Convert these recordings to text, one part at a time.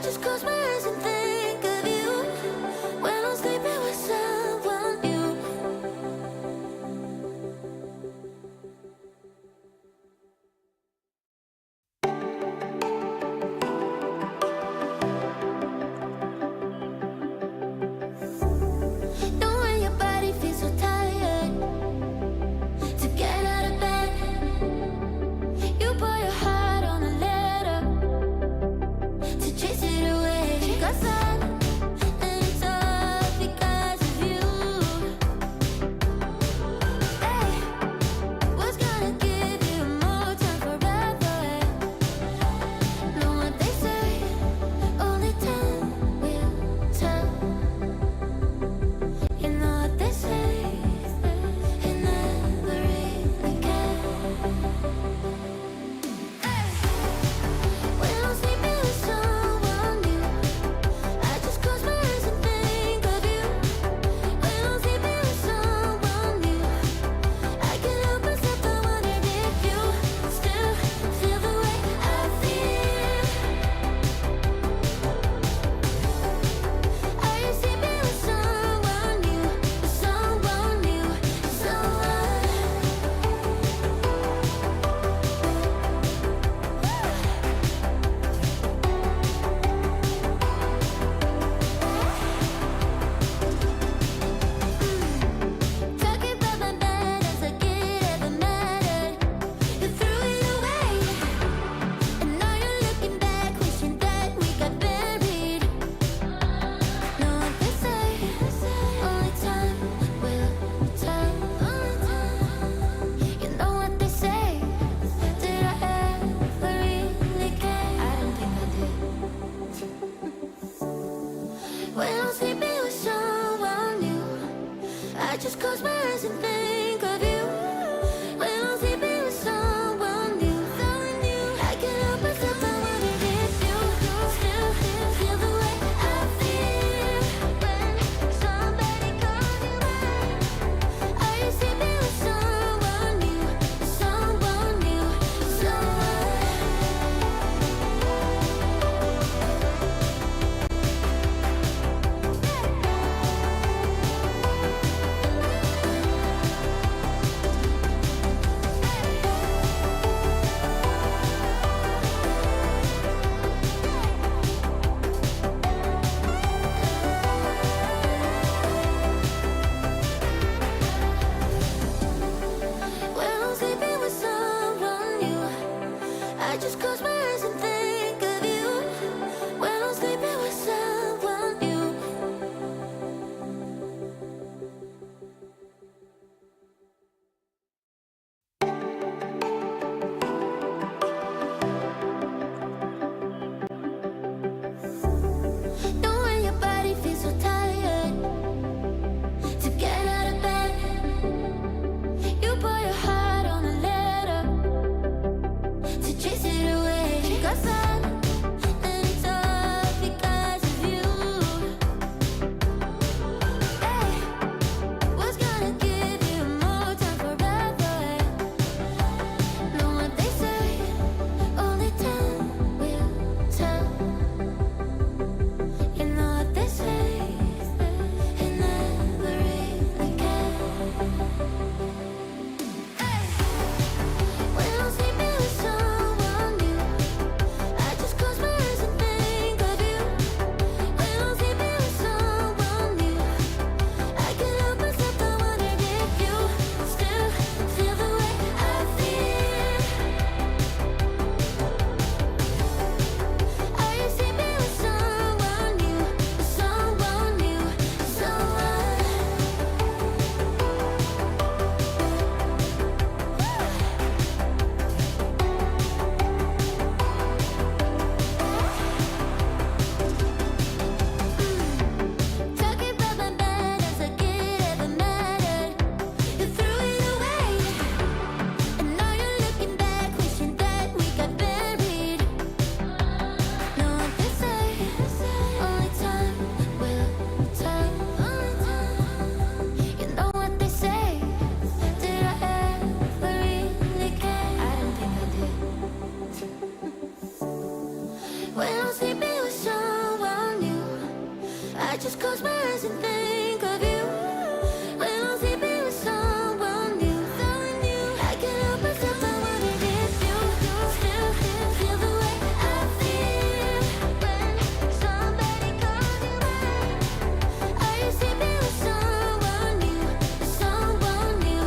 just close my eyes and think of you when I'm sleeping with someone new. Know when your body feels so tired to get out of bed. You pour your heart on a letter to chase it away. Cause I'm and it's all because of you. Hey, what's gonna give you more time forever? Know what they say, only time will tell. You know what they say, it never really can. When I'm sleeping with someone new, I just close my eyes and think of you. When I'm sleeping with someone new, I can't help myself, I wondered if you still feel the way I feel. Are you sleeping with someone new, someone new, someone? Talking about my bed as like it ever mattered. You threw it away, and now you're looking back, wishing that we got buried. Know what they say, only time will tell. You know what they say, did I ever really care? I don't think I did. When I'm sleeping with someone new, I just close my eyes and think of you. When I'm sleeping with someone new, I can't help myself, I wondered if you still feel the way I feel when somebody calls you mine. Are you sleeping with someone new, someone new, someone? When I'm sleeping with someone new, I just close my eyes and think of you. When I'm sleeping with someone new. Know when your body feels so tired to get out of bed. You pour your heart on a letter to chase it away. Cause I'm and it's all because of you. Hey, what's gonna give you more time forever? Know what they say, only time will tell. You know what they say, it never really can. When I'm sleeping with someone new, I just close my eyes and think of you. When I'm sleeping with someone new, I can't help myself, I wanna get you. Still feel the way I feel when somebody calls you mine. Are you sleeping with someone new? Someone new,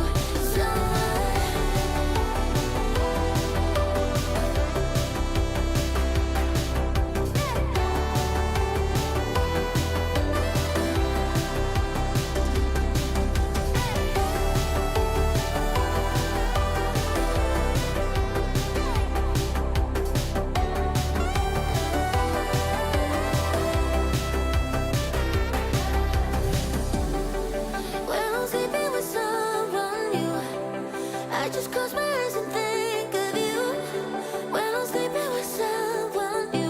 when I'm sleeping with someone new, I just close my eyes and think of you. When I'm sleeping with someone new.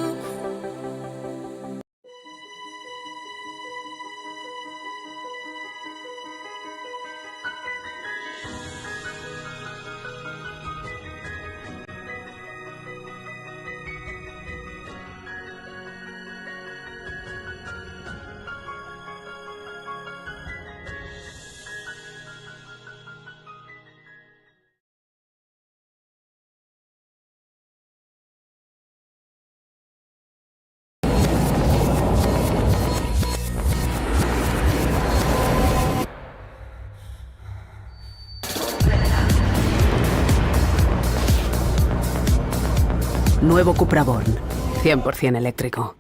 Nuevo Cupra Born, 100% eléctrico.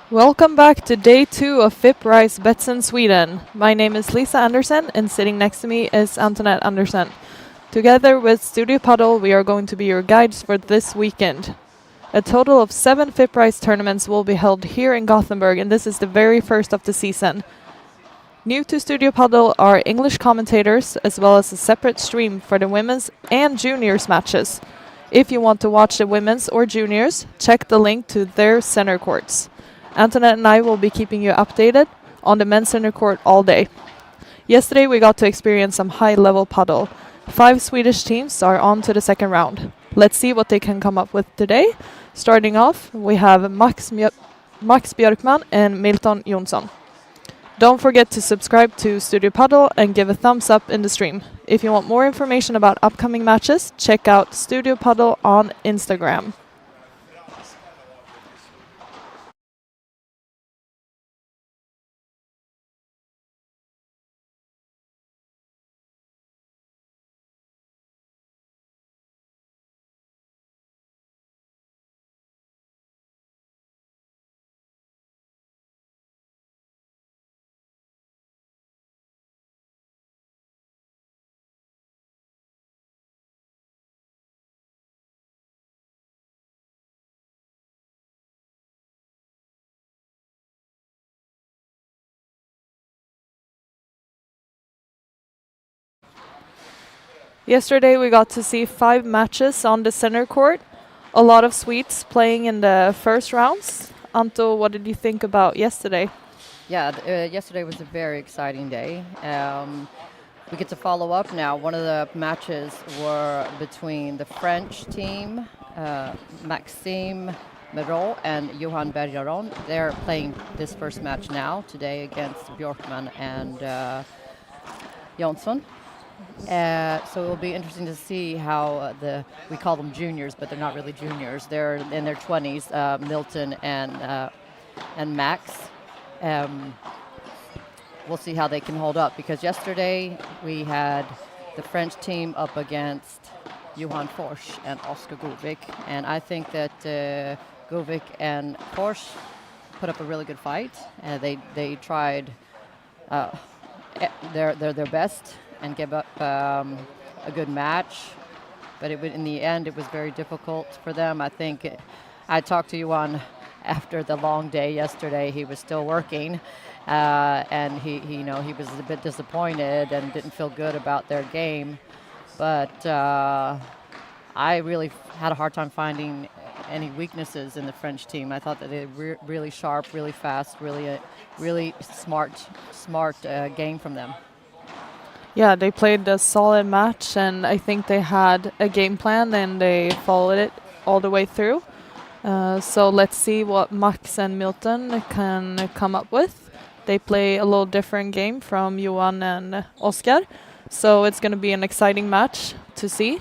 Welcome back to day 2 of FIP Rise Betsson Sweden. My name is Lisa Andersen and sitting next to me is Antoinette Andersen. Together with Studio Padel, we are going to be your guides for this weekend. A total of 7 FIP Rise tournaments will be held here in Gothenburg, and this is the very first of the season. New to Studio Padel are English commentators, as well as a separate stream for the women's and juniors matches. If you want to watch the women's or juniors, check the link to their center courts. Antoinette and I will be keeping you updated on the men's center court all day. Yesterday we got to experience some high-level padel. 5 Swedish teams are on to the second round. Let's see what they can come up with today. Starting off, we have Max Björkman and Milton Jonsson. Don't forget to subscribe to Studio Padel and give a thumbs up in the stream. If you want more information about upcoming matches, check out Studio Padel on Instagram. Yesterday we got to see 5 matches on the center court. A lot of Swedes playing in the first rounds. Anto, what did you think about yesterday? Yeah, yesterday was a very exciting day. We get to follow up now. One of the matches were between the French team, Maxime Merot and Johan Bergeron. They're playing this first match now, today, against Bjorkman and Jonsson. So it will be interesting to see how we call them juniors, but they're not really juniors. They're in their 20s, Milton and Max. We'll see how they can hold up, because yesterday we had the French team up against Johan Forsch and Oskar Govik, and I think that Govik and Forsch put up a really good fight. They tried their best and gave up a good match, but in the end it was very difficult for them. I think I talked to Johan after the long day yesterday. He was still working, and he was a bit disappointed and didn't feel good about their game. But I really had a hard time finding any weaknesses in the French team. I thought that they were really sharp, really fast, really smart game from them. Yeah, they played a solid match, and I think they had a game plan and they followed it all the way through. So let's see what Max and Milton can come up with. They play a little different game from Johan and Oskar, so it's going to be an exciting match to see.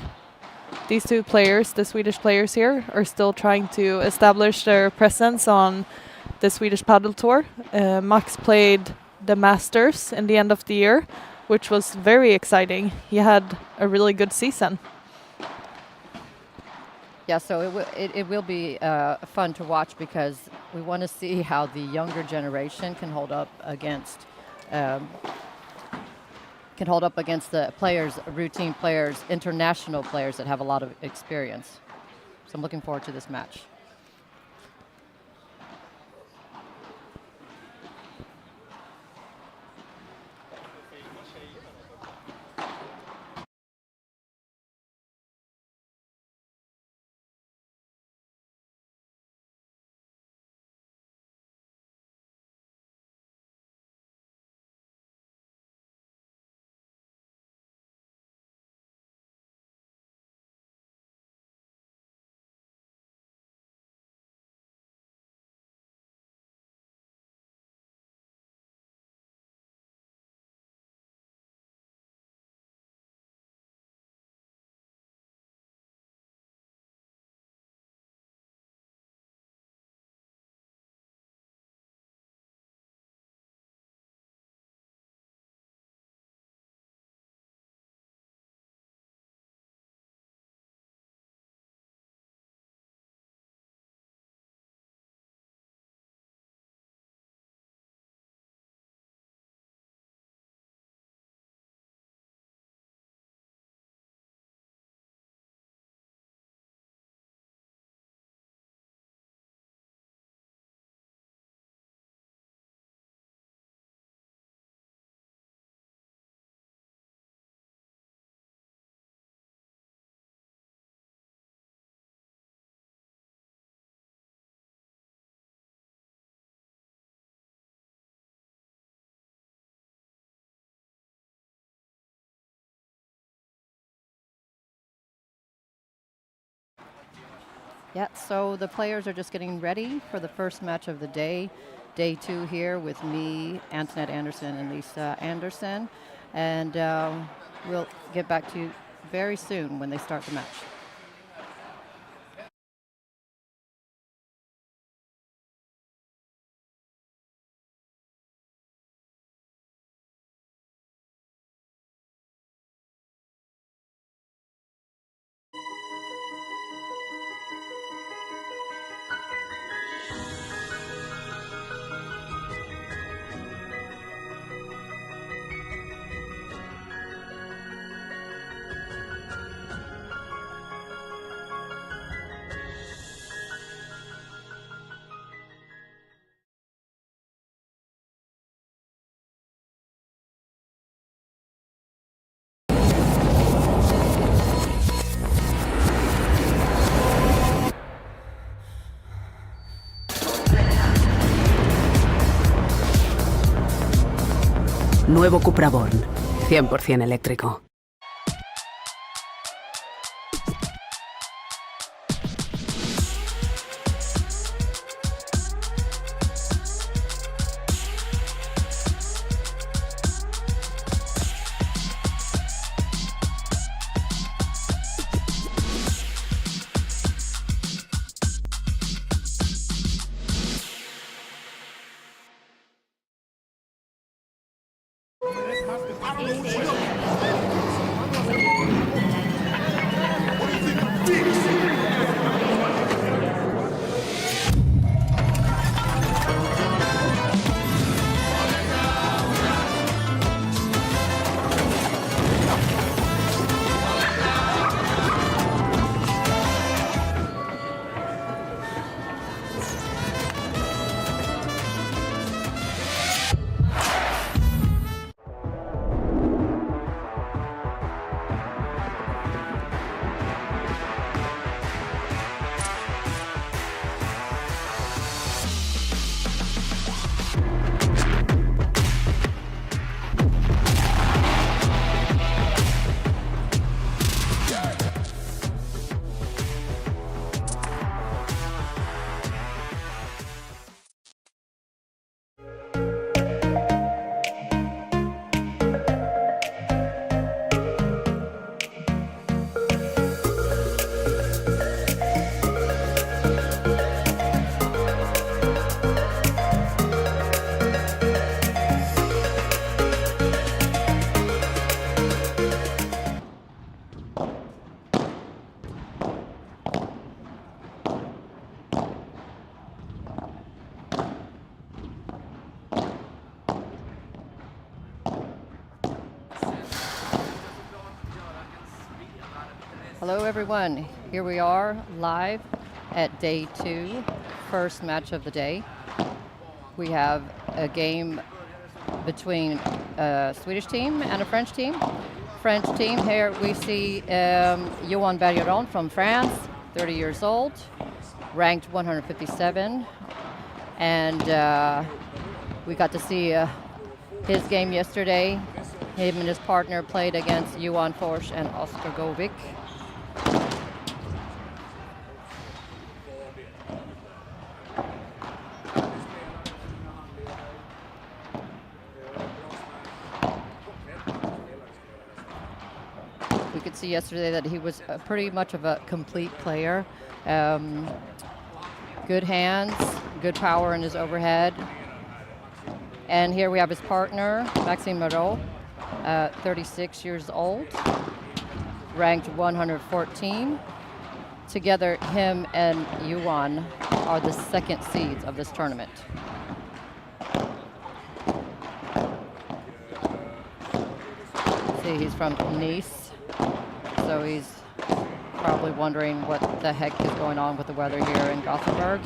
These two players, the Swedish players here, are still trying to establish their presence on the Swedish Padel Tour. Max played the Masters in the end of the year, which was very exciting. He had a really good season. Yeah, so it will be fun to watch, because we want to see how the younger generation can hold up against the players, routine players, international players that have a lot of experience. So I'm looking forward to this match. Yeah, so the players are just getting ready for the first match of the day. day 2 here with me, Antoinette Anderson, and Lisa Anderson. And we'll get back to you very soon when they start the match. Nuevo Cupra Born, 100% eléctrico. Hello everyone, here we are live at day 2, first match of the day. We have a game between a Swedish team and a French team. French team, here we see Johan Bergeron from France, 30 years old, ranked 157. And we got to see his game yesterday. Him and his partner played against Johan Forsch and Oskar Govik. We could see yesterday that he was pretty much of a complete player. Good hands, good power in his overhead. And here we have his partner, Maxime Moreau, 36 years old, ranked 114. Together, him and Yuan are the second seeds of this tournament. See, he's from Nice, so he's probably wondering what the heck is going on with the weather here in Gothenburg.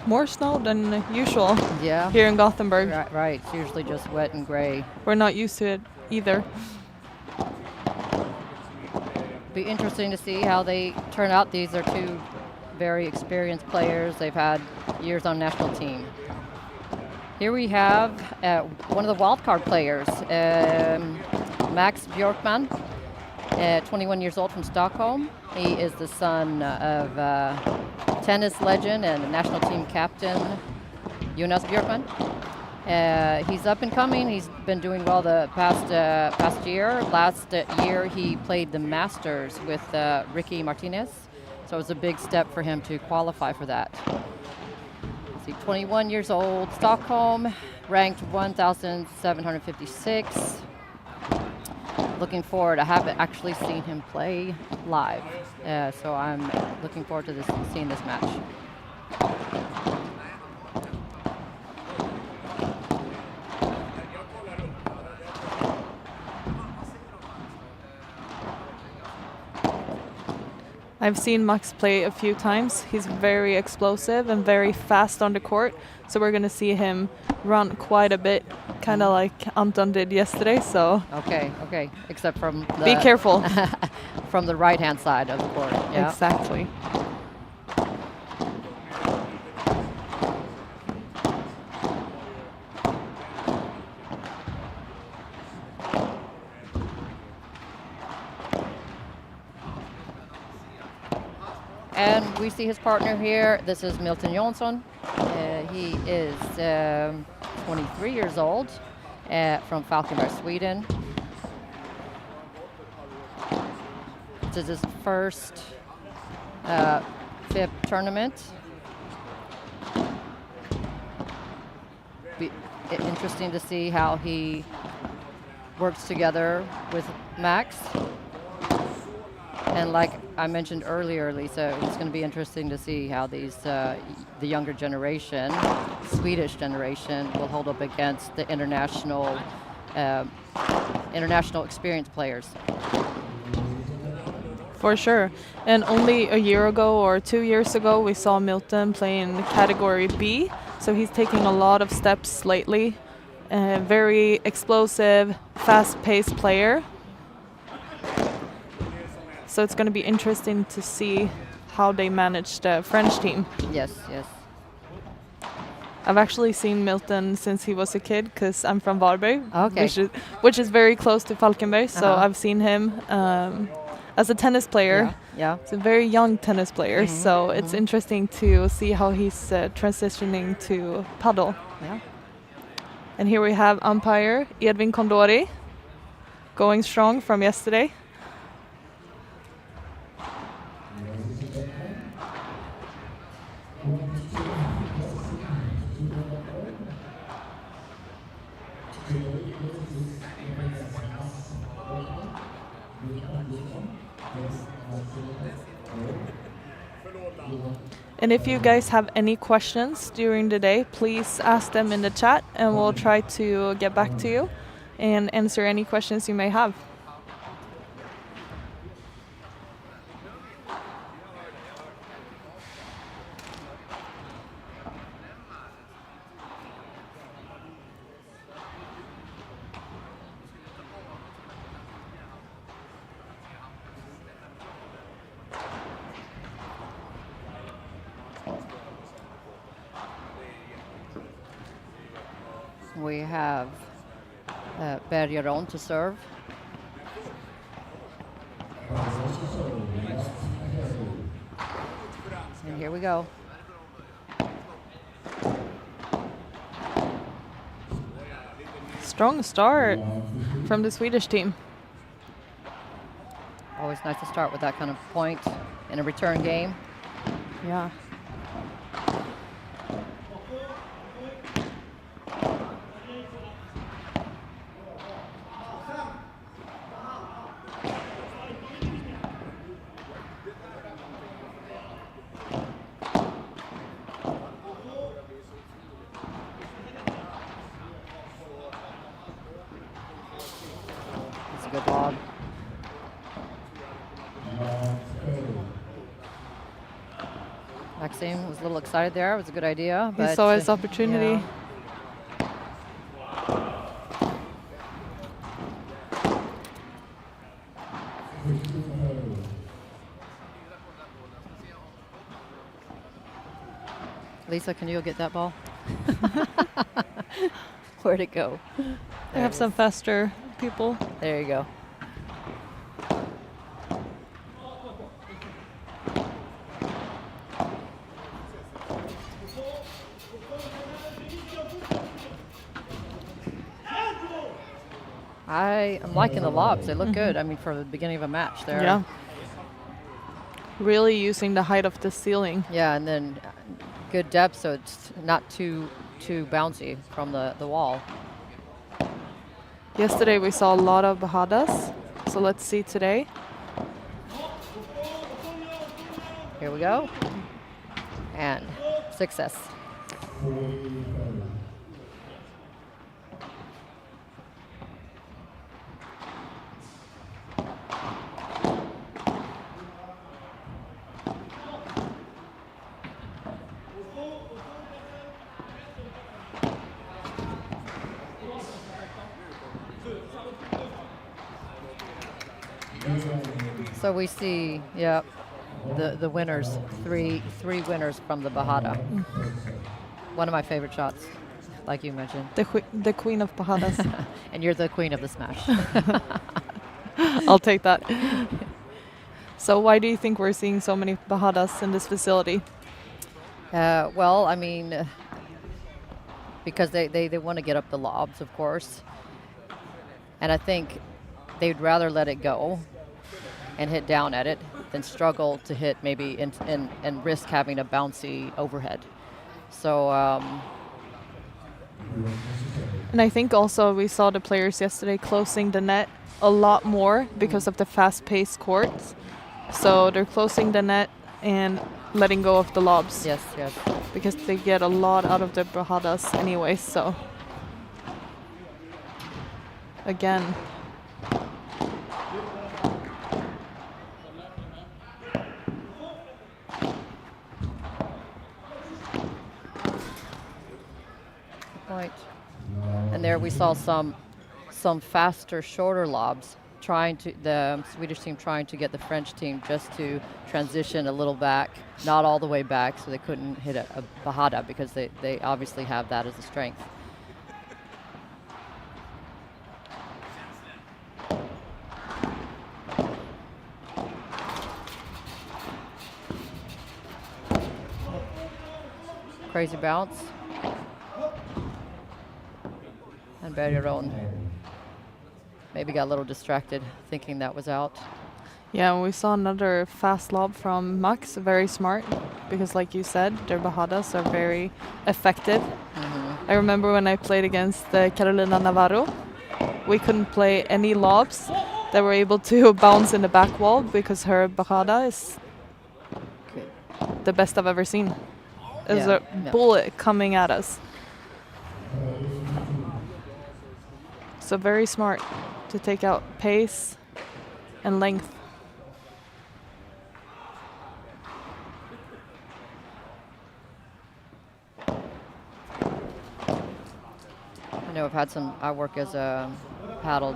More snow than usual Yeah. here in Gothenburg. Right, it's usually just wet and gray. We're not used to it either. Be interesting to see how they turn out. These are two very experienced players. They've had years on national team. Here we have one of the wildcard players, Max Björkman, 21 years old from Stockholm. He is the son of tennis legend and national team captain, Jonas Björkman. He's up and coming. He's been doing well the past year. Last year he played the Masters with Ricky Martinez, so it was a big step for him to qualify for that. Let's see, 21 years old, Stockholm, ranked 1,756. Looking forward. I haven't actually seen him play live, so I'm looking forward to seeing this match. I've seen Max play a few times. He's very explosive and very fast on the court, so we're going to see him run quite a bit, kind of like Anton did yesterday. So okay, except from the be careful from the right-hand side of the court. Yeah. Exactly. And we see his partner here. This is Milton Jonsson. He is 23 years old, from Falkenberg, Sweden. This is his first FIP tournament. Be interesting to see how he works together with Max. And like I mentioned earlier, Lisa, it's going to be interesting to see how these the younger generation, Swedish generation, will hold up against the international experienced players. For sure. And only a year ago or 2 years ago, we saw Milton playing category B. So he's taking a lot of steps lately. Very explosive, fast-paced player. So it's going to be interesting to see how they manage the French team. Yes. I've actually seen Milton since he was a kid, because I'm from Varberg, Okay. which is very close to Falkenberg. So I've seen him as a tennis player. Yeah. He's a very young tennis player, so it's interesting to see how he's transitioning to paddle. Yeah. And here we have umpire Edvin Kondori, going strong from yesterday. And if you guys have any questions during the day, please ask them in the chat and we'll try to get back to you and answer any questions you may have. We have Bergeron to serve. And here we go. Strong start from the Swedish team. Always nice to start with that kind of point in a return game. Yeah. It's a good log. Maxime was a little excited there. It was a good idea. He saw his opportunity. Yeah. Lisa, can you go get that ball? Where'd it go? They have some faster people. There you go. I am liking the lobs. They look good. I mean, for the beginning of a match, they're Yeah. Really using the height of the ceiling. yeah, and then good depth, so it's not too bouncy from the wall. Yesterday we saw a lot of bajadas, so let's see today. Here we go, and success. So we see, yep, the winners, three winners from the bajada. One of my favorite shots, like you mentioned. The queen of bajadas. And you're the queen of the smash. I'll take that. So why do you think we're seeing so many bajadas in this facility? Well, I mean, because they want to get up the lobs, of course. And I think they'd rather let it go and hit down at it than struggle to hit maybe and risk having a bouncy overhead. So, And I think also we saw the players yesterday closing the net a lot more because of the fast-paced courts. So they're closing the net and letting go of the lobs. yes. Because they get a lot out of the bajadas anyway, so. Again. Point. And there we saw some faster, shorter lobs the Swedish team trying to get the French team just to transition a little back, not all the way back, so they couldn't hit a bajada because they obviously have that as a strength. Crazy bounce. And Bergeron maybe got a little distracted thinking that was out. Yeah, and we saw another fast lob from Max, very smart, because like you said, their bajadas are very effective. I remember when I played against Carolina Navarro, we couldn't play any lobs that were able to bounce in the back wall because her bajada is the best I've ever seen. It was a bullet coming at us. So very smart to take out pace and length. I know I work as a paddle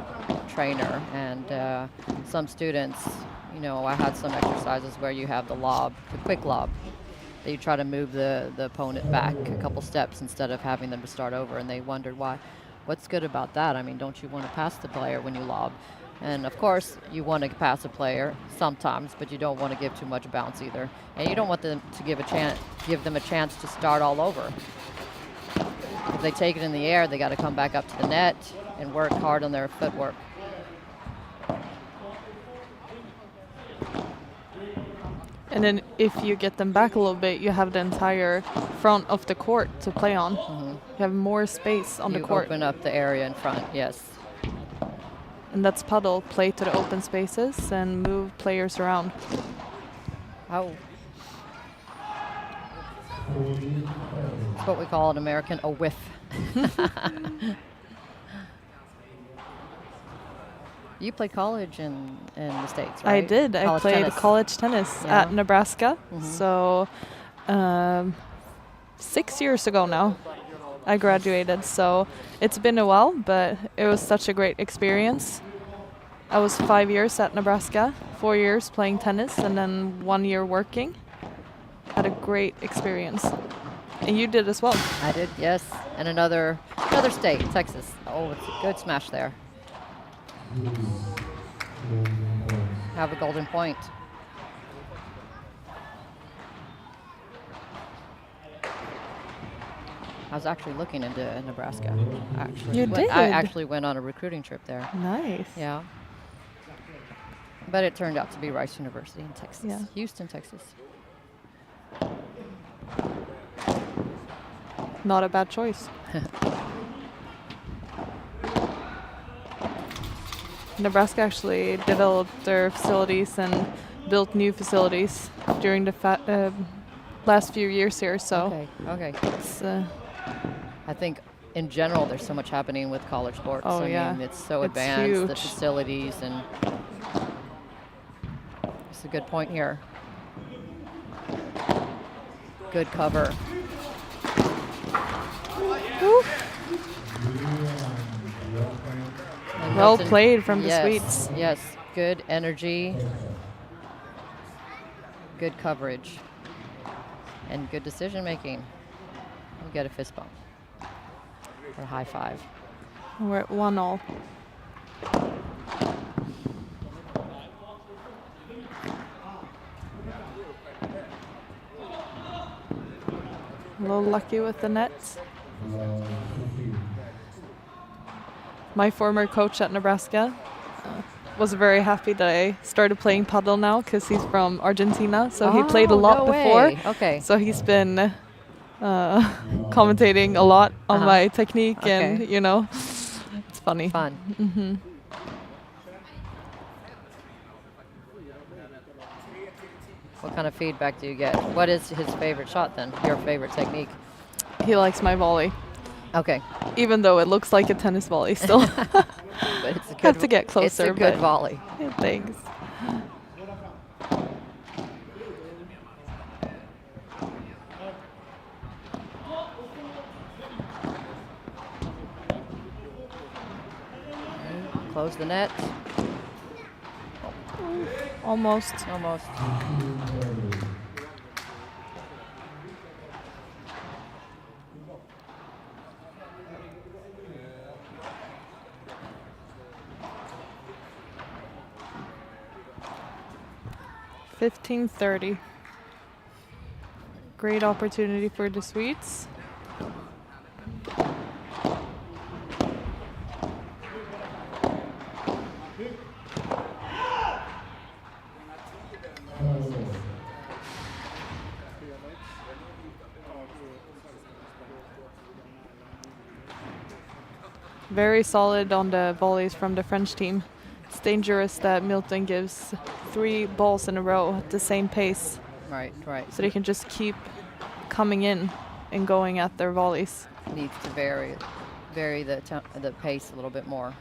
trainer, and some students, I had some exercises where you have the quick lob, that you try to move the opponent back a couple steps instead of having them to start over, and they wondered why. What's good about that? I mean, don't you want to pass the player when you lob? And of course, you want to pass a player sometimes, but you don't want to give too much bounce either. And you don't want them to give them a chance to start all over. If they take it in the air, they got to come back up to the net and work hard on their footwork. And then if you get them back a little bit, you have the entire front of the court to play on. You have more space on the court. You open up the area in front, yes. And that's paddle, play to the open spaces and move players around. Oh. It's what we call in American a whiff. You played college in the States, right? I did. I played tennis. College tennis at Nebraska. So 6 years ago now, I graduated. So it's been a while, but it was such a great experience. I was 5 years at Nebraska, 4 years playing tennis, and then 1 year working. Had a great experience. And you did as well. I did, yes. And another state, Texas. Oh, it's a good smash there. Have a golden point. I was actually looking into Nebraska. You did? I actually went on a recruiting trip there. Nice. Yeah. But it turned out to be Rice University in Texas. Yeah. Houston, Texas. Not a bad choice. Nebraska actually developed their facilities and built new facilities during the last few years here. So Okay. it's, I think in general there's so much happening with college sports. Oh, I yeah. mean, it's so It's advanced, the huge. facilities, and it's a good point here. Good cover. And well Milton- played from the yes, Swedes. Yes, good energy, good coverage, and good decision making. We get a fist bump or a high five. We're at 1-0. A little lucky with the nets. My former coach at Nebraska was very happy that I started playing paddle now because he's from Argentina, so he played a lot no before. way. Okay. So he's been commentating a lot on my technique, and Okay. it's funny. Fun. Mm-hmm. What kind of feedback do you get? What is his favorite shot then? Your favorite technique? He likes my volley, Okay. even though it looks like a tennis volley still. But it's a good Have to get It's closer, a good but- volley. Thanks. Close the net. Almost. Almost. $15.30. Great opportunity for the Swedes. Very solid on the volleys from the French team. It's dangerous that Milton gives 3 balls in a row at the same pace, Right, right. so they can just keep coming in and going at their volleys. Needs to vary the pace a little bit more.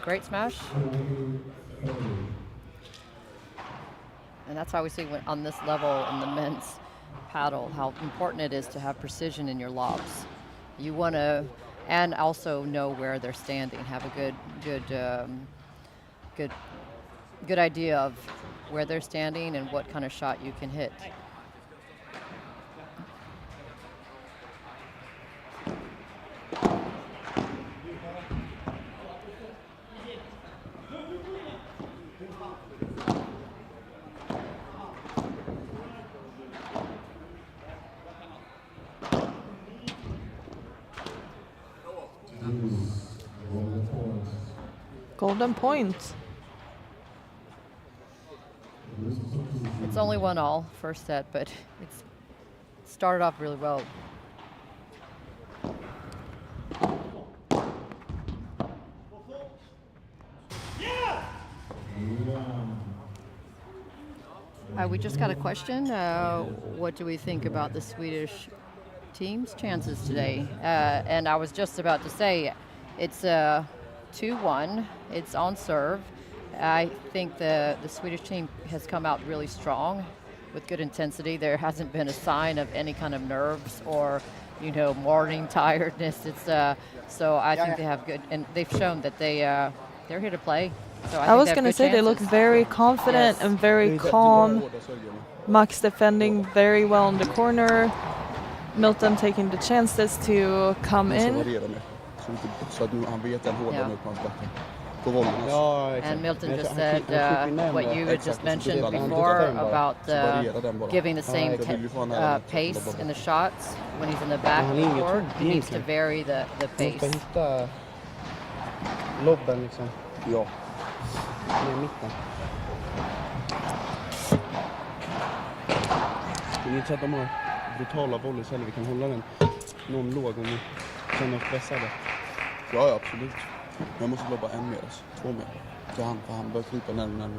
Great smash. And that's how we see on this level in the men's paddle how important it is to have precision in your lobs. You want to, and also know where they're standing. Have a good idea of where they're standing and what kind of shot you can hit. Golden point. It's only 1-all first set, but it's started off really well. We just got a question. What do we think about the Swedish team's chances today? And I was just about to say, it's 2-1. It's on serve. I think the Swedish team has come out really strong with good intensity. There hasn't been a sign of any kind of nerves or, morning tiredness. It's so I think they have good, and they've shown that they're here to play. So I was going to say they look very confident Yes. and very calm. Max defending very well in the corner. Milton taking the chances to come in. så att nu han vet den hårdare Yeah. nu på hans backhand. På vollen alltså. Ja, exakt. And Milton Men just han said klipper ju närmare. what you had Exakt, just så mentioned det är bara- before han bara- about så varierar den bara. giving the same Ja, det vill ju få en även till pace bollen. in the shots when he's in the back han of är the inget court. tråkig He needs to egentligen. vary the Man ska pace. hitta lobben liksom. Ja. Ner i mitten. Det är inte så att de har brutala volleys heller. Vi kan hålla den någon låg om vi känner oss pressade. Ja, absolut. Men jag måste lobba en mer alltså. 2 mer. Till han, för han börjar krypa närmare.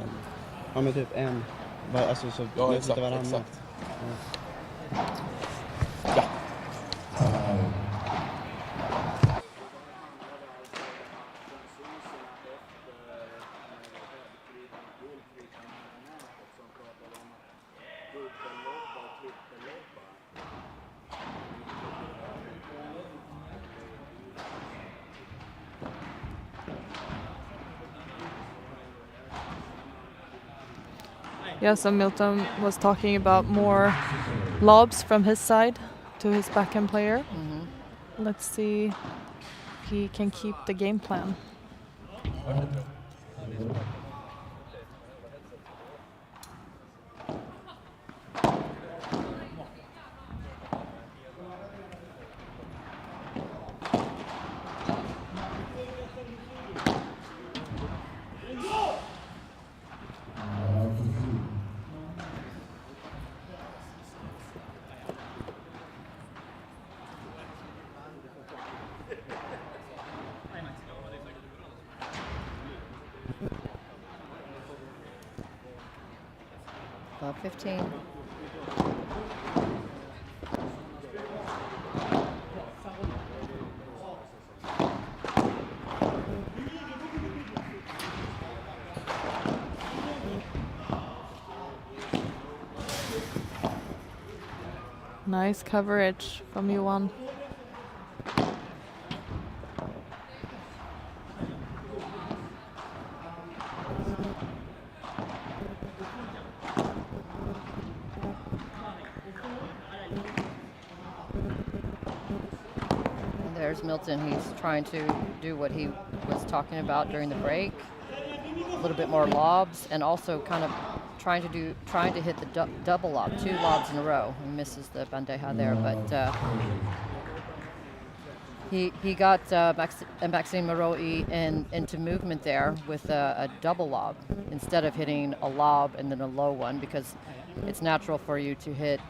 Ja, men typ en. Alltså så Ja, lite exakt. varannan. Exakt. Ja. Yeah, so Milton was talking about more lobs from his side to his backhand player. Let's see if he can keep the game plan. About 15. Nice coverage from Johan. And there's Milton. He's trying to do what he was talking about during the break. A little bit more lobs, and also kind of trying to hit the double lob, 2 lobs in a row. He misses the bandeja there, but he got Maxime Maroi into movement there with a double lob instead of hitting a lob and then a low one, because it's natural for you to hit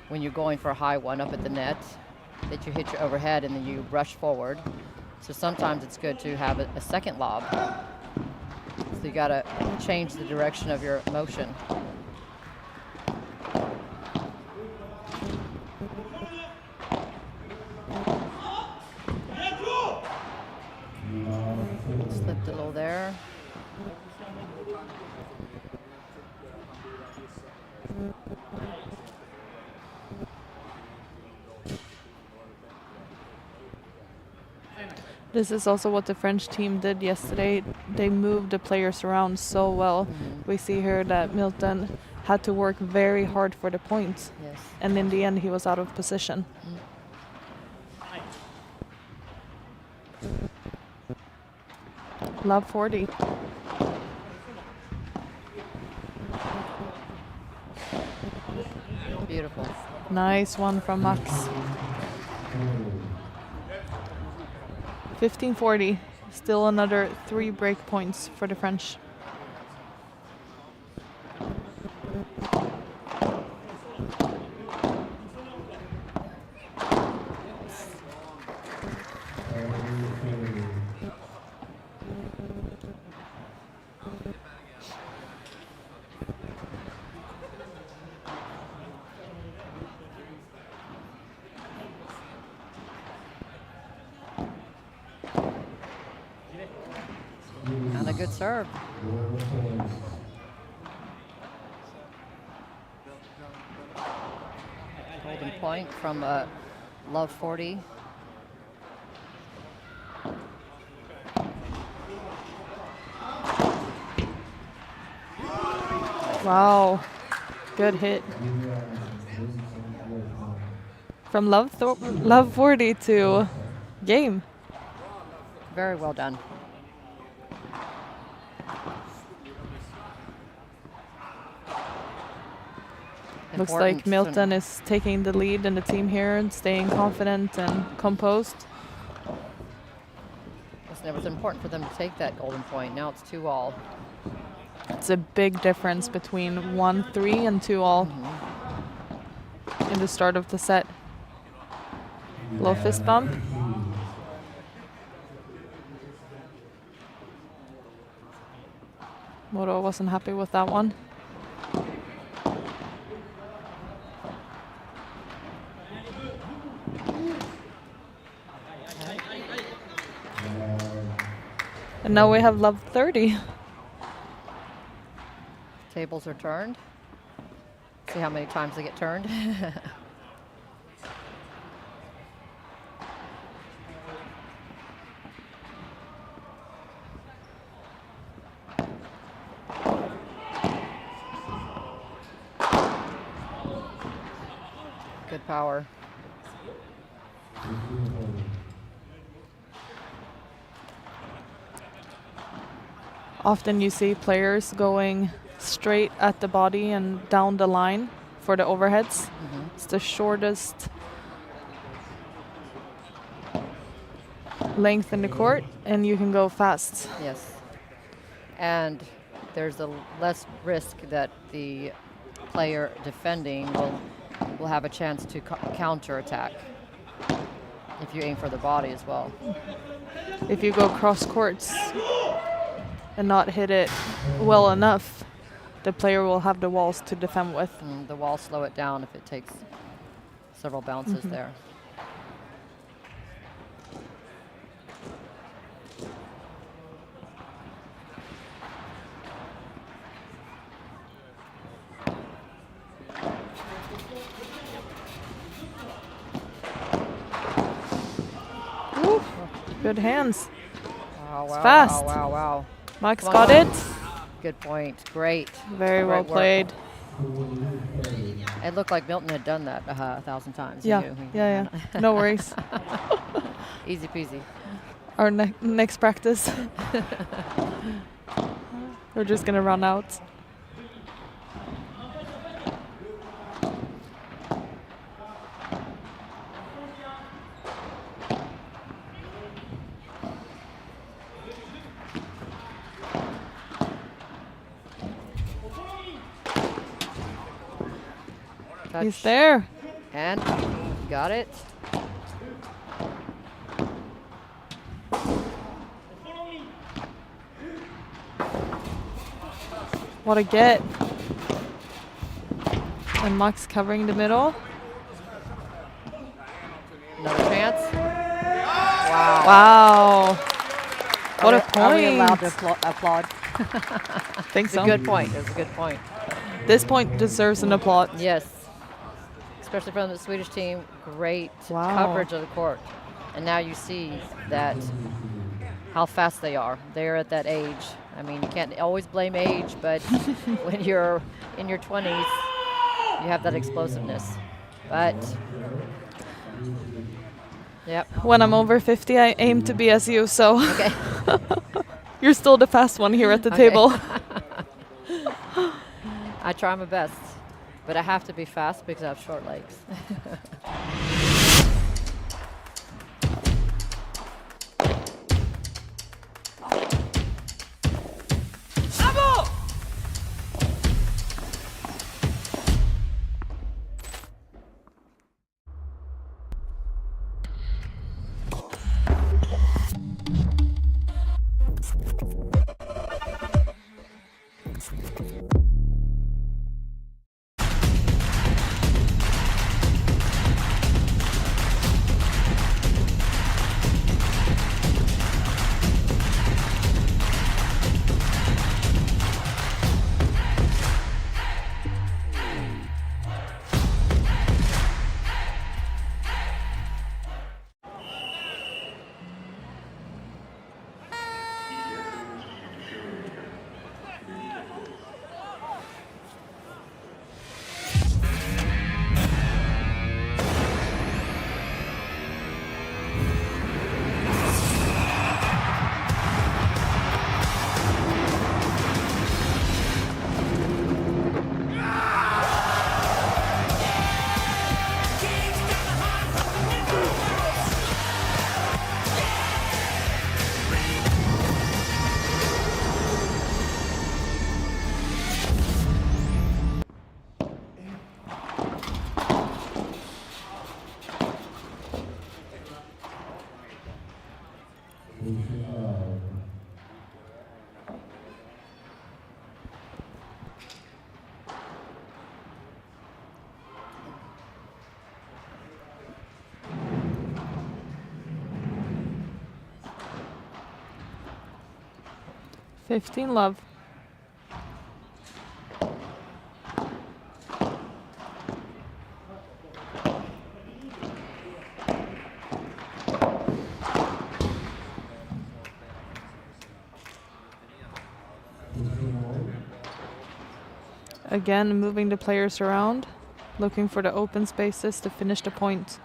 when you're going for a high one up at the net, that you hit your overhead and then you rush forward. So sometimes it's good to have a second lob. So you gotta change the direction of your motion. Slipped a little there. This is also what the French team did yesterday. They moved the players around so well. We see here that Milton had to work very hard for the points. Yes. And in the end, he was out of position. Love 40. Beautiful. Nice one from Max. 15-40. Still another 3 break points for the French. And a good serve. Golden point from Love 40. Wow. Good hit. From Love 40 to game. Very well done. Looks like Important Milton is taking the lead in the team here and staying confident and composed. Listen, it was important for them to take that golden point. Now it's 2-all. It's a big difference between 1-3 and 2-all in the start of the set. Low fist bump. Moro wasn't happy with that one. And now we have love 30. Tables are turned. See how many times they get turned. Good power. Often you see players going straight at the body and down the line for the overheads. It's the shortest length in the court, and you can go fast. Yes. And there's a less risk that the player defending will have a chance to counter attack if you aim for the body as well. If you go cross courts and not hit it well enough, the player will have the walls to defend with. The walls slow it down if it takes several bounces there. Ooh, good hands. Wow, It's wow, fast. wow, wow, wow. Max Come got on. it. Good point. Great. Very well Great work. played. It looked like Milton had done that 1,000 times. He Yeah, knew. yeah. No worries. Easy peasy. Our next practice. We're just gonna run out. Touch. He's there. And got it. What a get. And Max covering the middle. Another chance. Wow. Wow. What a Are we allowed point. to applaud? Think It's so. a good point. It's a good point. This point deserves an applause. Yes. Especially from the Swedish team. Great Wow. coverage of the court. And now you see that how fast they are. They're at that age. I mean, you can't always blame age, but when you're in your 20s, you have that explosiveness. But, yep. When I'm over 50, I aim to be as you, so Okay. you're still the fast one here at the Okay. table. I try my best, but I have to be fast because I have short legs. 15-love. Again, moving the players around, looking for the open spaces to finish the point.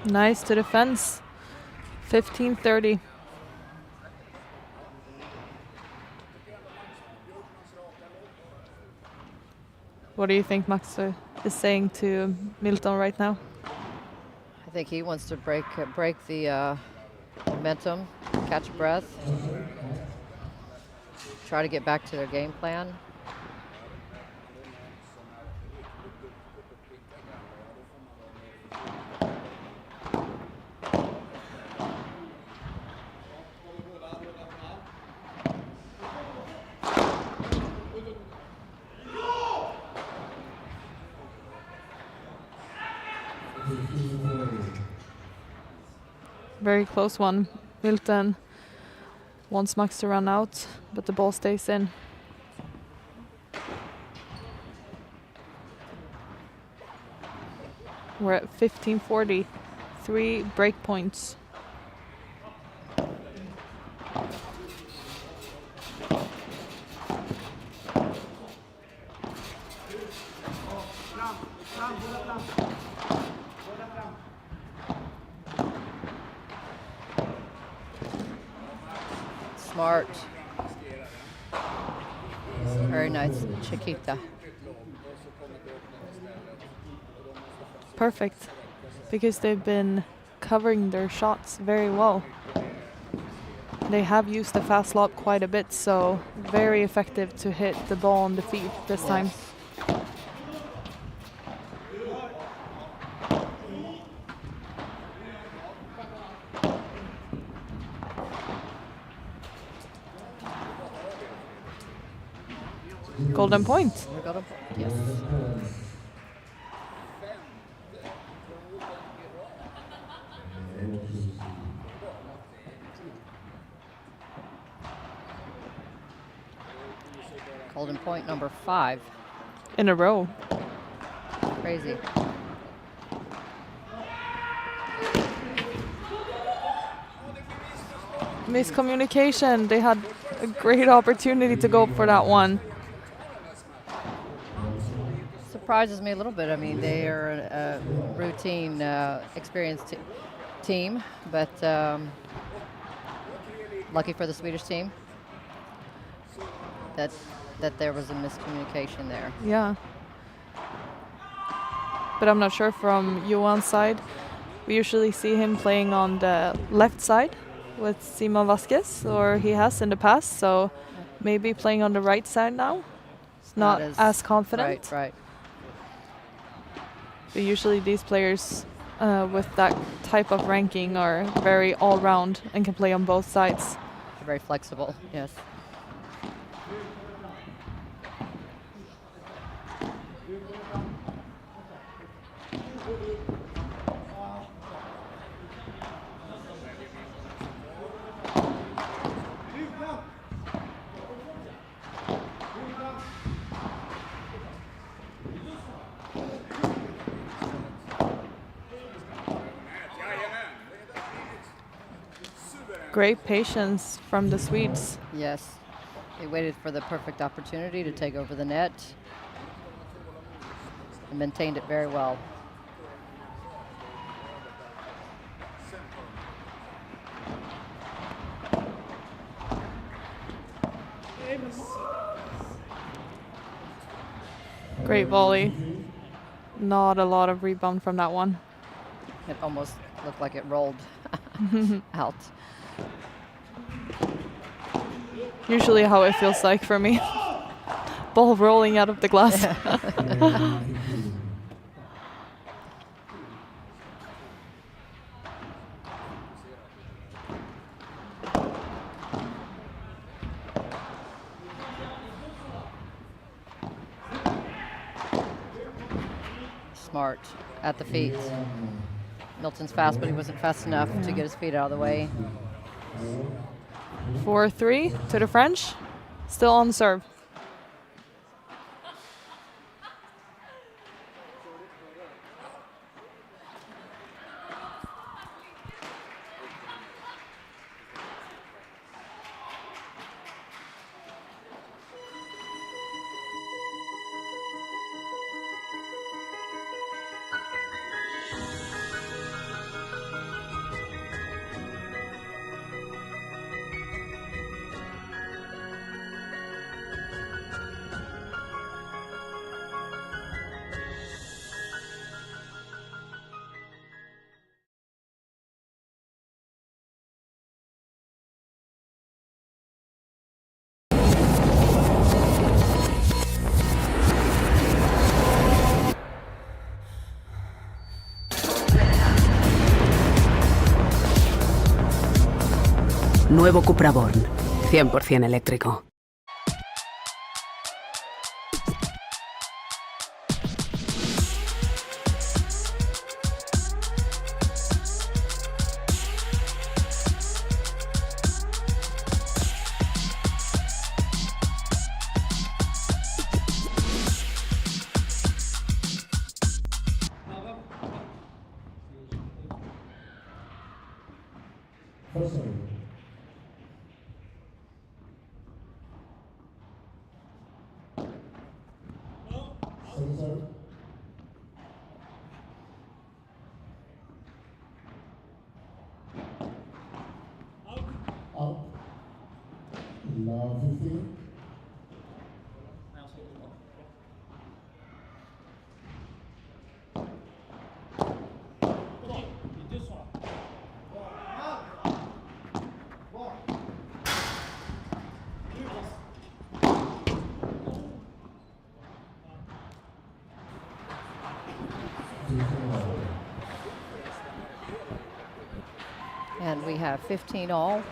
Nice to the fence. 15-30. What do you think Max is saying to Milton right now? I think he wants to break the momentum, catch a breath, try to get back to their game plan. Very close one. Milton wants Max to run out, but the ball stays in. We're at 15-40. 3 break points. Smart. Very nice, Chiquita. Perfect, because they've been covering their shots very well. They have used the fast lob quite a bit, so very effective to hit the ball on the feet this time. Golden point. We got a, yes. Golden point number 5. In a row. Crazy. Miscommunication. They had a great opportunity to go for that one. Surprises me a little bit. I mean, they are a routine, experienced team, but lucky for the Swedish team that there was a miscommunication there. Yeah. But I'm not sure from Johan's side. We usually see him playing on the left side with Simon Vasquez, or he has in the past, so maybe playing on the right side now. It's not as confident. Right. But usually these players with that type of ranking are very all-round and can play on both sides. They're very flexible, yes. Great patience from the Swedes. Yes. They waited for the perfect opportunity to take over the net and maintained it very well. Great volley. Not a lot of rebound from that one. It almost looked like it rolled out. Usually how it feels like for me. Ball rolling out of the glass. Smart at the feet. Milton's fast, but he wasn't fast enough to get his feet out of the way. 4-3 to the French. Still on serve. Nuevo Cupra Born, 100% eléctrico. And we have 15 all.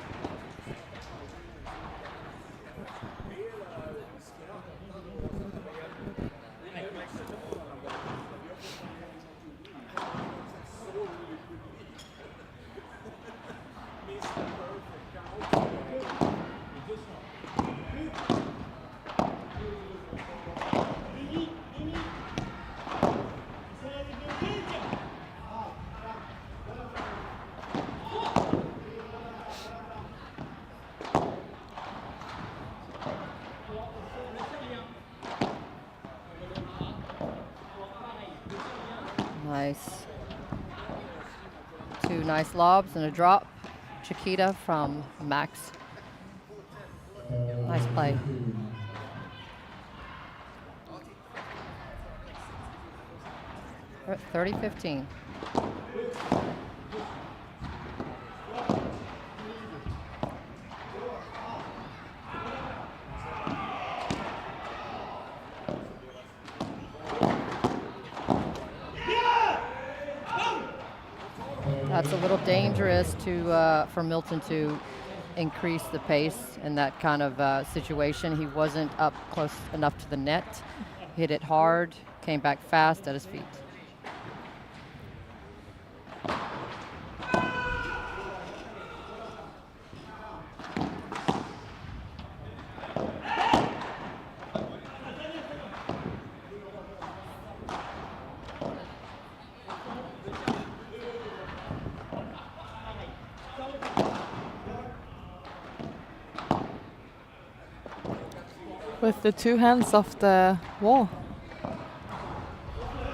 Nice. Two nice lobs and a drop. Chiquita from Max. Nice play. We're at 30-15. That's a little dangerous for Milton to increase the pace in that kind of situation. He wasn't up close enough to the net, hit it hard, came back fast at his feet. With the two hands off the wall.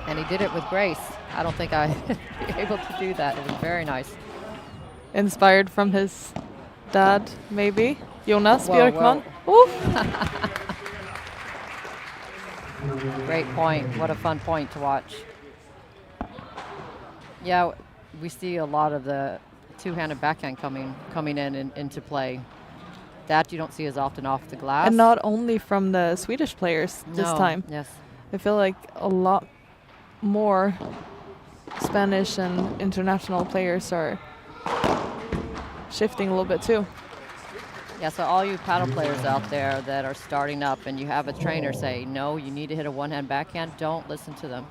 And he did it with grace. I don't think I'd be able to do that. It was very nice. Inspired from his dad, maybe. Jonas Whoa, Björkman. whoa. Oof. Great point. What a fun point to watch. Yeah, we see a lot of the two-handed backhand coming into play. That you don't see as often off the glass. And not only from the Swedish players this No, time. Yes. I feel like a lot more Spanish and international players are shifting a little bit too. Yeah, so all you paddle players out there that are starting up and you have a trainer say, no, you need to hit a one-hand backhand, don't listen to them.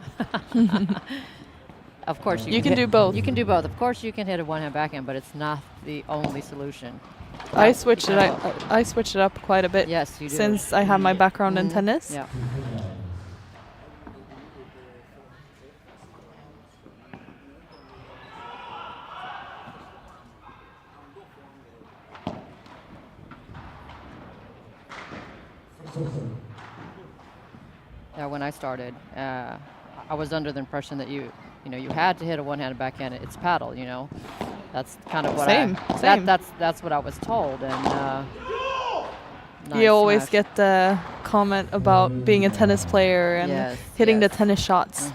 Of course, You can do both. You can do both. Of course, you can hit a one-hand backhand, but it's not the only solution. I switched it up quite a bit. Yes, you do. Since I have my background in tennis. Yeah. Yeah, when I started, I was under the impression that you had to hit a one-handed backhand. It's paddle, That's kind of what Same. That's what I was told. And you always get the comment about being a tennis player and hitting the tennis shots.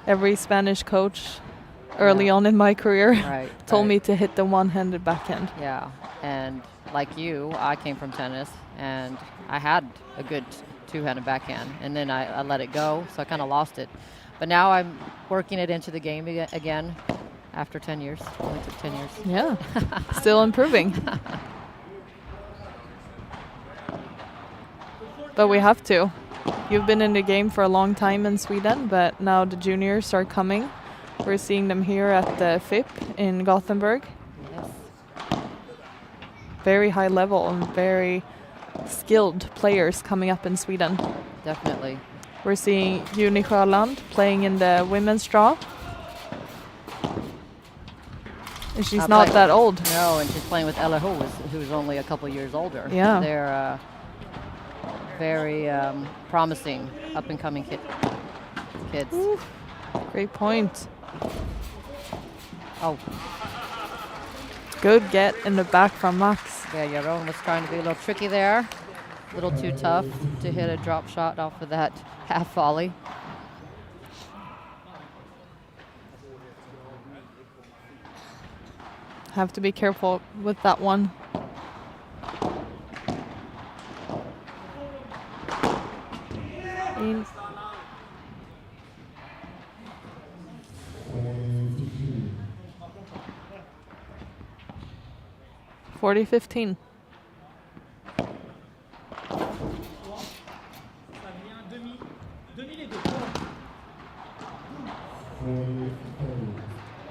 Every Spanish coach early on in my career told me to hit the one-handed backhand. Yeah, and like you, I came from tennis, and I had a good two-handed backhand, and then I let it go, so I kind of lost it. But now I'm working it into the game again after 10 years. Only took 10 years. Yeah, still improving. But we have to. You've been in the game for a long time in Sweden, but now the juniors are coming. We're seeing them here at the FIP in Gothenburg. Yes. Very high level and very skilled players coming up in Sweden. Definitely. We're seeing Juni Sjöland playing in the women's draw. And she's not that old. No, and she's playing with Ella who's only a couple years older. Yeah. They're very promising up-and-coming kids. Ooh, great point. Oh. Good get in the back from Max. Yeah, Yaron was trying to be a little tricky there. A little too tough to hit a drop shot off of that half volley. Have to be careful with that one. In. $40-15.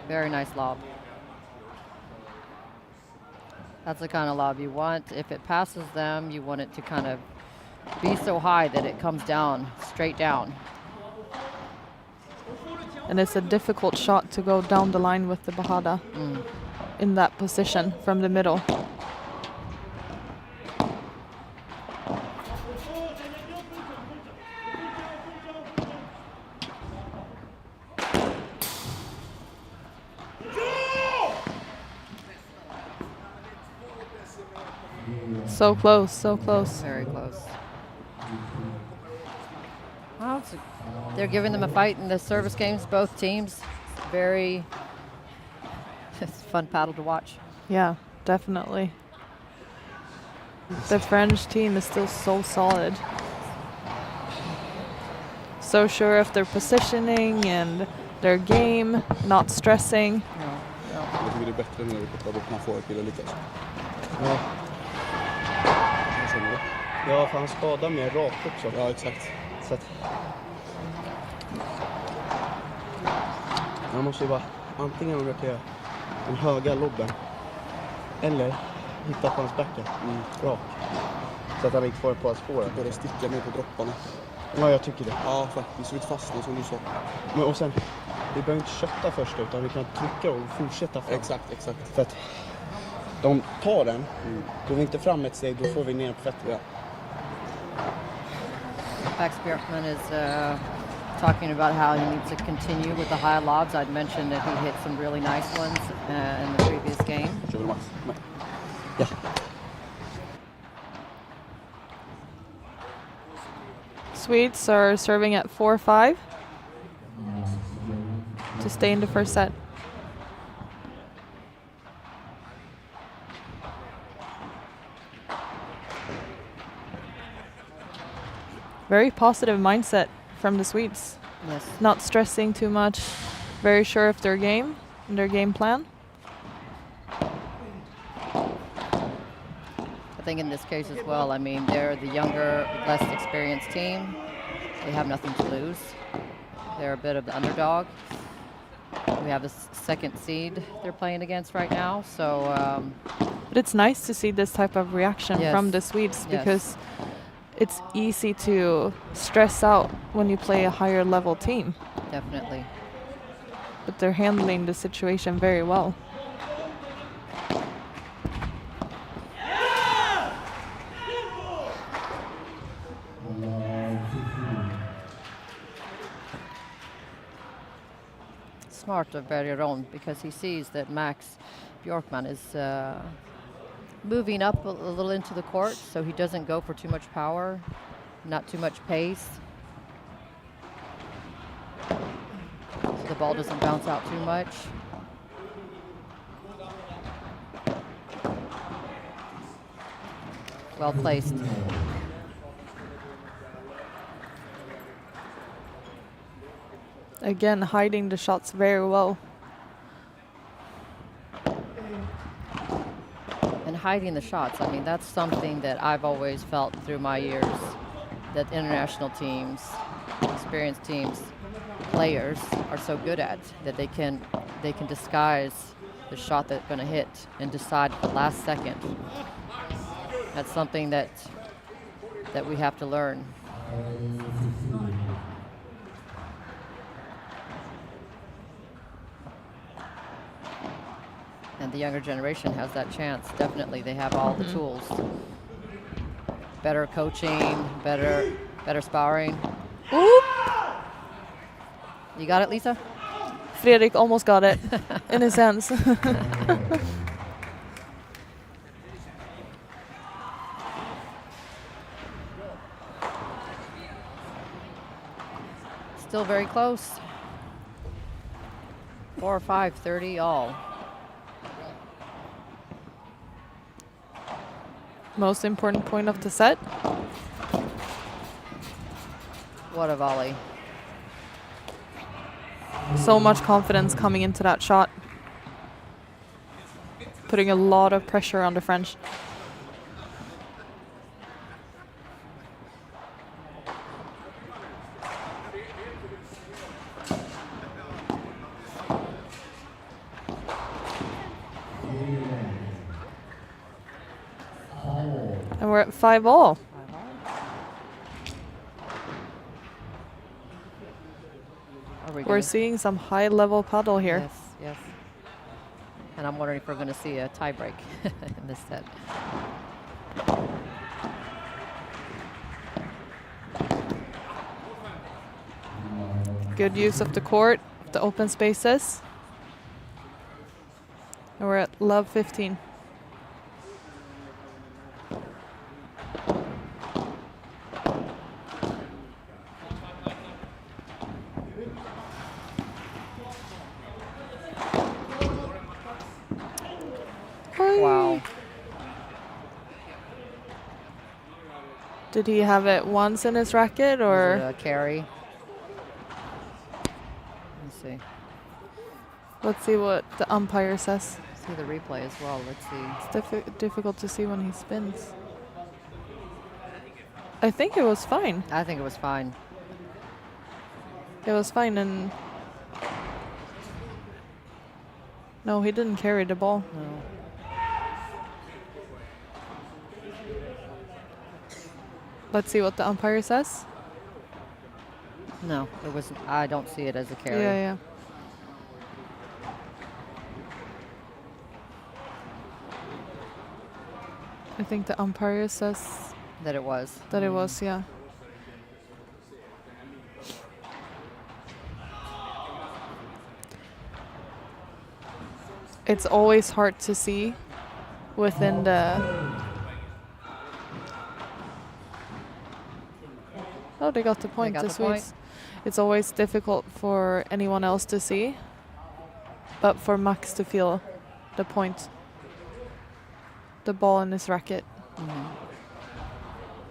Very nice lob. That's the kind of lob you want. If it passes them, you want it to kind of be so high that it comes down, straight down. And it's a difficult shot to go down the line with the Bajada in that position from the middle. So close, so close. Very close. Well, they're giving them a fight in the service games, both teams. Very it's fun paddle to watch. Yeah, definitely. The French team is still so solid. So sure of their positioning and their game, not stressing. Jag tycker det är bättre när vi kopplar bort när forwardkillar lyckas. Ja. Vad känner du? Ja, för han skadar mer rakt också. Ja, exakt. Så att man måste ju bara antingen försöka den höga lobben eller hitta på hans backhand rak. Så att han inte får på spåret. Börja sticka ner på dropparna. Ja, jag tycker det. Ja, faktiskt. Så vi fastnar som du sa. Men, och sen, vi behöver inte kötta först utan vi kan trycka och fortsätta fram. Exakt. För att de tar den, går vi inte fram ett steg, då får vi ner på fötterna. Max Björkman is talking about how he needs to continue with the high lobs. I'd mentioned that he hit some really nice ones in the previous game. Kör vi Max? Nej. Ja. Swedes are serving at 4-5 to stay in the first set. Very positive mindset from the Swedes. Yes. Not stressing too much, very sure of their game and their game plan. I think in this case as well, I mean, they're the younger, less experienced team. They have nothing to lose. They're a bit of the underdog. We have a second seed they're playing against right now, so... But it's nice to see this type of reaction Yes. from the Swedes Yes. because it's easy to stress out when you play a higher level team. definitely. But they're handling the situation very well. Smart of Bergeron, because he sees that Max Bjorkman is moving up a little into the court, so he doesn't go for too much power, not too much pace. So the ball doesn't bounce out too much. Well placed. Again, hiding the shots very well. And hiding the shots, I mean, that's something that I've always felt through my years, that international teams, experienced teams, players are so good at, that they can disguise the shot that's going to hit and decide the last second. That's something that we have to learn. And the younger generation has that chance. Definitely, they have all the tools. Better coaching, better sparring. Oop! You got it, Lisa? Fredrik almost got it in his hands. Still very close. 4 or 5, 30 all. Most important point of the set. What a volley. So much confidence coming into that shot. Putting a lot of pressure on the French. And we're at 5 all. We're seeing some high level paddle here. Yes, yes. And I'm wondering if we're going to see a tie break in this set. Good use of the court, the open spaces. And we're at love 15. Wow. Did he have it once in his racket Was or? it a carry? Let's see. Let's see what the umpire says. See the replay as well. Let's see. It's difficult to see when he spins. I think it was fine. I think it was fine. It was fine, and no, he didn't carry the ball. No. Let's see what the umpire says. No, it was. I don't see it as a carry. Yeah, yeah. I think the umpire says That it was. that it was, yeah. It's always hard to see within the... Oh, they got the point, got the the point. Swedes. It's always difficult for anyone else to see, but for Max to feel the point. The ball in his racket.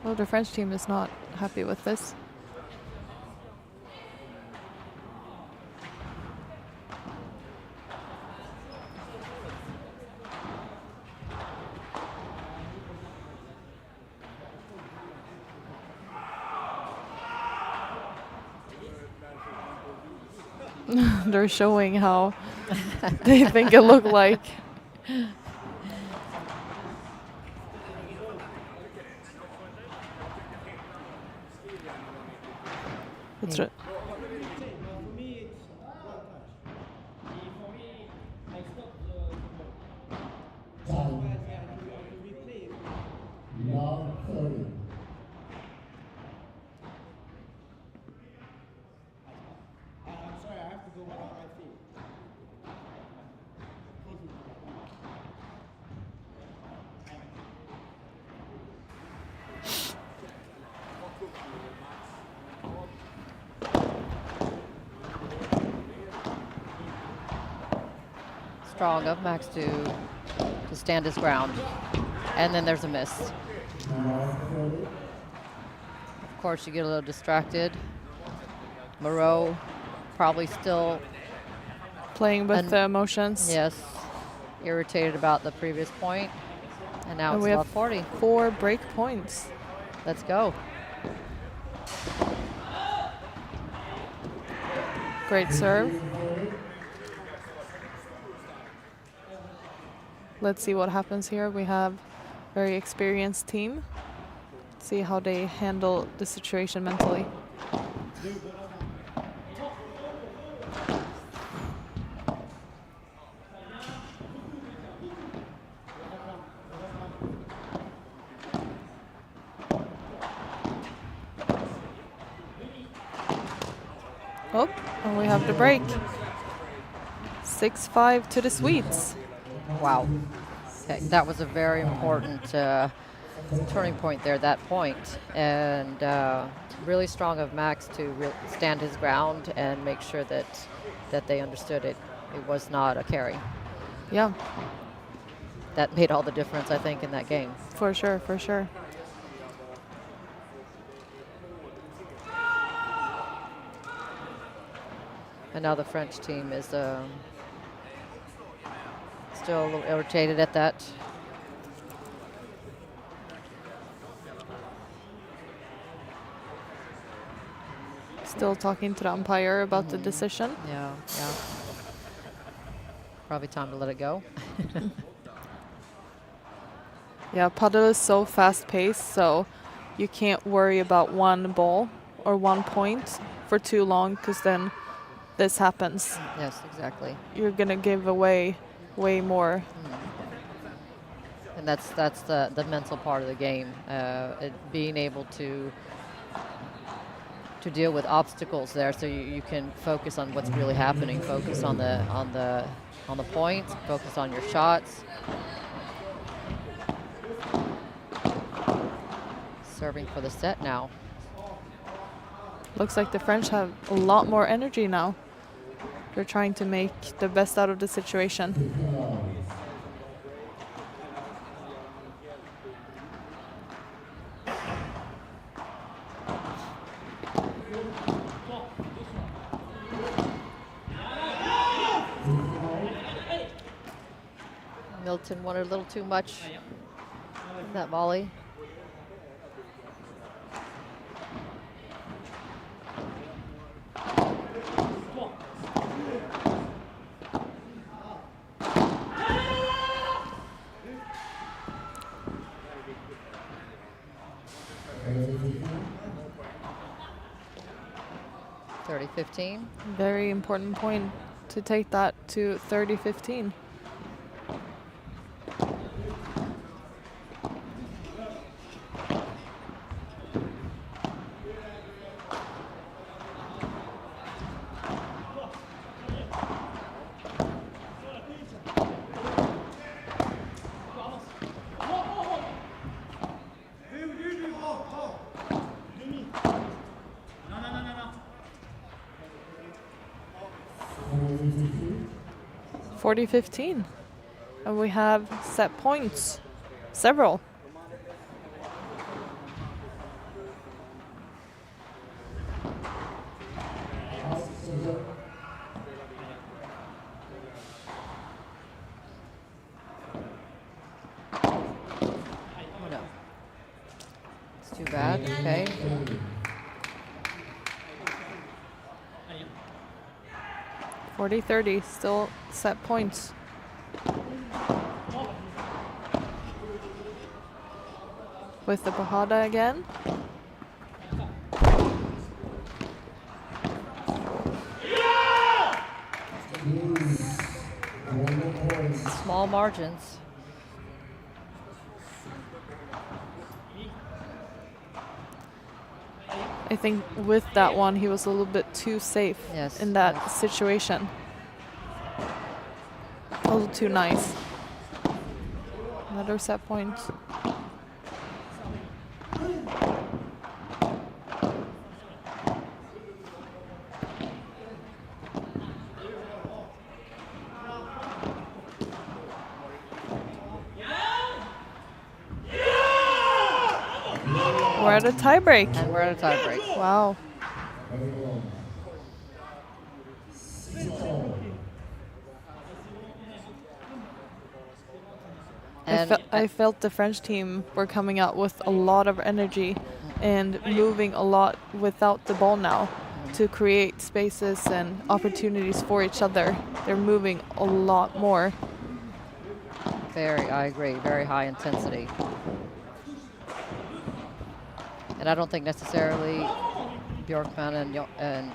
Well, the French team is not happy with this. They're showing how they think it looked like. That's right. Strong of Max to stand his ground. And then there's a miss. Of course, you get a little distracted. Moreau probably still Playing with the emotions. Yes, irritated about the previous point, and now And it's we about have 40. 4 break points. Let's go. Great serve. Let's see what happens here. We have very experienced team. See how they handle the situation mentally. Oh, and we have the break. 6-5 to the Swedes. Wow. Okay, that was a very important turning point there, that point. And really strong of Max to stand his ground and make sure that they understood it. It was not a carry. Yeah, That made all the difference, I think, in that game. for sure, for sure. And now the French team is still a little irritated at that. Still talking to the umpire about the decision. Yeah. Probably time to let it go. Yeah, padel is so fast-paced, so you can't worry about one ball or one point for too long, because then this happens. Yes, exactly. You're gonna give away way more. And that's the mental part of the game. Being able to deal with obstacles there, so you can focus on what's really happening. Focus on the points. Focus on your shots. Serving for the set now. Looks like the French have a lot more energy now. They're trying to make the best out of the situation. Milton wanted a little too much in that volley. .30-15. Very important point to take that to 30-15. 40-15. And we have set points. Several. Oh no. It's too bad. Okay. 40-30, still set points. With the Bajada again. Small margins. I think with that one, he was a little bit too safe Yes, in that yes. situation. A little too nice. Another set point. We're at a tiebreak. And we're at a tie break. Wow. And I felt the French team were coming out with a lot of energy and moving a lot without the ball now to create spaces and opportunities for each other. They're moving a lot more. I agree, very high intensity. And I don't think necessarily Bjorkman and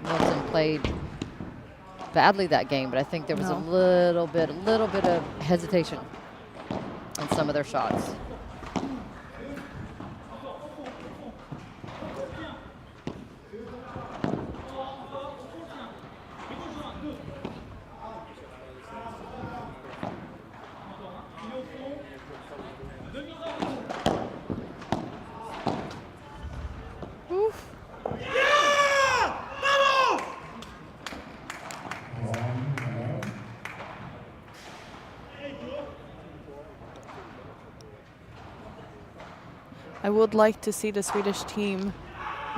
Milton played badly that game, but I think there was a little bit of hesitation in some of their shots. Oof. I would like to see the Swedish team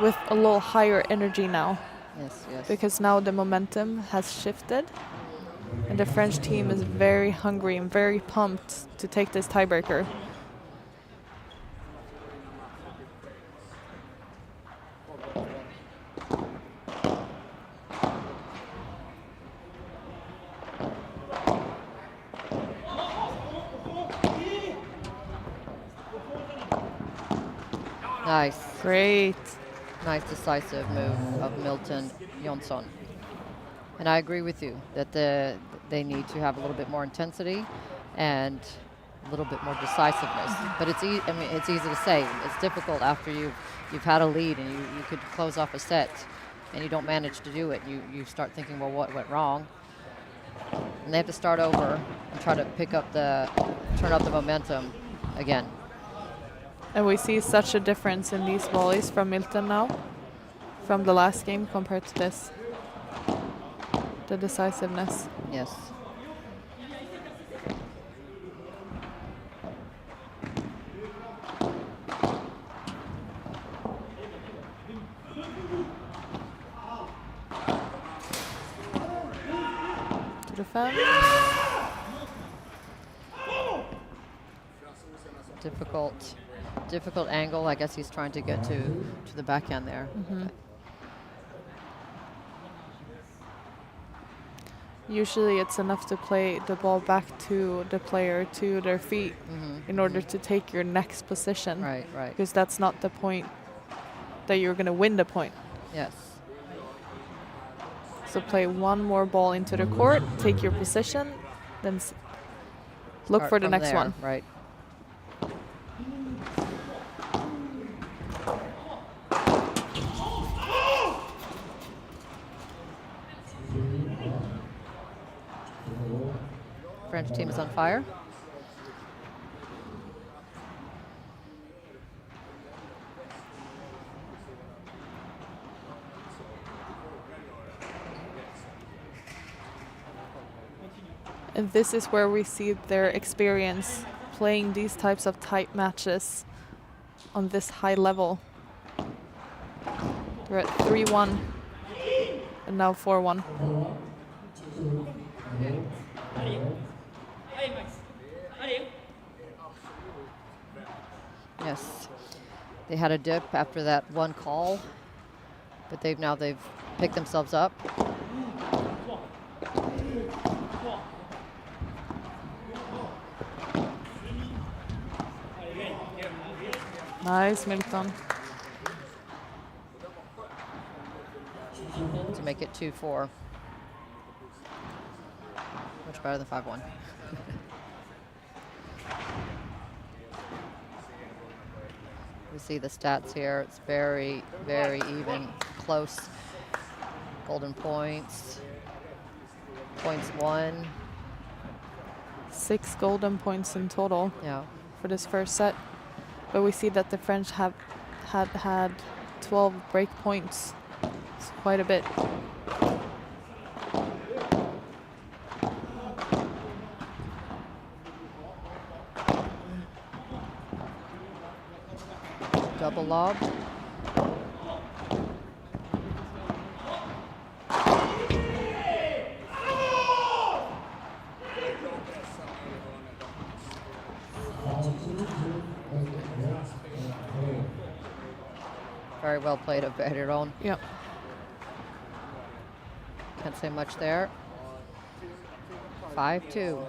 with a little higher energy now, Yes, yes. because now the momentum has shifted and the French team is very hungry and very pumped to take this tiebreaker. Nice. Great. Nice decisive move of Milton Jonsson. And I agree with you that they need to have a little bit more intensity and a little bit more decisiveness. But it's it's easy to say. It's difficult after you've had a lead and you could close off a set and you don't manage to do it. You start thinking, well, what went wrong? And they have to start over and try to turn up the momentum again. And we see such a difference in these volleys from Milton now, from the last game compared to this. The decisiveness. Yes. To defend. Difficult angle. I guess he's trying to get to the backhand there. Usually it's enough to play the ball back to the player, to their feet, in order to take your next position. Right, right. Because that's not the point that you're going to win the point. Yes. So play one more ball into the court, take your position, then look Start for the from next there, one. Right. French team is on fire. And this is where we see their experience playing these types of tight matches on this high level. They're at 3-1 and now 4-1. Yes, they had a dip after that one call, but they've picked themselves up. Nice, Milton. To make it 2-4. Much better than 5-1. We see the stats here. It's very, very even, close. Golden points. Points won. 6 golden points in total Yeah. for this first set. But we see that the French have had 12 break points. It's quite a bit. Double lob. Very well played of Bergeron. Yep. Can't say much there. 5-2.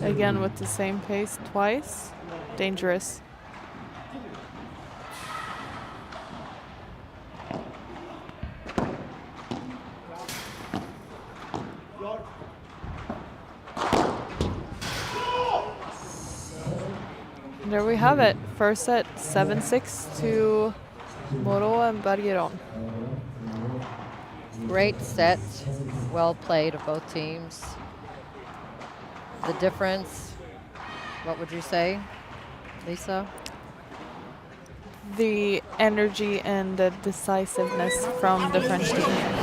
Again with the same pace twice. Dangerous. There we have it. First set, 7-6 to Moro and Bergeron. Great set. Well played of both teams. The difference, what would you say, Lisa? The energy and the decisiveness from the French team.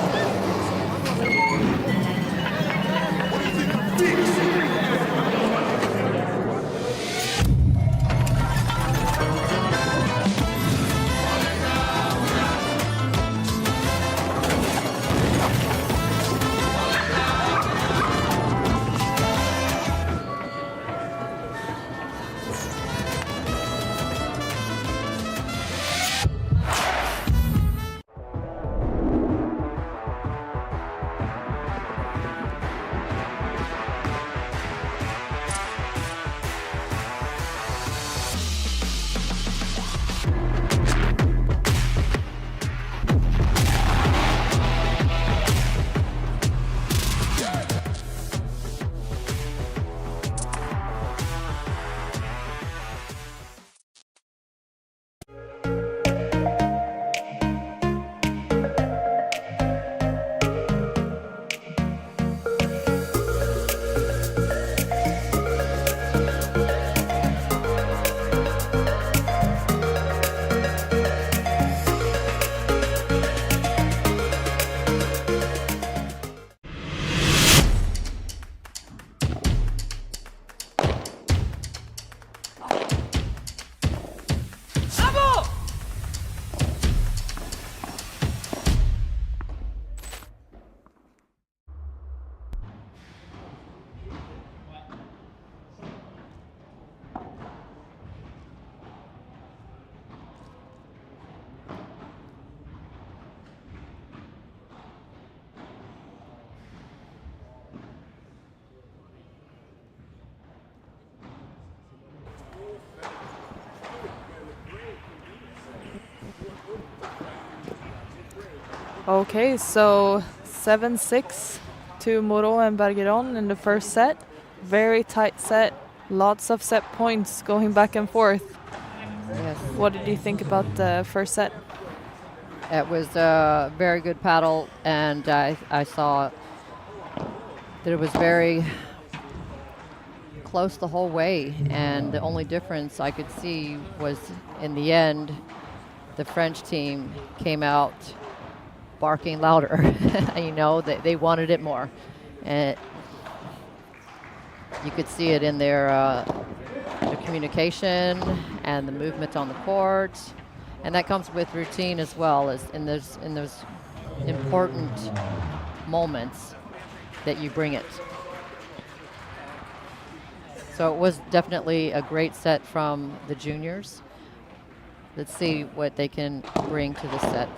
Okay, so 7-6 to Moro and Bergeron in the first set. Very tight set, lots of set points going back and forth. Yes. What did you think about the first set? It was a very good paddle, and I saw that it was very close the whole way, and the only difference I could see was in the end, the French team came out barking louder. You know, they wanted it more. And you could see it in their communication and the movement on the court. And that comes with routine as well, as in those important moments that you bring it. So it was definitely a great set from the juniors. Let's see what they can bring to the set.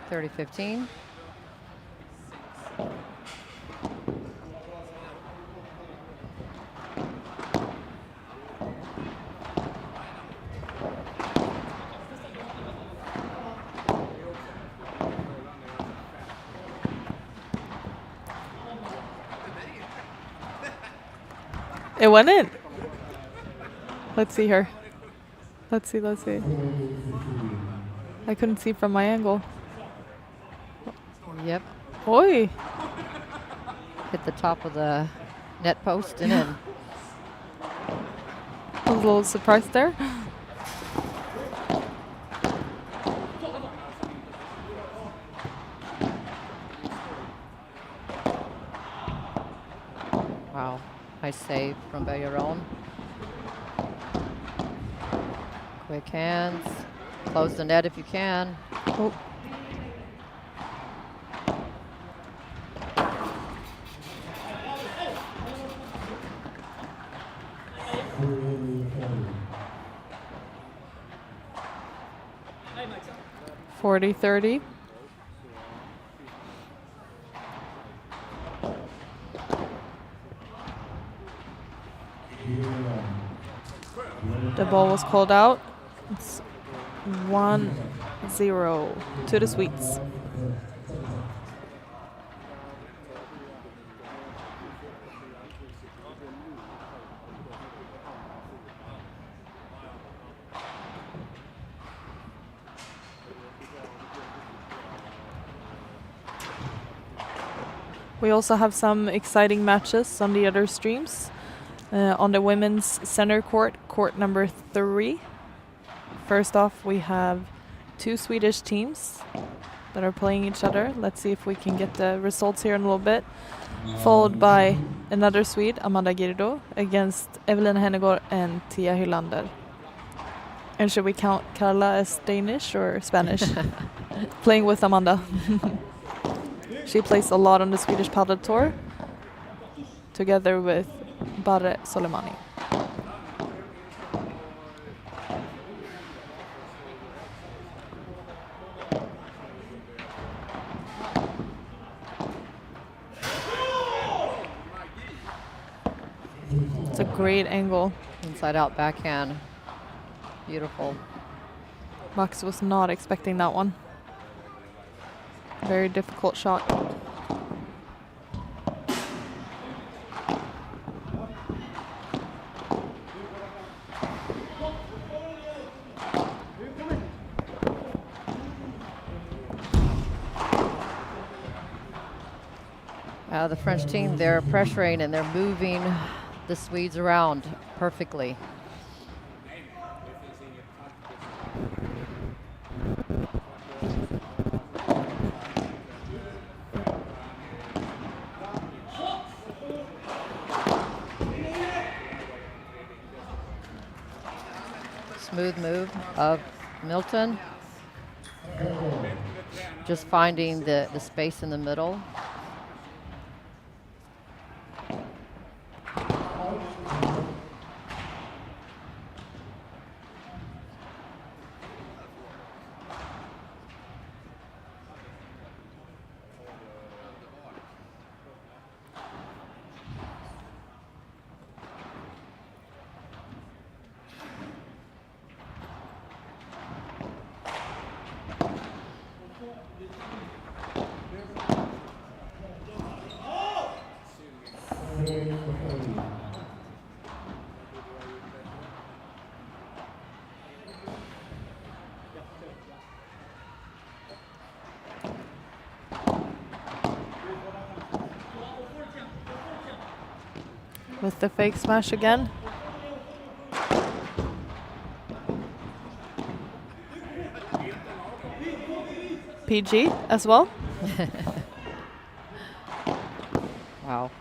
(30-15). It went in. Let's see her. Let's see. I couldn't see from my angle. Yep. Oi. Hit the top of the net post and in. I was a little surprised there. Wow. Nice save from Belleron. Quick hands. Close the net if you can. Oh. (40-30). The ball was called out. It's 1-0 to the Swedes. We also have some exciting matches on the other streams. On the women's center court, court number 3. First off, we have 2 Swedish teams that are playing each other. Let's see if we can get the results here in a little bit. Followed by another Swede, Amanda Girdo, against Evelyn Hennegård and Tia Hylander. And should we count Carla as Danish or Spanish? Playing with Amanda. She plays a lot on the Swedish Padel Tour, together with Barre Soleimani. It's a great angle. Inside out backhand. Beautiful. Max was not expecting that one. Very difficult shot. The French team, they're pressuring and they're moving the Swedes around perfectly. Smooth move of Milton. Just finding the space in the middle. with the fake smash again. PG as well. Wow.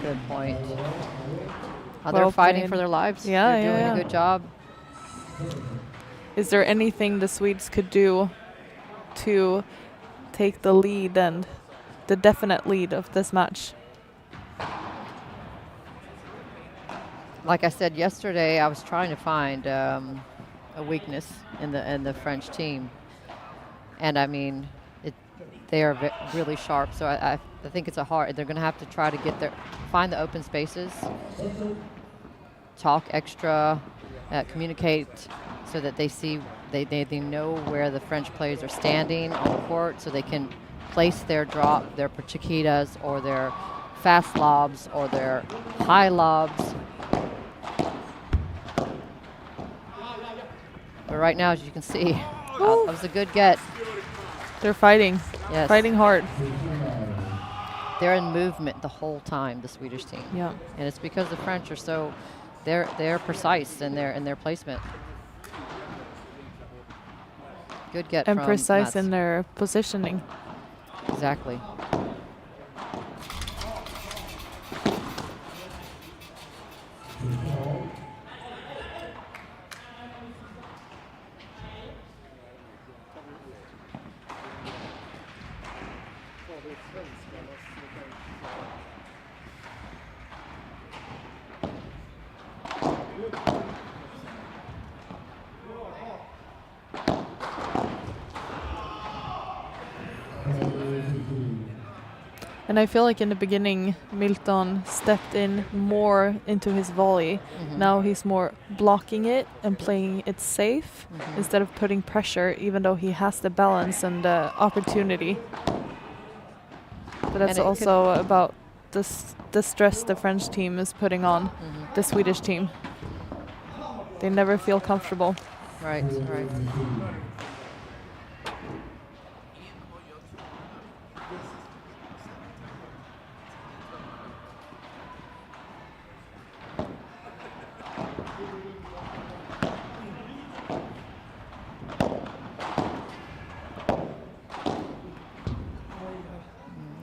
Good point. They're Well fighting played. for their lives. Yeah, They're doing yeah. a good job. Is there anything the Swedes could do to take the lead and the definite lead of this match? Like I said yesterday, I was trying to find a weakness in the French team, and I mean, they are really sharp. So I think it's they're going to have to try to find the open spaces, talk extra, communicate, so that they know where the French players are standing on the court, so they can place their drop, their chiquitas, or their fast lobs, or their high lobs. But right now, as you can see, that was a good get. They're fighting. Yes. Fighting hard. They're in movement the whole time, the Swedish team. Yeah. And it's because the French are they're precise in their placement. Good get And from precise Mats. in their positioning. Exactly. And I feel like in the beginning, Milton stepped in more into his volley. Now he's more blocking it and playing it safe instead of putting pressure, even though he has the balance and the opportunity. But that's also about the stress the French team is putting on the Swedish team. They never feel comfortable. Right.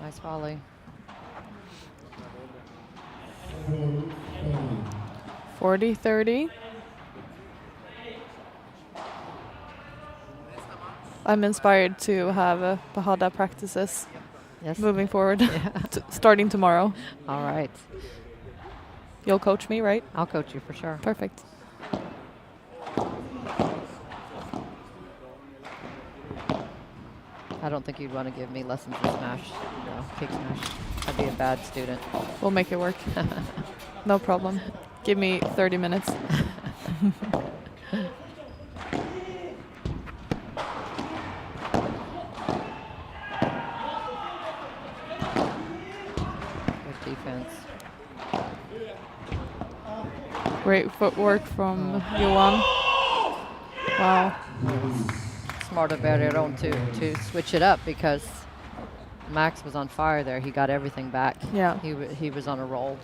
Nice volley. 40-30. I'm inspired to have Pahada practices moving forward, starting tomorrow. All right. You'll coach me, right? I'll coach you for sure. Perfect. I don't think you'd want to give me lessons in smash. No, kick smash. I'd be a bad student. We'll make it work. No problem. Give me 30 minutes. Good defense. Great footwork from Johan. Wow. Smart of Bergeron to switch it up, because Max was on fire there. He got everything back. Yeah. He was on a roll.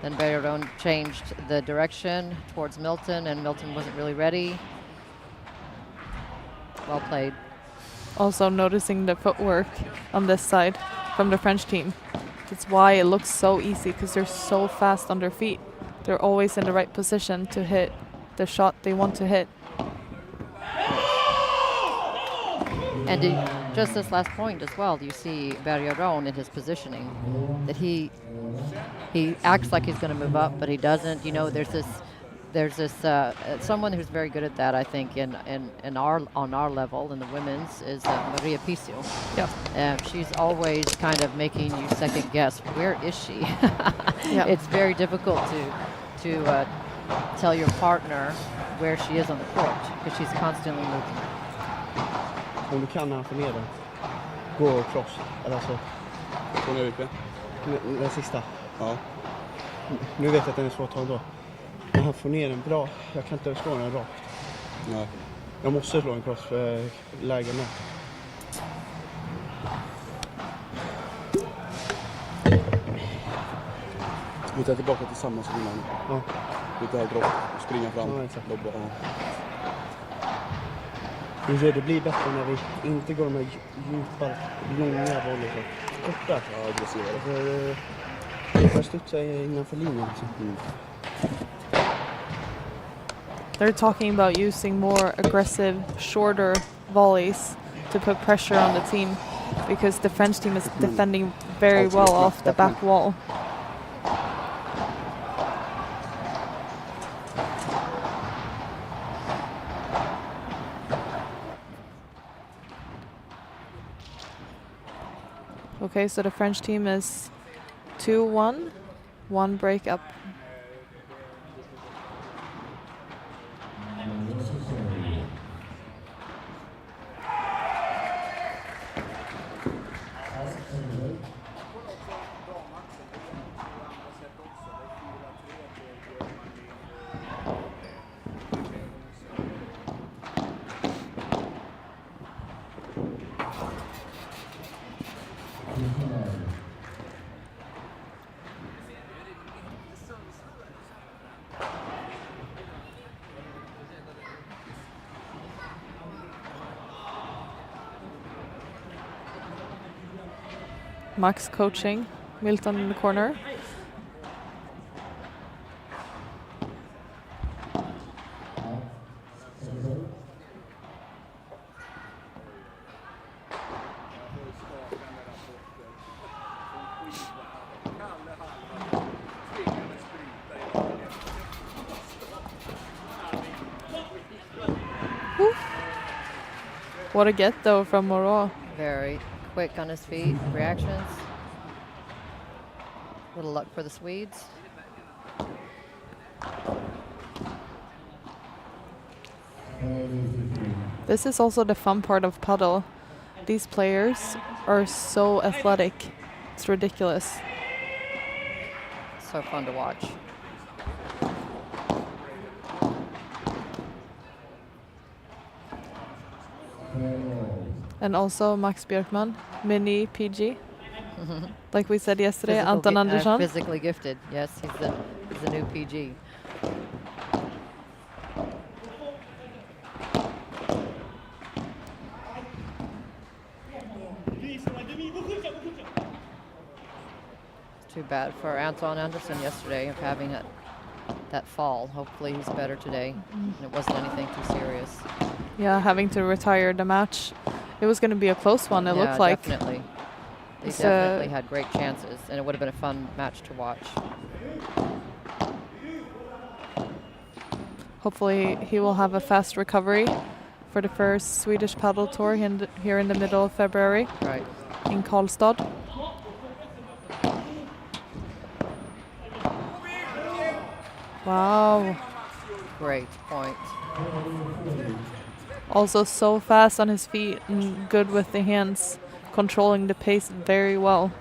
Then Bergeron changed the direction towards Milton, and Milton wasn't really ready. Well played. Also noticing the footwork on this side from the French team. That's why it looks so easy, because they're so fast on their feet. They're always in the right position to hit the shot they want to hit. And just this last point as well, you see Bergeron in his positioning, that he acts like he's going to move up, but he doesn't. You know, there's this someone who's very good at that, I think, on our level in the women's is Maria Pisio. Yeah. She's always kind of making you second guess, where is she? Yeah. It's very difficult to tell your partner where she is on the court, because she's constantly moving. Om du kan när han får ner den, gå cross. Eller alltså, Från Erika? den sista. Ja. Nu vet jag att den är svår att ta då. Men han får ner den bra. Jag kan inte slå den rakt. Nej. Jag måste slå en cross för lägen med. Hitta tillbaka till samma som innan. Ja. Lite här dropp, springa fram, Ja, exakt. lobba. Det blir bättre när vi inte går de här djupa, långa bollar så korta. Ja, aggressivare. För jag studsar innanför linjen liksom. They're talking about using more aggressive, shorter volleys to put pressure on the team because the French team is defending very well off the back wall. Okay, so the French team is 2-1, 1 break up. Max coaching Milton in the corner. Woo. What a get though from Moreau. Very quick on his feet, reactions. Little luck for the Swedes. This is also the fun part of padel. These players are so athletic. It's ridiculous. So fun to watch. And also Max Björkman, mini PG. Like we said yesterday, Anton Andersson. Physically gifted. Yes, he's the new PG. Too bad for Anton Andersson yesterday of having that fall. Hopefully he's better today, and it wasn't anything too serious. Yeah, having to retire the match. It was going to be a close one, it looked like. Definitely. They definitely had great chances, and it would have been a fun match to watch. Hopefully he will have a fast recovery for the first Swedish paddle tour here in the middle of February. Right. In Karlstad. Wow. Great point. Also so fast on his feet and good with the hands, controlling the pace very well.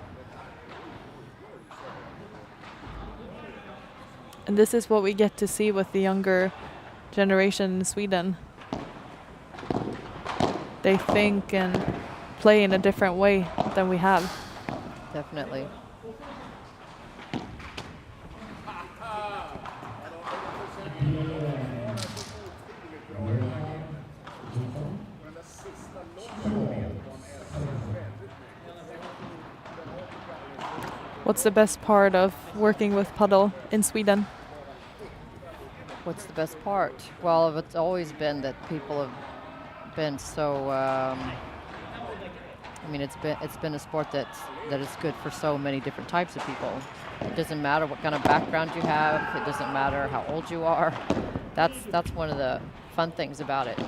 And this is what we get to see with the younger generation in Sweden. They think and play in a different way than we have. Definitely. What's the best part of working with padel in Sweden? What's the best part? Well, it's always been that people have been so. I mean, it's been a sport that is good for so many different types of people. It doesn't matter what kind of background you have. It doesn't matter how old you are. That's one of the fun things about it.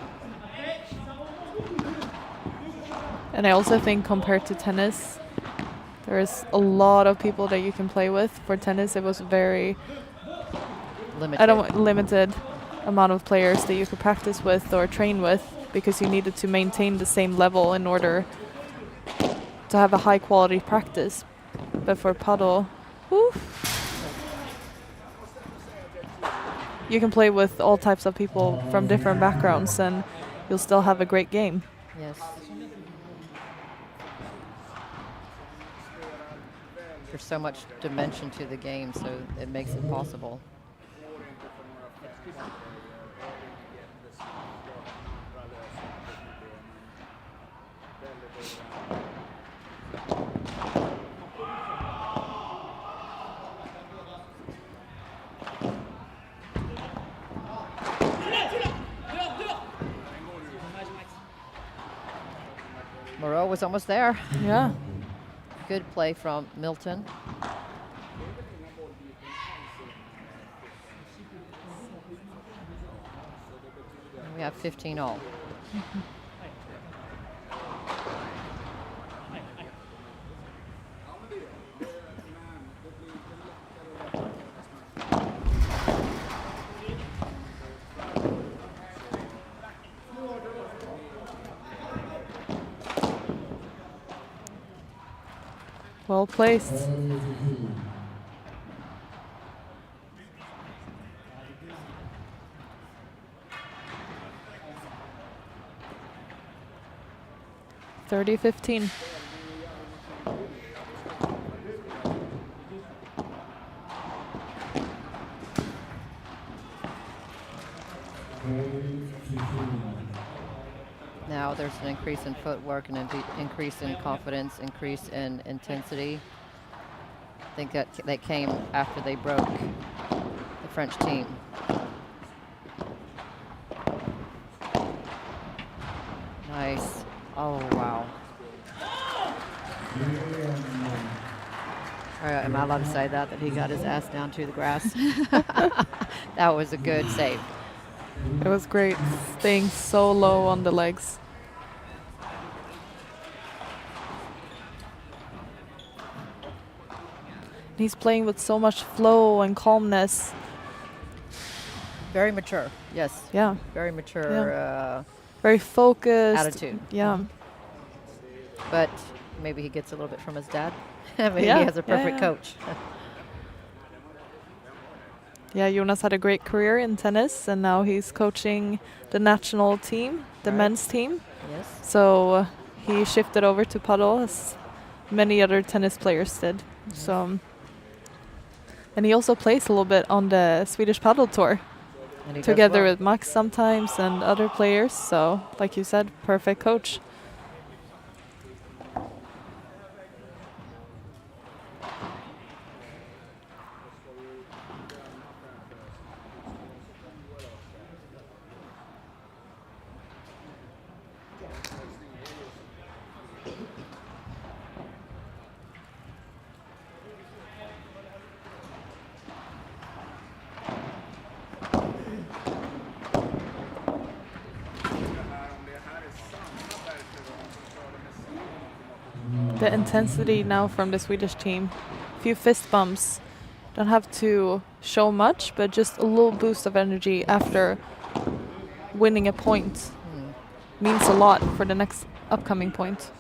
And I also think compared to tennis, there is a lot of people that you can play with. For tennis, it was very limited amount of players that you could practice with or train with, because you needed to maintain the same level in order to have a high quality practice. But for padel, you can play with all types of people from different backgrounds and you'll still have a great game. Yes. There's so much dimension to the game, so it makes it possible. Moreau was almost there. Yeah. Good play from Milton. And we have 15 all. Well placed. (30-15). Now there's an increase in footwork, an increase in confidence, increase in intensity. I think that came after they broke the French team. Nice. Oh, wow. Am I allowed to say that he got his ass down to the grass? That was a good save. It was great, staying so low on the legs. He's playing with so much flow and calmness. Very mature, yes. Yeah. Very mature Very focused. attitude. Yeah. But maybe he gets a little bit from his dad. Maybe Yeah, he has a perfect yeah. coach. Yeah, Jonas had a great career in tennis, and now he's coaching the national team, the Right. men's team. Yes. So he shifted over to paddle, as many other tennis players did. So, and he also plays a little bit on the Swedish paddle tour, And he does together well. with Max sometimes and other players. So, like you said, perfect coach. The intensity now from the Swedish team. Few fist bumps. Don't have to show much, but just a little boost of energy after winning a point means a lot for the next upcoming point.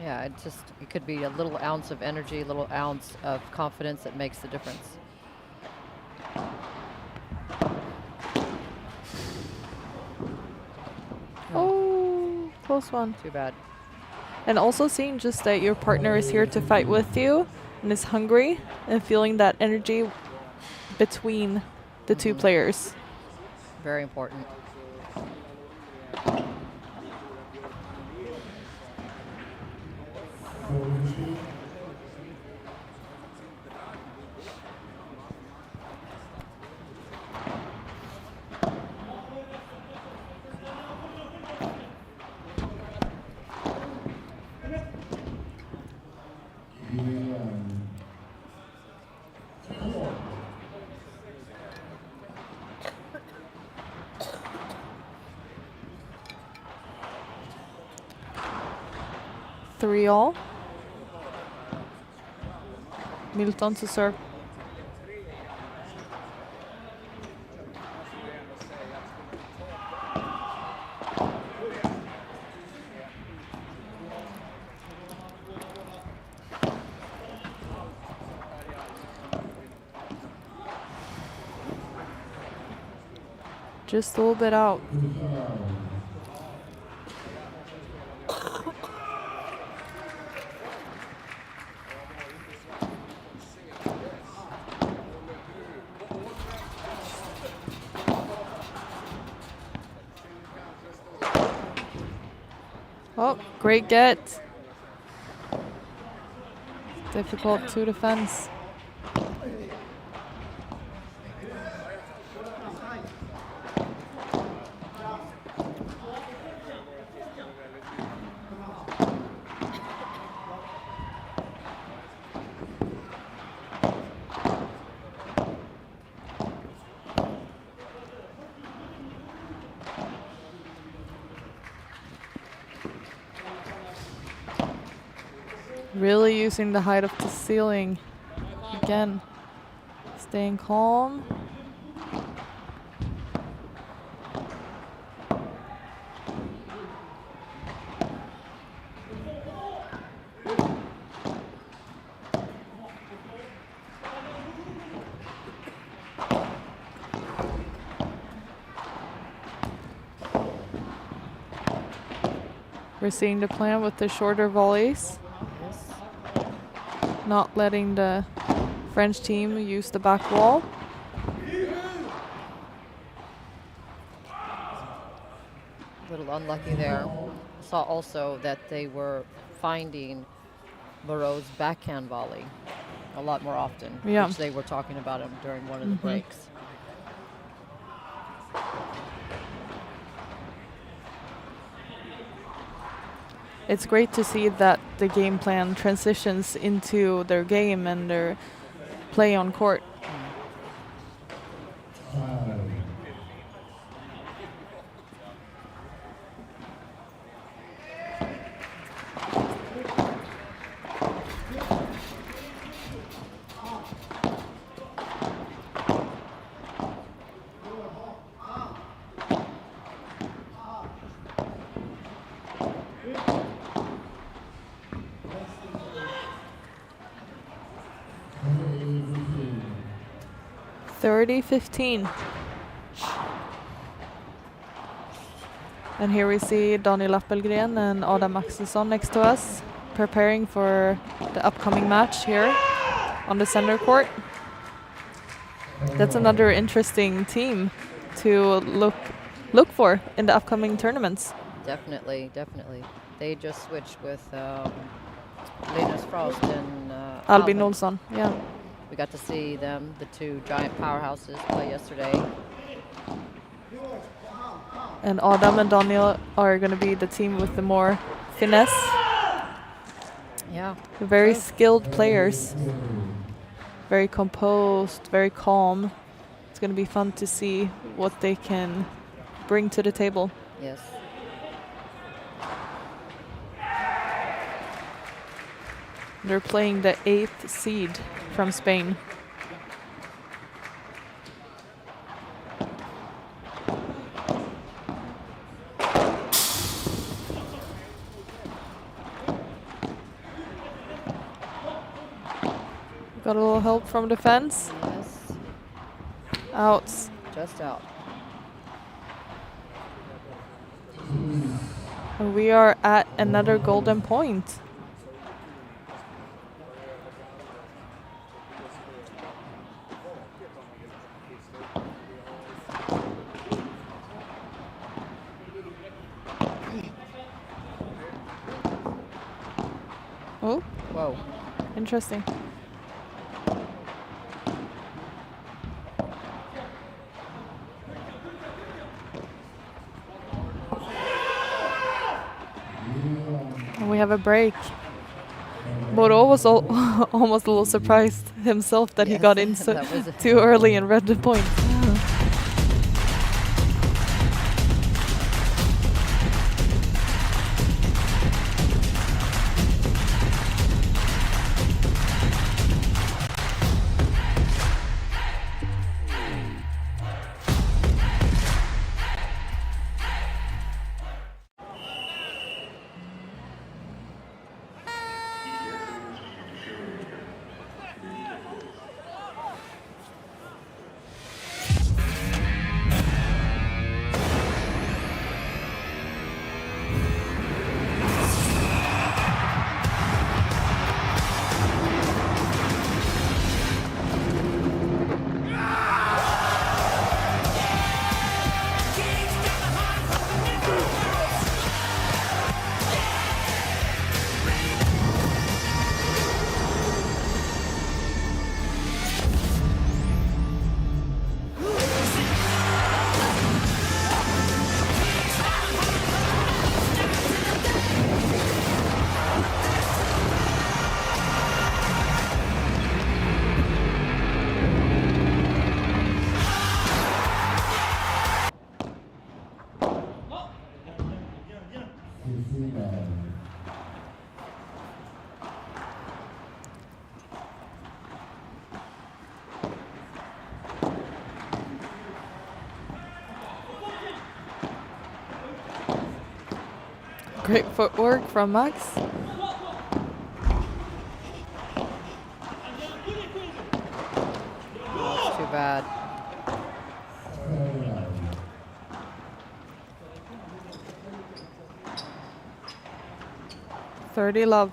Yeah, it could be a little ounce of energy, a little ounce of confidence that makes the difference. Oh, close one. Too bad. And also seeing just that your partner is here to fight with you and is hungry, and feeling that energy between the two players. Very important. Three all. Milton to serve. Just a little bit out. Oh, great get. Difficult to defense. Really using the height of the ceiling. Again, staying calm. We're seeing the plan with the shorter volleys. Not letting the French team use the back wall. A little unlucky there. Saw also that they were finding Moreau's backhand volley a lot more often, Yeah. which they were talking about him during one of the breaks. It's great to see that the game plan transitions into their game and their play on court. (30-15). And here we see Daniel Appelgren and Adam Axelsson next to us, preparing for the upcoming match here on the center court. That's another interesting team to look for in the upcoming tournaments. Definitely, definitely. They just switched with Linus Frost and Albin Olsson, yeah. We got to see them, the two giant powerhouses, play yesterday. And Adam and Daniel are going to be the team with the more finesse. Yeah. Very skilled players. Very composed, very calm. It's going to be fun to see what they can bring to the table. Yes. They're playing the 8th seed from Spain. Got a little help from defense. Yes. Out. Just out. And we are at another golden point. Oh, Whoa. interesting. And we have a break. Moreau was almost a little surprised himself that he Yes, got in so that was too early and read the point. Great footwork from Max. That's too bad. $30 love.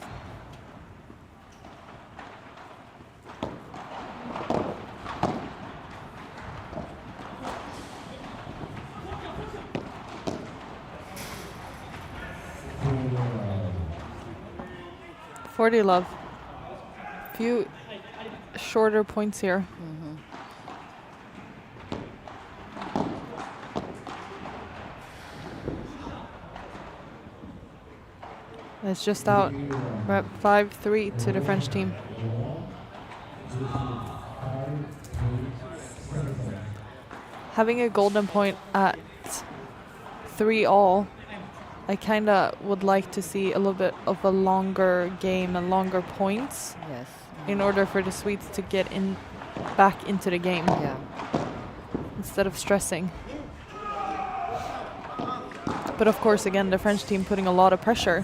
$40 love. Few shorter points here. It's just out. We're at 5-3 to the French team. Having a golden point at 3-all, I kind of would like to see a little bit of a longer game and longer points Yes. in order for the Swedes to get in back into the game Yeah. instead of stressing. But of course, again, the French team putting a lot of pressure.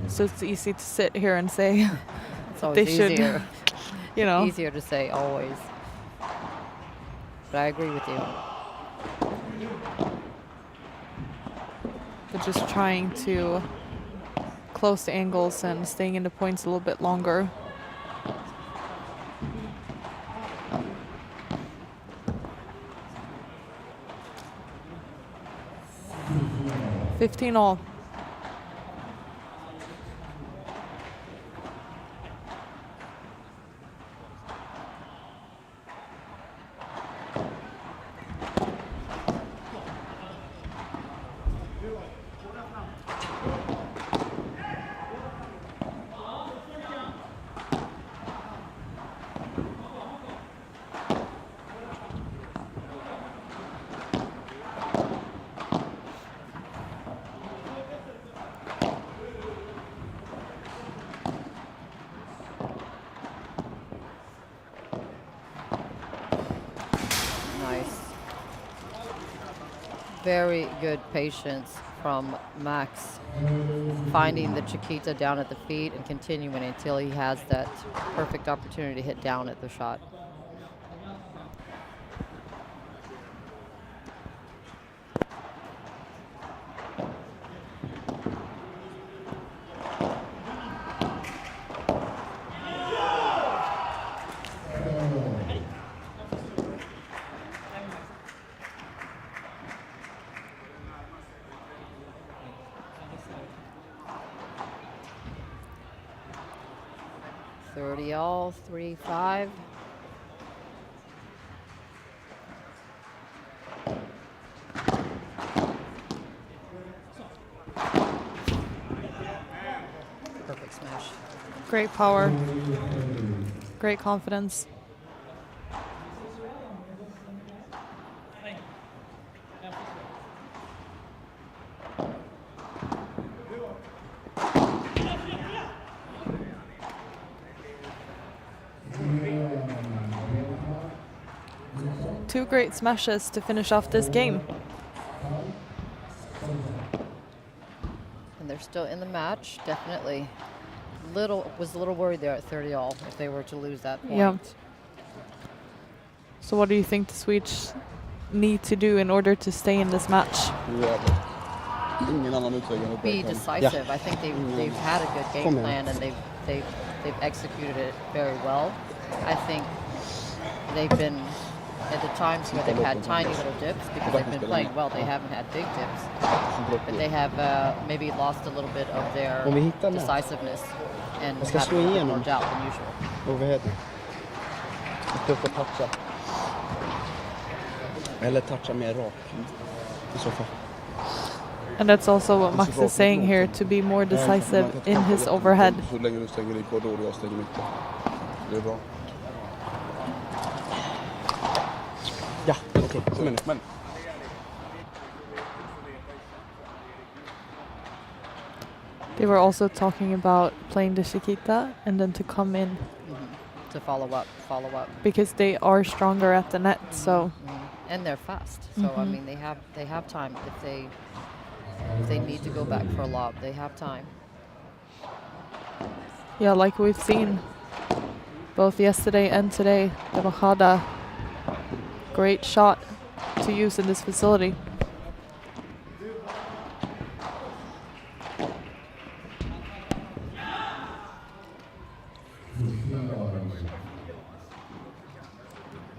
So it's easy to sit here and say It's always they should, easier. you know. Easier to say always. But I agree with you. But just trying to close the angles and staying in the points a little bit longer. $15-all. Nice. Very good patience from Max, finding the Chiquita down at the feet and continuing until he has that perfect opportunity to hit down at the shot. All 3-5. Perfect smash. Great power. Great confidence. Two great smashes to finish off this game. And they're still in the match, definitely. Was a little worried there at 30-all if they were to lose that point. Yeah. So what do you think the Swedes need to do in order to stay in this match? Ingen annan utväg än att Be break hem. decisive. I think they've had a good game plan and they've executed it very well. I think they've been at the times where they've had tiny little dips because they've been playing well. They haven't had big dips, but they have maybe lost a little bit of their decisiveness and Jag ska had slå more igenom doubt than usual. overheaden. Inte upp och toucha. Eller toucha mer rakt i så fall. And that's also what Max is saying here, to be more decisive in his overhead. Så länge du stänger i korridor och jag stänger mitt. Det är bra. Ja, okej. Kom igen nu. Men They were also talking about playing the Chiquita and then to come in To follow up. because they are stronger at the net. So And they're fast. So I mean, they have time if they need to go back for a lob. They have time. yeah, like we've seen both yesterday and today, the bajada, great shot to use in this facility.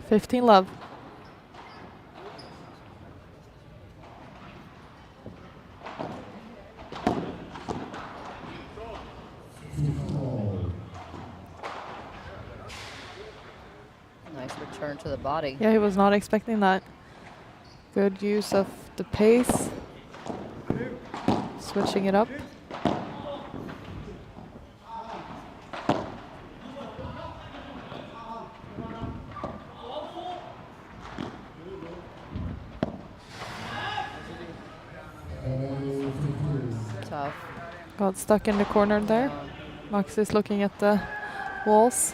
$15 Nice return to the body. Yeah, he was not expecting that. Good use of the pace. Switching it up. Tough. Got stuck in the corner there. Max is looking at the walls.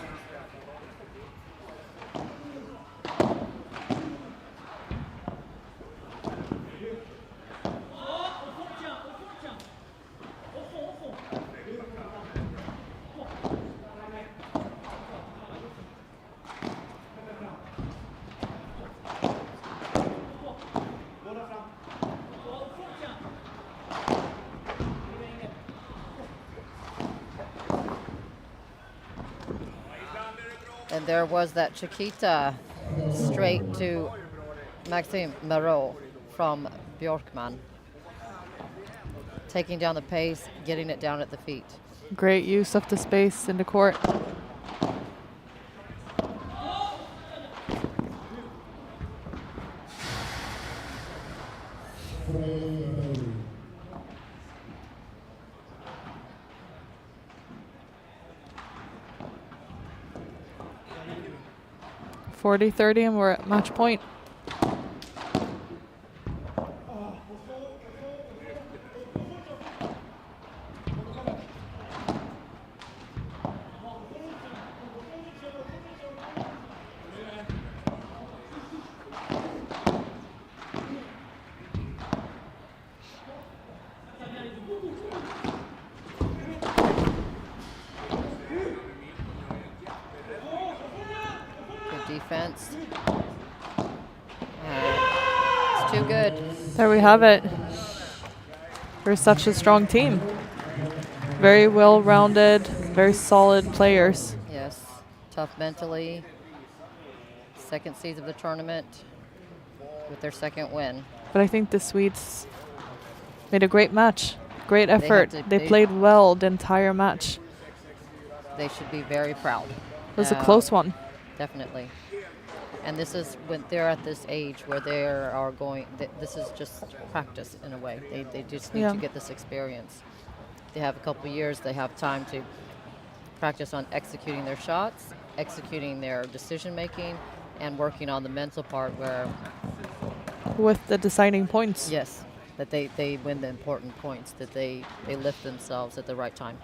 And there was that Chiquita straight to Maxime Marot from Bjorkman. Taking down the pace, getting it down at the feet. Great use of the space in the court. .40-30 and we're at match point. Defense. It's too good. There we have it. We're such a strong team. Very well-rounded, very solid players. Yes, tough mentally. Second seed of the tournament with their second win. But I think the Swedes made a great match. Great effort. to- They they- played well the entire match. They should be very proud. It was a close one. Definitely. And this is when they're at this age where they are going, this is just practice in a way. They just need Yeah. to get this experience. They have a couple years, they have time to practice on executing their shots, executing their decision making, and working on the mental part where, With the deciding points. yes, that they win the important points, that they lift themselves at the right time.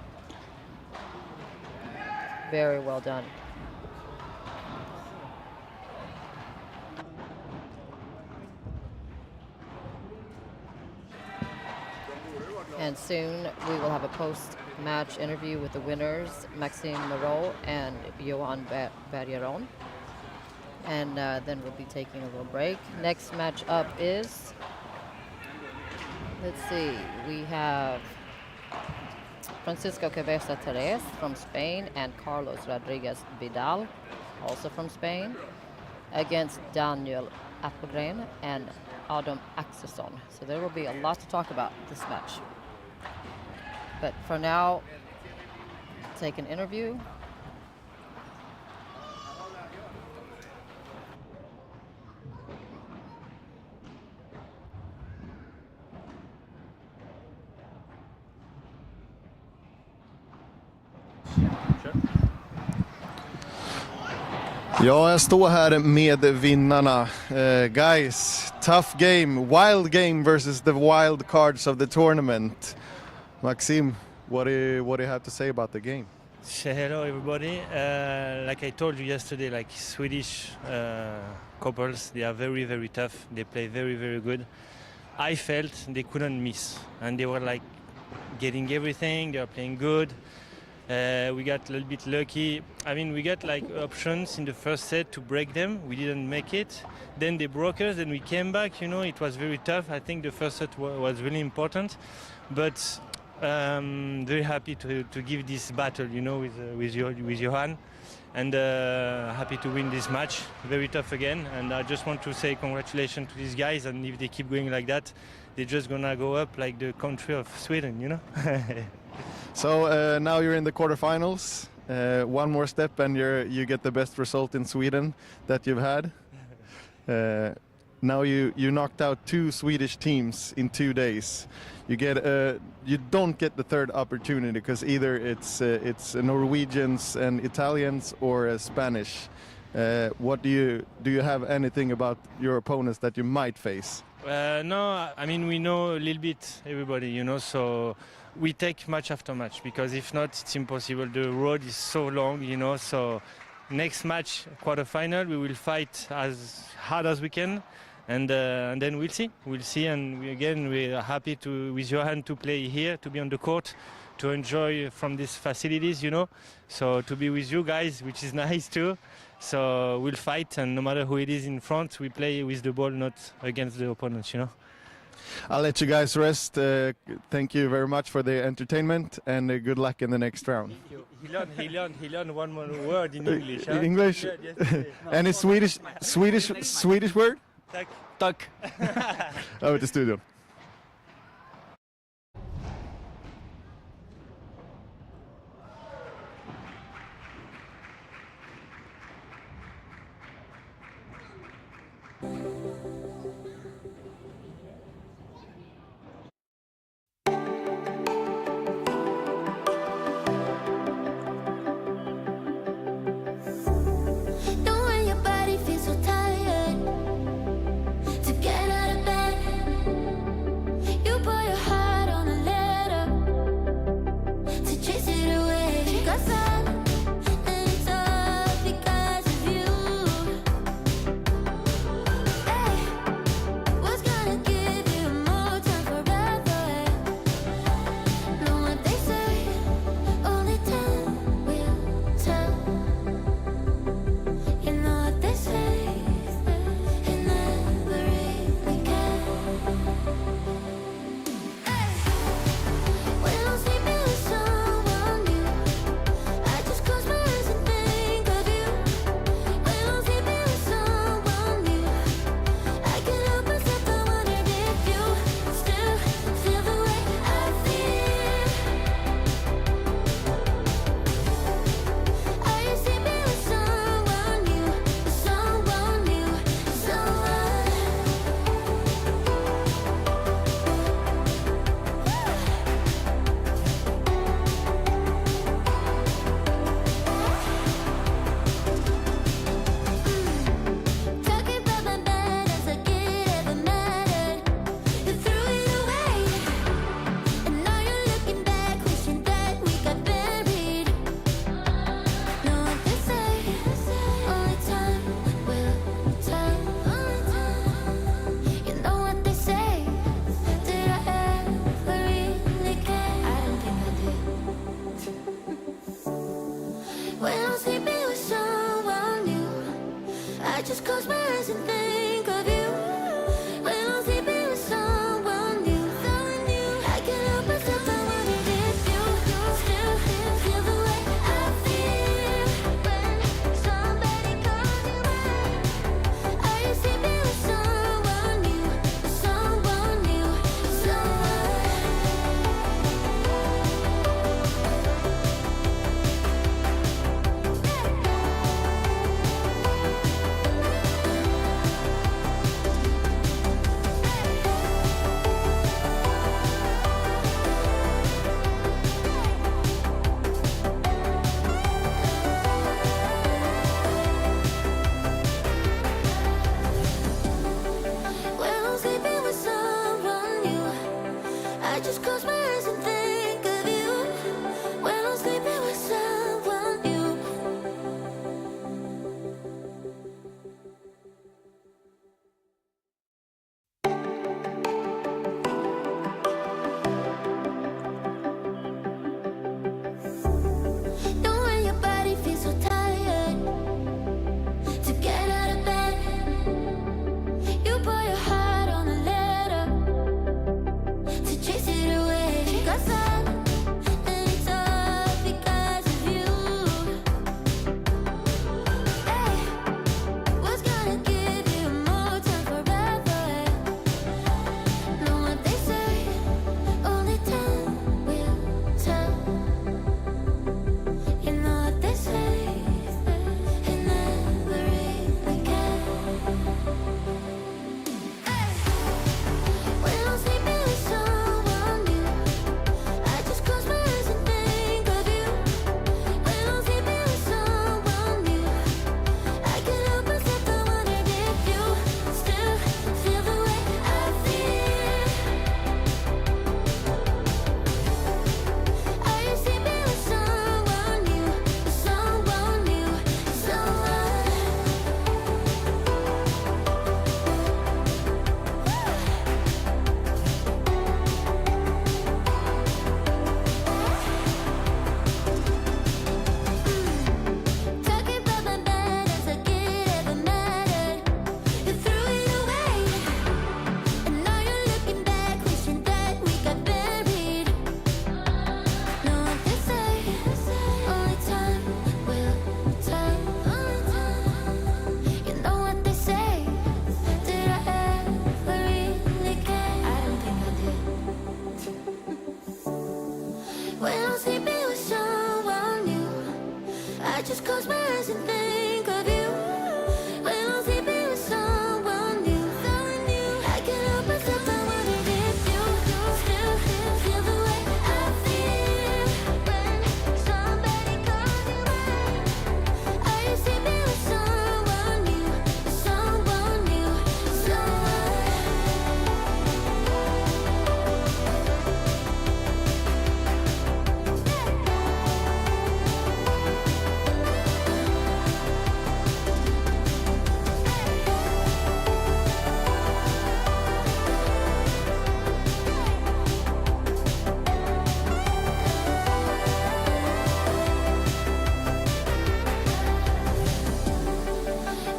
Very well done. And soon we will have a post-match interview with the winners, Maxime Marot and Johan Bergeron. And then we'll be taking a little break. Next match up is, let's see, we have Francisco Cabeza Perez from Spain and Carlos Rodriguez Vidal, also from Spain, against Daniel Appelgren and Adam Axelsson. So there will be a lot to talk about this match. But for now, take an interview. Ja, jag står här med vinnarna. Guys, tough game, wild game versus the wild cards of the tournament. Maxime, What do you have to say about the game? Say hello, everybody. Like I told you yesterday, like Swedish couples, they are very, very tough. They play very, very good. I felt they couldn't miss, and they were like getting everything. They are playing good. We got a little bit lucky. I mean, we got like options in the first set to break them. We didn't make it. Then they broke us. Then we came back. You know, it was very tough. I think the first set was really important, but. Very happy to give this battle, you know, with Johan, and happy to win this match. Very tough again, and I just want to say congratulations to these guys. And if they keep going like that, they're just gonna go up like the country of Sweden, you know. So now you're in the quarterfinals. One more step, and you get the best result in Sweden that you've had. Now you knocked out 2 Swedish teams in 2 days. You don't get the third opportunity because either it's Norwegians and Italians or Spanish. What do you have anything about your opponents that you might face? No, I mean we know a little bit everybody, you know, so we take match after match because if not, it's impossible. The road is so long, you know. So next match, quarterfinal, we will fight as hard as we can. And then we'll see, and we're happy with Johan to play here, to be on the court, to enjoy from these facilities, you know. So to be with you guys, which is nice too. So we'll fight, and no matter who it is in front, we play with the ball, not against the opponents, you know. I'll let you guys rest. Thank you very much for the entertainment, and good luck in the next round. He learned one more word in English. Huh? English? Any Swedish word? Tack. Över till studion. Know when your body feels so tired to get out of bed. You put your heart on a letter to chase it away. Got sad and it's all because of you. Hey, what's gonna give you more time forever? Know what they say, only time will tell. You know what they say, it never really can. When I'm sleeping with someone new, I just close my eyes and think of you. When I'm sleeping with someone new, I can't help myself, I wonder if you still feel the way I feel. Are you sleeping with someone new, someone new, someone? Talking about my bed as like it ever mattered. You threw it away, and now you're looking back, wishing that we got buried. Know what they say, only time will tell. You know what they say, did I ever really care? I don't think I did. When I'm sleeping with someone new, I just close my eyes and think of you. When I'm sleeping with someone new, I can't help myself, I wonder if you still feel the way I feel. When somebody calls you out, are you sleeping with someone new, someone new, someone? When I'm sleeping with someone new, I just close my eyes and think of you. When I'm sleeping with someone new, I can't help myself. I wonder if you still feel the way I feel when somebody calls you mine. Are you sleeping with someone new? Someone new,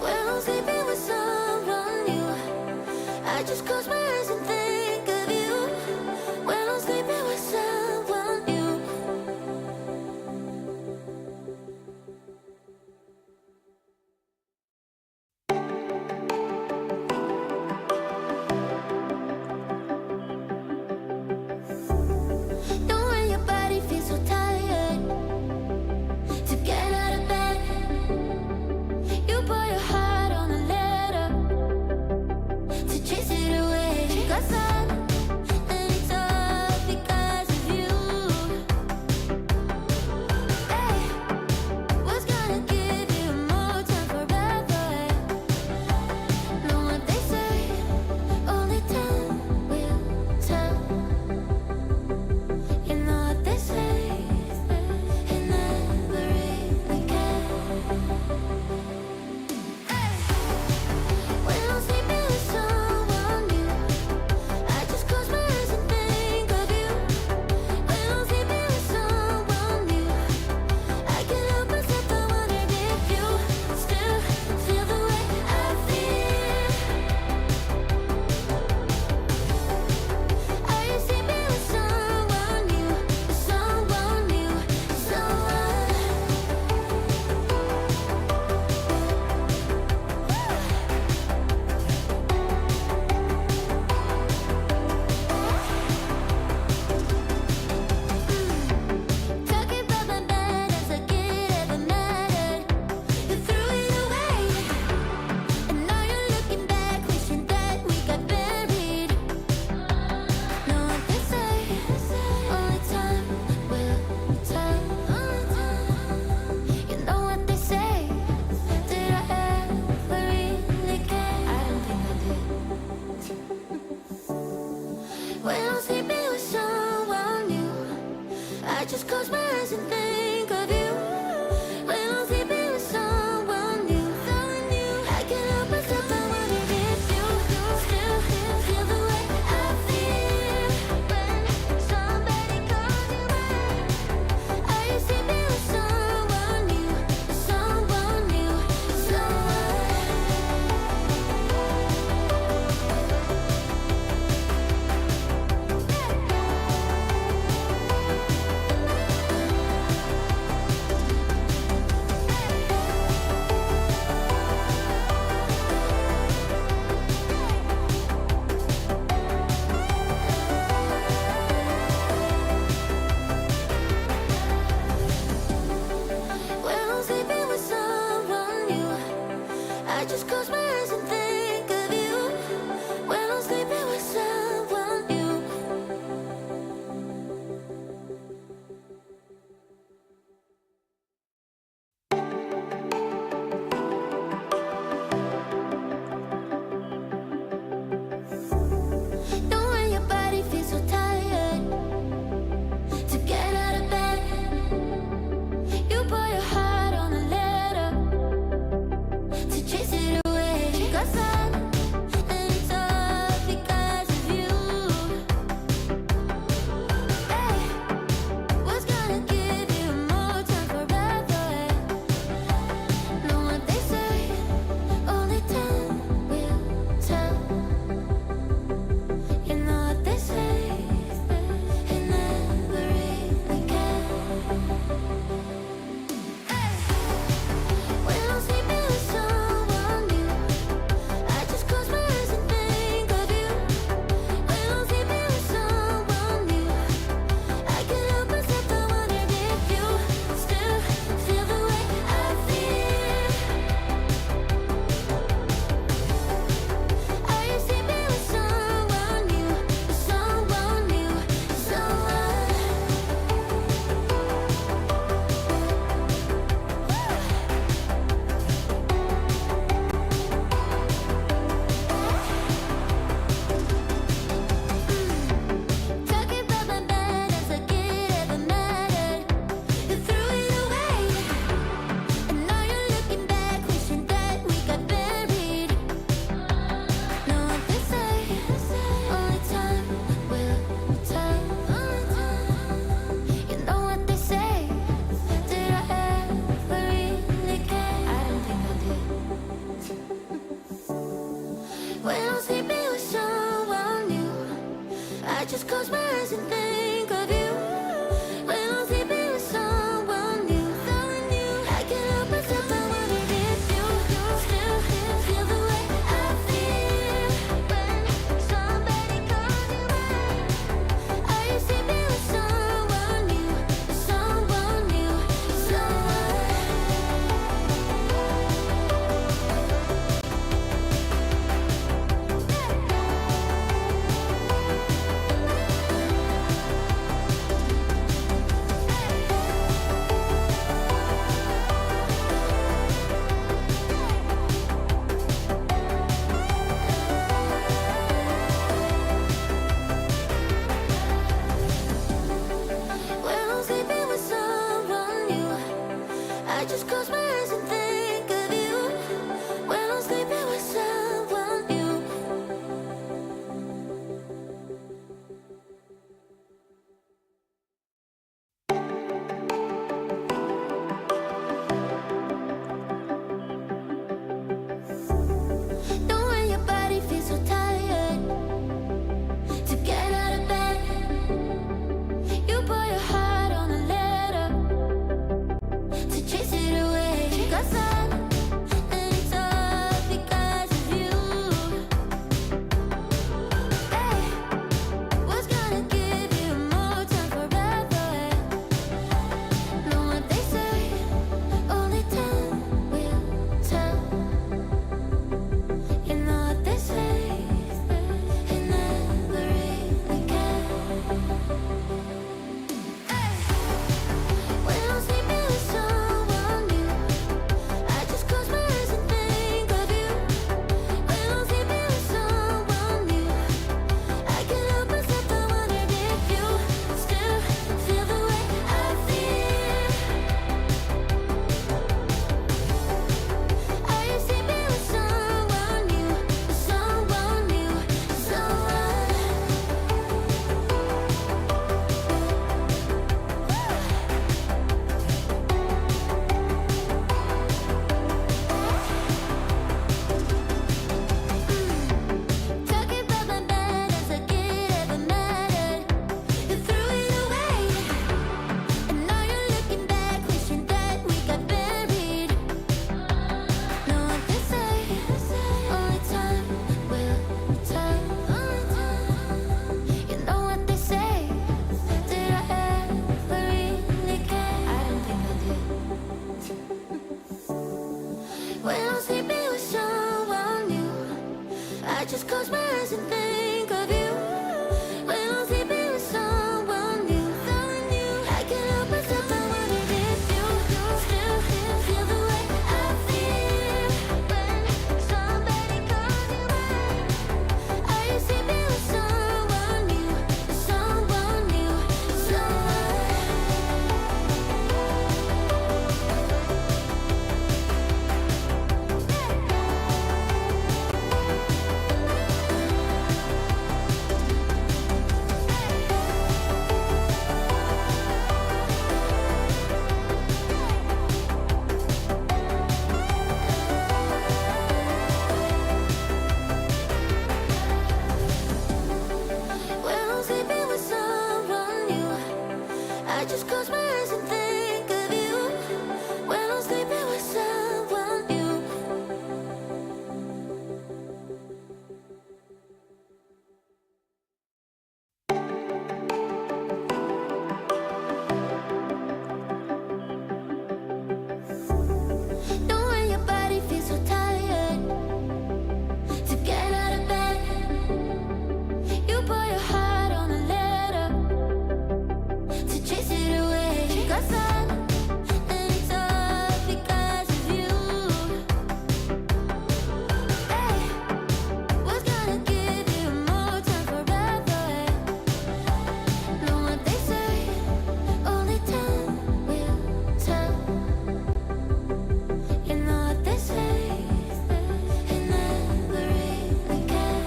when I'm sleeping with someone new, I just close my eyes and think of you. When I'm sleeping with someone new. Know when your body feels so tired to get out of bed, you pour your heart on a letter to chase it away. 'Cause and it's all because of you. Hey, what's gonna give you more time forever? Know what they say, only time will tell. You know what they say, it never really can. When I'm sleeping with someone new, I just close my eyes and think of you. When I'm sleeping with someone new, I can't help myself. I wonder if you still feel the way I feel. Are you sleeping with someone new? Someone new, talking about my bad as like it ever mattered. You threw it away, and now you're looking back, wishing that we got buried. Know what they say, only time will tell. You know what they say, did I ever really care? I don't think I did. When I'm sleeping with someone new, I just close my eyes and think of you. When I'm sleeping with someone new, I can't help myself. I wonder if you still feel the way I feel when somebody calls you mine. Are you sleeping with someone new? Someone new, I just close my eyes and think of you when I'm sleeping with someone new. Know when your body feels so tired to get out of bed. You pour your heart on a letter to chase it away. Got sad, and it's all because of you. Hey, what's gonna give you more time forever? Know what they say, only time will tell. You know what they say, it never really can. When I'm sleeping with someone new, I just close my eyes and think of you. When I'm sleeping with someone new, I can't help myself, I wondered if you still feel the way I feel. Are you sleeping with someone new, someone new, someone? Talking about my bed as like it ever mattered. You threw it away, and now you're looking back, wishing that we got buried. Know what they say, only time will tell. You know what they say, did I ever really care? I don't think I did. When I'm sleeping with someone new, I just close my eyes and think of you. When I'm sleeping with someone new, I can't help myself, I wondered if you still feel the way I feel when somebody calls you back. Are you sleeping with someone new, someone new, someone? When I'm sleeping with someone new, I just close my eyes and think of you. When I'm sleeping with someone new. Know when your body feels so tired to get out of bed. You pour your heart on a letter to chase it away. Got sad, and it's all because of you. Hey, what's gonna give you more time forever? Know what they say, only time will tell. You know what they say, it never really can.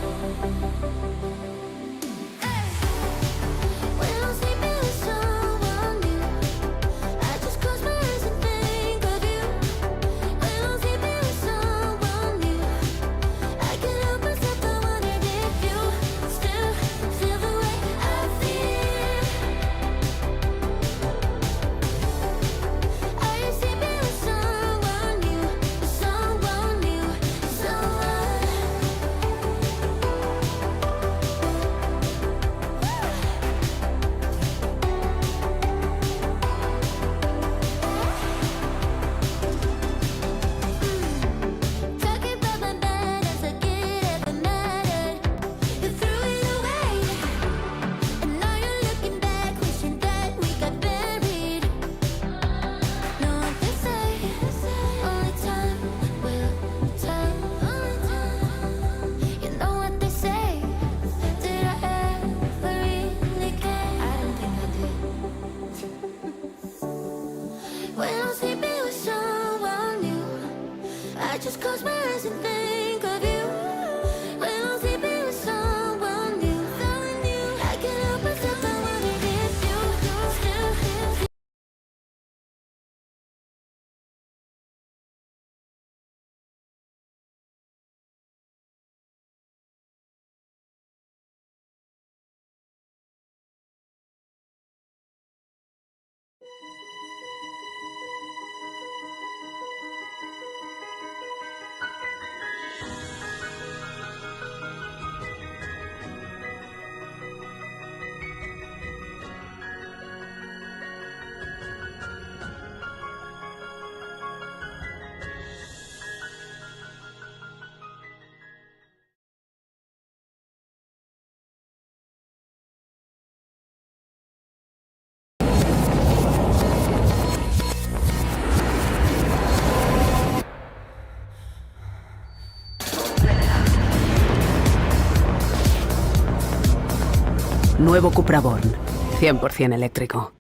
When I'm sleeping with someone new, I just close my eyes and think of you. When I'm sleeping with someone new, I can't help myself, I wondered if you still feel the way I feel. Are you sleeping with someone new, someone new, someone? Talking about my bed as like it ever mattered. You threw it away, and now you're looking back, wishing that we got buried. Know what they say, only time will tell. You know what they say, did I ever really care? I don't think I did. When I'm sleeping with someone just close my eyes and think of you. When I'm sleeping with someone new, I can't help myself, I wanna hit you. Still. Nuevo Cupra Born, 100% eléctrico.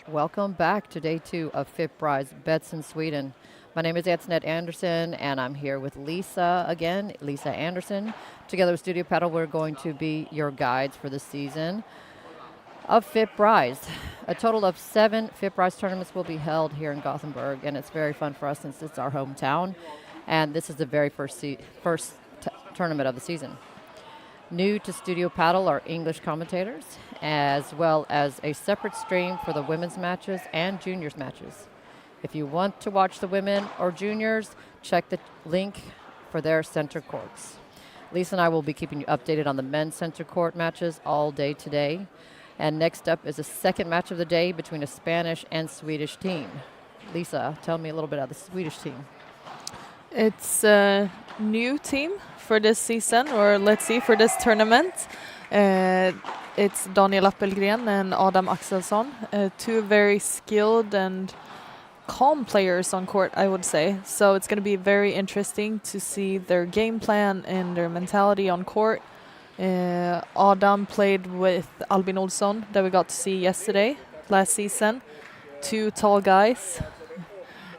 Welcome back to day 2 of FIP Rise Betsson, Sweden. My name is Antoinette Anderson, and I'm here with Lisa again, Lisa Anderson. Together with Studio Padel, we're going to be your guides for the season of FIP Rise. A total of 7 FIP Rise tournaments will be held here in Gothenburg, and it's very fun for us since it's our hometown, and this is the very first tournament of the season. New to Studio Padel are English commentators, as well as a separate stream for the women's matches and juniors matches. If you want to watch the women or juniors, check the link for their center courts. Lisa and I will be keeping you updated on the men's center court matches all day today. And next up is the second match of the day between a Spanish and Swedish team. Lisa, tell me a little bit about the Swedish team. It's a new team for this season, or let's see, for this tournament. It's Daniel Appelgren and Adam Axelsson, two very skilled and calm players on court, I would say. So it's going to be very interesting to see their game plan and their mentality on court. Adam played with Albin Olsson that we got to see yesterday, last season. Two tall guys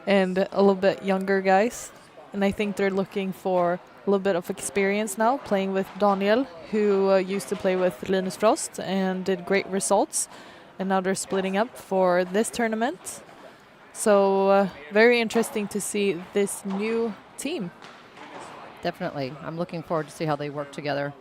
and a little bit younger guys. And I think they're looking for a little bit of experience now, playing with Daniel, who used to play with Linus Frost and did great results. And now they're splitting up for this tournament. So very interesting to see this new team. Definitely. I'm looking forward to see how they work together.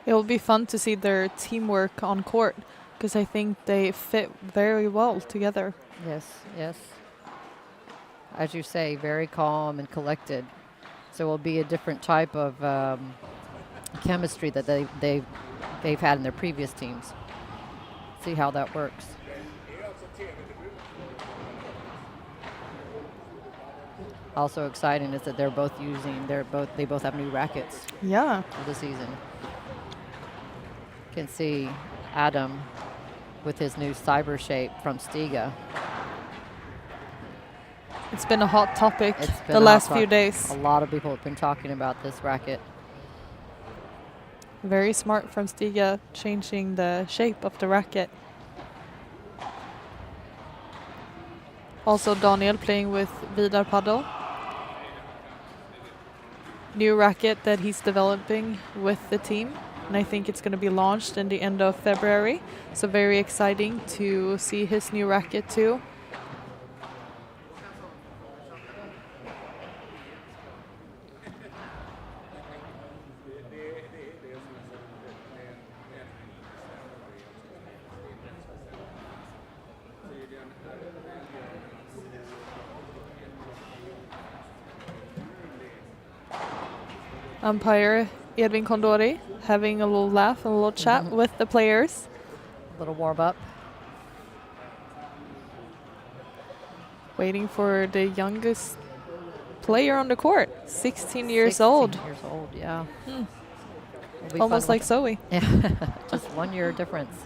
It will be fun to see their teamwork on court, because I think they fit very well together. Yes, yes. As you say, very calm and collected. So it will be a different type of chemistry that they've had in their previous teams. See how that works. Also exciting is that they both have new rackets Yeah. for the season. You can see Adam with his new cyber shape from Stiga. It's been a hot topic It's been the a last hot few topic. days. A lot of people have been talking about this racket. Very smart from Stiga changing the shape of the racket. Also Daniel playing with Vidar Padel. New racket that he's developing with the team. And I think it's going to be launched in the end of February. So very exciting to see his new racket too. Umpire Edwin Condori having a little laugh and a little chat with the players. A little warm up. Waiting for the youngest player on the court, 16 years old. 16 years old, yeah. It'll be Almost fun like Zoe. Yeah, just 1 year difference.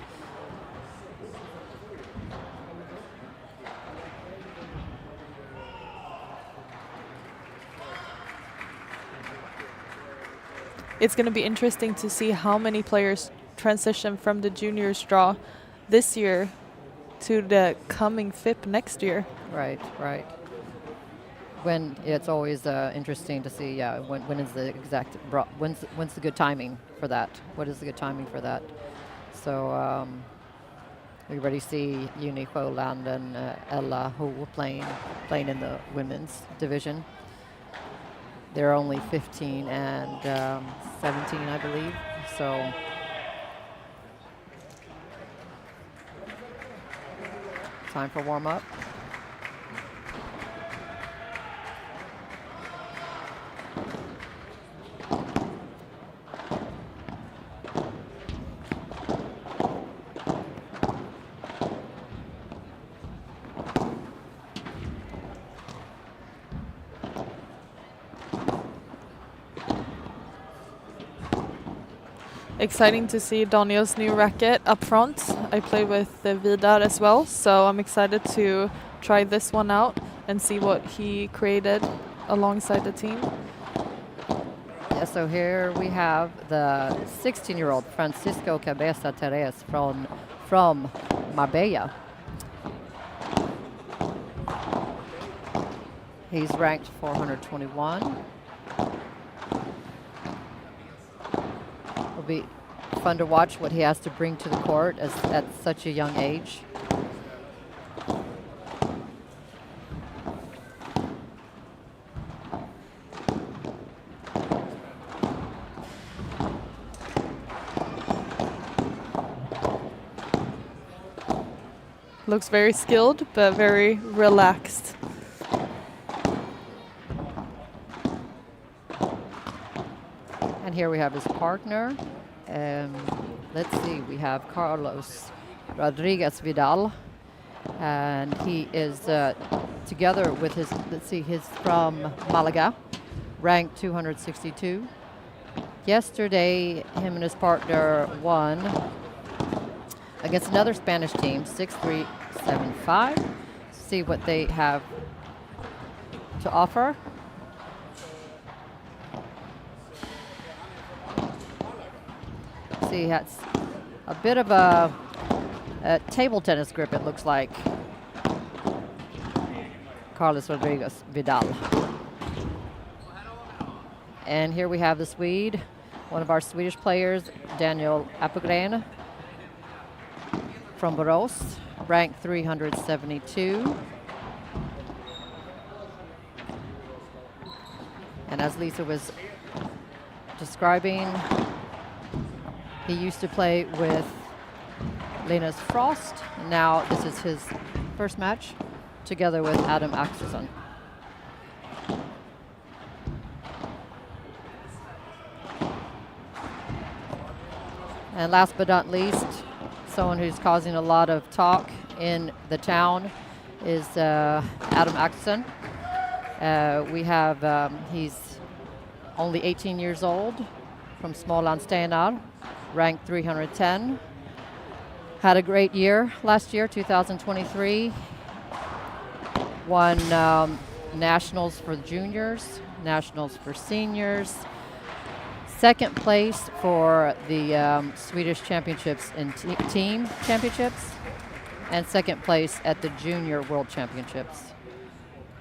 It's going to be interesting to see how many players transition from the juniors draw this year to the coming FIP next year. Right. When it's always interesting to see, when is the exact when's the good timing for that? What is the good timing for that? So we already see Uni Sjöland and Ella who playing in the women's division. They're only 15 and 17, I believe. So time for warm up. Exciting to see Daniel's new racket up front. I play with Vidar as well, so I'm excited to try this one out and see what he created alongside the team. Yeah, so here we have the 16-year-old Francisco Cabeza Terez from Marbella. He's ranked 421. It'll be fun to watch what he has to bring to the court at such a young age. Looks very skilled, but very relaxed. And here we have his partner. Let's see, we have Carlos Rodriguez Vidal. And he is together with his, he's from Malaga, ranked 262. Yesterday, him and his partner won against another Spanish team, 6-3, 7-5. See what they have to offer. See, has a bit of a table tennis grip, it looks like. Carlos Rodriguez Vidal. And here we have the Swede, one of our Swedish players, Daniel Appelgren from Borås, ranked 372. And as Lisa was describing, he used to play with Linus Frost. Now this is his first match together with Adam Axelsson. And last but not least, someone who's causing a lot of talk in the town is Adam Axelsson. We have, he's only 18 years old, from Smålandstenar, ranked 310. Had a great year last year, 2023. Won nationals for juniors, nationals for seniors, second place for the Swedish championships in team championships, and second place at the junior world championships.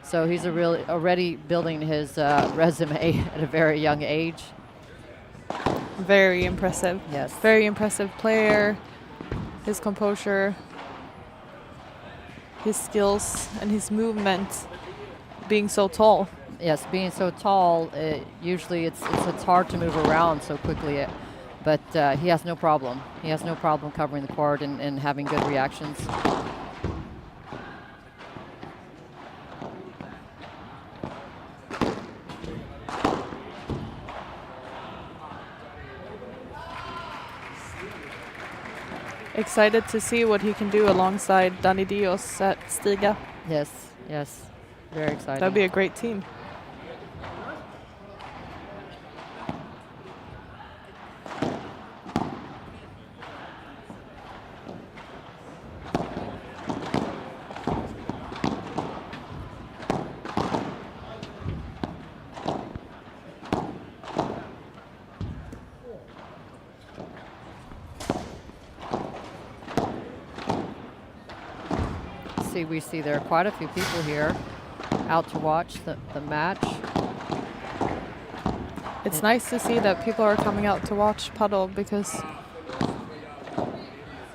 So he's already building his resume at a very young age. Very impressive. Yes. Very impressive player. His composure, his skills, and his movement, being so tall. Yes, being so tall, usually it's hard to move around so quickly, but he has no problem. He has no problem covering the court and having good reactions. Excited to see what he can do alongside Danny Dios at Stiga. Yes, yes, very exciting. That'd be a great team. We see there are quite a few people here out to watch the match. It's nice to see that people are coming out to watch paddle, because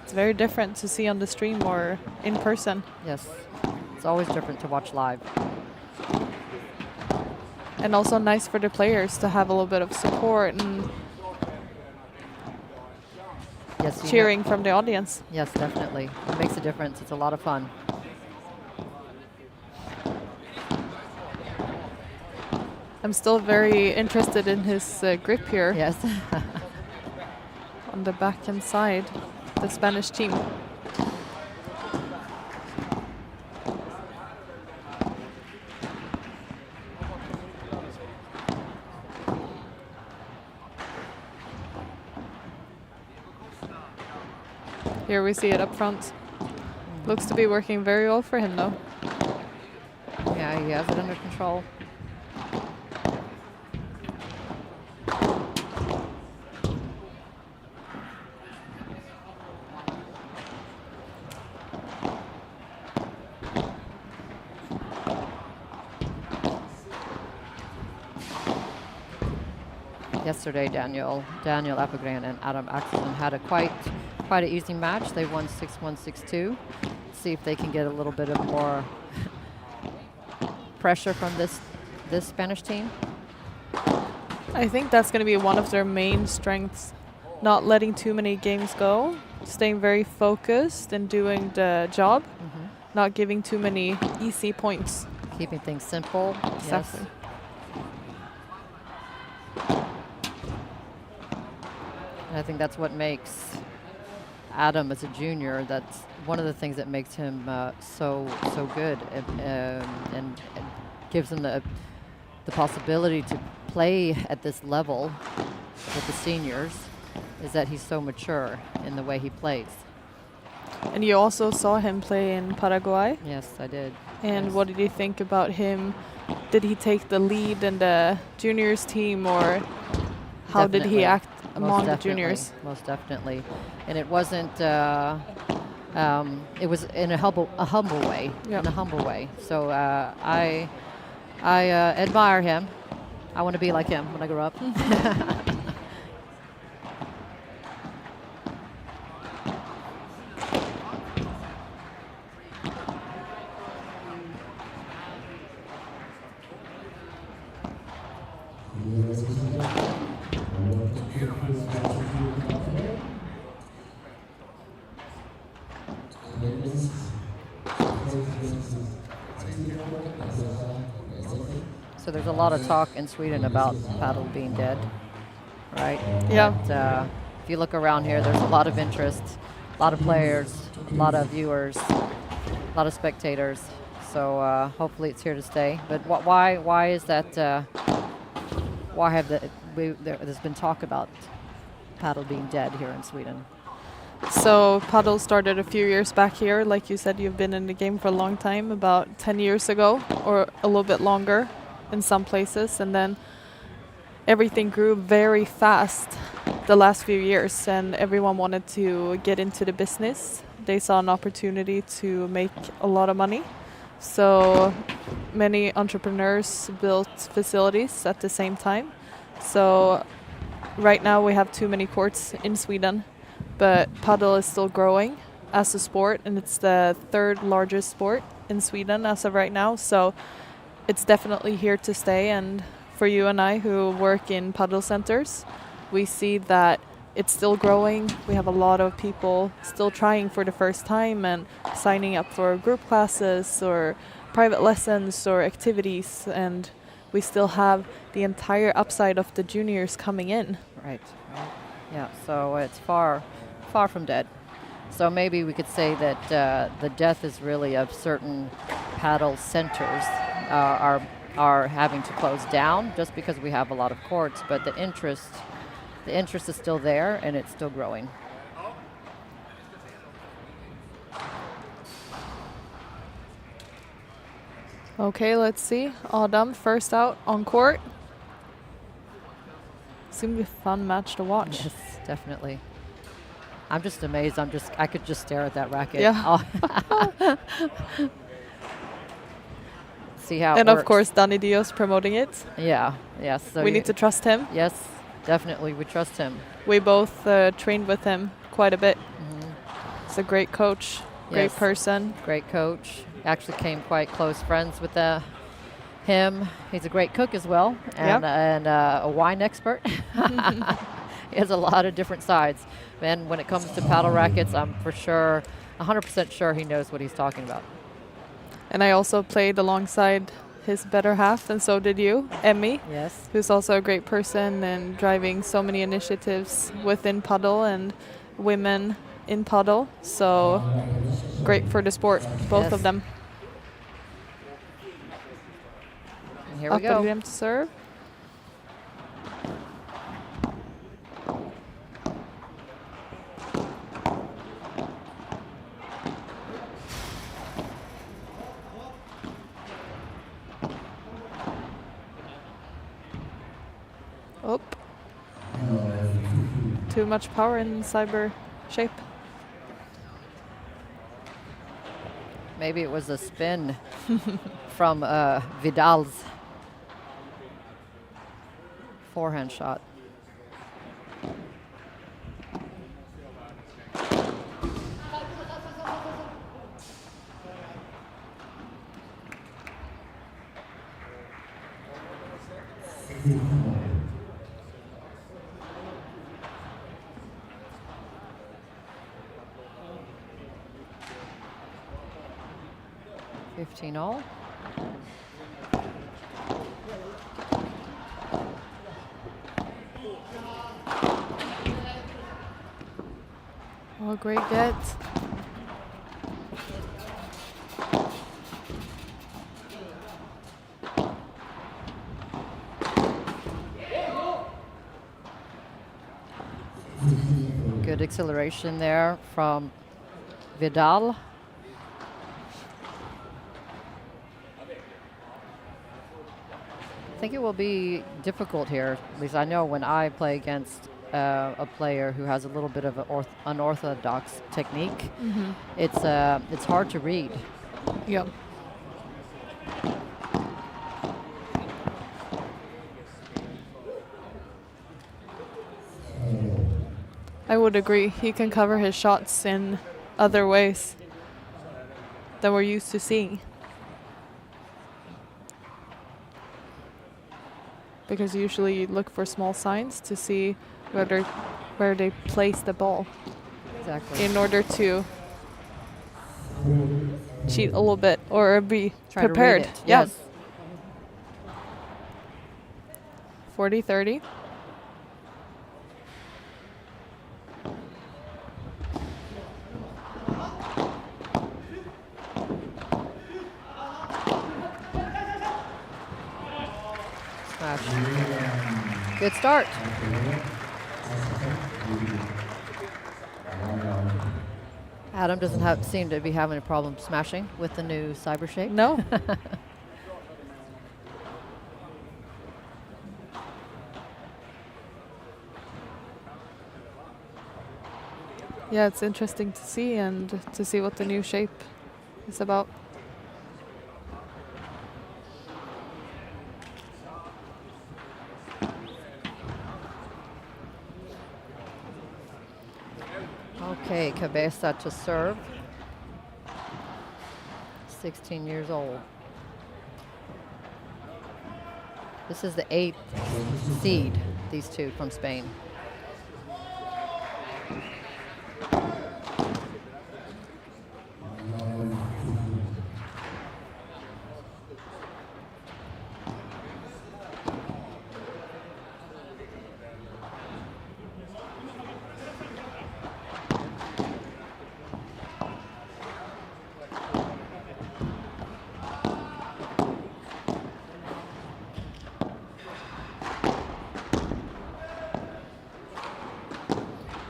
it's very different to see on the stream or in person. Yes, it's always different to watch live. And also nice for the players to have a little bit of support and yes, cheering from the audience. Yes, definitely. It makes a difference. It's a lot of fun. I'm still very interested in his grip here. Yes. On the back and side, the Spanish team. Here we see it up front. Looks to be working very well for him though. Yeah, he has it under control. Yesterday, Daniel Appelgren and Adam Axelsson had a quite an easy match. They won 6-1, 6-2. See if they can get a little bit of more pressure from this Spanish team. I think that's going to be one of their main strengths, not letting too many games go, staying very focused and doing the job, not giving too many easy points. Keeping things simple. Exactly. Yes. I think that's what makes Adam as a junior. That's one of the things that makes him so good, and gives him the possibility to play at this level with the seniors, is that he's so mature in the way he plays. And you also saw him play in Paraguay. Yes, I did. And yes. what did you think about him? Did he take the lead in the juniors team, or how did he act among the juniors? Most definitely. And it wasn't, it was in a humble way. Yep. In a humble way. So I admire him. I want to be like him when I grow up. So there's a lot of talk in Sweden about paddle being dead, right? Yeah. But, if you look around here, there's a lot of interest, a lot of players, a lot of viewers, a lot of spectators. so hopefully it's here to stay. But why is that? Why have there's been talk about paddle being dead here in Sweden? So paddle started a few years back here. Like you said, you've been in the game for a long time, about 10 years ago or a little bit longer in some places. And then everything grew very fast the last few years and everyone wanted to get into the business. They saw an opportunity to make a lot of money. So many entrepreneurs built facilities at the same time. So right now we have too many courts in Sweden, but padel is still growing as a sport and it's the third largest sport in Sweden as of right now. So it's definitely here to stay, and for you and I who work in padel centers, we see that it's still growing. We have a lot of people still trying for the first time and signing up for group classes or private lessons or activities, and we still have the entire upside of the juniors coming in. Right. Yeah, so it's far from dead. So maybe we could say that the death is really of certain paddle centers are having to close down just because we have a lot of courts, but the interest is still there and it's still growing. Okay, let's see. Adam first out on court. It's gonna be a fun match to watch. Yes, definitely. I'm just amazed. I could just stare at that racket. Yeah. See how And it of works. course, Danny Dios promoting it. Yeah, yes. So We need to trust him. Yes, definitely. We trust him. We both trained with him quite a bit. He's a great coach, great Yes. person. Great coach. Actually came quite close friends with him. He's a great cook as well, and a wine expert. He has a lot of different sides. And when it comes to paddle rackets, I'm for sure, 100% sure he knows what he's talking about. And I also played alongside his better half, and so did you, Emmy, Yes. who's also a great person and driving so many initiatives within padel and women in padel. So great for the sport, both Yes. of them. And here we go. Appelgren to serve. Oh. Too much power in cyber shape. Maybe it was a spin from Vidal's forehand shot. $15 all. Oh, great get. Good acceleration there from Vidal. I think it will be difficult here. At least I know when I play against a player who has a little bit of an unorthodox technique, it's hard to read. Yep. I would agree. He can cover his shots in other ways than we're used to seeing. Because usually you look for small signs to see where they place the ball Exactly. in order to cheat a little bit or be Try to prepared. read it. Yeah. Yes. 40-30. smash. Good start. Adam doesn't seem to be having a problem smashing with the new cyber shape. No. Yeah, it's interesting to see and to see what the new shape is about. Okay, Cabeza to serve. 16 years old. This is the 8th seed, these two from Spain.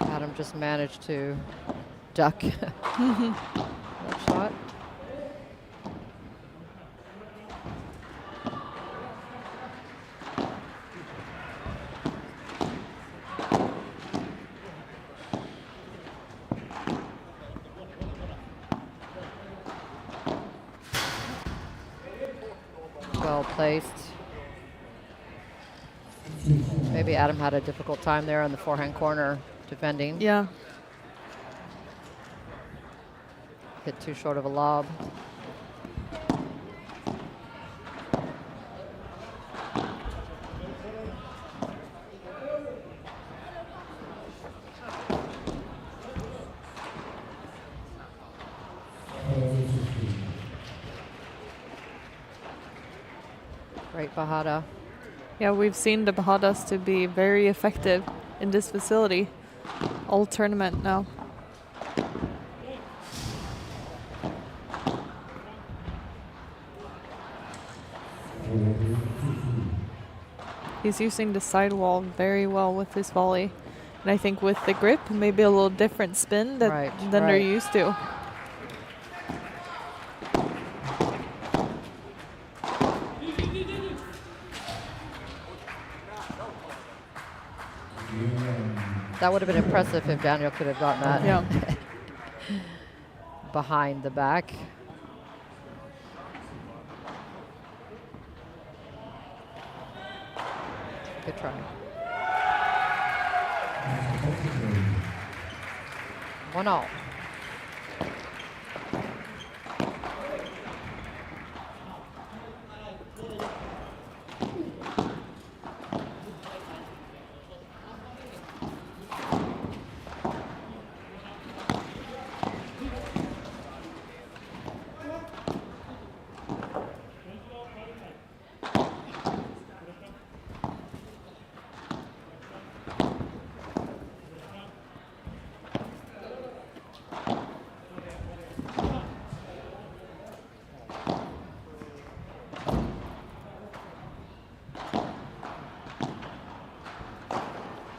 Adam just managed to duck that shot. Well placed. Maybe Adam had a difficult time there in the forehand corner defending. Yeah. Hit too short of a lob. Great bajada. Yeah, we've seen the bajadas to be very effective in this facility all tournament now. He's using the sidewall very well with his volley. And I think with the grip, maybe a little different spin than they're used to. That would have been impressive if Daniel could have gotten that. Yeah. Behind the back. Good try. 1-all.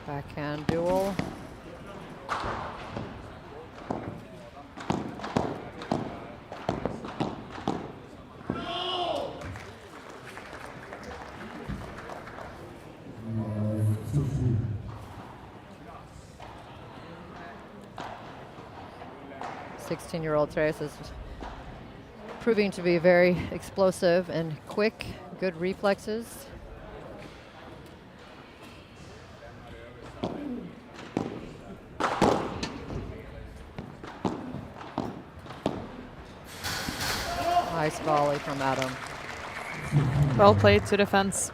Backhand duel. Sixteen-year-old Tres is proving to be very explosive and quick, good reflexes. Nice volley from Adam. Well played to defense.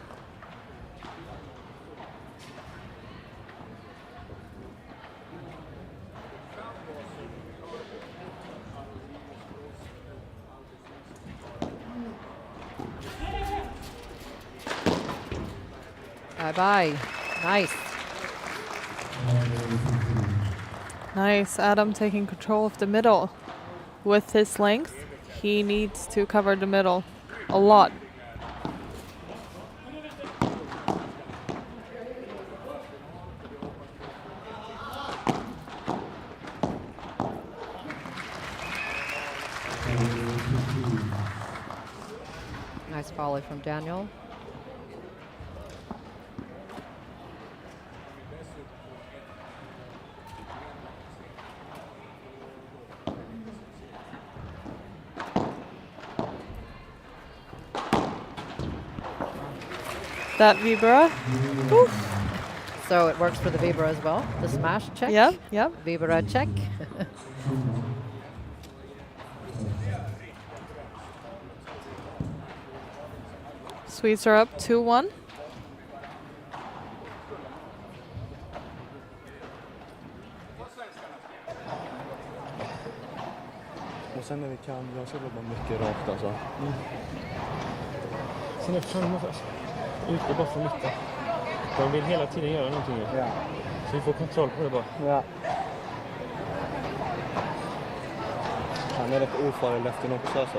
Bye-bye. Nice. Nice. Adam taking control of the middle. With his length, he needs to cover the middle a lot. Nice volley from Daniel. That Vibra. So it works for the Vibra as well. The smash check. Yep, yep. Vibra check. Swedes are up 2-1. Och sen när vi kan, jag ska jobba mycket rakt alltså. Sen eftersom man utgår bara från mitten. De vill hela tiden göra någonting. Ja. Så vi får kontroll på det bara. Ja. Han är rätt ofarlig leften också alltså.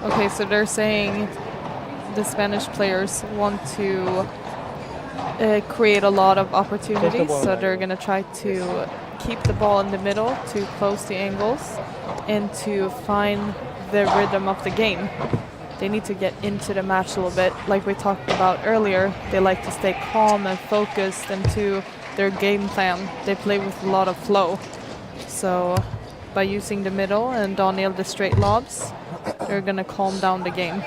Okay, so they're saying the Spanish players want to create a lot of opportunities, so they're going to try to keep the ball in the middle to close the angles and to find the rhythm of the game. They need to get into the match a little bit. Like we talked about earlier, they like to stay calm and focused into their game plan. They play with a lot of flow. So by using the middle and Daniel the straight lobs, they're going to calm down the game.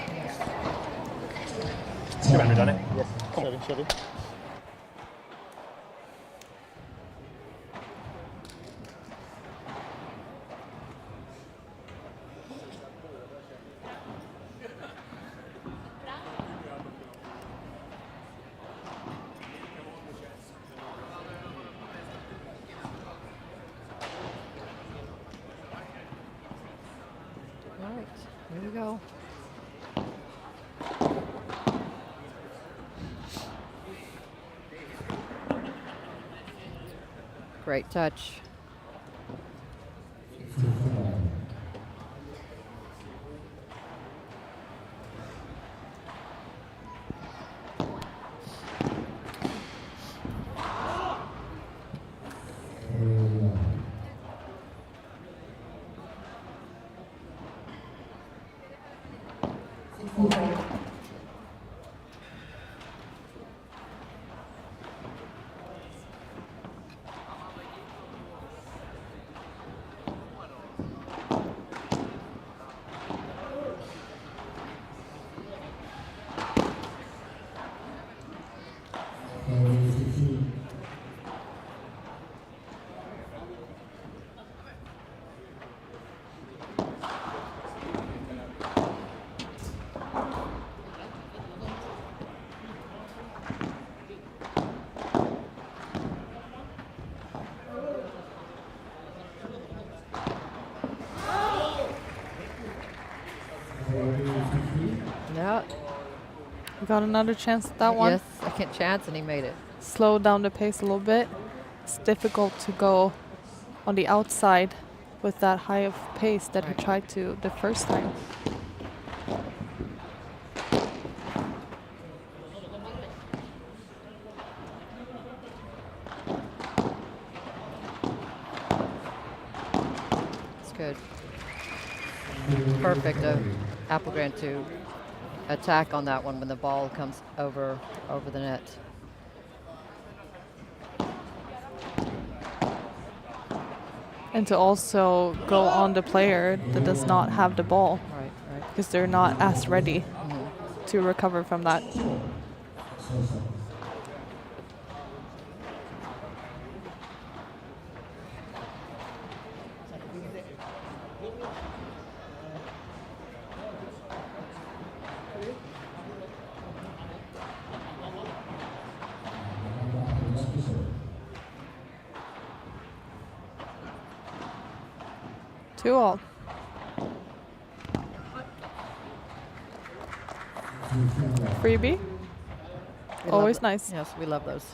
Yes. Kör vi. All right, here we go. Great touch. Yeah. We got another chance at that one. Yes, second chance, and he made it. Slow down the pace a little bit. It's difficult to go on the outside with that high of pace that he tried to the first time. It's good. Perfect. Applegren to attack on that one when the ball comes over the net. And to also go on the player that does not have the ball, Right. because they're not as ready to recover from that. Two all. Freebie. We Always love nice. Yes, we love those.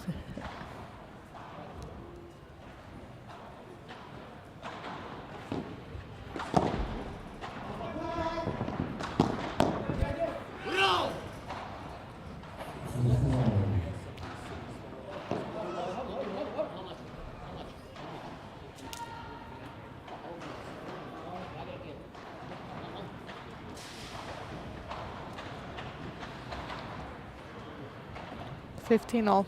15 all.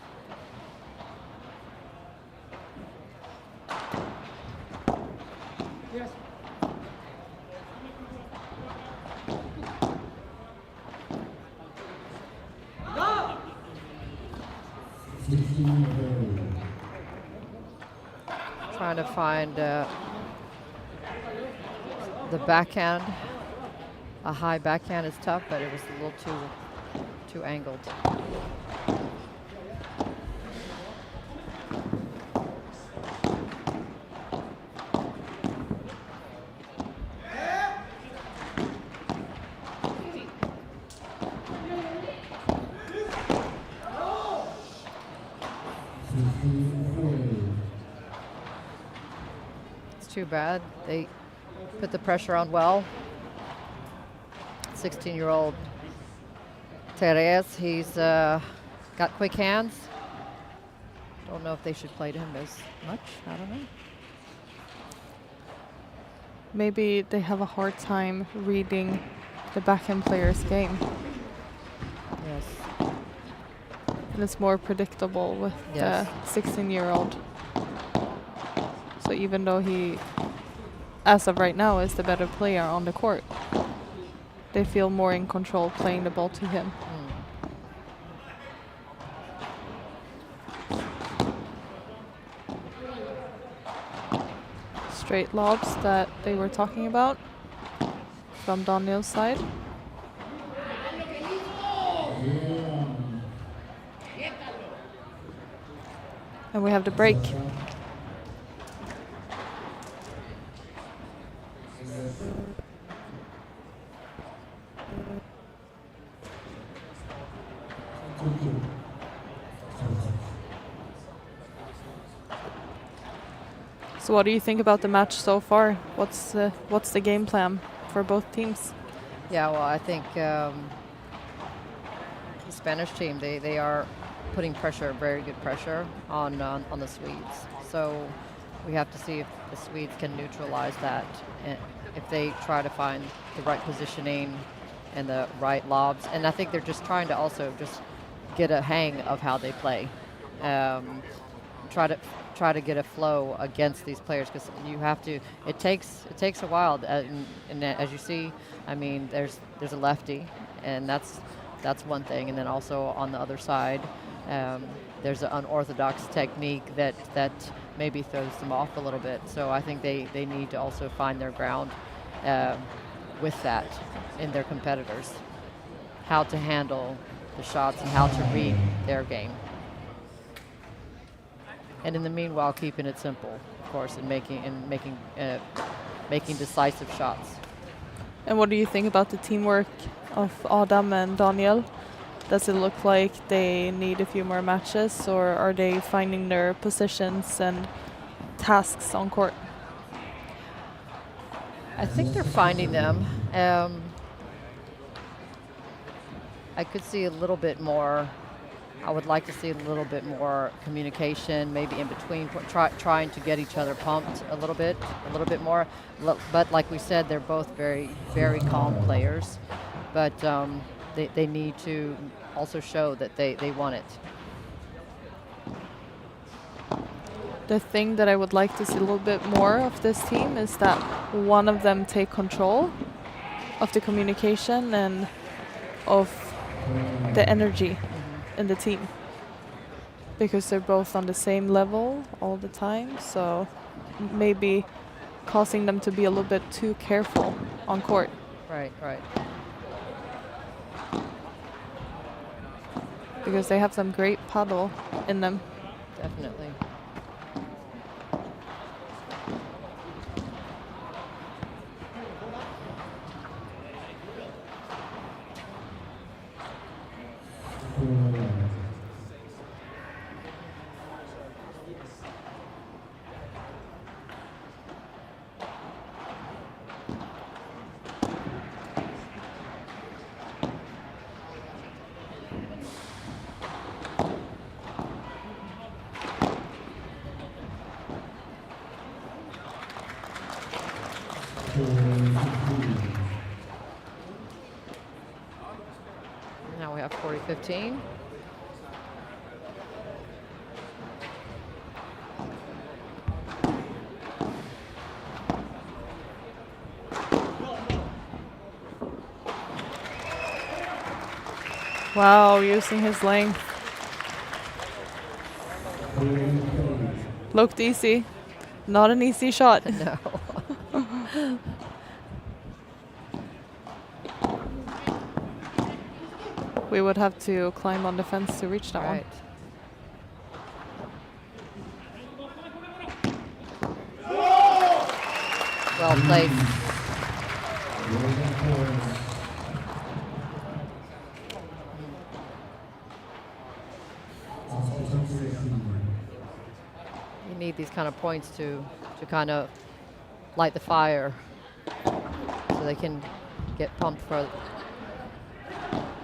Trying to find the backhand. A high backhand is tough, but it was a little too angled. It's too bad. They put the pressure on well. 16-year-old Teres, he's got quick hands. Don't know if they should play to him as much. I don't know. Maybe they have a hard time reading the backhand player's game. Yes. And it's more predictable with Yes. the 16-year-old. So even though he, as of right now, is the better player on the court, they feel more in control playing the ball to him. Straight lobs that they were talking about from Daniel's side. And we have the break. So what do you think about the match so far? What's the game plan for both teams? Yeah, well, I think the Spanish team, they are putting pressure, very good pressure on the Swedes. So we have to see if the Swedes can neutralize that, and if they try to find the right positioning and the right lobs. And I think they're just trying to also just get a hang of how they play. Try to get a flow against these players, because you have to. It takes a while. And as you see, I mean, there's a lefty, and that's one thing. And then also on the other side, there's an unorthodox technique that maybe throws them off a little bit. So I think they need to also find their ground with that in their competitors, how to handle the shots and how to read their game. And in the meanwhile, keeping it simple, of course, and making decisive shots. And what do you think about the teamwork of Adam and Daniel? Does it look like they need a few more matches, or are they finding their positions and tasks on court? I think they're finding them. I could see a little bit more. I would like to see a little bit more communication, maybe in between, trying to get each other pumped a little bit more. But like we said, they're both very, very calm players. But they need to also show that they want it. The thing that I would like to see a little bit more of this team is that one of them take control of the communication and of the energy in the team, because they're both on the same level all the time, so maybe causing them to be a little bit too careful on court. Right. Because they have some great paddle in them. Definitely. Now we have 40-15. Wow, using his length. Looked easy. Not an easy shot. No. We would have to climb on the fence to reach that Right. Well played. You need these kind of points to kind of light the fire so they can get pumped for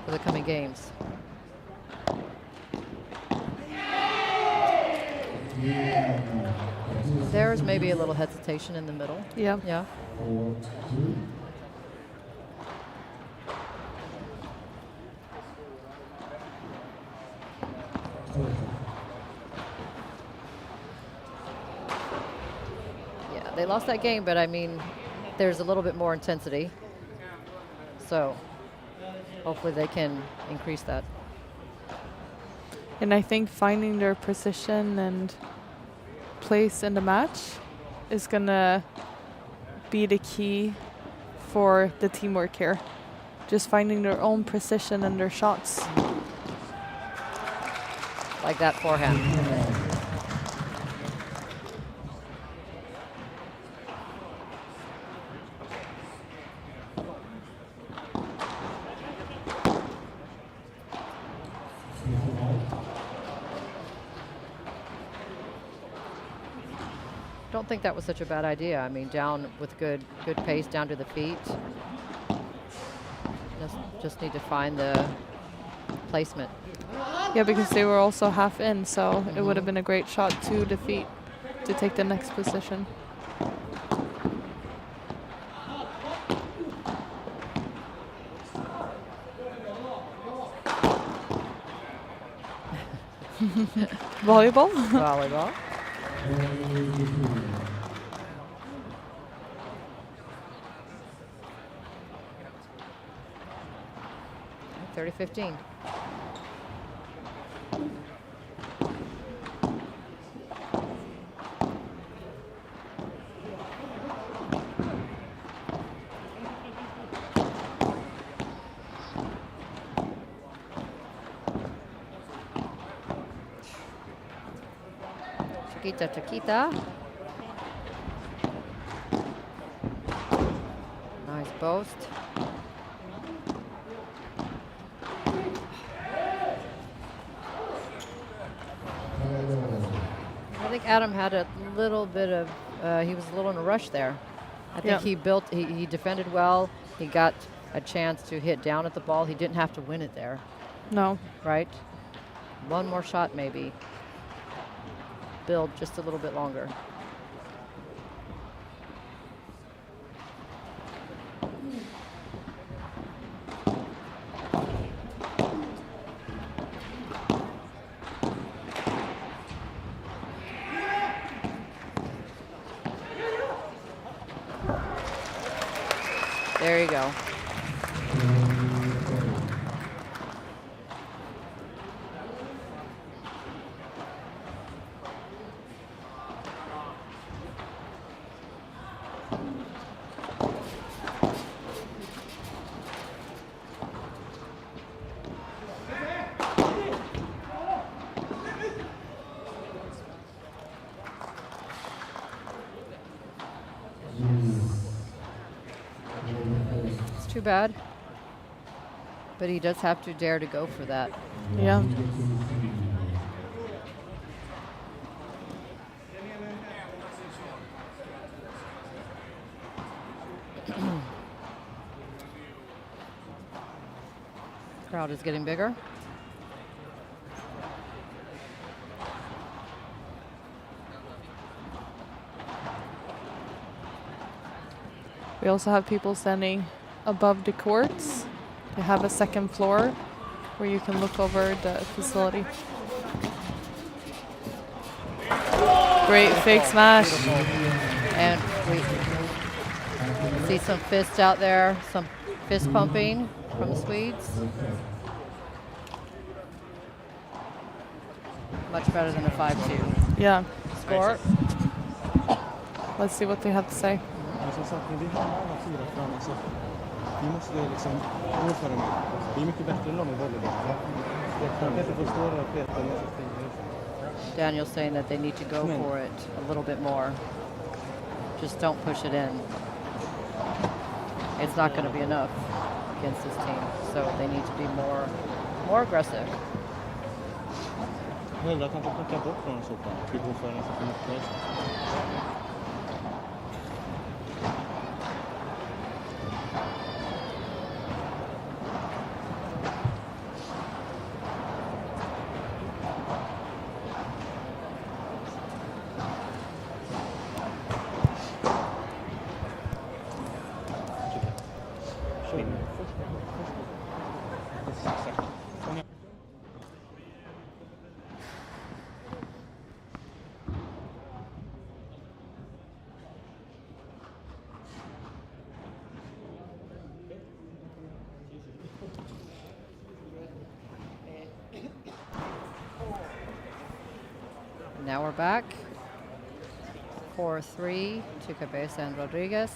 the coming games. There's maybe a little hesitation in the middle. Yeah. Yeah. Yeah, they lost that game, but I mean, there's a little bit more intensity. So hopefully they can increase that. And I think finding their position and place in the match is gonna be the key for the teamwork here. Just finding their own precision and their shots. Like that forehand. Don't think that was such a bad idea. I mean, down with good pace down to the feet. Just need to find the placement. Yeah, because they were also half in, so it would have been a great shot to the feet to take the next position. Volleyball? Volleyball. 30-15. Chiquita, chiquita. Nice boast. I think Adam had a little bit of, he was a little in a rush there. I think he defended well. He got a chance to hit down at the ball. He didn't have to win it there, No. right? One more shot maybe. Build just a little bit longer. There you go. Too bad, but he does have to dare to go for that. Yeah. Crowd is getting bigger. We also have people standing above the courts. They have a second floor where you can look over the facility. Great fake smash. And we see some fists out there, some fist pumping from the Swedes. Much better than a 5-2. Yeah. Score? Let's see what they have to say. Men som sagt, när vi har alla 4 fram, alltså, vi måste liksom gå för dem. Vi är mycket bättre än dem i volleyboll. Det är bättre att stå där och peta med sig. Daniel's saying that they need to go for it a little bit more. Just don't push it in. It's not going to be enough against this team, so they need to be more aggressive. Hellre att han får plocka bort från sopan. Vi går för den så får man Now we're back. 4-3 to Cabeza and Rodriguez.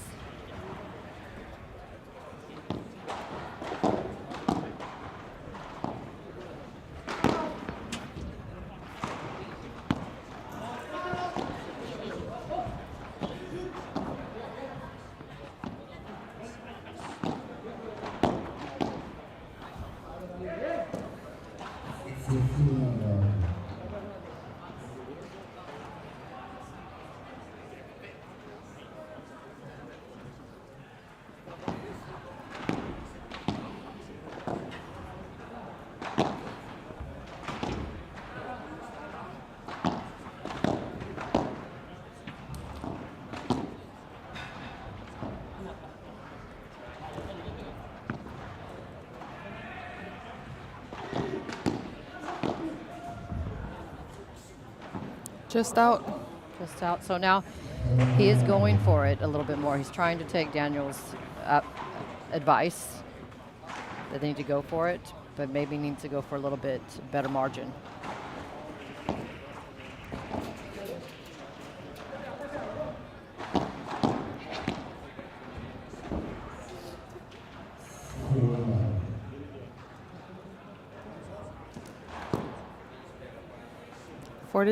Just out. Just out. So now he is going for it a little bit more. He's trying to take Daniel's advice that they need to go for it, but maybe needs to go for a little bit better margin.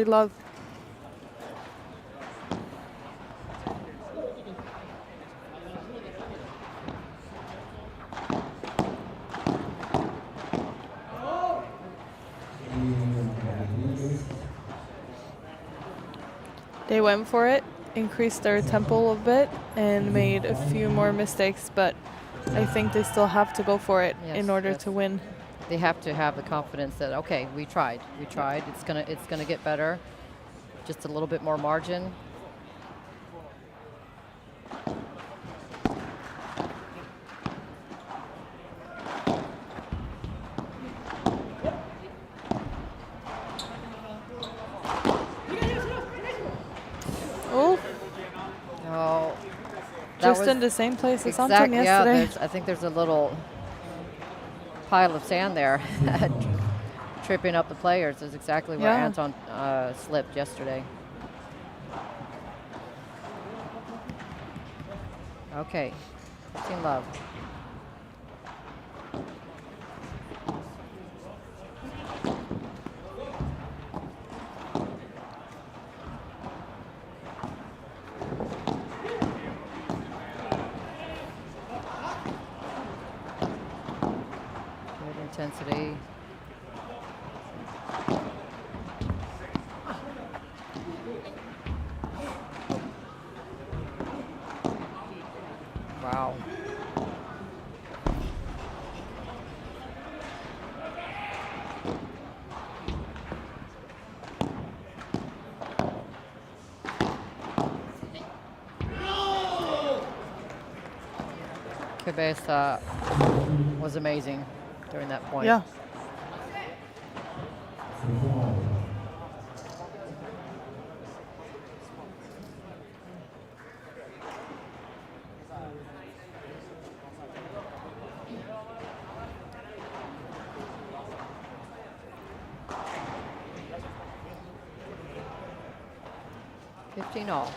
Love. They went for it, increased their tempo a little bit, and made a few more mistakes, but I think they still have to go for it in order to win. They have to have the confidence that, okay, we tried. It's gonna get better. Just a little bit more margin. Just in the same place as Anton yesterday. Yeah, I think there's a little pile of sand there tripping up the players is exactly where Anton slipped yesterday. Okay, Team Love. Intensity. Wow. Cabeza was amazing during that point. Yeah. 15 all.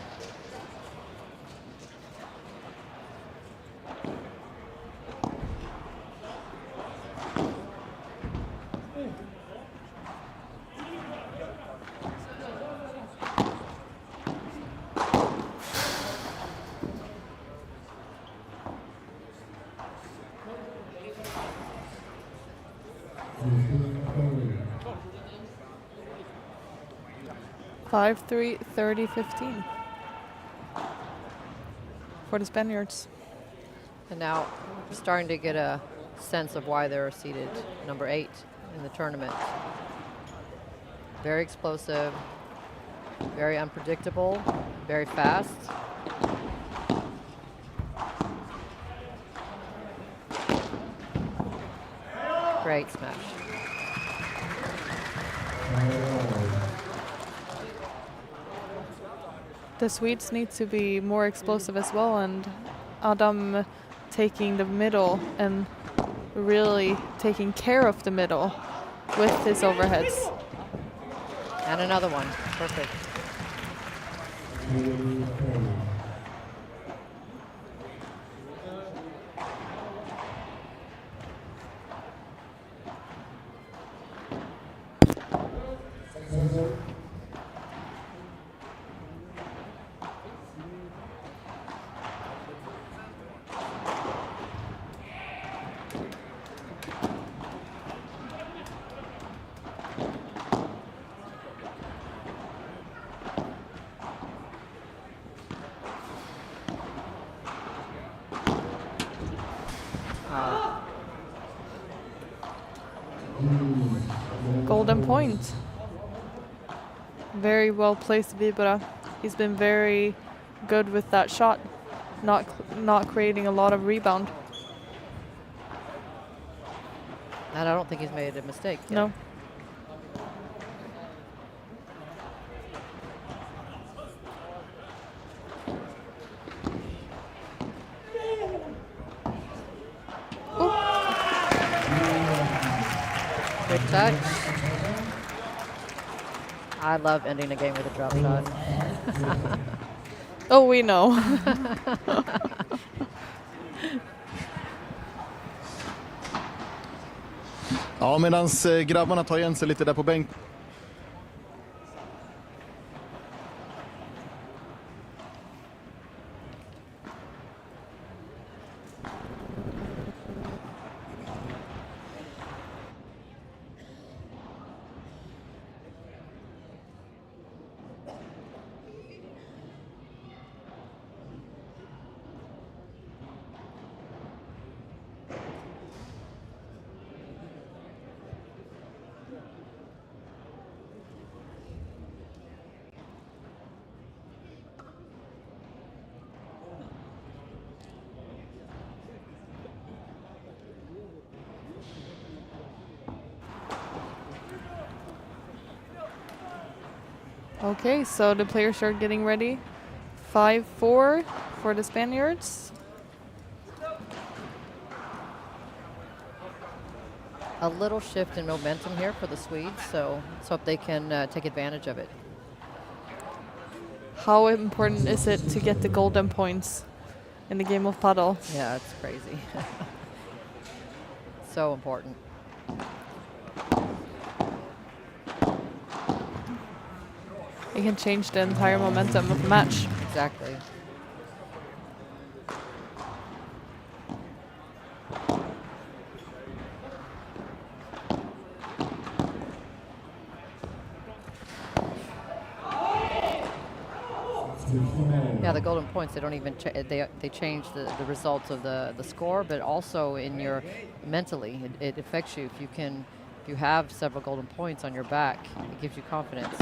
Five, 3, 30, 15 for the Spaniards. And now starting to get a sense of why they're seated number 8 in the tournament. Very explosive, very unpredictable, very fast. Great smash. The Swedes need to be more explosive as well, and Adam taking the middle and really taking care of the middle with his overheads. And another one. Perfect. Golden point. Very well placed, Vibra. He's been very good with that shot, not creating a lot of rebound. And I don't think he's made a mistake yet. No. Good touch. I love ending a game with a drop shot. Oh, we know. Ja, medan grabbarna tar igen sig lite där på bänk. Okay, so the players are getting ready. 5-4 for the Spaniards. A little shift in momentum here for the Swedes, so let's hope they can take advantage of it. How important is it to get the golden points in the game of paddle? Yeah, it's crazy. So important. It can change the entire momentum of the match. Exactly. Yeah, the golden points, they don't even they change the results of the score, but also in your mentally it affects you. If you have several golden points on your back, it gives you confidence.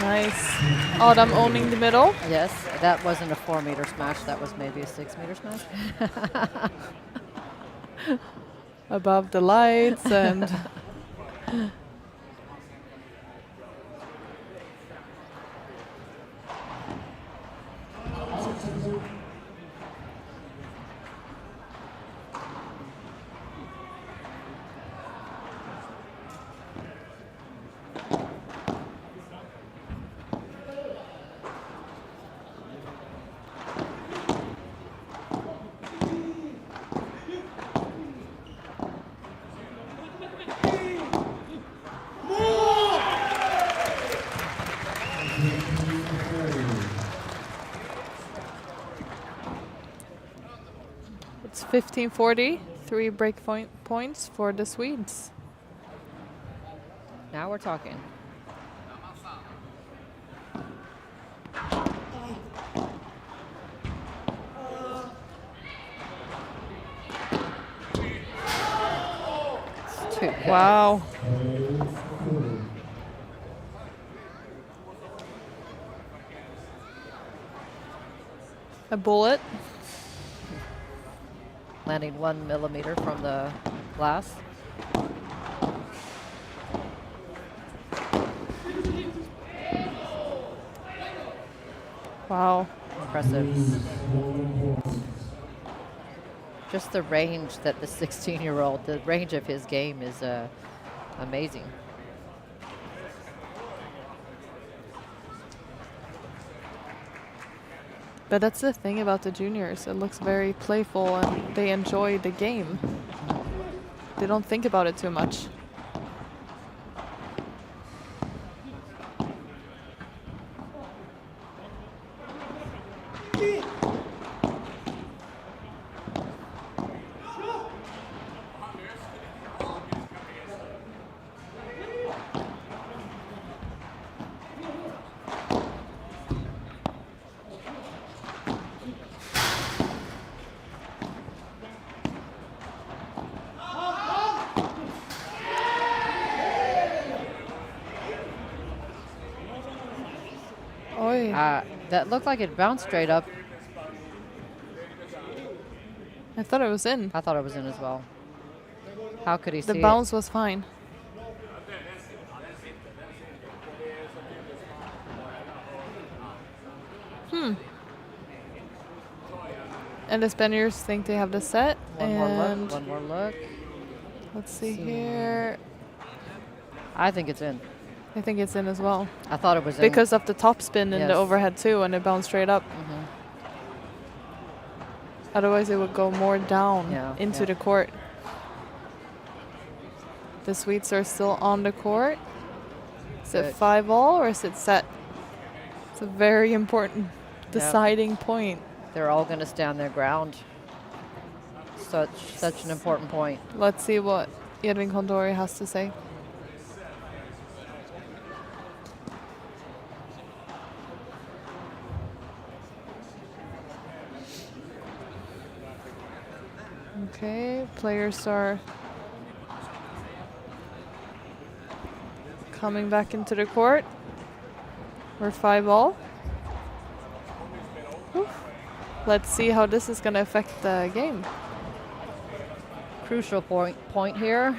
Nice. Adam owning the middle. Yes, that wasn't a 4-meter smash. That was maybe a 6-meter smash. Above the lights and 15-40. 3 break points for the Swedes. Now we're talking. It's too good. Wow. A bullet. Landing 1 millimeter from the glass. Wow. Impressive. Just the range that the 16-year-old, the range of his game is amazing. But that's the thing about the juniors. It looks very playful and they enjoy the game. They don't think about it too much. Oy. That looked like it bounced straight up. I thought it was in. I thought it was in as well. How could he see The bounce was fine. And the Spaniards think they have the set. One and more look. let's see here. I think it's in. I think it's in as well. I thought it was in. Because of the top spin and Yes. the overhead too, and it bounced straight up. Mhm. Otherwise, it would go more down into the court. The Swedes are still on the court. Is it Good. 5-all or is it set? It's a very important deciding point. They're all going to stand their ground. Such an important point. Let's see what Edwin Condori has to say. Okay, players are coming back into the court. We're 5-all. Let's see how this is going to affect the game. Crucial point here.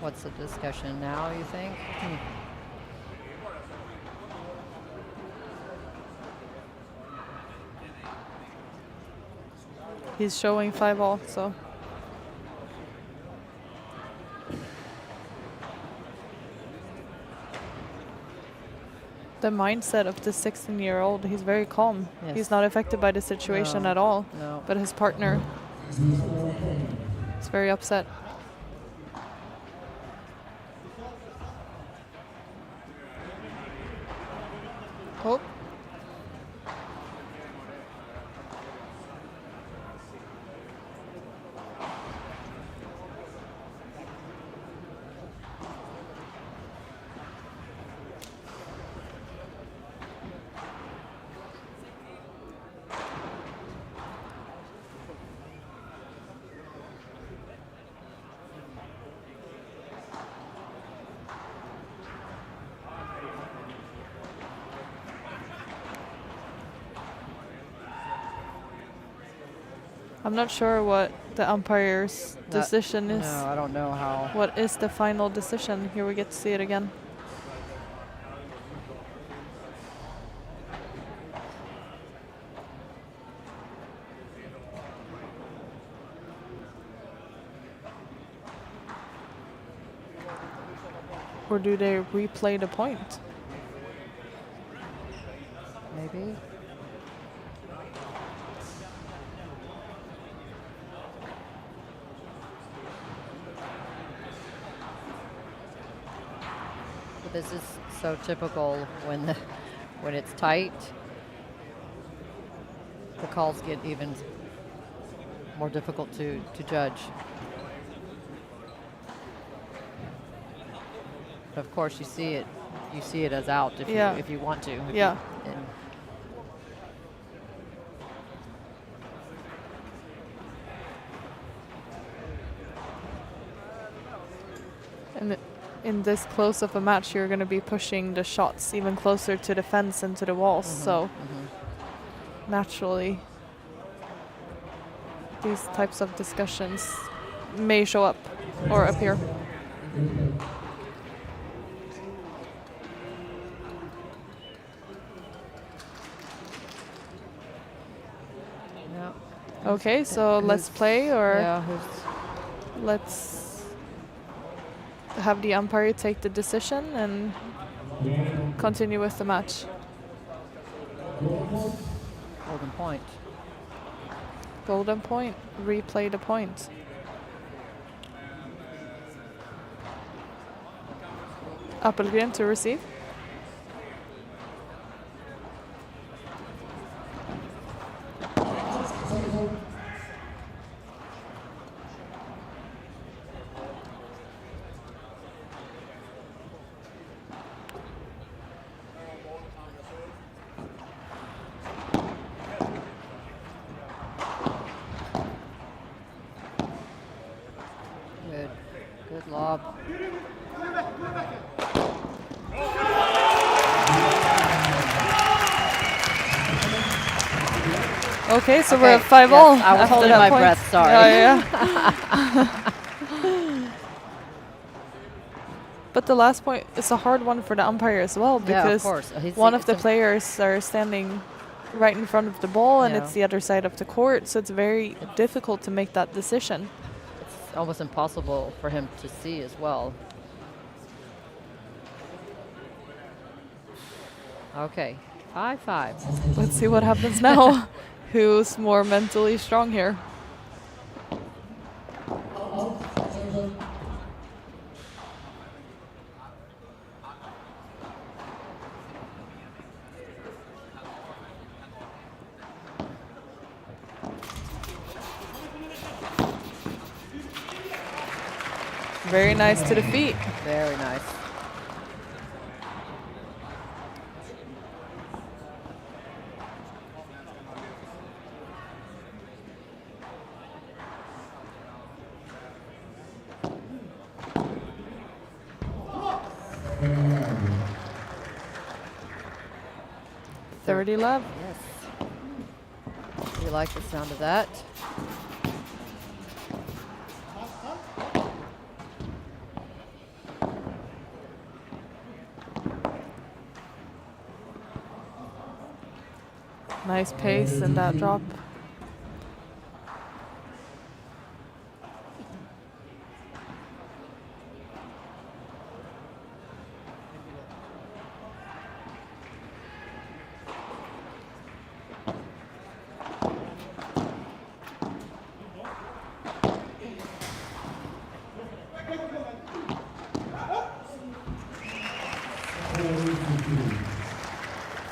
What's the discussion now, you think? He's showing 5-all, so. The mindset of the 16-year-old, he's very calm. Yes. He's not affected by the situation No, at all. no. But his partner is very upset. Oh. I'm not sure what the umpire's decision is. No, I don't know how. What is the final decision? Here we get to see it again. Or do they replay the point? Maybe. This is so typical when when it's tight. The calls get even more difficult to judge. But of course, you see it as out if you want to. Yeah. And in this close of a match, you're going to be pushing the shots even closer to the fence and to the walls. So naturally, these types of discussions may show up or appear. Okay, so let's play, or let's have the umpire take the decision and continue with the match. Golden point. Golden point. Replay the point. Appelgren to receive. Good lob. Okay, so we're at 5 all. I was holding my breath, sorry. Yeah. But the last point is a hard one for the umpire as well, because one of the players are standing right in front of the ball and it's the other side of the court, so it's very difficult to make that decision. It's almost impossible for him to see as well. Okay, 5-5. Let's see what happens now. Who's more mentally strong here? Very nice to the feet. Very nice. Love. Yes. You like the sound of that? Nice pace in that drop.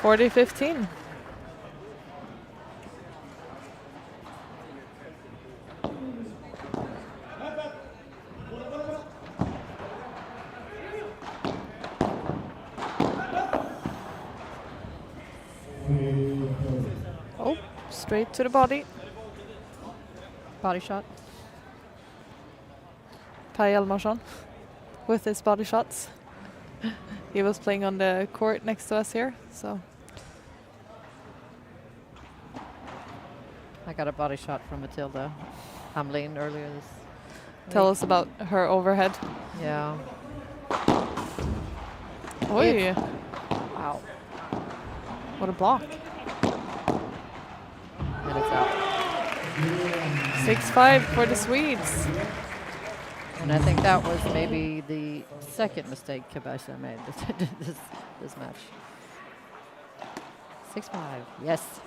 (40-15). Oh, straight to the body. Body shot. Per Hjalmarsson with his body shots. He was playing on the court next to us here, so. I got a body shot from Matilda Hamlin earlier this week. Tell us about her overhead. Yeah. Oi. Wow. What a block. And it's out. 6-5 for the Swedes. And I think that was maybe the second mistake Kebasa made this match. 6-5. Yes.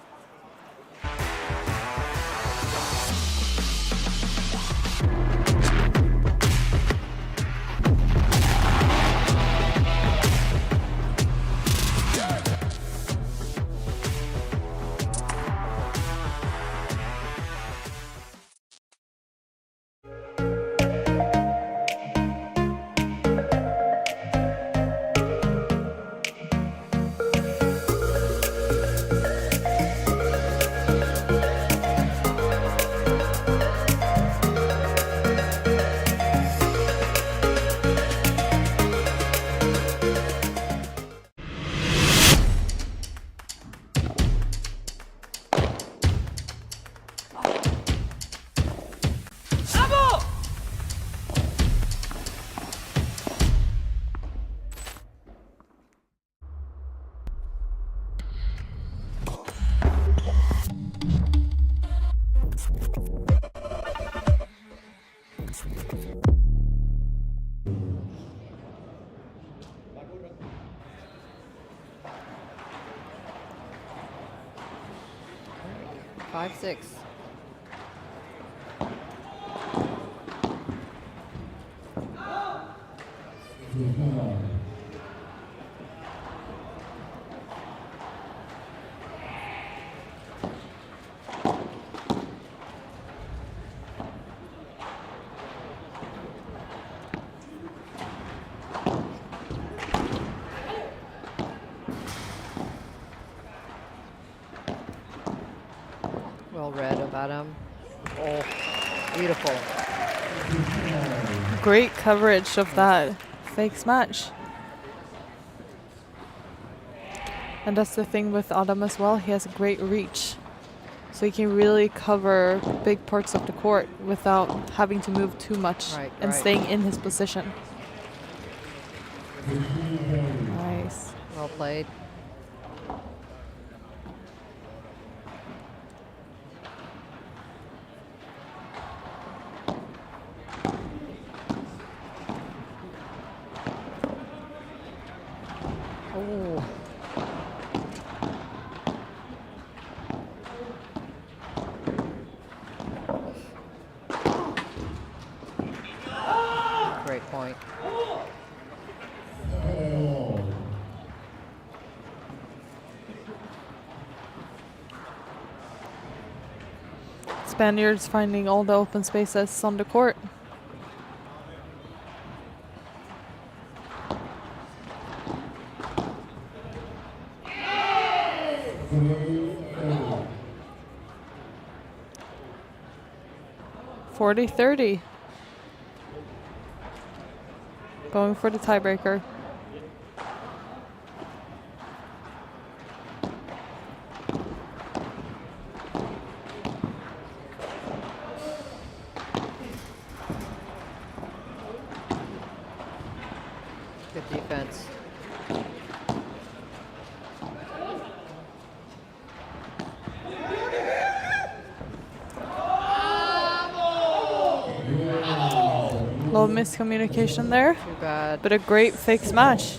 5-6. Well read about him. Oh, beautiful. Great coverage of that fake smash. And that's the thing with Adam as well. He has a great reach. So he can really cover big parts of the court without having to move too much and staying in his position. Nice. Well played. Oh. Great point. Spaniards finding all the open spaces on the court. (40-30). Going for the tiebreaker. Good defense. Little miscommunication there, Too bad. but a great fake smash.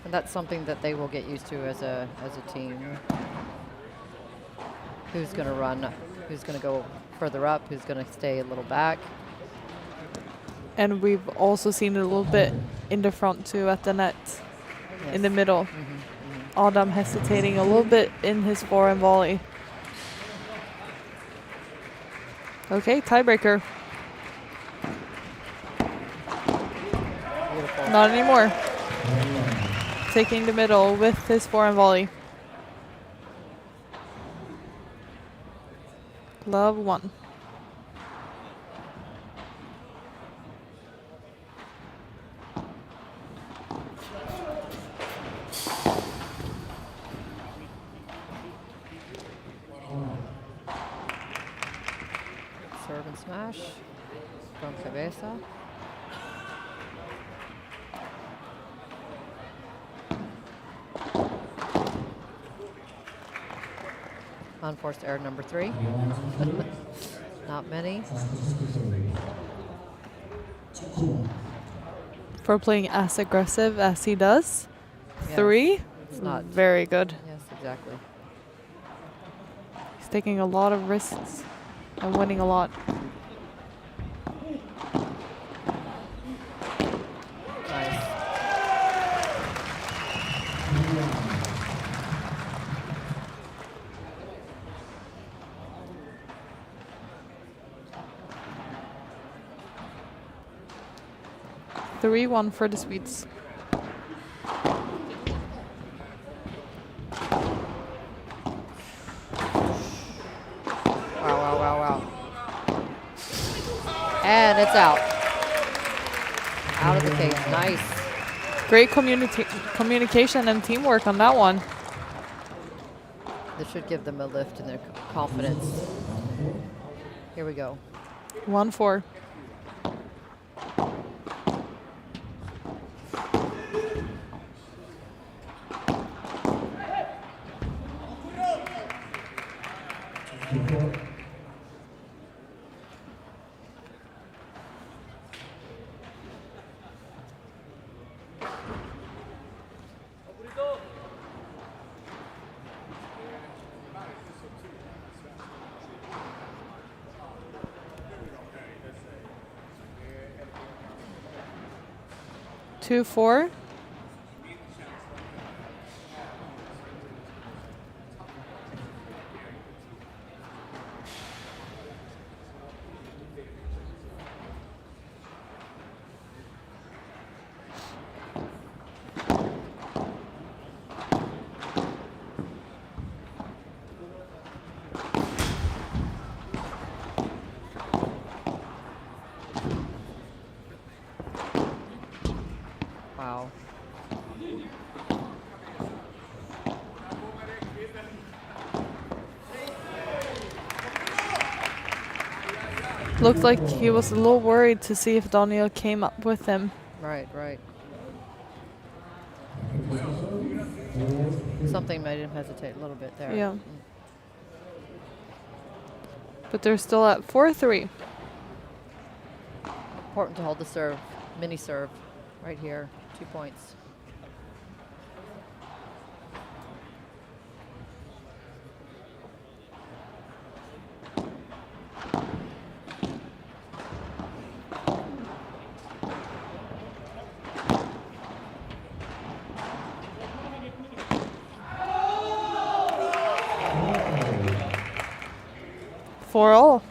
And that's something that they will get used to as a team. Who's going to run? Who's going to go further up? Who's going to stay a little back? And we've also seen it a little bit in the front too at the net, in the middle. Adam hesitating a little bit in his forehand volley. Okay, tiebreaker. Beautiful. Not anymore. Taking the middle with his forehand volley. Love 1. Serve and smash from Cabeza. Unforced error number 3. Not many. For playing as aggressive as he does. Yes. 3. It's not Very good. Yes, exactly. He's taking a lot of risks and winning a lot. Nice. Three 1 for the Swedes. Wow. And it's out. Out of the cage. Nice. Great communication and teamwork on that one. This should give them a lift in their confidence. Here we go. 1-4. 2-4. Wow. Looked like he was a little worried to see if Daniel came up with him. Right, right. Something made him hesitate a little bit there. Yeah. But they're still at 4-3. Important to hold the serve, mini serve, right here. 2 points. For all.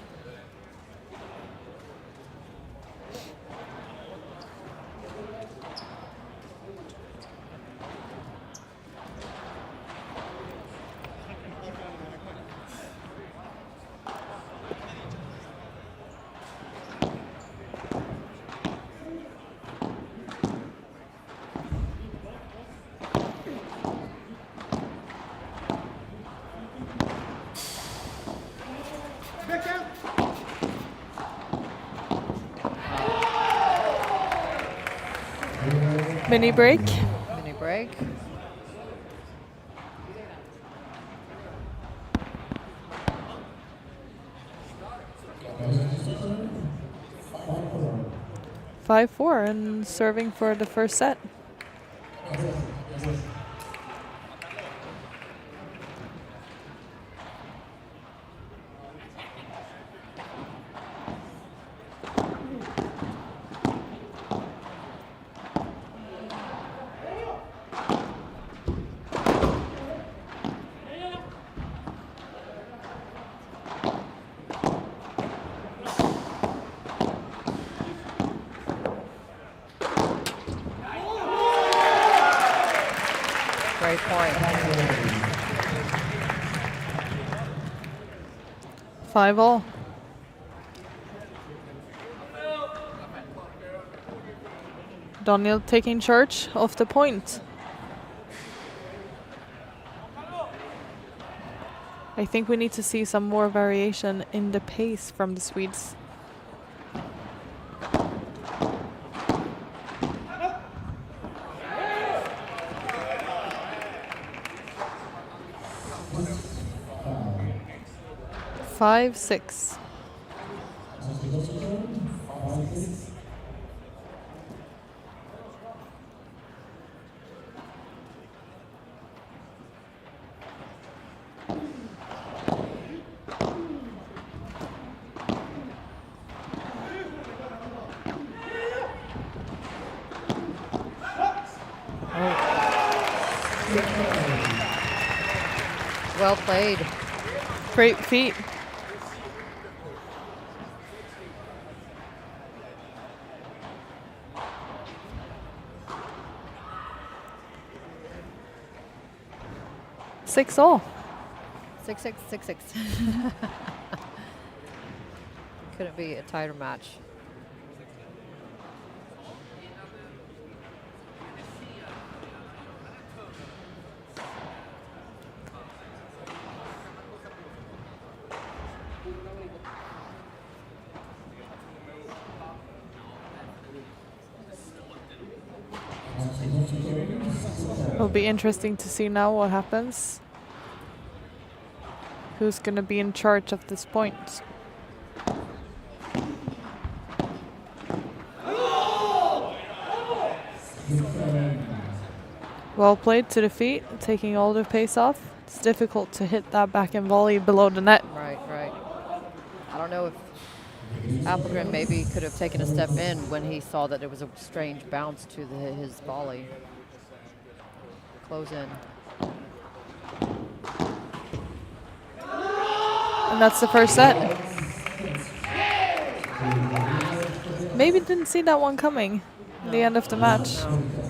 Mini break. Mini break. Five, 4 and serving for the first set. Great point. 5-all. Daniel taking charge of the point. I think we need to see some more variation in the pace from the Swedes. Five, 6. Well played. Great feet. Six all. 6-6, 6-6. Couldn't be a tighter match. It'll be interesting to see now what happens. Who's going to be in charge of this point? Well played to the feet, taking all the pace off. It's difficult to hit that backhand volley below the net. Right, right. I don't know if Appelgren maybe could have taken a step in when he saw that it was a strange bounce to his volley. Close in. And that's the first set. Maybe didn't see that one coming. The end of the match.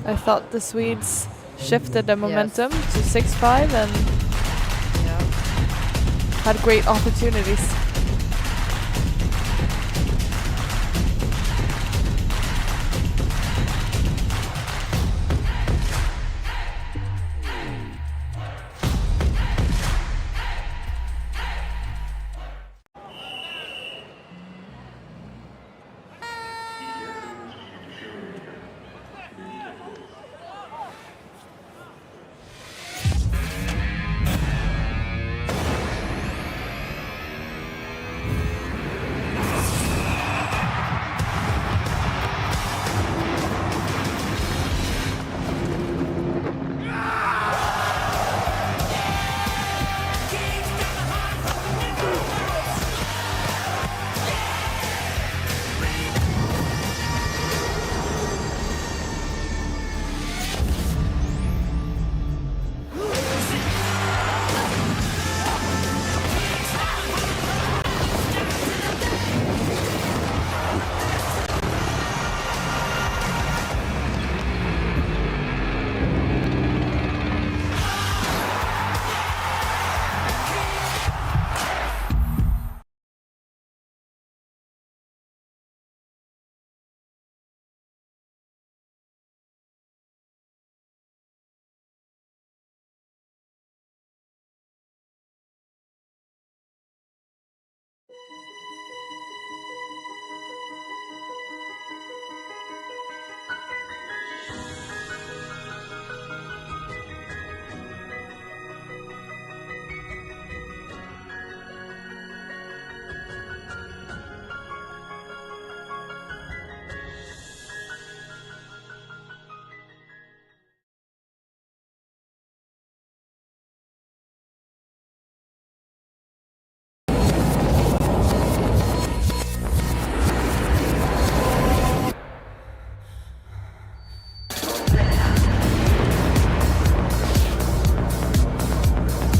I thought the Swedes shifted the momentum to 6-5 and had great opportunities.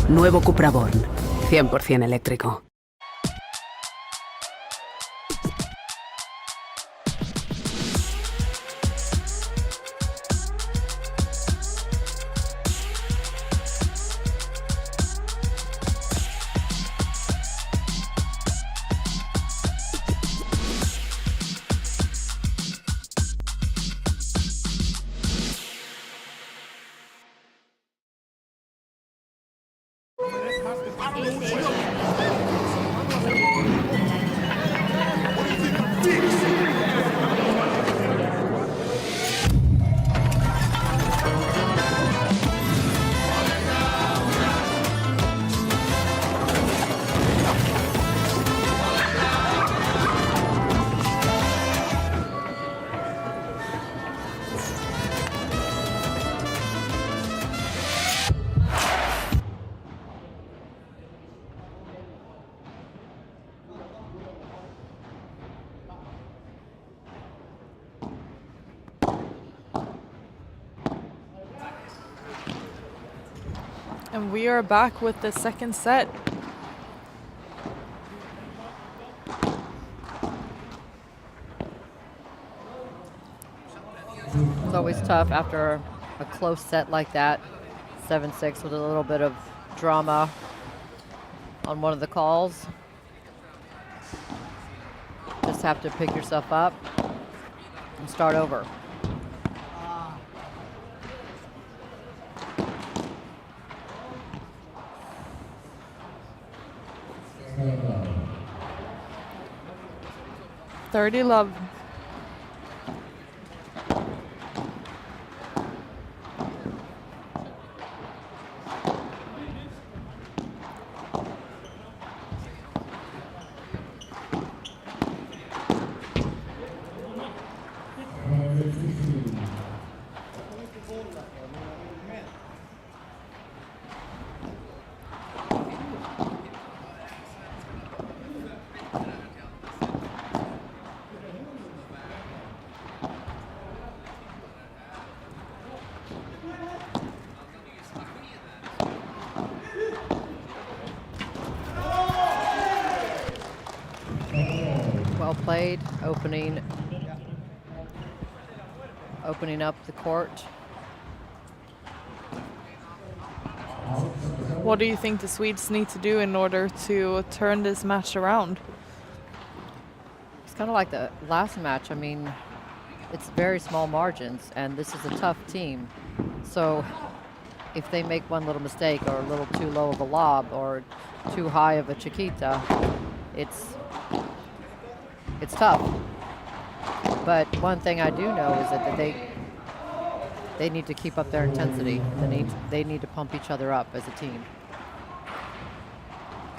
Nuevo Cupra Born, 100% eléctrico. And we are back with the second set. It's always tough after a close set like that, 7-6 with a little bit of drama on one of the calls. Just have to pick yourself up and start over. Thirty love. Well played, opening up the court. What do you think the Swedes need to do in order to turn this match around? It's kind of like the last match. I mean, it's very small margins, and this is a tough team. So if they make one little mistake or a little too low of a lob or too high of a chiquita, it's tough. But one thing I do know is that they need to keep up their intensity. They need to pump each other up as a team.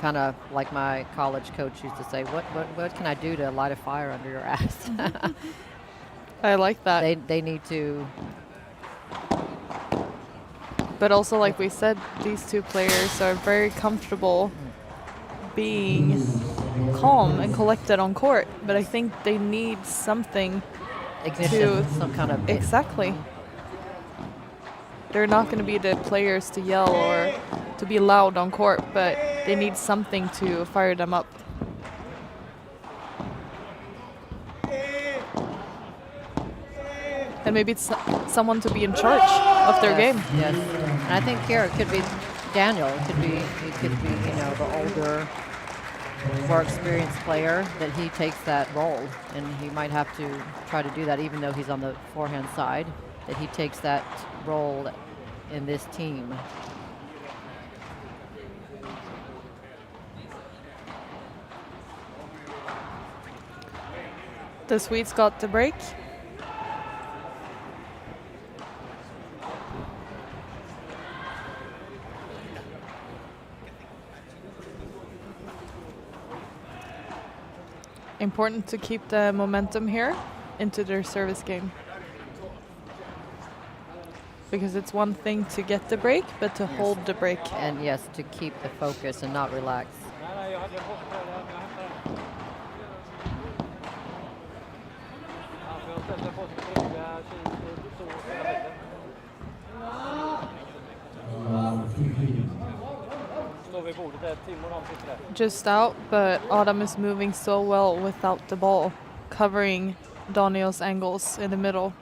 Kind of like my college coach used to say, what can I do to light a fire under your ass? I like that. They need to. But also, like we said, these two players are very comfortable being calm and collected on court. But I think they need something Ignition, some kind of. Exactly. They're not going to be the players to yell or to be loud on court, but they need something to fire them up. And maybe it's someone to be in charge of their game. Yes, and I think here it could be Daniel. It could be the older, more experienced player, that he takes that role, and he might have to try to do that even though he's on the forehand side, that he takes that role in this team. The Swedes got the break. Important to keep the momentum here into their service game. Because it's one thing to get the break, but to hold the break. And yes, to keep the focus and not relax. Just out, but Adam is moving so well without the ball, covering Daniel's angles in the middle.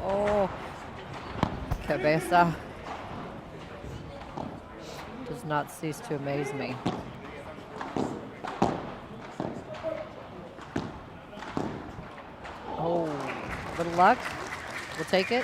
Oh, Cabeza does not cease to amaze me. Oh, little luck. We'll take it.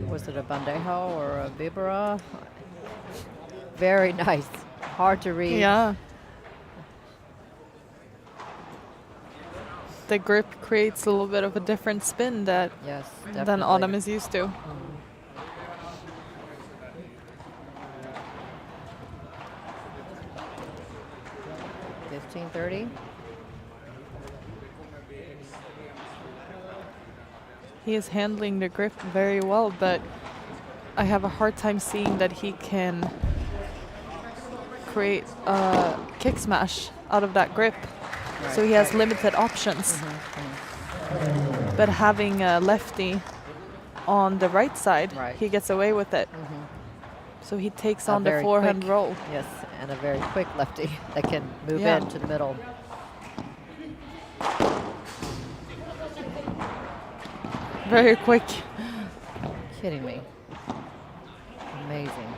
Was it a bandejo or a vibra? Very nice. Hard to read. Yeah. The grip creates a little bit of a different spin that Yes, than definitely. Autumn is used to. 15-30. He is handling the grip very well, but I have a hard time seeing that he can create a kick smash out of that grip. Right, So he has limited options. But having a lefty on the right side, Right. he gets away with it. So he takes A on the very forehand quick- roll. Yes, and a very quick lefty that can move Yeah. into the middle. Very quick. Kidding me. Amazing.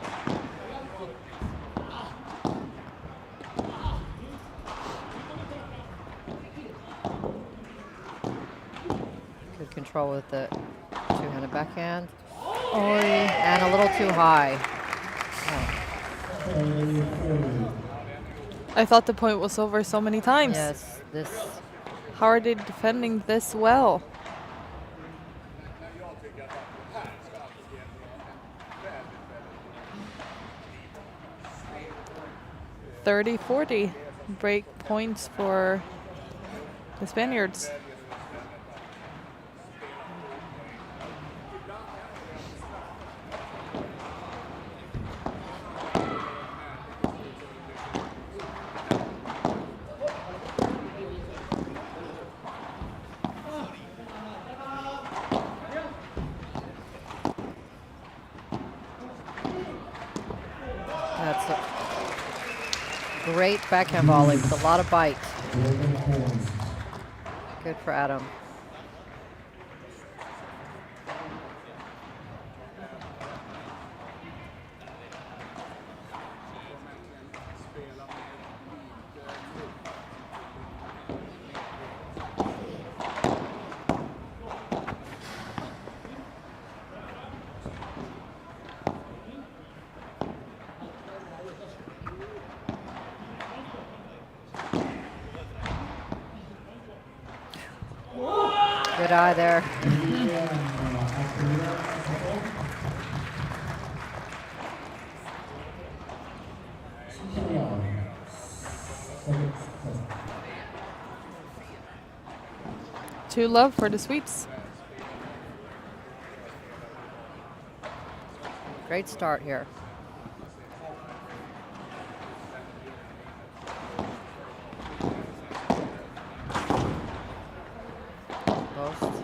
Good control with the two-handed backhand. And a little too high. I thought the point was over so many times. Yes, this How are they defending this well? 30-40. break points for the Spaniards. That's a great backhand volley with a lot of bite. Good for Adam. Good eye there. Two love for the Swedes. Great start here. Post.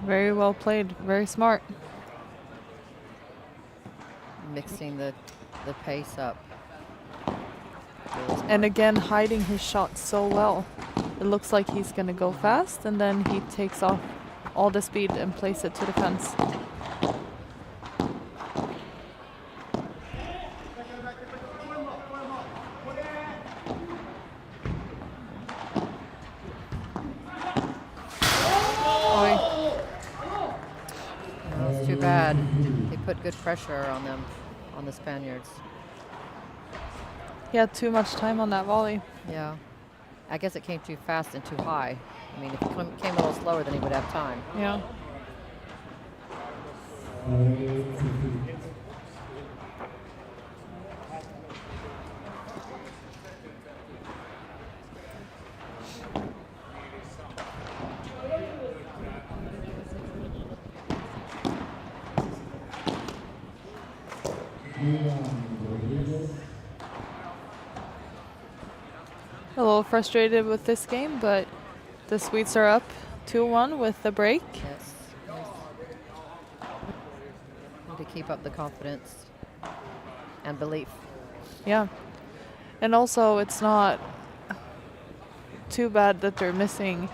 Very well played, very smart. Mixing the pace up. And again, hiding his shot so well. It looks like he's going to go fast, and then he takes off all the speed and plays it to the fence. That's too bad. They put good pressure on them, on the Spaniards. He had too much time on that volley. Yeah. I guess it came too fast and too high. I mean, if it came a little slower, then he would have time. Yeah. A little frustrated with this game, but the Swedes are up 2-1 with the break. Yes. Need to keep up the confidence and belief. Yeah. And also, it's not too bad that they're missing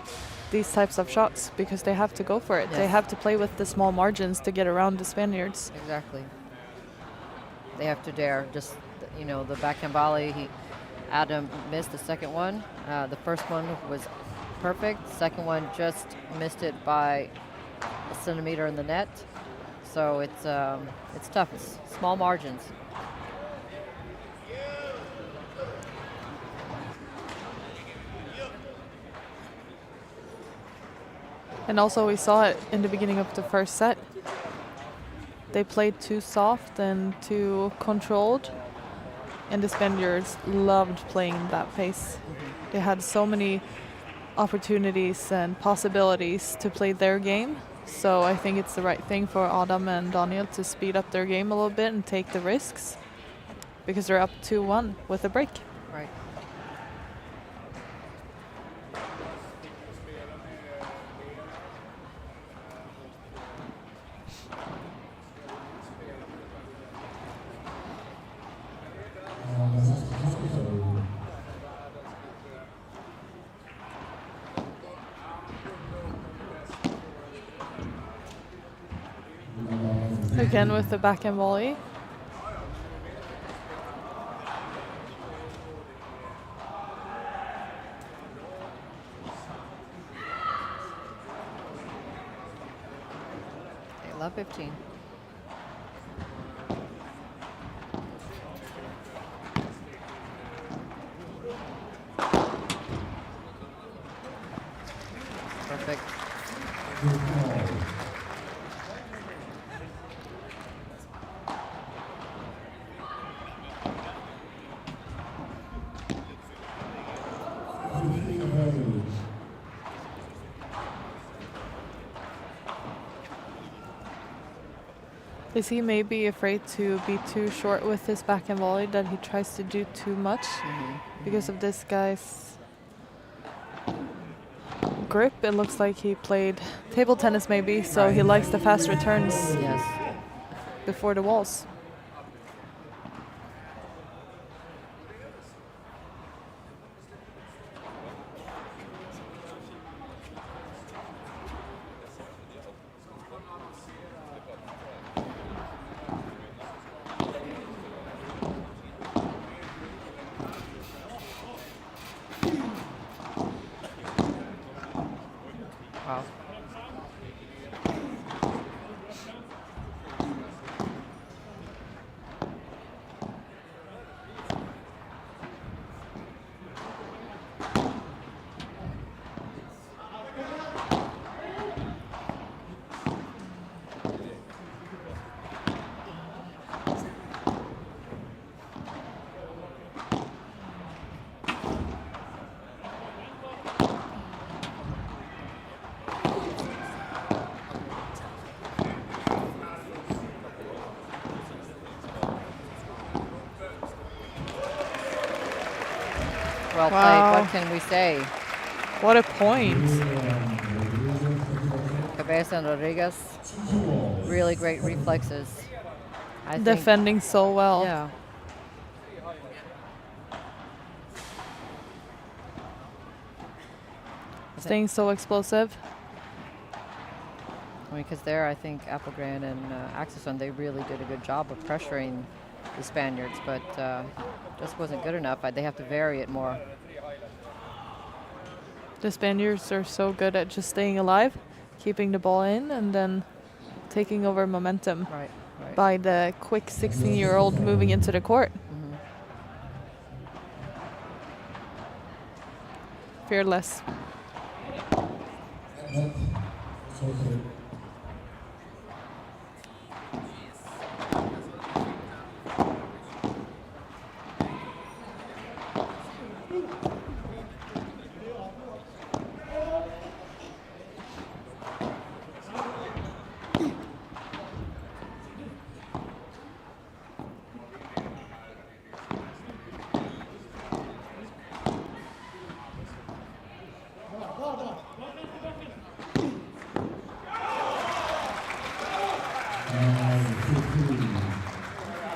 these types of shots because they have to go for it. Yes. They have to play with the small margins to get around the Spaniards. Exactly. They have to dare. Just, you know, the backhand volley, Adam missed the second one. The first one was perfect. Second one just missed it by a centimeter in the net. So it's tough. It's small margins. And also, we saw it in the beginning of the first set. They played too soft and too controlled, and the Spaniards loved playing that pace. They had so many opportunities and possibilities to play their game, so I think it's the right thing for Adam and Daniel to speed up their game a little bit and take the risks, because they're up 2-1 with a break. Right. Again with the backhand volley. They love 15. Is he maybe afraid to be too short with his backhand volley, that he tries to do too much because of this guy's grip? It looks like he played table tennis maybe, so he likes the fast returns Yes. before the walls. Wow. Well Wow. played. What can we say? What a point. Cabeza and Rodriguez, really great reflexes. I think, Defending so well. yeah. Staying so explosive. I mean, because there, I think Appelgren and Axelson, they really did a good job of pressuring the Spaniards, but just wasn't good enough. They have to vary it more. The Spaniards are so good at just staying alive, keeping the ball in, and then taking over momentum Right, right. by the quick 16-year-old moving into the court. Fearless.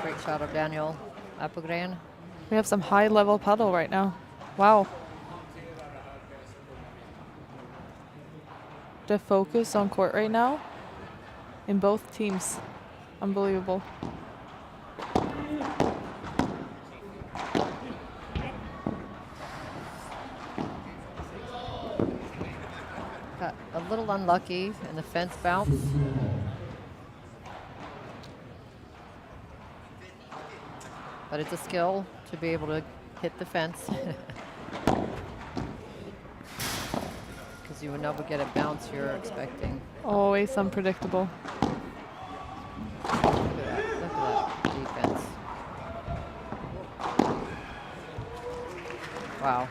Great shot of Daniel Appelgren. We have some high-level paddle right now. Wow. The focus on court right now in both teams. Unbelievable. Got a little unlucky in the fence bounce. But it's a skill to be able to hit the fence. Because you would never get a bounce you're expecting. Always unpredictable. Look at that defense. Wow.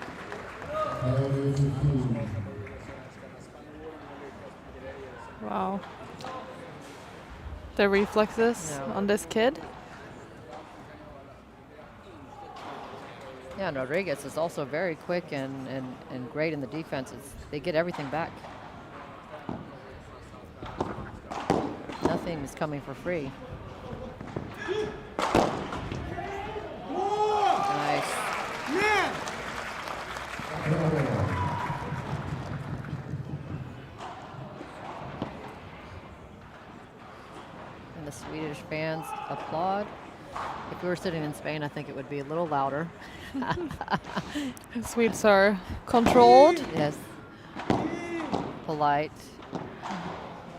Wow. The reflexes No. on this kid. Yeah, and Rodriguez is also very quick and great in the defenses. They get everything back. Nothing is coming for free. Nice. And the Swedish fans applaud. If we were sitting in Spain, I think it would be a little louder. Swedes are controlled. Yes. Polite.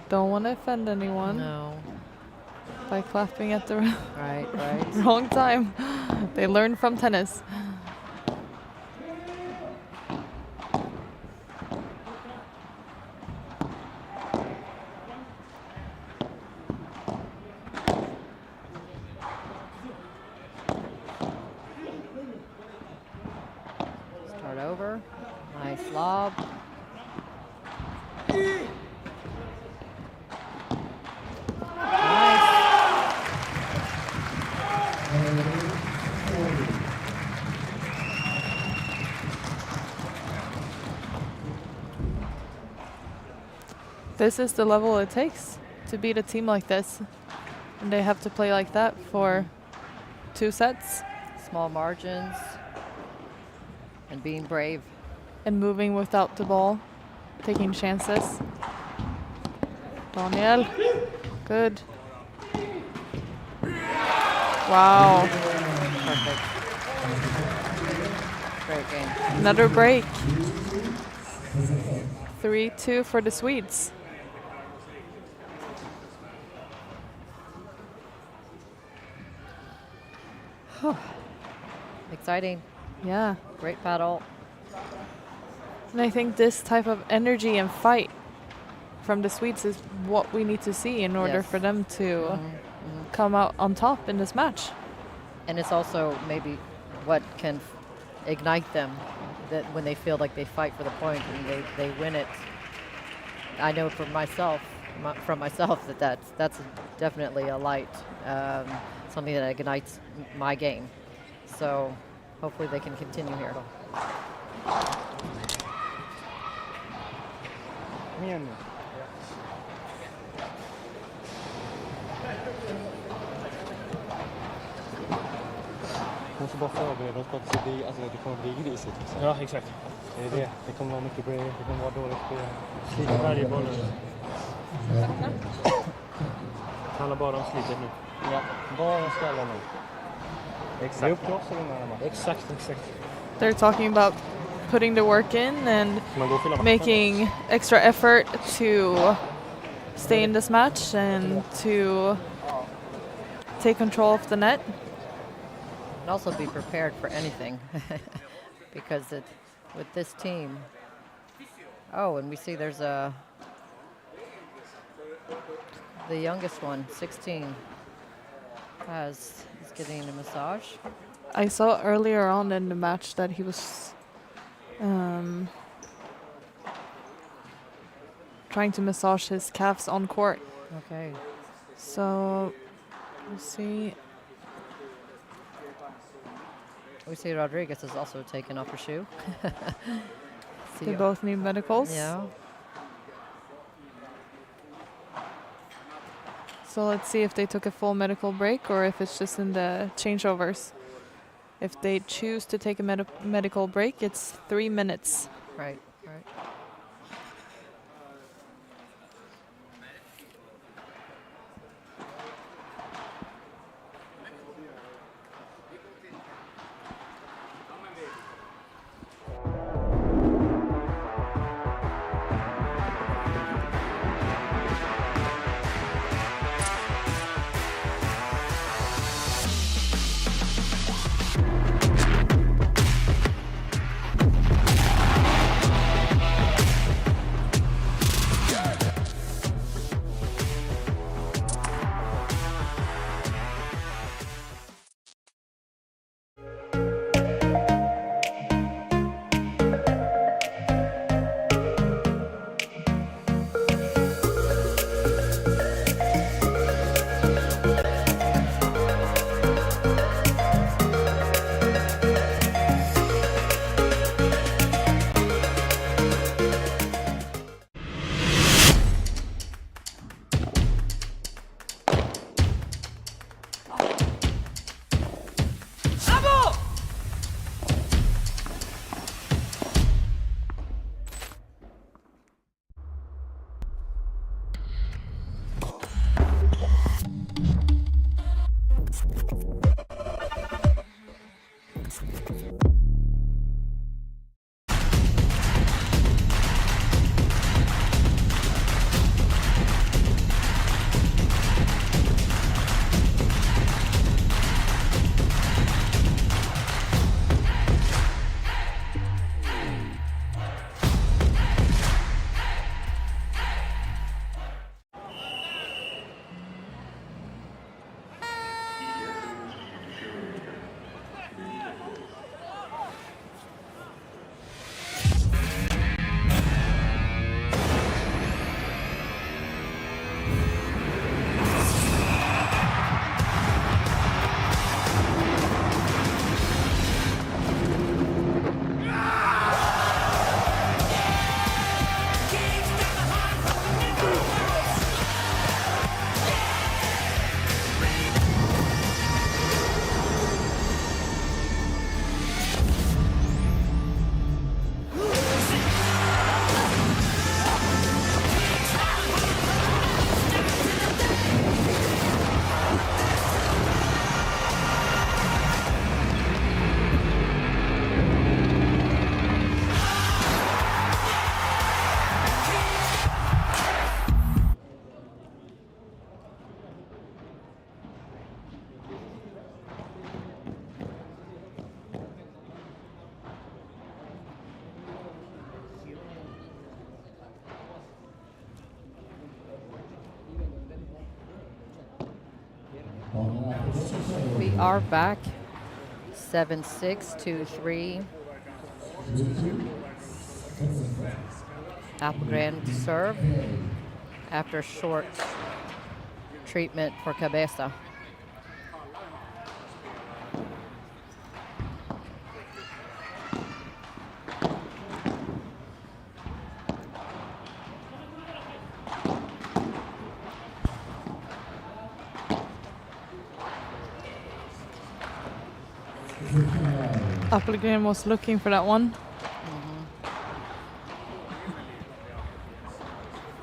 Don't want to offend anyone No. by clapping at the Right, right. wrong time. They learn from tennis. Start over. Nice lob. Nice. This is the level it takes to beat a team like this. And they have to play like that for 2 sets. Small margins and being brave. And moving without the ball, taking chances. Daniel, good. Wow, Perfect. Great game. another break. 3-2 for the Swedes. Exciting. Yeah, Great paddle. and I think this type of energy and fight from the Swedes is what we need to see in order Yes. for them to come out on top in this match. And it's also maybe what can ignite them, that when they feel like they fight for the point and they win it. I know from myself, that's definitely a light, something that ignites my game. So hopefully they can continue here. Kom igen nu. De måste bara förbereda oss på att det kommer bli grisigt. Liksom. Ja, exakt. Det är det. Det kommer vara mycket break, det kommer vara dåligt spel. Slita varje boll. Det handlar bara om slitet nu. Ja, bara skallar nu. Det är upp till oss att vinna den här matchen. Exakt. They're talking about putting the work in and Man går och fyller making extra effort to stay in this match and to take control of the net. And also be prepared for anything because with this team. Oh, and we see there's the youngest one, 16, is getting a massage. I saw earlier on in the match that he was trying to massage his calves on court. Okay. So we'll see. We see Rodriguez has also taken off her shoe. They both need medicals. Yeah. So let's see if they took a full medical break or if it's just in the changeovers. If they choose to take a medical break, it's 3 minutes. Right. We are back. 7-6, 2-3. Applegren to serve after short treatment for Cabeza. Applegren was looking for that one.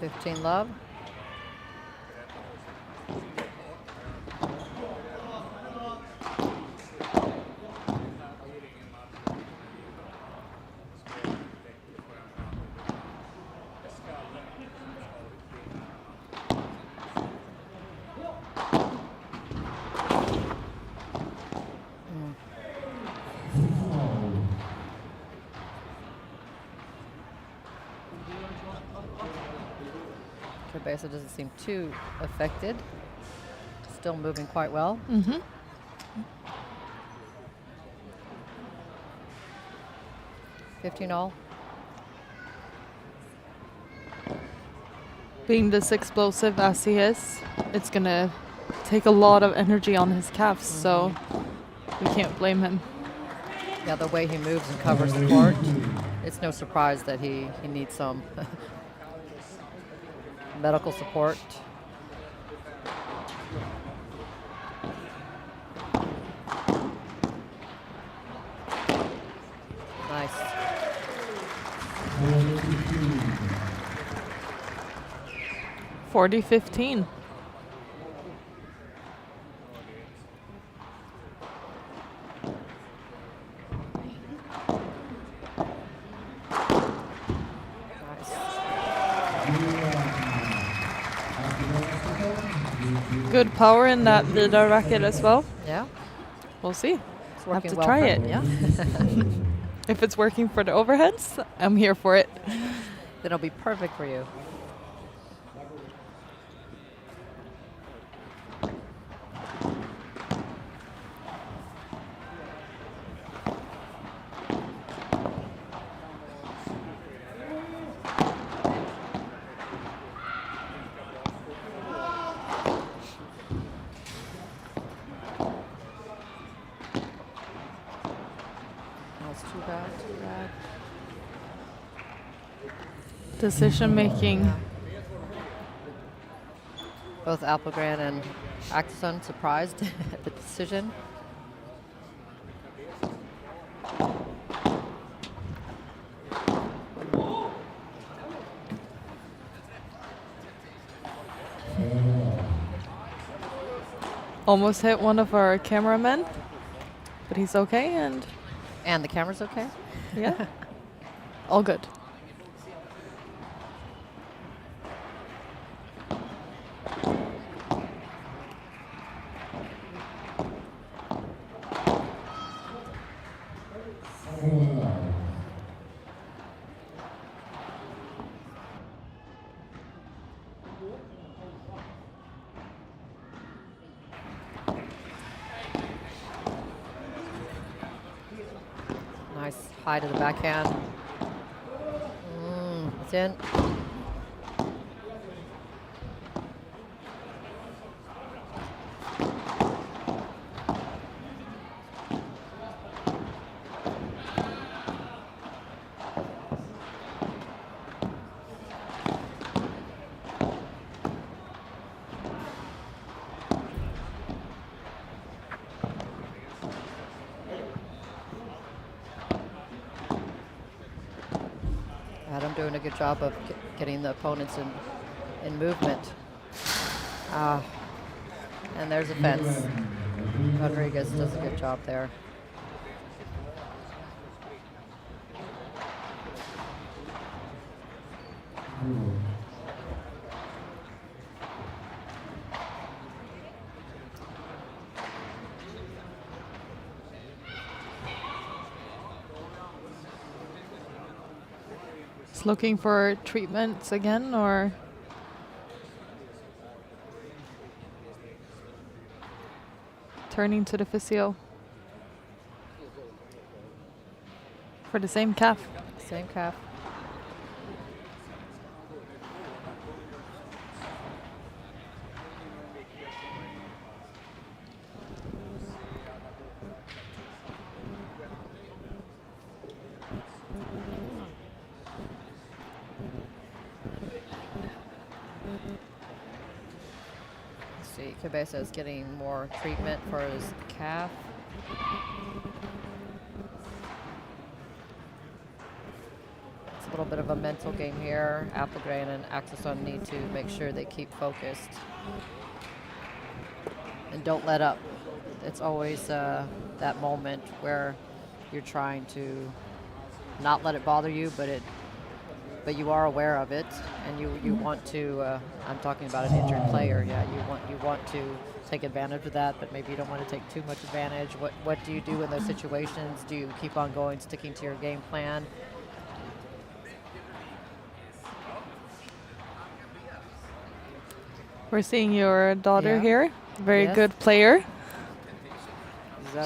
15 love. Cabeza doesn't seem too affected. Still moving quite well. 15 all. Being this explosive as he is, it's gonna take a lot of energy on his calves, so we can't blame him. Yeah, the way he moves and covers the court, it's no surprise that he needs some medical support. Nice. $40-15. Good power in that Vida racket as well. Yeah, We'll see. it's Have working to well try for it. him, yeah. If it's working for the overheads, I'm here for it. Then it'll be perfect for you. That's too bad, too bad. Decision making. Both Applegren and Axelsson surprised at the decision. Almost hit one of our cameramen, but he's okay, and And the camera's okay? yeah, all good. Nice high to the backhand. It's in. Adam doing a good job of getting the opponents in movement. And there's a fence. Rodriguez does a good job there. Just looking for treatments again, or Returning to the physio. For the same calf. Same calf. See, Cabeza is getting more treatment for his calf. It's a little bit of a mental game here. Applegren and Axelsson need to make sure they keep focused and don't let up. It's always that moment where you're trying to not let it bother you, but you are aware of it, and you want to. I'm talking about an injured player. Yeah, you want to take advantage of that, but maybe you don't want to take too much advantage. What do you do in those situations? Do you keep on going, sticking to your game plan? We're seeing your daughter Yeah. here. Very Yes. good player.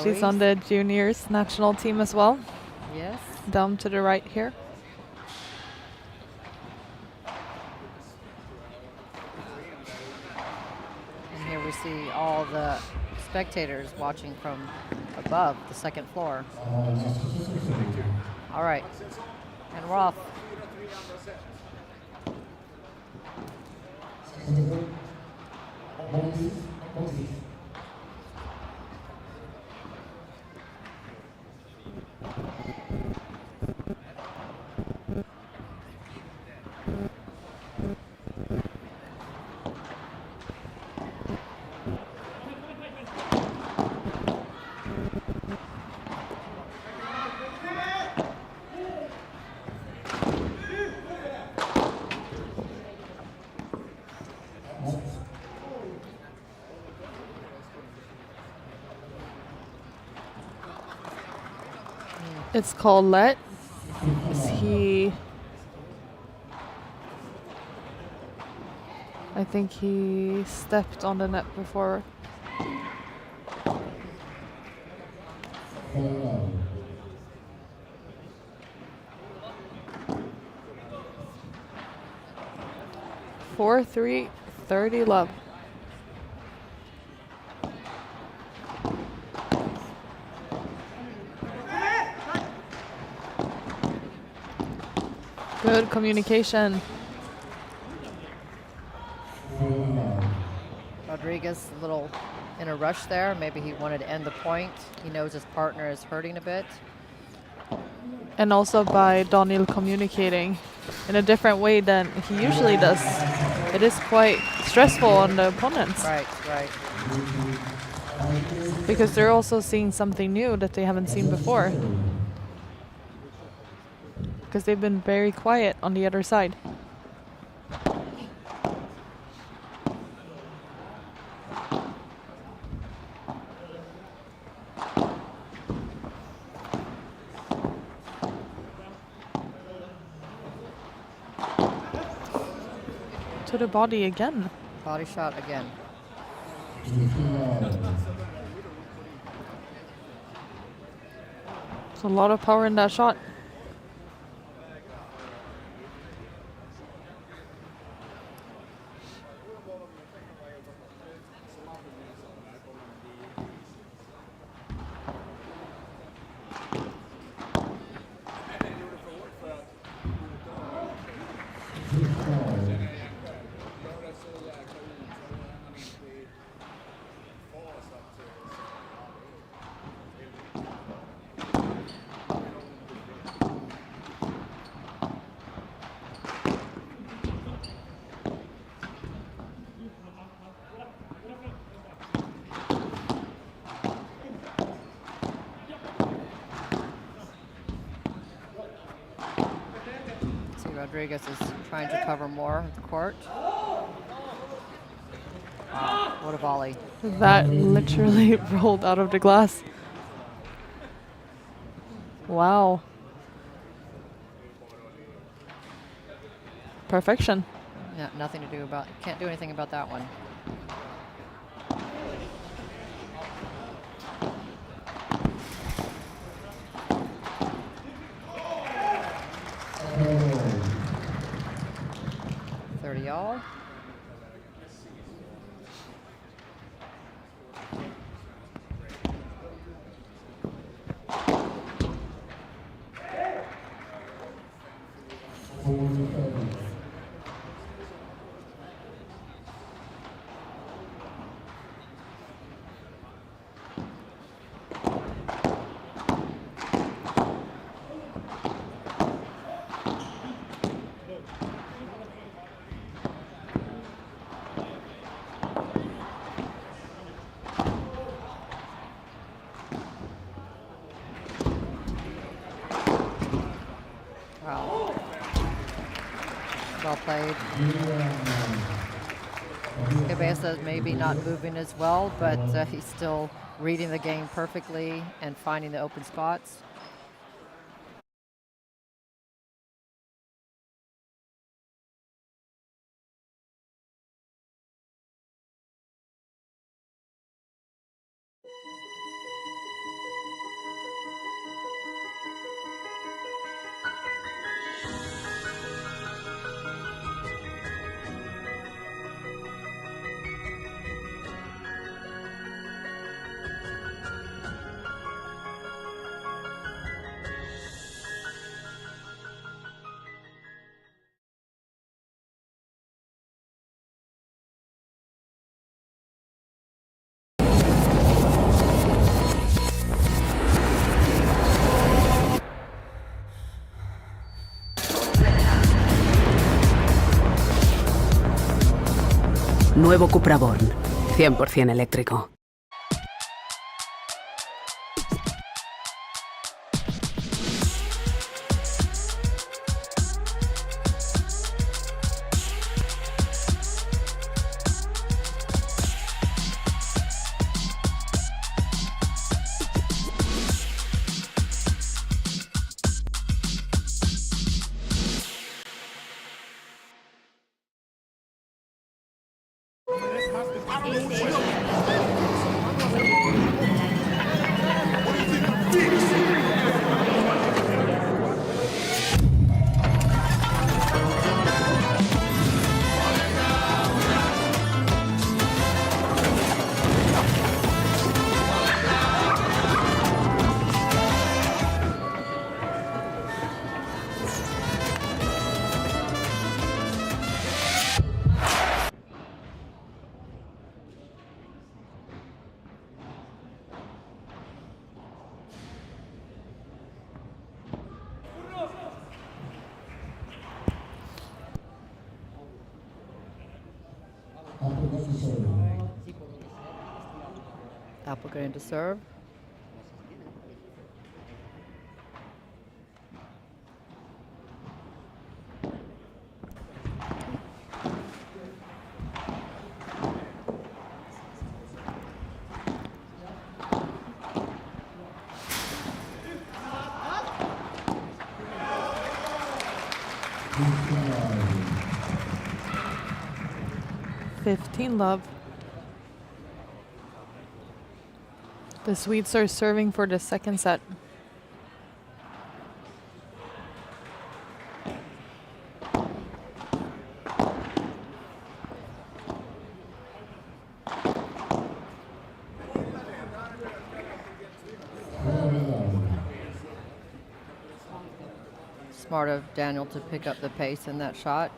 She's Zoe? on the juniors national team as well. Yes. Down to the right here. And here we see all the spectators watching from above the second floor. All right, and we're off. It's called let. Is he? I think he stepped on the net before. Four, 3, 30 love. Good communication. Rodriguez a little in a rush there. Maybe he wanted to end the point. He knows his partner is hurting a bit. And also by Daniel communicating in a different way than he usually does. It is quite stressful on the opponents. Right, right. Because they're also seeing something new that they haven't seen before. Because they've been very quiet on the other side. To the body again. Body shot again. There's a lot of power in that shot. Rodriguez is trying to cover more of the court. Wow, what a volley. That literally rolled out of the glass. Wow. Perfection. Yeah, nothing to do about, can't do anything about that one. 30 all. Wow. Well played. Cabeza maybe not moving as well, but he's still reading the game perfectly and finding the open spots. Nuevo Cupra Born, 100% eléctrico. Applegate to serve. Love. The Swedes are serving for the second set. Smart of Daniel to pick up the pace in that shot.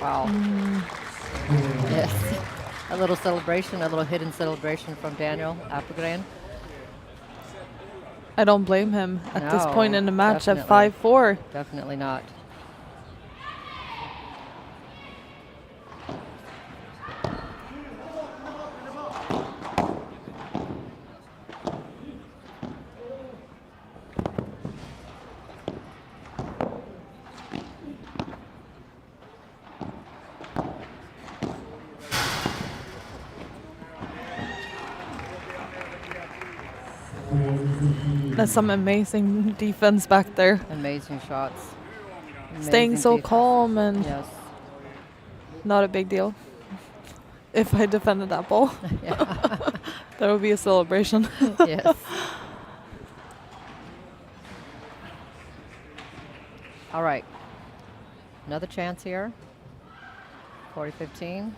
Wow. Yes. A little celebration, a little hidden celebration from Daniel Applegren. I don't blame him at this No, point in the match at definitely. 5-4. Definitely not. That's some amazing defense back there. Amazing shots. Staying Amazing so defense. calm and Yes. not a big deal. If I defended that ball, Yeah. that would be a celebration. Yes. All right. Another chance here. 40-15.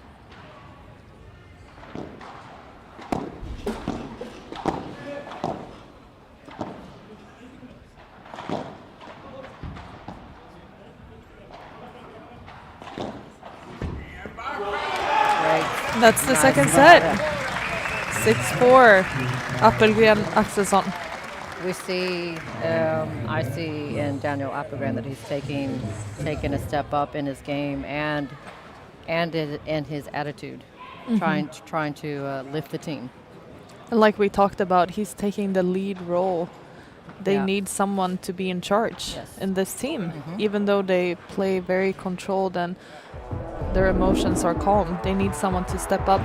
Great. That's the Nice second set. set. 6-4. Appelgren Axelsson. We see, I see in Daniel Appelgren that he's taking a step up in his game and in his attitude, trying to lift the team. And like we talked about, he's taking the lead role. They Yeah. need someone to be in charge Yes. in this team. Even though they play very controlled and their emotions are calm, they need someone to step up.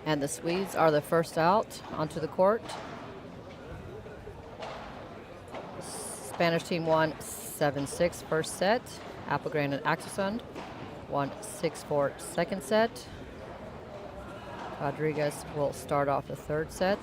And the Swedes are the first out onto the court. Spanish team won 7-6 first set. Appelgren and Axelsson won 6-4 second set. Rodriguez will start off the third set.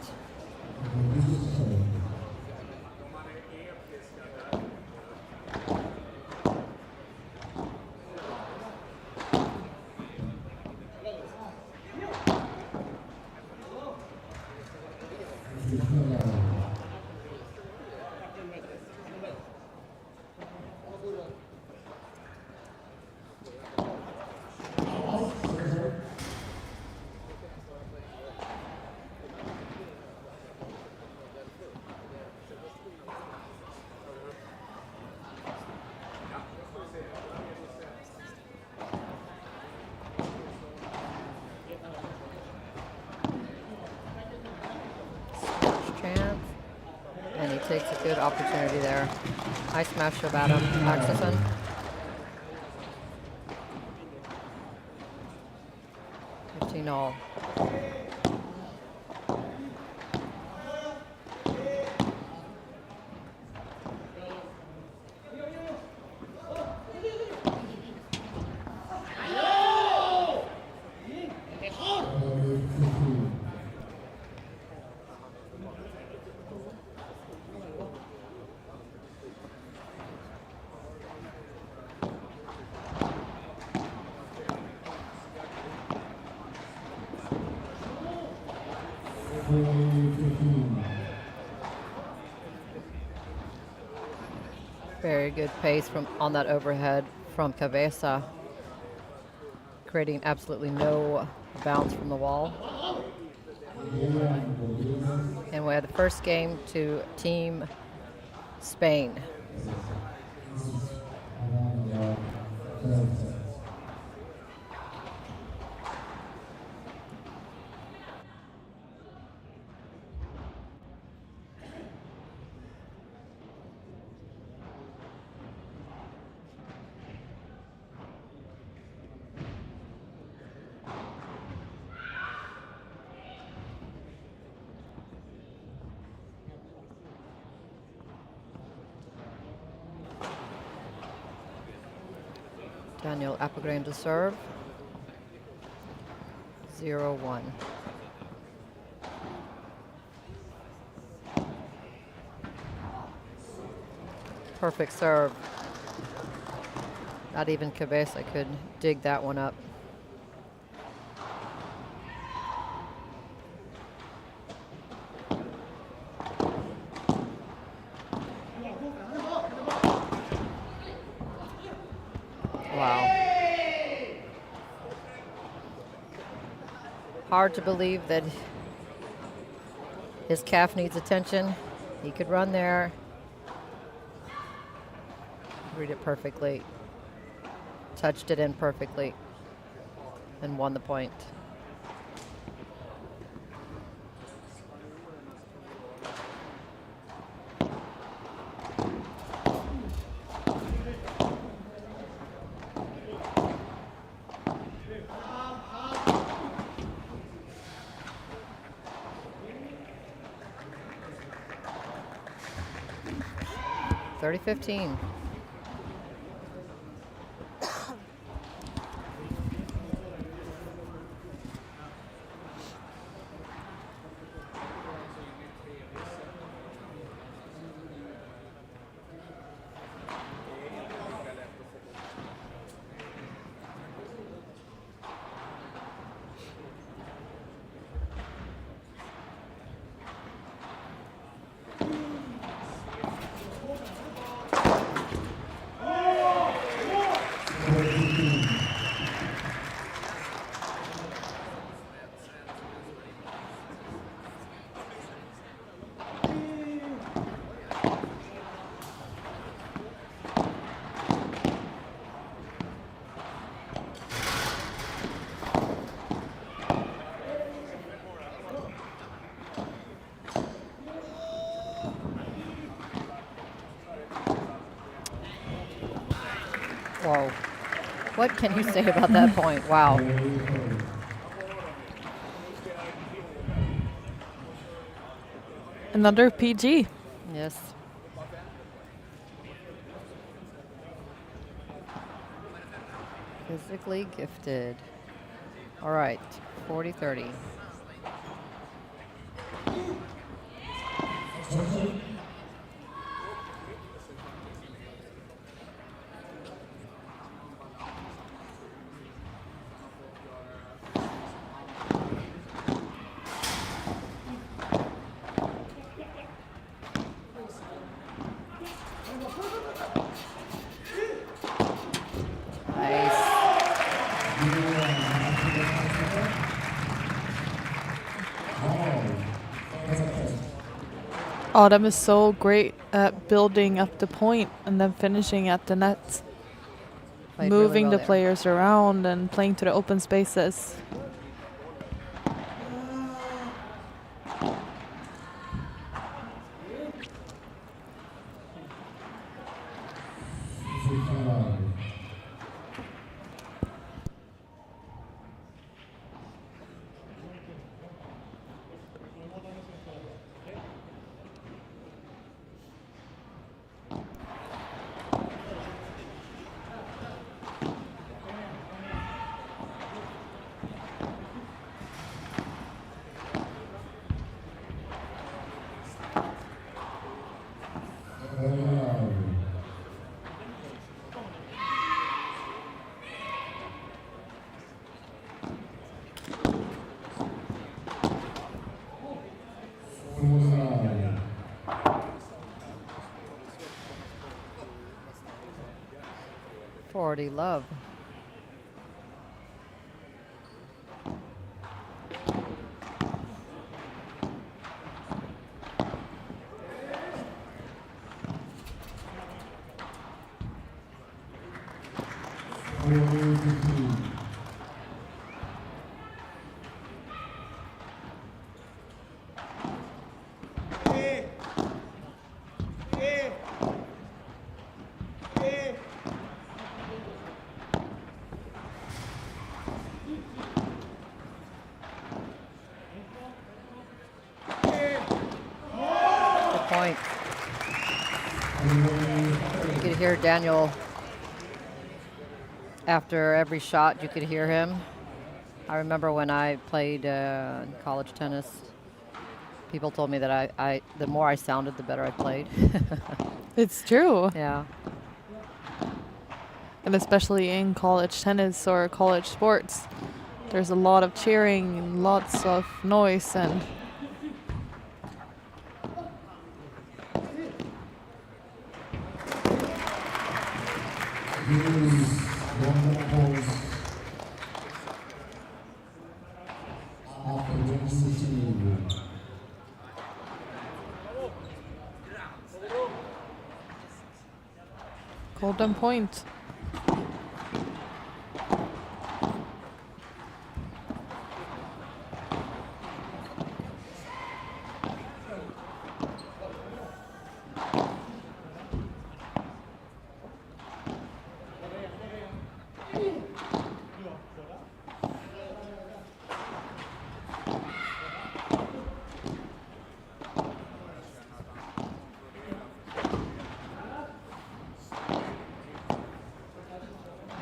Chance, and he takes a good opportunity there. Nice smash of Adam Axelsson. All. Very good pace from on that overhead from Cabeza, creating absolutely no bounce from the wall. And we had the first game to Team Spain. Daniel Appelgren to serve. 0-1. Perfect serve. Not even Cabeza could dig that one up. Wow. Hard to believe that his calf needs attention. He could run there. Read it perfectly. Touched it in perfectly. And won the point. $30-15. Whoa. What can you say about that point? Wow. Another PG. Yes. Physically gifted. All right, 40-30. Autumn is so great at building up the point and then finishing at the net. Played Moving really well the there. players around and playing to the open spaces. 40 love. Point. You could hear Daniel after every shot. You could hear him. I remember when I played college tennis, people told me that the more I sounded, the better I played. It's true. Yeah. And especially in college tennis or college sports, there's a lot of cheering and lots of noise and golden point.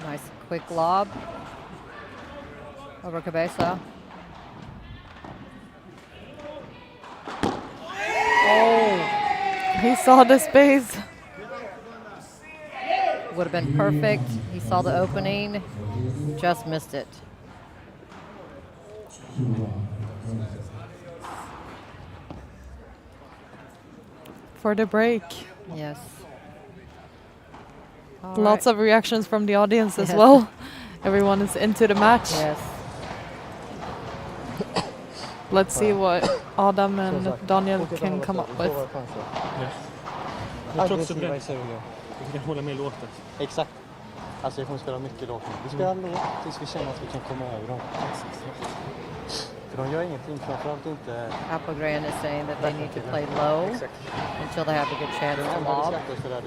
Nice quick lob over Cabeza. He saw the space. Would have been perfect. He saw the opening, just missed it. For the break. Yes. All Lots right. of reactions from the audience as Yes. well. Everyone is into the match. Yes. Let's see what Adam and Daniel can come up with. Jag tror också det. Vi kan hålla med låten. Exakt. Alltså jag kommer spela mycket lågt. Vi spelar lågt tills vi känner att vi kan komma över dem. För de gör ingenting, framförallt inte... Applegren is saying that they need to play low until they have a good chance to lob.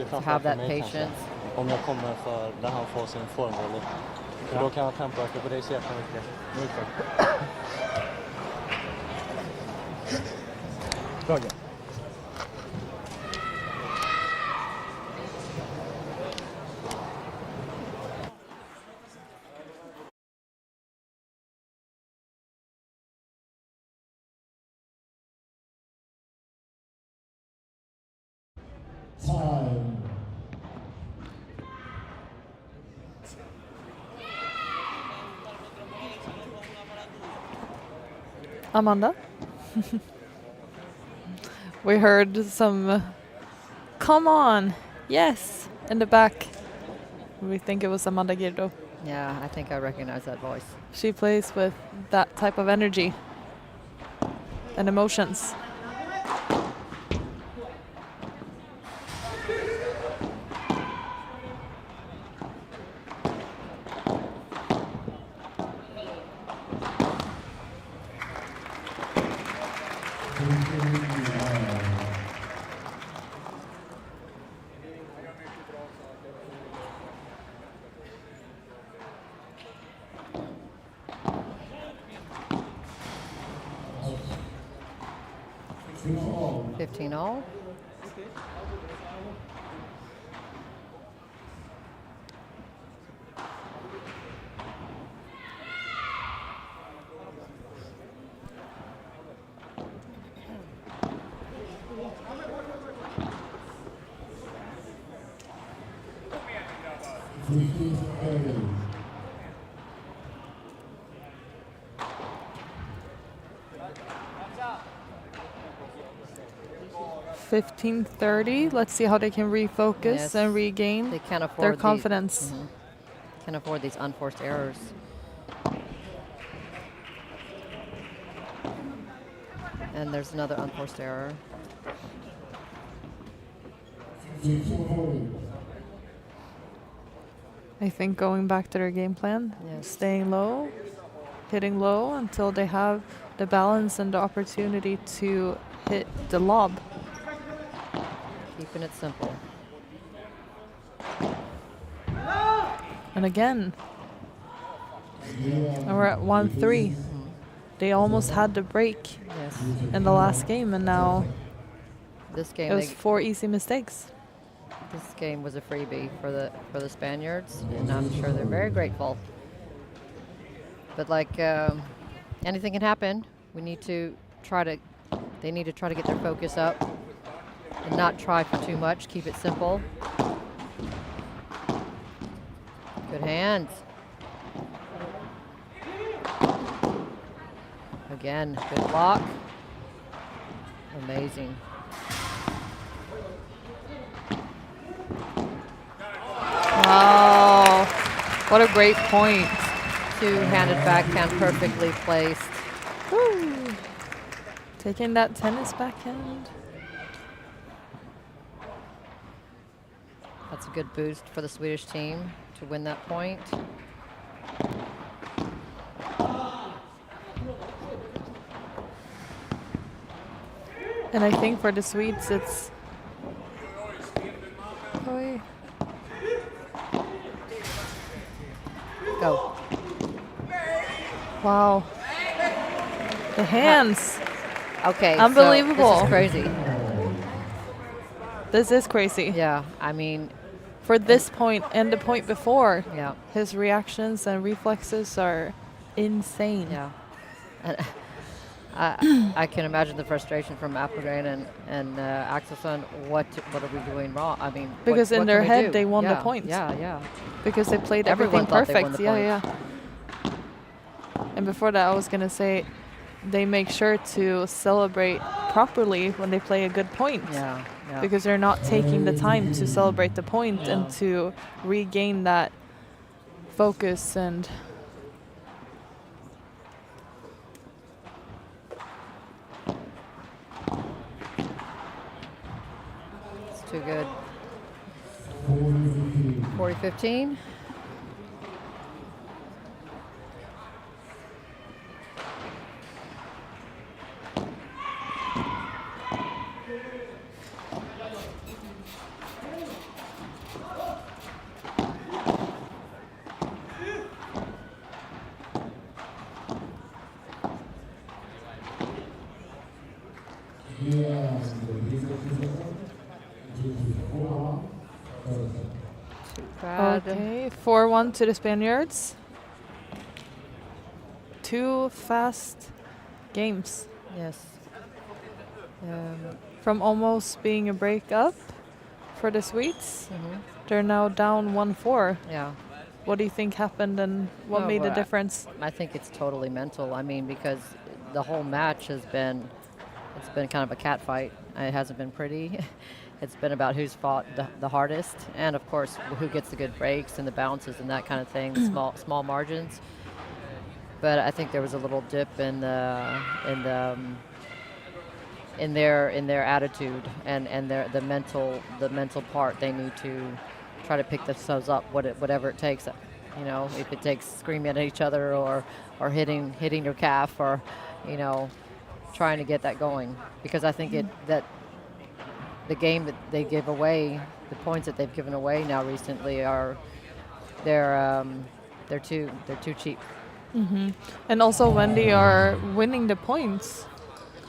To have that patience. Om jag kommer för när han får sin formroll. För då kan jag tempoöka på dig så jäkla mycket. Bra. 'Amanda?' We heard some "come on, yes" in the back. We think it was Amanda Girdo. Yeah, I think I recognize that voice. She plays with that type of energy and emotions. all. 15 all. $15-30. Let's see how they can refocus Yes. and regain They can't afford their the- confidence. Can't afford these unforced errors. And there's another unforced error. I think going back to their game plan, Yes. staying low, hitting low until they have the balance and the opportunity to hit the lob. Keeping it simple. And again, and we're at 1-3. They almost had the break Yes. in the last game, and now This game, it was 4 easy mistakes. this game was a freebie for the Spaniards, and I'm sure they're very grateful. But like anything can happen. We need to try to. They need to try to get their focus up and not try for too much. Keep it simple. Good hands. Again, good block. Amazing. Wow, what a great point. Two-handed backhand, perfectly placed. Woo. Taking that tennis backhand. That's a good boost for the Swedish team to win that point. And I think for the Swedes, it's. Oi. Go. Wow. The hands. Okay. Unbelievable. So this is crazy. This is crazy. Yeah, I mean, For this point and the point before, yeah, his reactions and reflexes are insane. yeah. And I can imagine the frustration from Appelgren and Axelsson. What are we doing wrong? I mean, Because in what their can we head, do? they won the Yeah, point. Yeah, yeah. Because they played Everyone everything thought they won perfect. the Yeah, point. yeah. And before that, I was going to say they make sure to celebrate properly when they play a good point. Yeah, yeah. Because they're not taking the time to celebrate the point and to regain that focus and It's too good. 40-15. Bad. okay. 4-1 to the Spaniards. 2 fast games. Yes. From almost being a break-up for the Swedes, they're now down 1-4. Yeah. What do you think happened and what Oh, made the well, difference? I think it's totally mental. I mean, because the whole match has been, it's been kind of a cat fight. It hasn't been pretty. It's been about who's fought the hardest, and of course, who gets the good breaks and the bounces and that kind of thing, small margins. But I think there was a little dip in their attitude and the mental part. They need to try to pick themselves up, whatever it takes. You know, if it takes screaming at each other or hitting your calf or, you know, trying to get that going. Because I think that the game that they give away, the points that they've given away now recently are they're too cheap. And also when they are winning the points,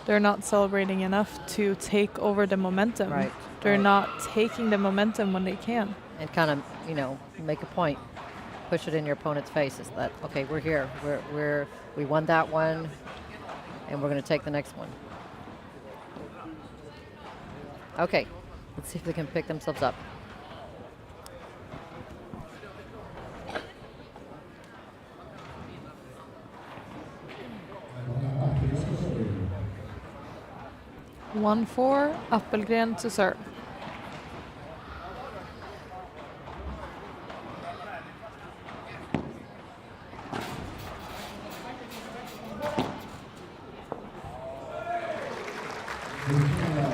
they're not celebrating enough to take over the momentum. Right. They're right. not taking the momentum when they can. And kind of, you know, make a point, push it in your opponent's face. Is that okay? We're here. We won that one, and we're going to take the next one. Okay, let's see if they can pick themselves up. 1-4, Appelgren to serve.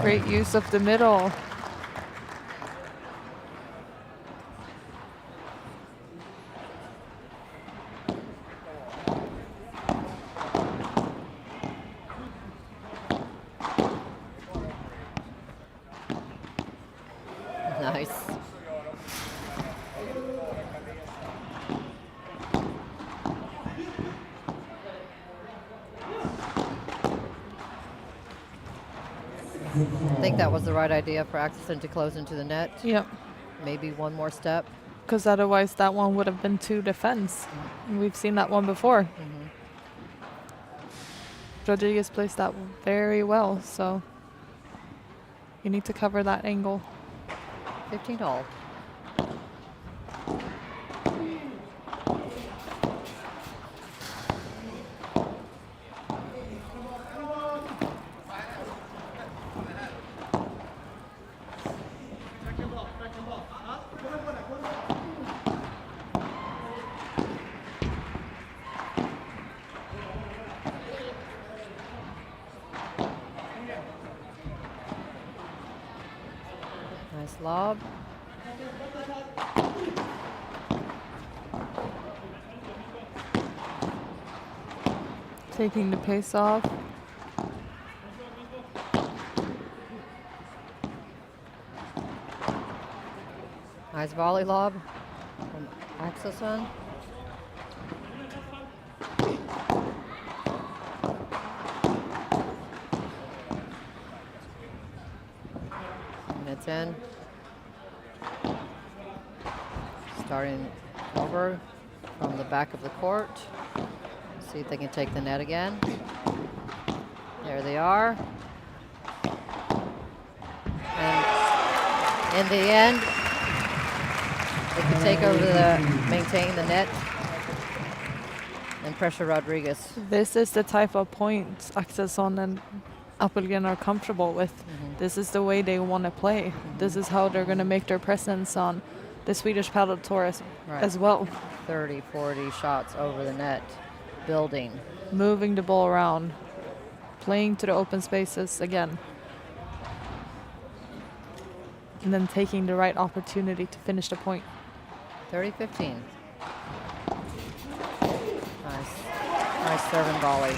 Great use of the middle. Nice. I think that was the right idea for Axelson to close into the net. Yep. Maybe one more step. Because otherwise that one would have been 2 defense. And we've seen that one before. Rodriguez placed that very well, so you need to cover that angle. 15 all. Nice lob. Taking the pace off. Nice volley lob from Axelson. And it's in. Starting over from the back of the court. See if they can take the net again. There they are. And in the end, they can take over maintain the net and pressure Rodriguez. This is the type of point Axelson and Appelgren are comfortable with. This is the way they want to play. This is how they're going to make their presence on the Swedish Padel Tour as well. 30, 40 shots over the net, building. Moving the ball around, playing to the open spaces again. And then taking the right opportunity to finish the point. 30-15. Nice serve and volley.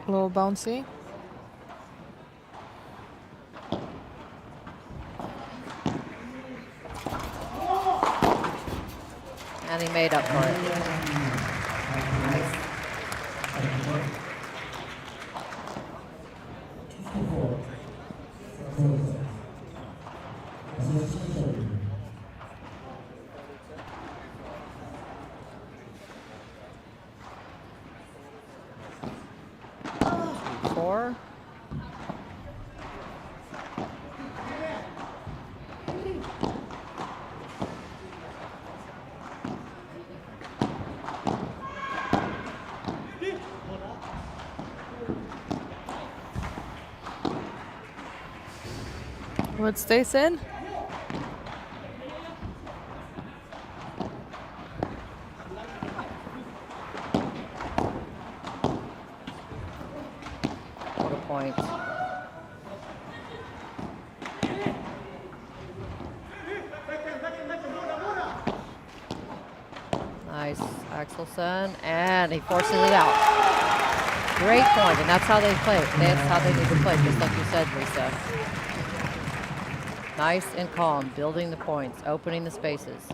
A little bouncy. And he made up for it. Nice. Four. What stays in? What a point. Nice, Axelson, and he forces it out. Great point, and that's how they play. That's how they need to play, just like you said, Lisa. Nice and calm, building the points, opening the spaces.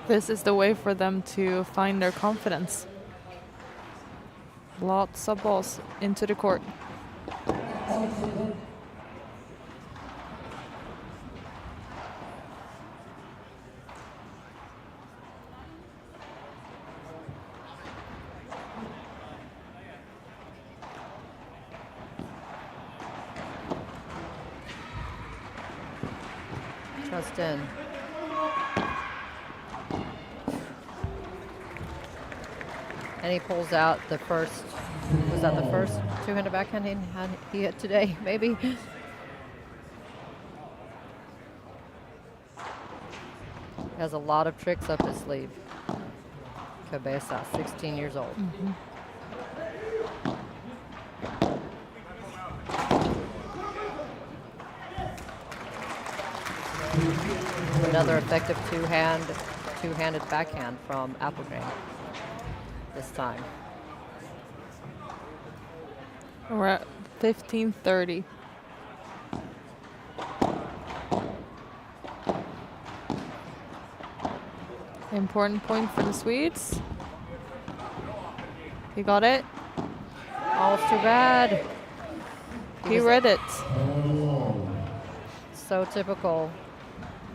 This is the way for them to find their confidence. Lots of balls into the court. Just in. And he pulls out the first, was that the first two-handed backhand he hit today, maybe? Has a lot of tricks up his sleeve. Cabeza, 16 years old. Another effective two-handed backhand from Applegate this time. We're at 15:30. Important point for the Swedes. He got it. Oh, it's too bad. He read it. So typical.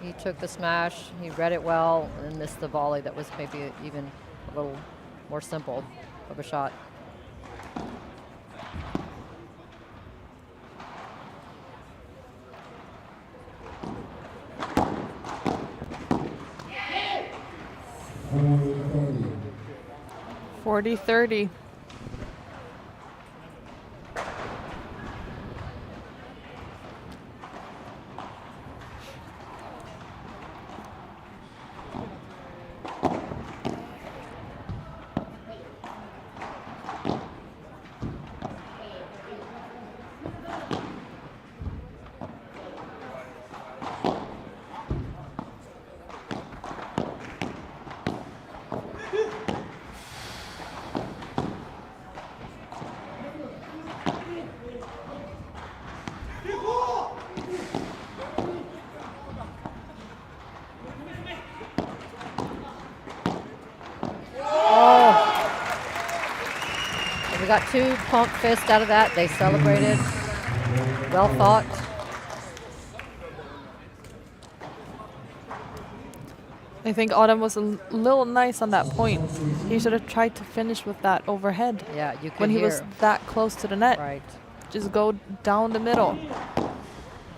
He took the smash, he read it well, and missed the volley that was maybe even a little more simple of a shot. $40-30. We got two pump fists out of that. They celebrated. Well thought. I think Autumn was a little nice on that point. He should have tried to finish with that overhead. Yeah, you could when he hear. was that close to the net. Right. Just go down the middle.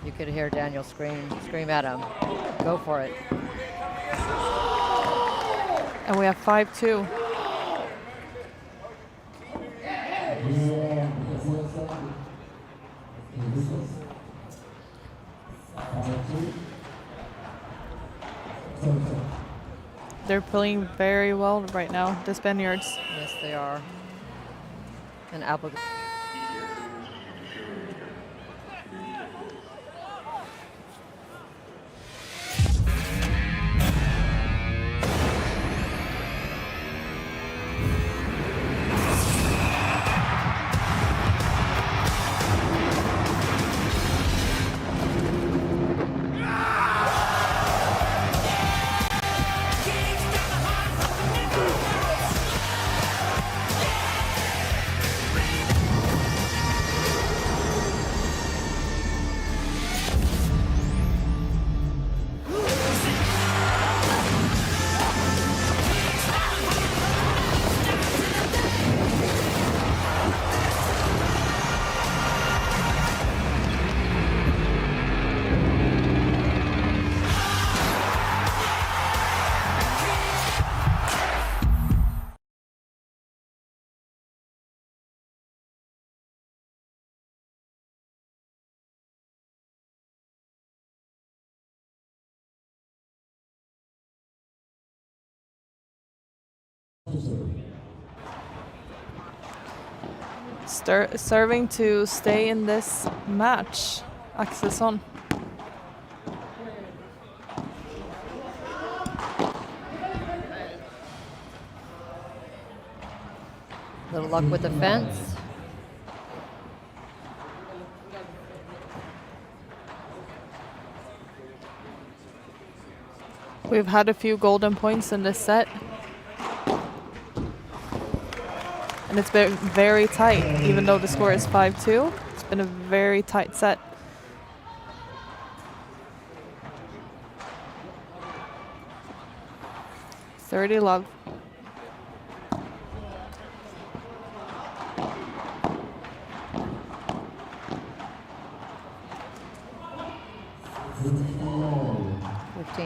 You could hear Daniel scream at him. Go for it. And we have 5-2. They're playing very well right now, the Spaniards. Yes, they are. And Applegate. Serving to stay in this match, Axelsson. Little luck with the fence. We've had a few golden points in this set. And it's been very tight, even though the score is 5-2. It's been a very tight set. $30 love.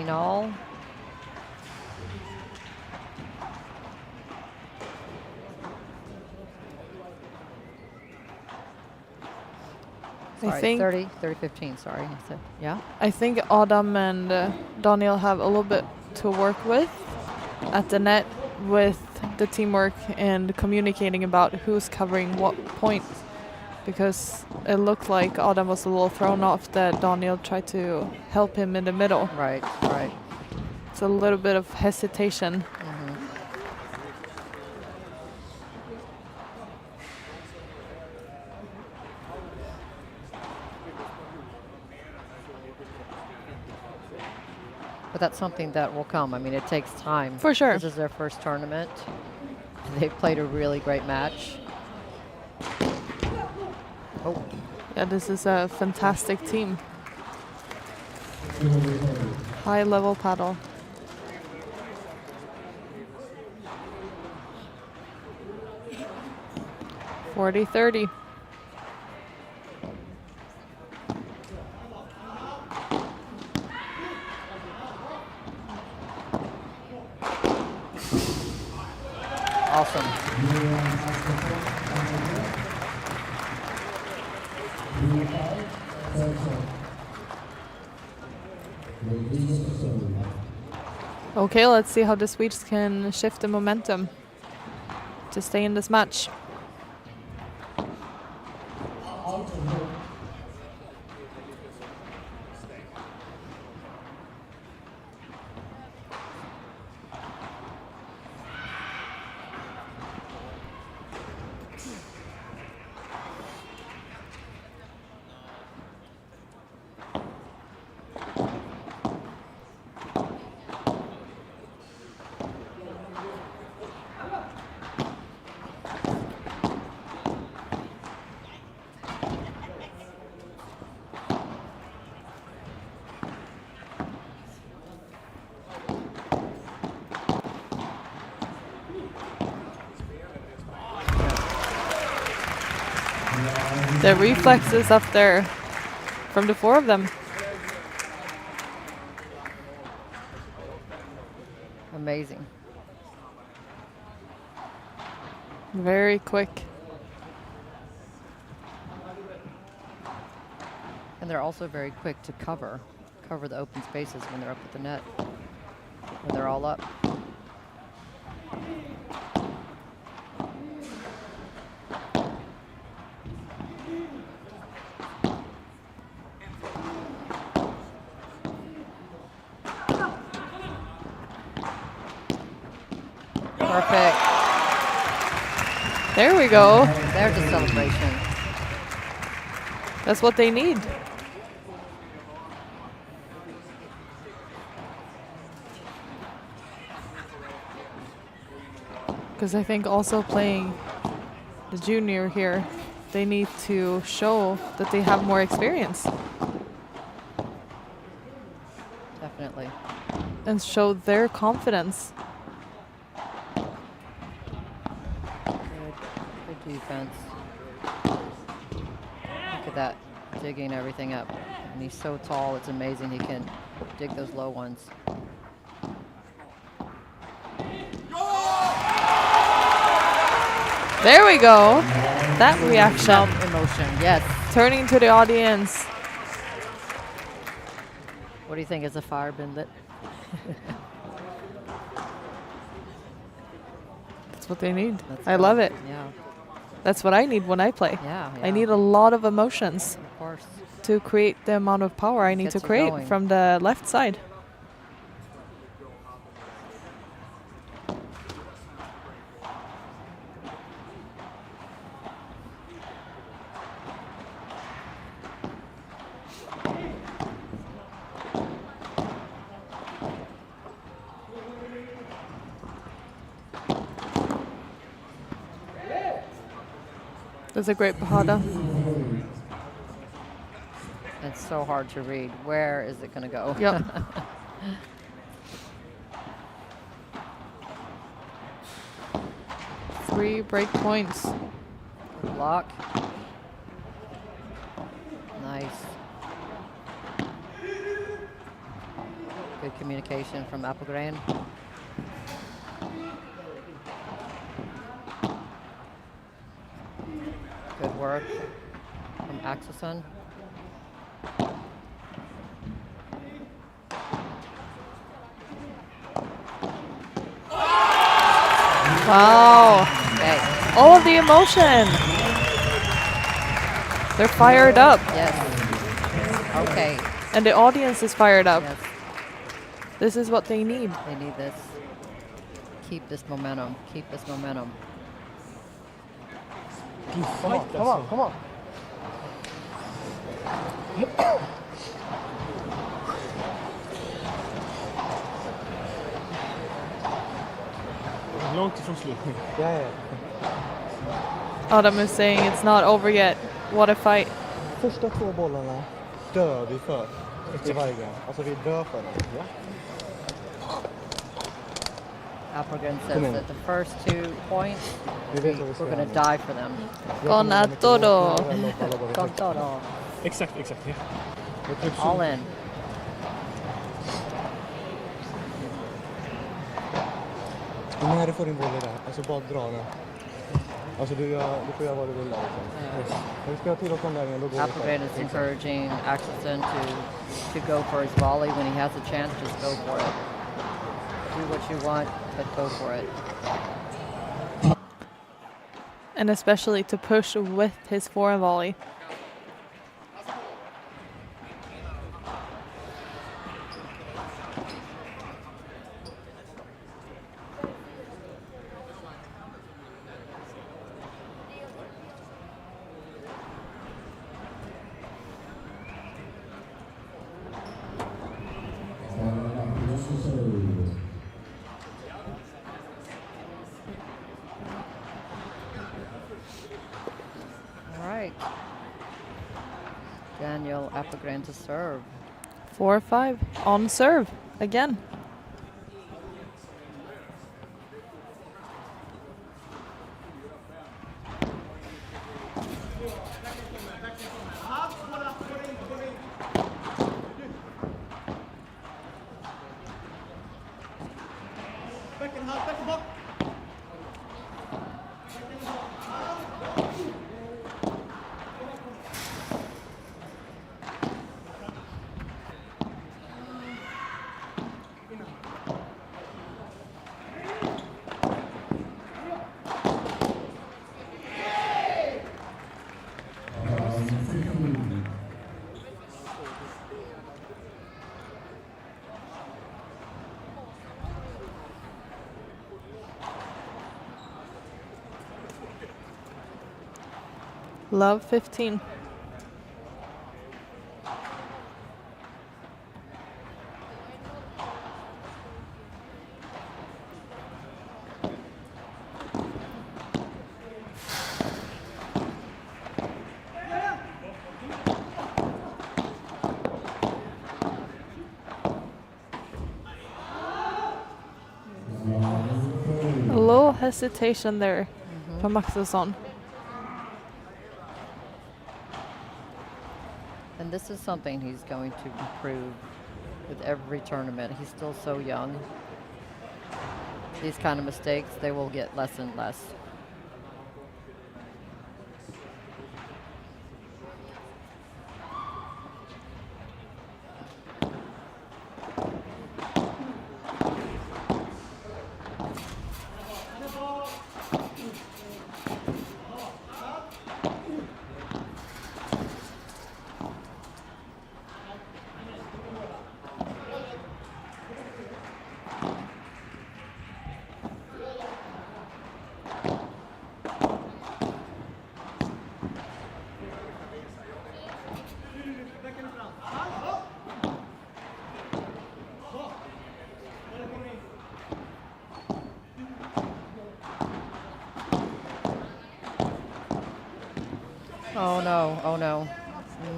all. Sorry, 30-15, sorry. Yeah? I think Adam and Daniel have a little bit to work with at the net with the teamwork and communicating about who's covering what point, because it looked like Adam was a little thrown off that Daniel tried to help him in the middle. Right. It's a little bit of hesitation. But that's something that will come. I mean, it takes time. For sure. This is their first tournament. They've played a really great match. Oh. Yeah, this is a fantastic team. High level paddle. (40-30). Awesome. Okay, let's see how the Swedes can shift the momentum to stay in this match. The reflexes up there from the four of them. Amazing. Very quick. And they're also very quick to cover the open spaces when they're up at the net, when they're all up. Perfect. There we go. There's a celebration. That's what they need. Because I think also playing the junior here, they need to show that they have more experience Definitely. and show their confidence. Good defense. Look at that, digging everything up. And he's so tall, it's amazing he can dig those low ones. There we go. That reaction. Emotion, yes. Turning to the audience. What do you think? Has the fire been lit? That's what they need. That's I good. love it. Yeah, That's what I need when I play. yeah. I need a lot of emotions Of course. to create the amount of power I need Gets to you create going. from the left side. That's a great Bahada. It's so hard to read. Where is it going to go? Yep. 3 break points. Good block. Nice. Good good communication from Appelgren. Good work from Axelsson. Wow. Okay. All of the emotion. They're fired up. Yes. Okay. And the audience is fired up. Yes. This is what they need. They need this. Keep this momentum. Keep this momentum. Come on, come on, come on. Långt ifrån slut nu. Ja, ja. Adam is saying it's not over yet. What a fight. Första 2 bollarna dör vi för i varje gång. Alltså vi dör för dem. Ja. Appelgren Come says in. that the first 2 points, Vi vet vad vi ska we're going to göra. die for them. Con a todo. Con todo. Exakt, ja. All in. När du får din boll i där, alltså bara dra den. Alltså du får göra vad du vill där liksom. När du ska till och från vägen, då går Appelgren is encouraging Axelsson to go for his volley when he has a chance. Just go for it. Do what you want, but go for it. And especially to push with his forehand volley. Daniel Appelgren to serve. 4-5 on serve again. Love 15. A little hesitation there from Axelsson. And this is something he's going to improve with every tournament. He's still so young. These kind of mistakes, they will get less and less. Oh no,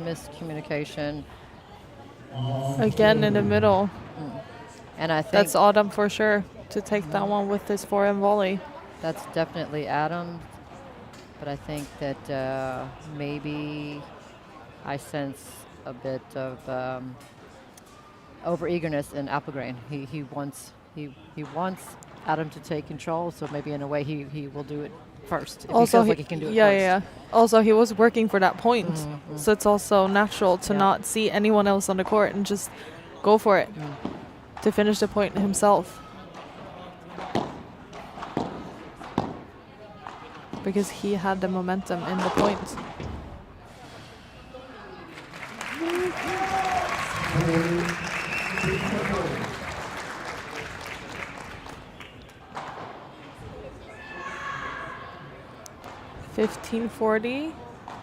miscommunication. Again in the middle. And I think That's Adam for sure to take that one with his forehand volley. that's definitely Adam, but I think that maybe I sense a bit of over eagerness in Appelgren. He wants Adam to take control, so maybe in a way he will do it first. If he feels like he can do it first. Yeah. Also, he was working for that point, so it's also natural to not see anyone else on the court and just go for it to finish the point himself. Because he had the momentum in the point. $15.40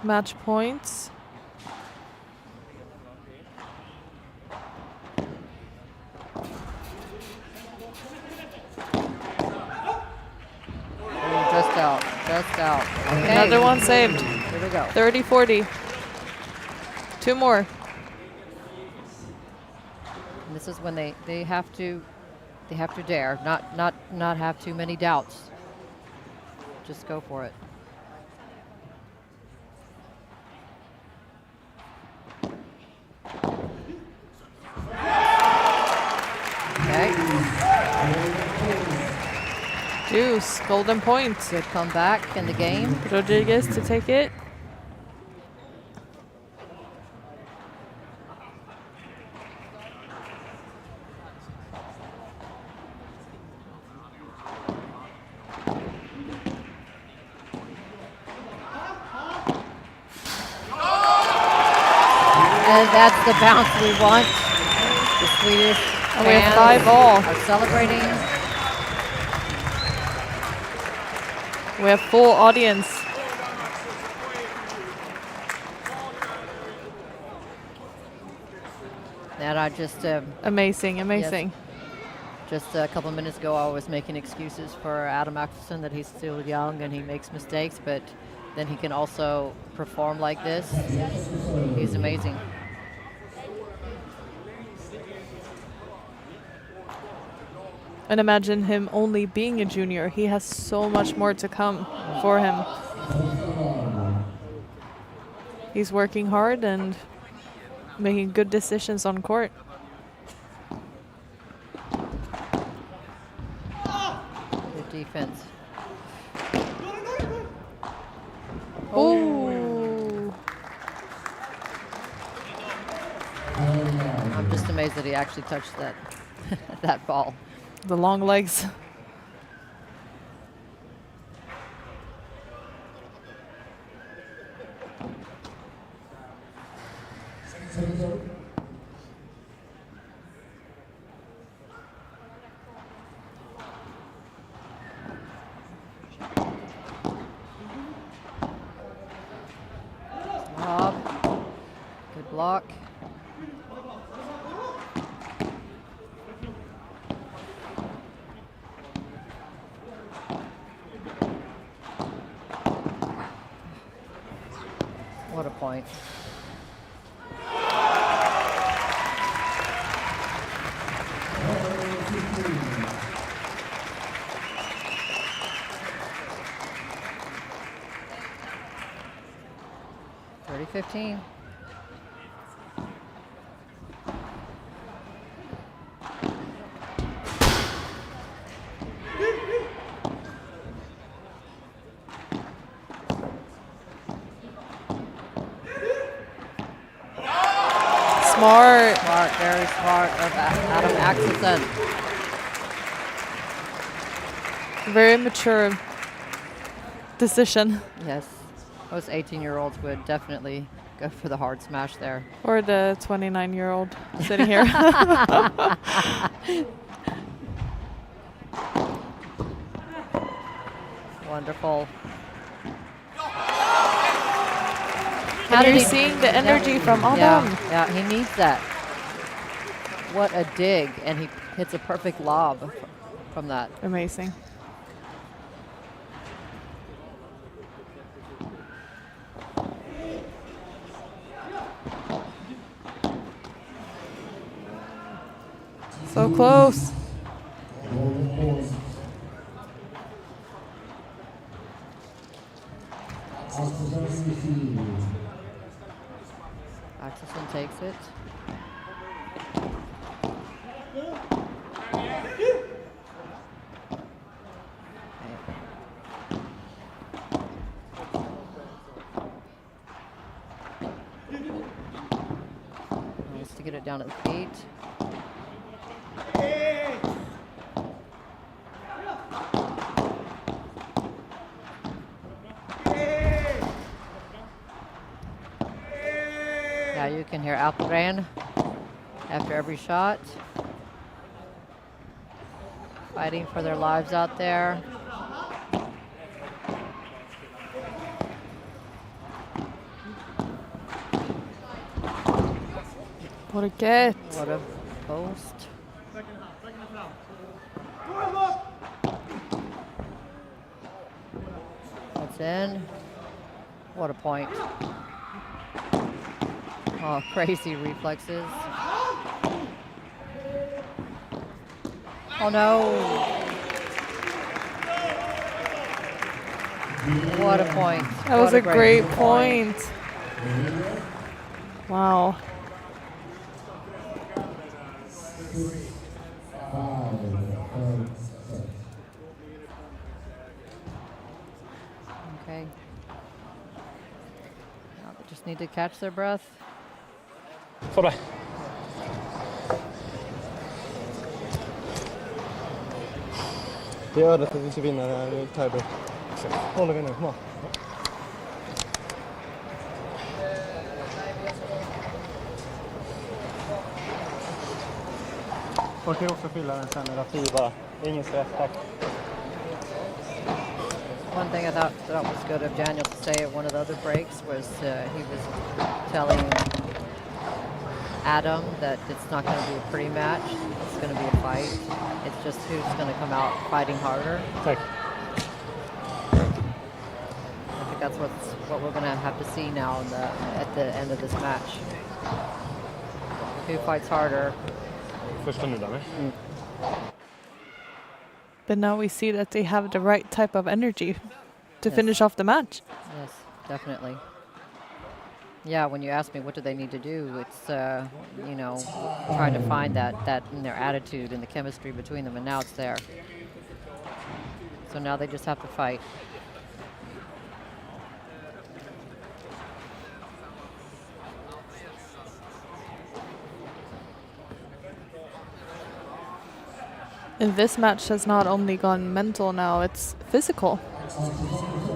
match points. Just out. Okay. Another one saved. Here we go. 30-40. Two more. And this is when they have to dare, not have too many doubts. Just go for it. Okay. Deuce, golden point. Good comeback in the game. Rodriguez to take it. And that's the bounce we want. The Swedish And we have fans 5-all. are celebrating. We have full audience. And I just Amazing. just a couple minutes ago, I was making excuses for Adam Axelsson that he's still young and he makes mistakes, but then he can also perform like this. He's amazing. And imagine him only being a junior. He has so much more to come for him. He's working hard and making good decisions on court. Good defense. Oh. I'm just amazed that he actually touched that that ball. The long legs. Good block. What a point. $30-15. Smart. Smart, very smart of Adam Axelsson. Very mature decision. Yes, most 18-year-olds would definitely go for the hard smash there. Or the 29-year-old sitting here. Wonderful. And you're seeing the energy from Adam. Yeah, he needs that. What a dig, and he hits a perfect lob from that. Amazing. So close. Axelsson takes it. get it down at the feet. Now you can hear Alperen after every shot. Fighting for their lives out there. What a get. What a post. That's in. What a point. Oh, crazy reflexes. Oh no. What a point. That was a great point. Wow. Okay. Now they just need to catch their breath. For deg. Det är ödet att vi ska vinna den här tiebreak. Håller vi nu, kom on. Folk kan också fylla den sen med Rafi bara. Ingen stress, tack. One thing I thought was good of Daniel to say at one of the other breaks was he was telling Adam that it's not going to be a pretty match. It's going to be a fight. It's just who's going to come out fighting harder. Tack. I think that's what we're going to have to see now at the end of this match. Who fights harder? Första nu där. But now we see that they have the right type of energy to finish off the match. Yes, definitely. Yeah, when you ask me what do they need to do, it's trying to find that in their attitude and the chemistry between them, and now it's there. So now they just have to fight. And this match has not only gone mental now, it's physical.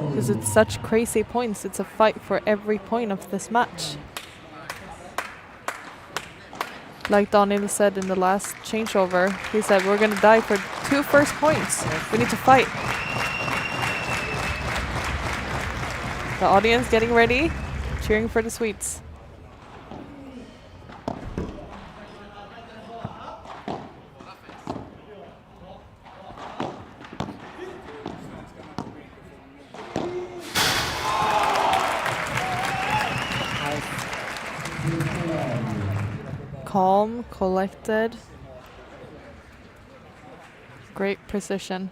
Because it's such crazy points. It's a fight for every point of this match. Like Daniel said in the last changeover, he said, we're going to die for 2 first points. We need to fight. The audience getting ready, cheering for the Swedes. Calm, collected, great precision.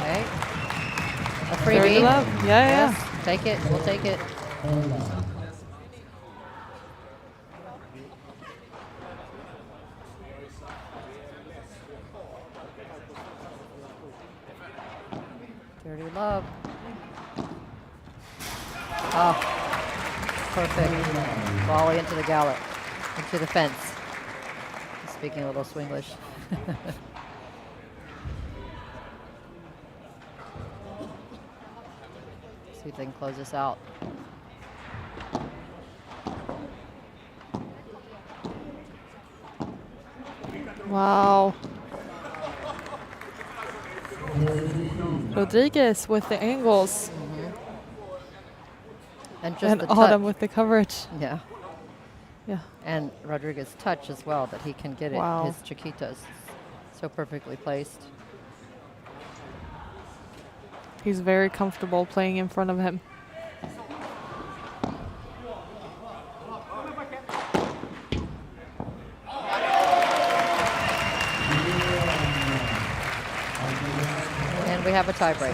Okay. A freebie. Very low. Yeah, Yes, yeah. take it. We'll take it. Dirty love. Oh, perfect. Volley into the gallop, into the fence. Speaking a little Swinglish. See if they can close this out. Wow. Rodriguez with the angles. And just And the Autumn touch. with the coverage. Yeah. Yeah. And Rodriguez's touch as well, that he can get it, Wow. his chiquitas, so perfectly placed. He's very comfortable playing in front of him. And we have a tiebreak.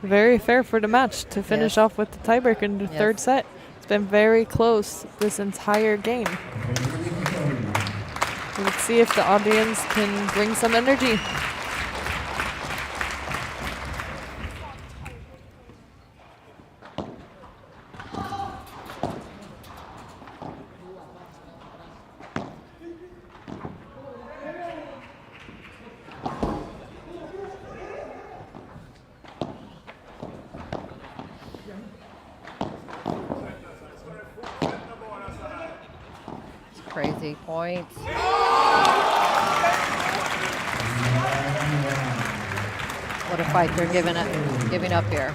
Very fair for the match to finish Yes. off with the tiebreaker in the Yes. third set. It's been very close this entire game. Let's see if the audience can bring some energy. Crazy points. What a fight they're giving up here.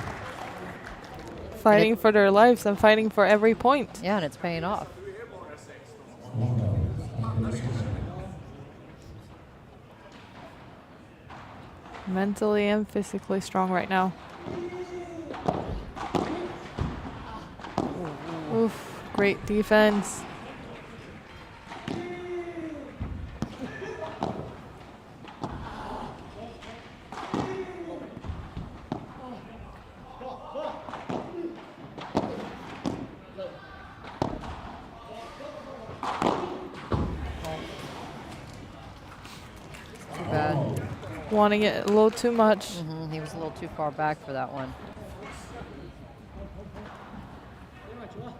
Fighting for their lives and fighting for every point. Yeah, and it's paying off. Mentally and physically strong right now. Oof, great defense. Too bad. Wanting it a little too much. He was a little too far back for that one.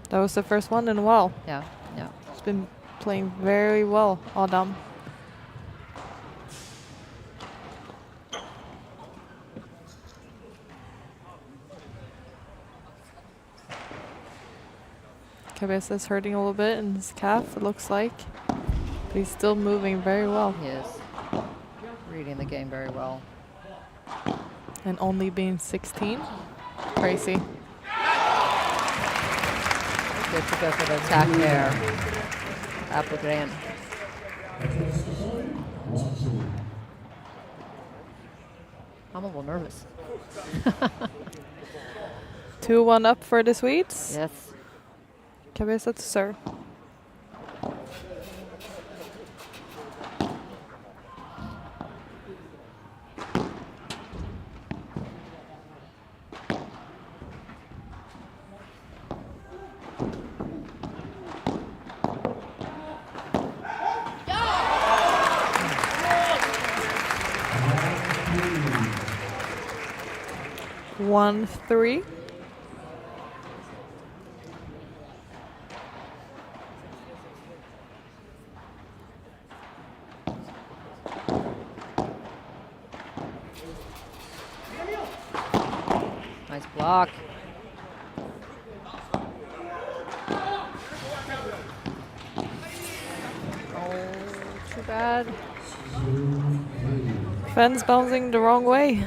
That was the first one in a while. Yeah, yeah. He's been playing very well, Adam. Cabeza's hurting a little bit in his calf, it looks like. But he's still moving very well. He is. Reading the game very well. And only being 16. Crazy. Good to go for the attack there. Applegren. I'm a little nervous. 2-1 up for the Swedes. Yes. Cabeza to serve. One, 3. Nice block. Oh, too bad. Fence bouncing the wrong way.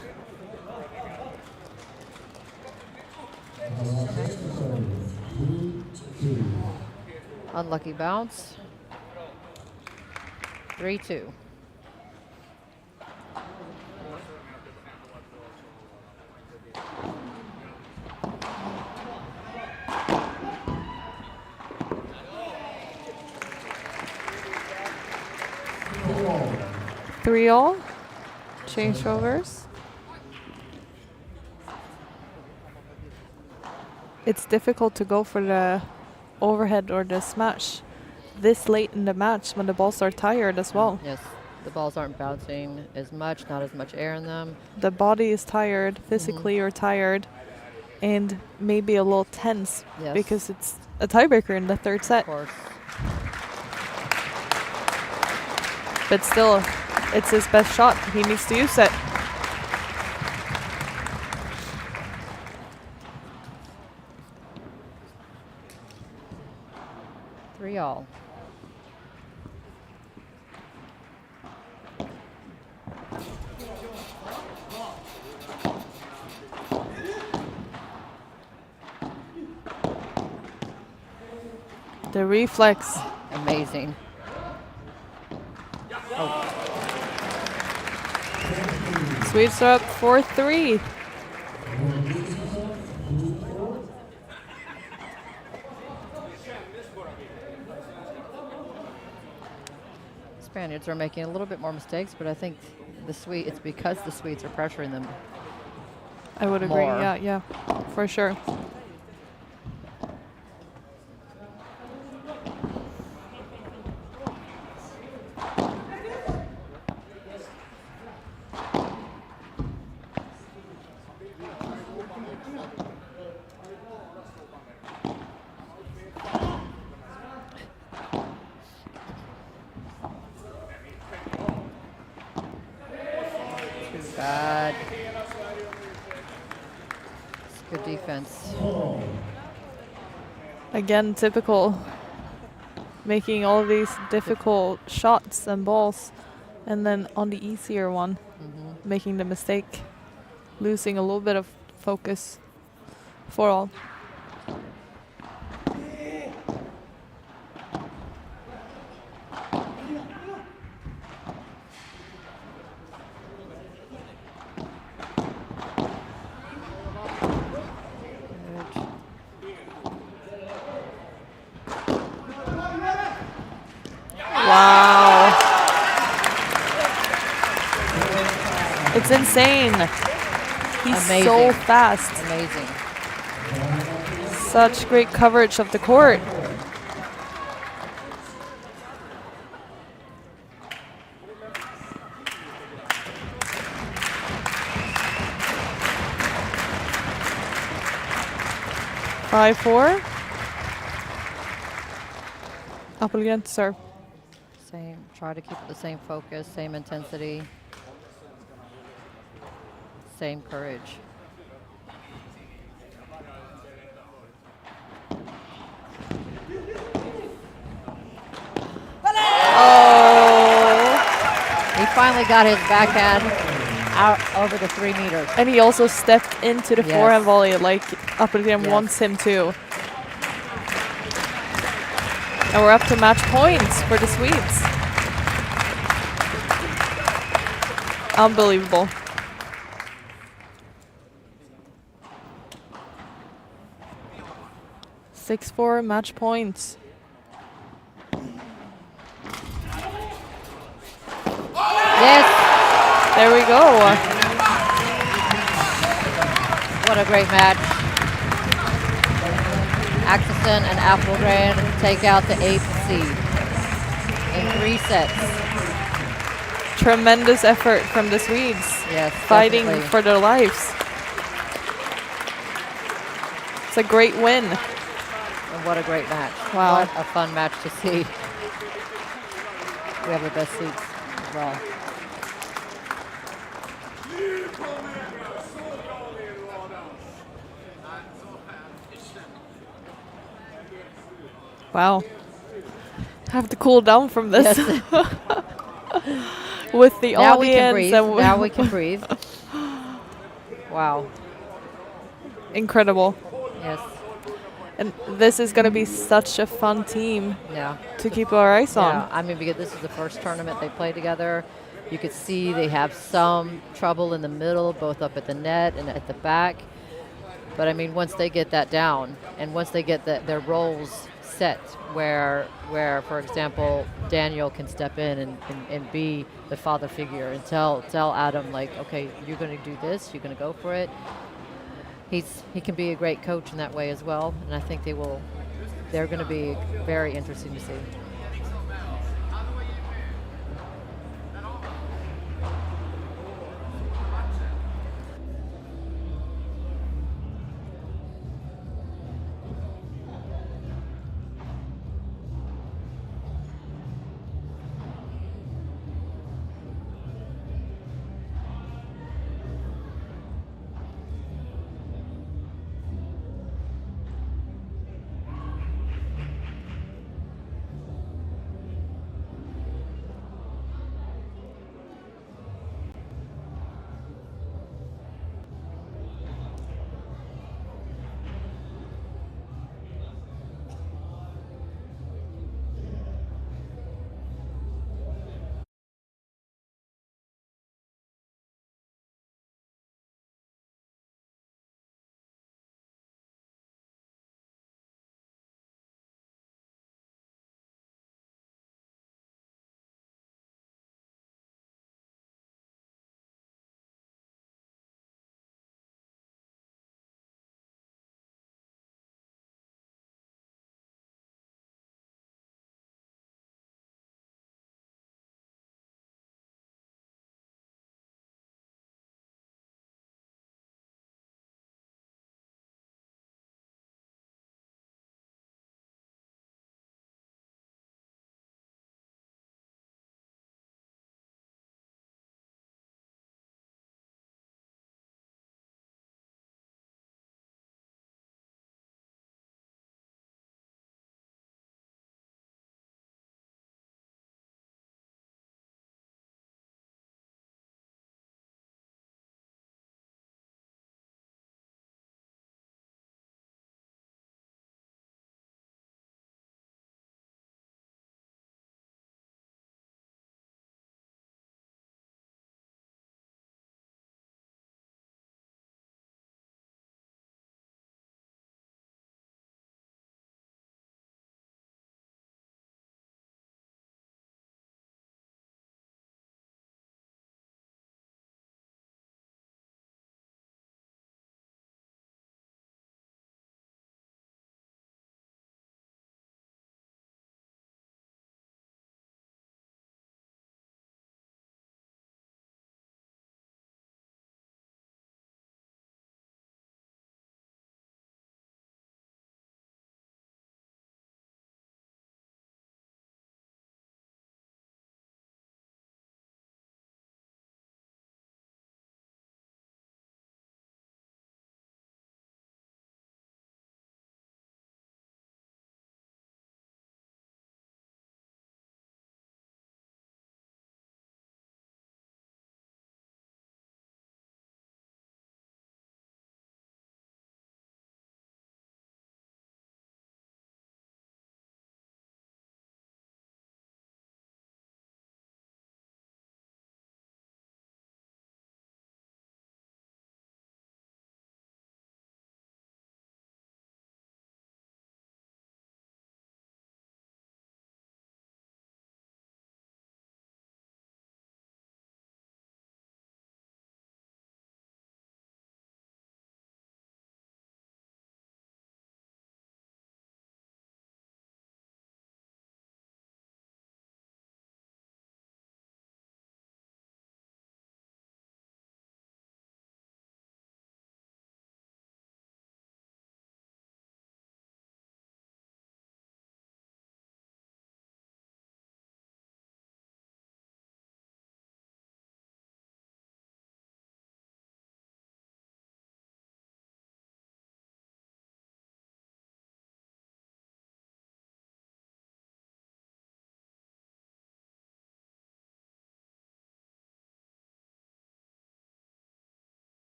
Unlucky bounce. 3-2. Three all. Changeovers. It's difficult to go for the overhead or the smash this late in the match when the balls are tired as well. Yes, the balls aren't bouncing as much, not as much air in them. The body is tired, physically you're tired, and maybe a little tense because it's a tiebreaker in the third set. Of course. But still, it's his best shot. He needs to use it. Three all. The reflex. Amazing. Oh. Swedes are up 4-3. Spaniards are making a little bit more mistakes, but I think it's because the Swedes are pressuring them. I would agree. More. Yeah, for sure. defense. Again, typical. Making all these difficult shots and balls. And then on the easier one, making the mistake. Losing a little bit of focus for all. Wow. It's insane. He's so fast. Amazing. Such great coverage of the court. Five, 4. Appelgren to serve. Same. Try to keep the same focus, same intensity, same courage. He finally got his backhand out over the 3 meters. And he also stepped into the Yes. forehand volley like Appelgren Yes. wants him to. And we're up to match points for the Swedes. Unbelievable. Six, 4 match points. Yes. There we go. What a great match. Axelsen and Appelgren take out the 8th seed in 3 sets. Tremendous effort from the Swedes. Yes, Fighting definitely. for their lives. It's a great win. And what a great match. Wow. What a fun match to see. We have the best seats as well. Wow. Have to cool down from this. Yes. With the Now we can audience. breathe. And Now we can breathe. Wow. Incredible. Yes. And this is going to be such a fun team Yeah. to keep our eyes Yeah. on. I mean, because this is the first tournament they play together. You could see they have some trouble in the middle, both up at the net and at the back. But I mean, once they get that down, and once they get their roles set, where for example Daniel can step in and be the father figure and tell Adam, like, okay, you're going to do this, you're going to go for it. He can be a great coach in that way as well, and I think they're going to be very interesting to see.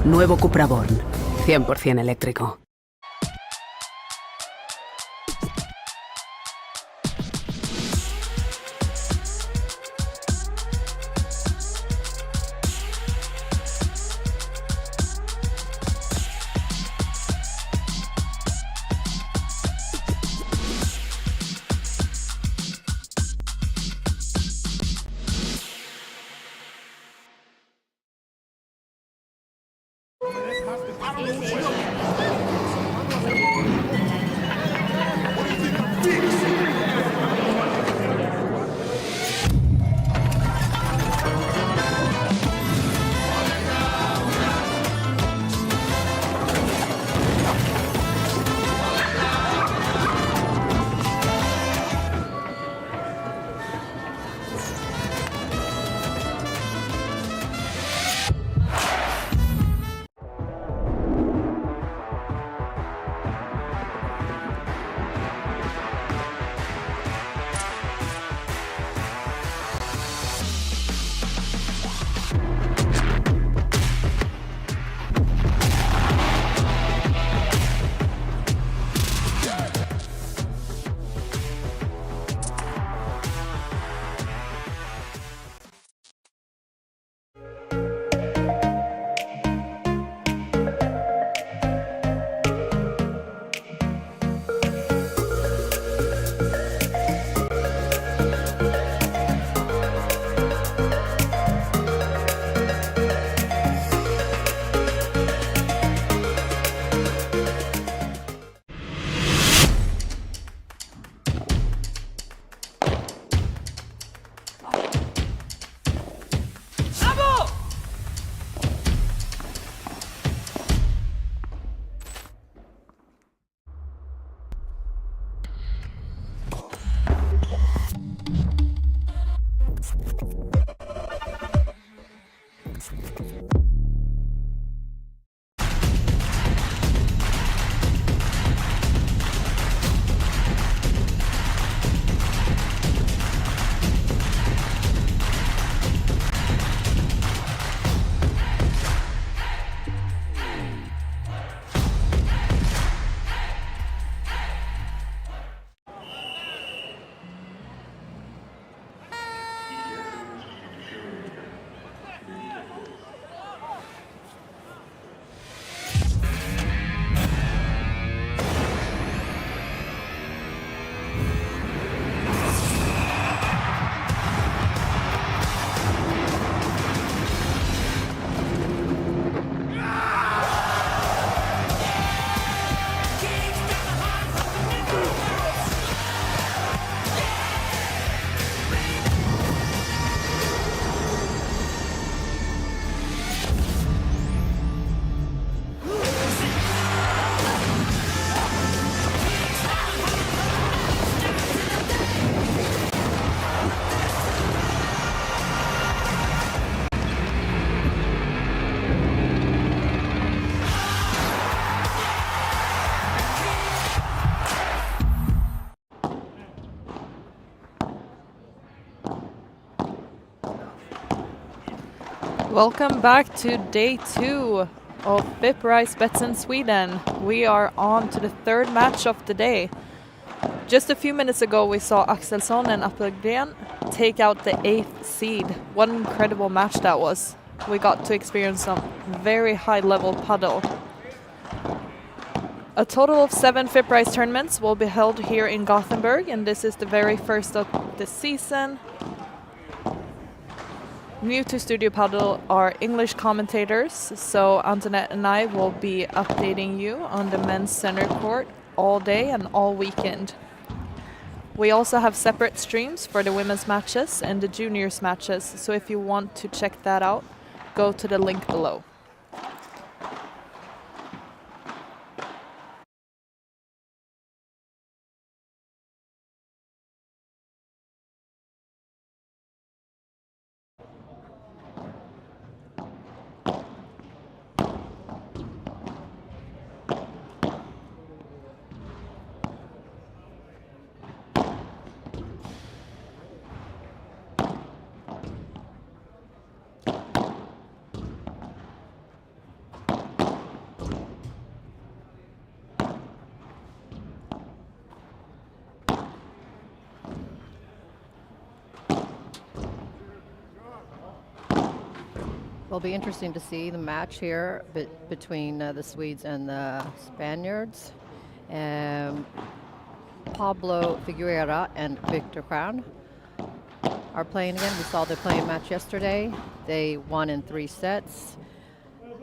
Nuevo Cupra Born, 100% eléctrico. Welcome back to day 2 of FIP Rise Betsson Sweden. We are on to the third match of the day. Just a few minutes ago we saw Axelsson and Appelgren take out the 8th seed. What an incredible match that was. We got to experience some very high level paddle. A total of 7 FIP Rise tournaments will be held here in Gothenburg, and this is the very first of the season. New to Studio Padel are English commentators, so Antoinette and I will be updating you on the men's center court all day and all weekend. We also have separate streams for the women's matches and the juniors matches, so if you want to check that out, go to the link below. Will be interesting to see the match here between the Swedes and the Spaniards. Pablo Figueira and Victor Crown are playing again. We saw them play a match yesterday. They won in 3 sets.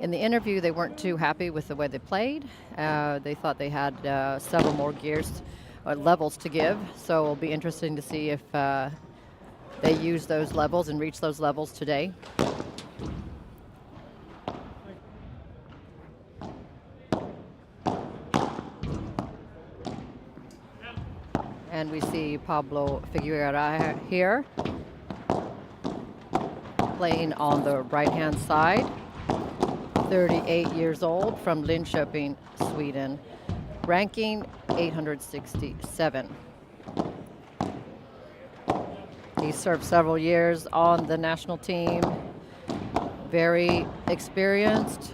In the interview, they weren't too happy with the way they played. They thought they had several more gears or levels to give. So it'll be interesting to see if they use those levels and reach those levels today. And we see Pablo Figueira here playing on the right-hand side. 38 years old from Linköping, Sweden. Ranking 867. He served several years on the national team. Very experienced,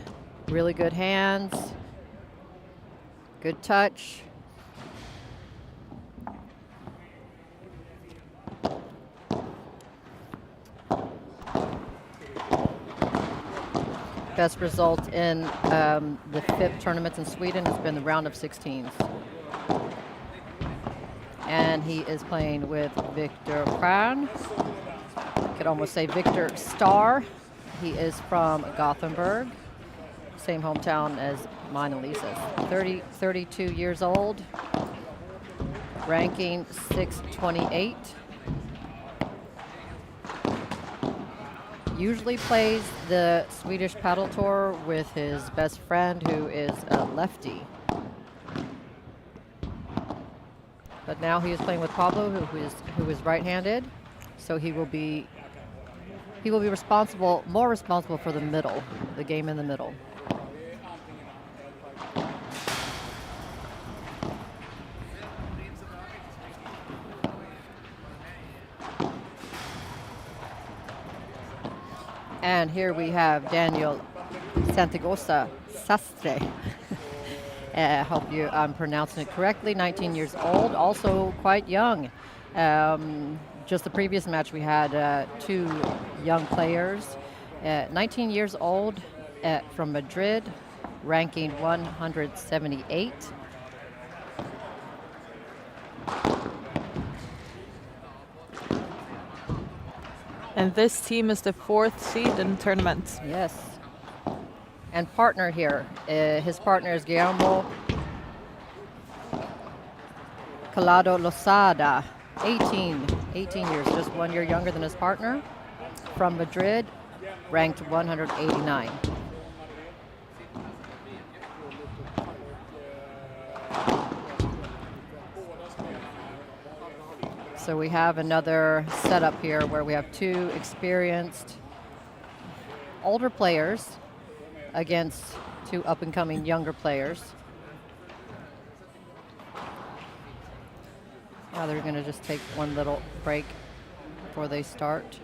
really good hands, good touch. Best result in the FIP tournaments in Sweden has been the round of 16s. And he is playing with Victor Crown. Could almost say Victor Star. He is from Gothenburg, same hometown as mine and Lisa's. 32 years old, ranking 628. Usually plays the Swedish Padel Tour with his best friend, who is a lefty. But now he is playing with Pablo, who is right-handed, so he will be more responsible for the middle, the game in the middle. And here we have Daniel Santigosa Sastre. I hope I'm pronouncing it correctly. 19 years old, also quite young. Just the previous match we had 2 young players. 19 years old from Madrid, ranking 178. And this team is the 4th seed in the tournament. Yes. And partner here, his partner is Guillermo Collado Losada, 18 years, just 1 year younger than his partner, from Madrid, ranked 189. So we have another setup here where we have 2 experienced older players against 2 up-and-coming younger players. Now they're going to just take one little break before they start.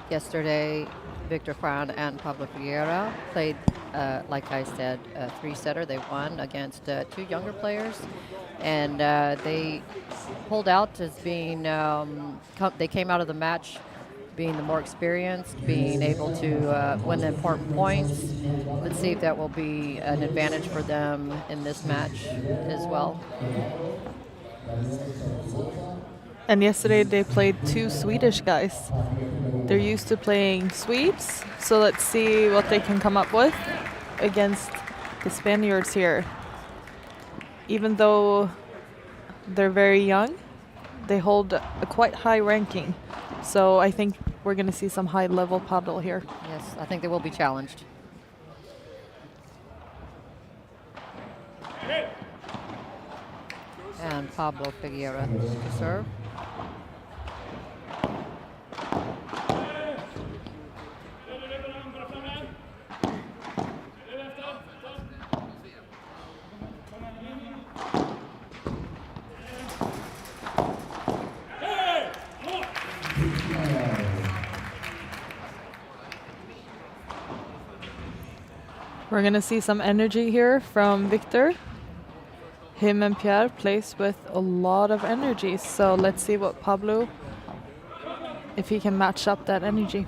Yesterday, Victor Crown and Pablo Figueira played, like I said, a 3-setter. They won against 2 younger players, and they pulled out as being, they came out of the match being the more experienced, being able to win the important points. Let's see if that will be an advantage for them in this match as well. And yesterday they played 2 Swedish guys. They're used to playing Swedes, so let's see what they can come up with against the Spaniards here. Even though they're very young, they hold a quite high ranking. So I think we're going to see some high-level paddle here. Yes, I think they will be challenged. And Pablo Figueroa to serve. We're going to see some energy here from Victor. Him and Pierre plays with a lot of energy. So let's see what Pablo, if he can match up that energy.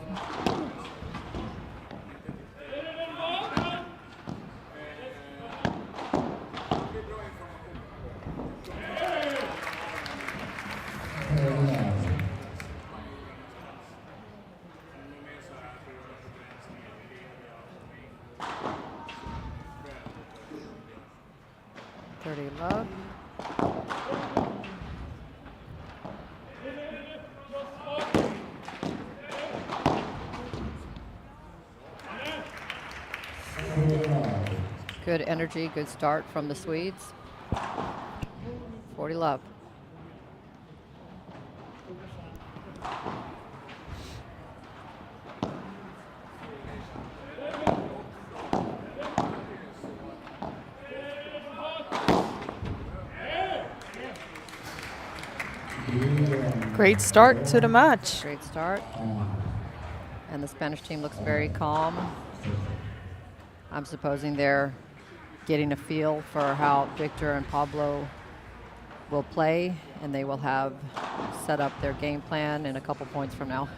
Love. Good energy, good start from the Swedes. 40 love. Great start to the match. Great start. And the Spanish team looks very calm. I'm supposing they're getting a feel for how Victor and Pablo will play, and they will have set up their game plan in a couple points from now.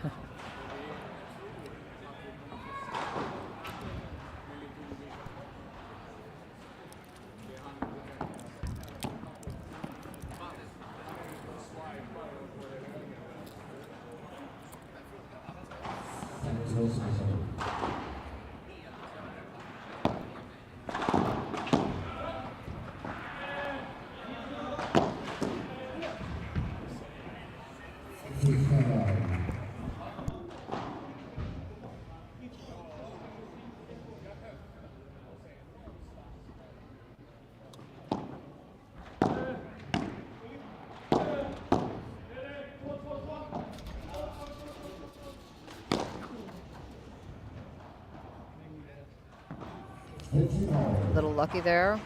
A little lucky there.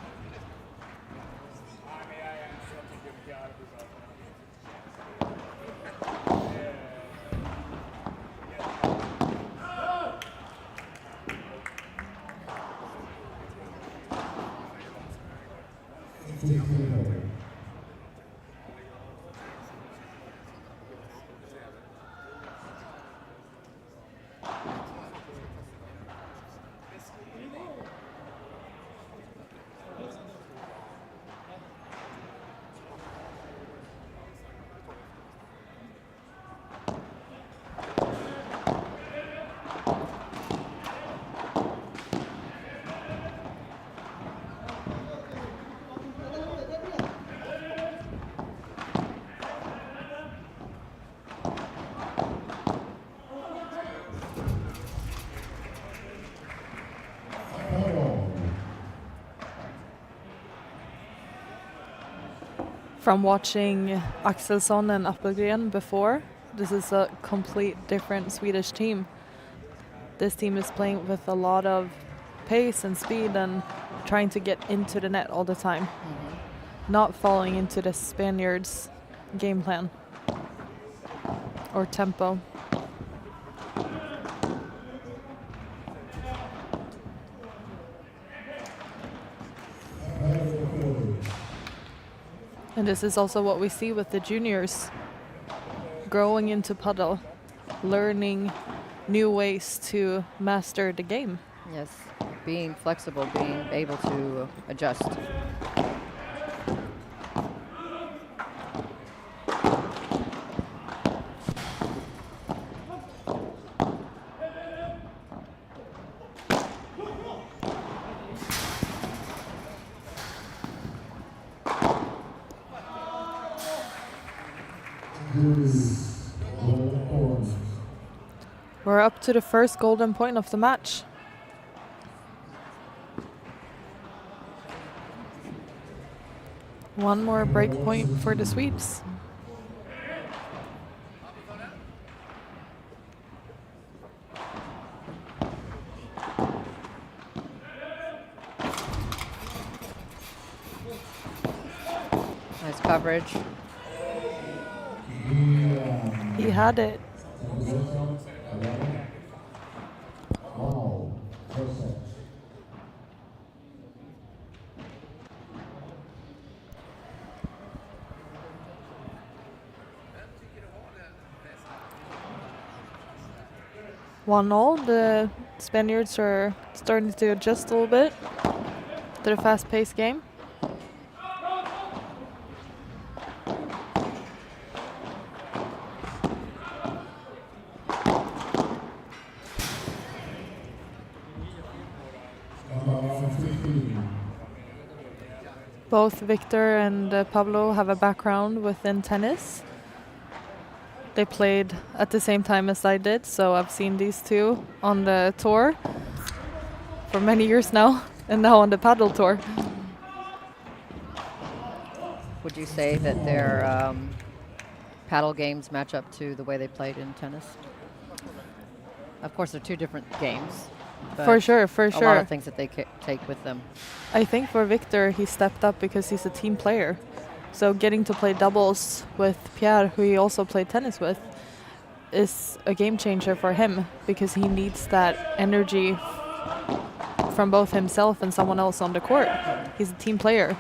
From watching Axelsson and Appelgren before, this is a complete different Swedish team. This team is playing with a lot of pace and speed and trying to get into the net all the time. Not falling into the Spaniards' game plan or tempo. And this is also what we see with the juniors growing into padel, learning new ways to master the game. Yes, being flexible, being able to adjust. We're up to the first golden point of the match. One more break point for the Swedes. Nice coverage. He had it. One all. The Spaniards are starting to adjust a little bit to the fast-paced game. Both Victor and Pablo have a background within tennis. They played at the same time as I did, so I've seen these two on the tour for many years now, and now on the paddle tour. Would you say that their paddle games match up to the way they played in tennis? Of course, they're two different games. For sure. A lot of things that they take with them. I think for Victor, he stepped up because he's a team player. So getting to play doubles with Pierre, who he also played tennis with, is a game changer for him because he needs that energy from both himself and someone else on the court. He's a team player.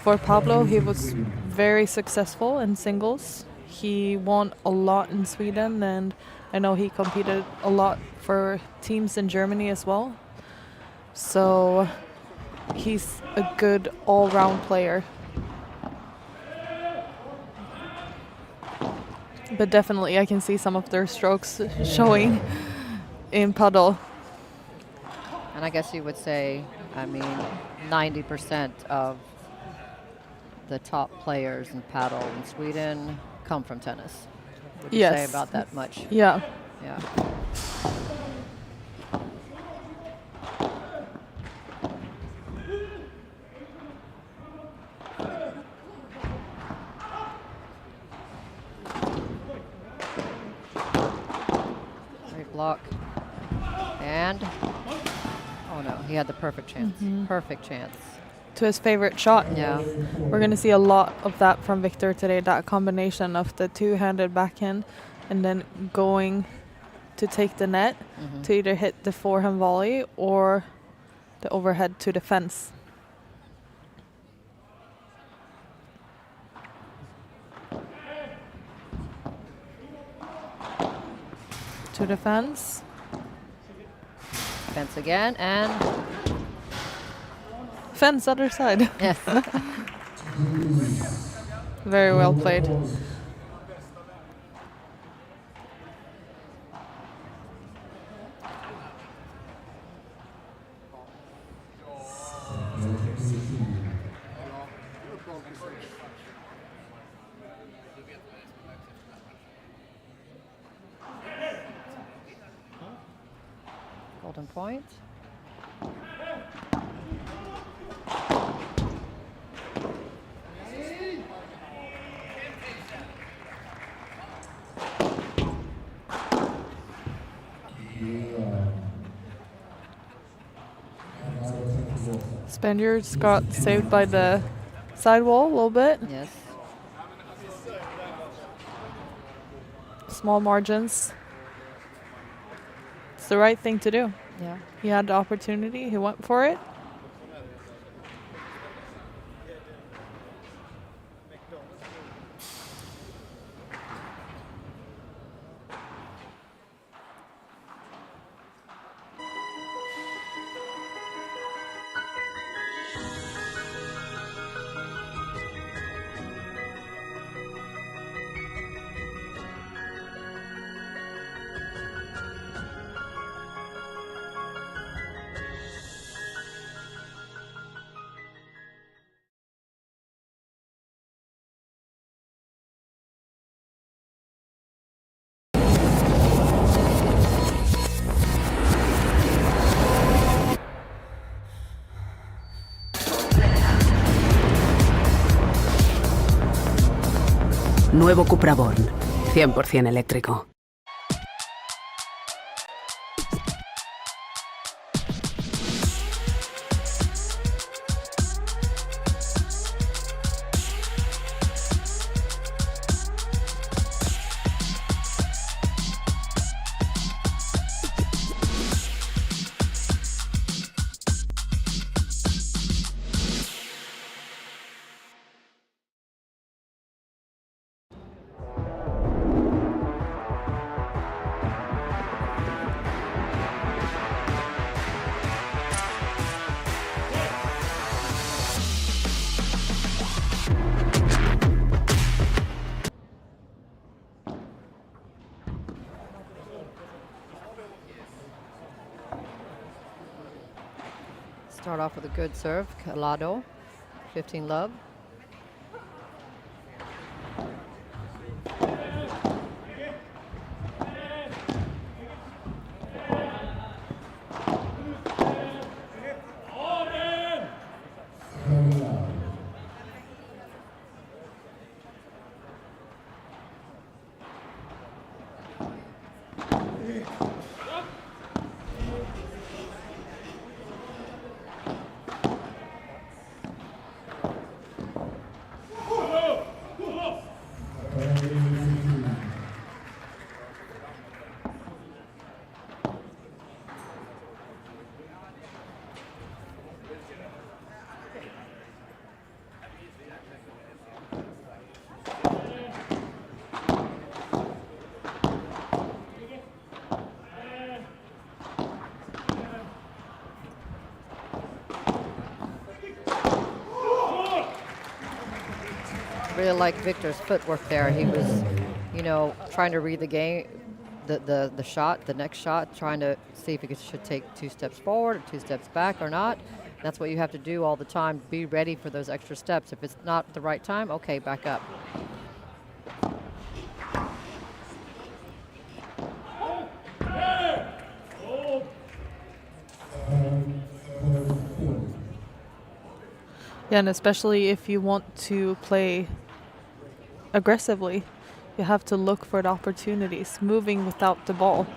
For Pablo, he was very successful in singles. He won a lot in Sweden, and I know he competed a lot for teams in Germany as well. So he's a good all-round player. But definitely I can see some of their strokes showing in paddle. And I guess you would say, 90% of the top players in paddle in Sweden come from tennis. Would you say about that much? Yeah. Yeah. Great block. And, oh no, he had the perfect chance. Perfect chance. To his favorite shot. Yeah. We're going to see a lot of that from Victor today, that combination of the two-handed backhand and then going to take the net to either hit the forehand volley or the overhead to the fence. To the fence. Fence again, and fence other side. yes. Very well played. Golden point. Spaniards got saved by the sidewall a little bit. Yes. Small margins. It's the right thing to do. Yeah. He had the opportunity. He went for it. Nuevo Cupra Born, 100% eléctrico. Start off with a good serve, Calado, 15 love. Really like Victor's footwork there. He was, you know, trying to read the game, the shot, the next shot, trying to see if he should take 2 steps forward or 2 steps back or not. That's what you have to do all the time. Be ready for those extra steps. If it's not the right time, okay, back up. Yeah, and especially if you want to play aggressively, you have to look for the opportunities, moving without the ball.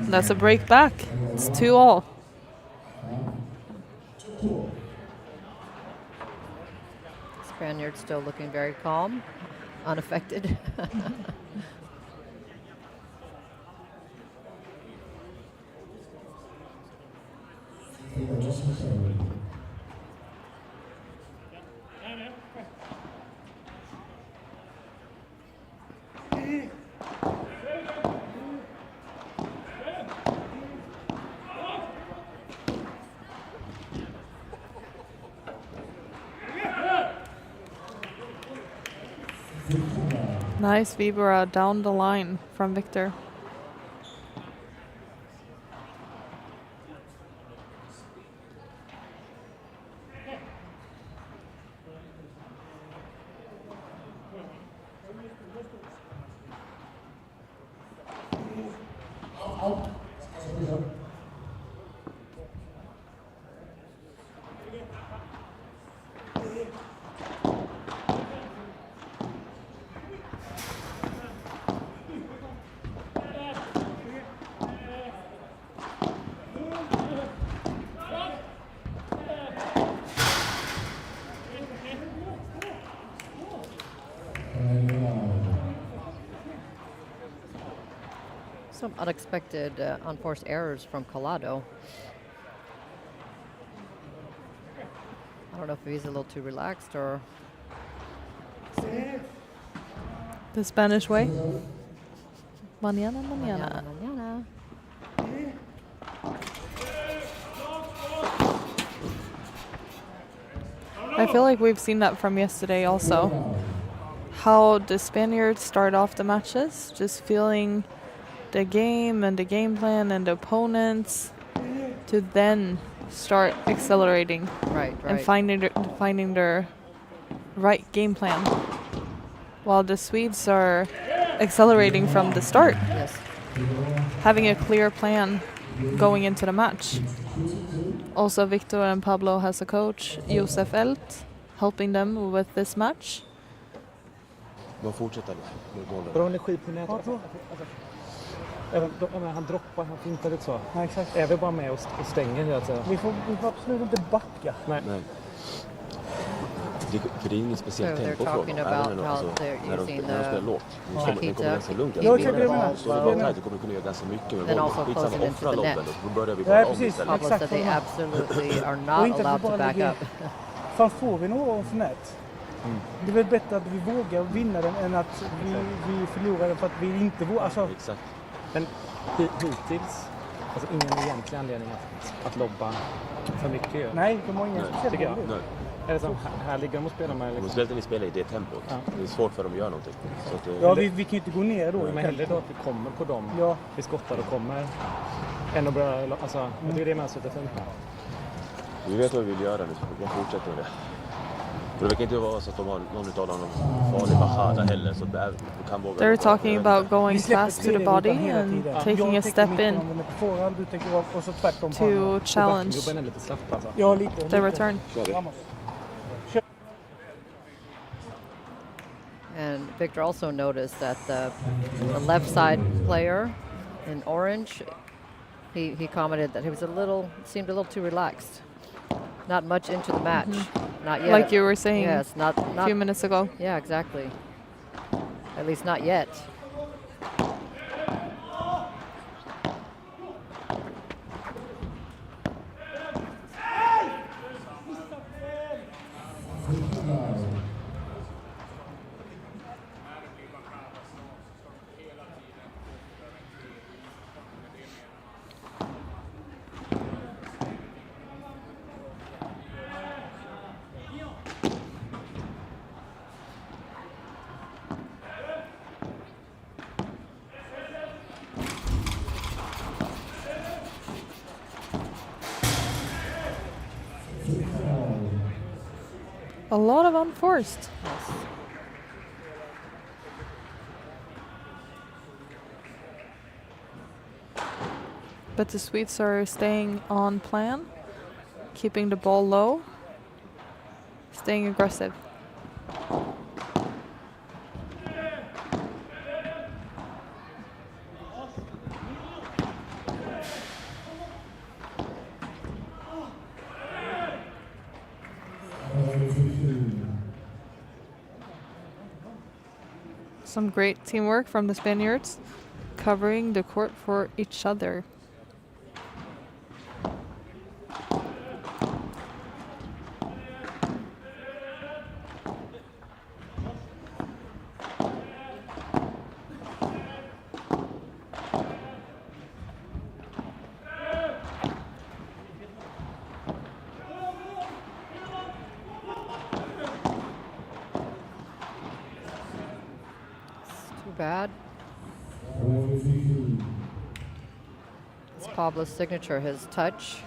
That's a break back. It's 2-all. Spaniard still looking very calm, unaffected. Nice Vibora down the line from Victor. Some unexpected unforced errors from Calado. I don't know if he's a little too relaxed or... The Spanish way. Mañana, mañana. Mañana. I feel like we've seen that from yesterday also. How the Spaniards start off the matches, just feeling the game and the game plan and the opponents, to then start accelerating and finding their right game plan, while the Swedes are accelerating from the start, Yes. having a clear plan going into the match. Also, Victor and Pablo has a coach, Josef Elt, helping them with this match. De fortsätter med bollen. Bra energi på nätet. Han droppar, han fintar lite så. Ja, exakt. Är vi bara med och stänger hela tiden? Vi får absolut inte backa. Nej. För det är ingen speciell tempo från dem. Även alltså, när de spelar lågt. De kommer ganska lugnt. Ja, okej, det menar. Så det kommer att kunna göra ganska mycket med bollen. Skitsamma, offra loppen. Då börjar vi bara om istället. Pablo said they absolutely are not allowed to back up. Fan, får vi några off net? Det är väl bättre att vi vågar vinna den än att vi förlorar den för att vi inte vågar. Alltså. Exakt. Men hittills, alltså ingen egentlig anledning att lobba för mycket. Nej, de har ingen speciell anledning. Är det som här ligger de och spelar med? Liksom. Speciellt när ni spelar i det tempot. Ja. Det är svårt för dem att göra någonting. Så att, ja, vi kan ju inte gå ner då. Nej. Men hellre då att vi kommer på dem. Ja. Vi skottar och kommer. Än att börja, alltså, det är det man sätter fint. Vi vet vad vi vill göra nu. Vi fortsätter med det. För det verkar inte vara så att de har någon av dem farlig bachada heller. Så det kan våga. They're talking about going fast to the body and taking a step in to challenge the return. And Victor also noticed that the left side player in orange, he commented that he was seemed a little too relaxed. Not much into the match. Not yet. Like you were saying not a few minutes ago. Yeah, exactly. At least not yet. A lot of unforced. Yes. But the Swedes are staying on plan, keeping the ball low, staying aggressive. Some great teamwork from the Spaniards, covering the court for each other. Bad. It's Pablo's signature, his touch.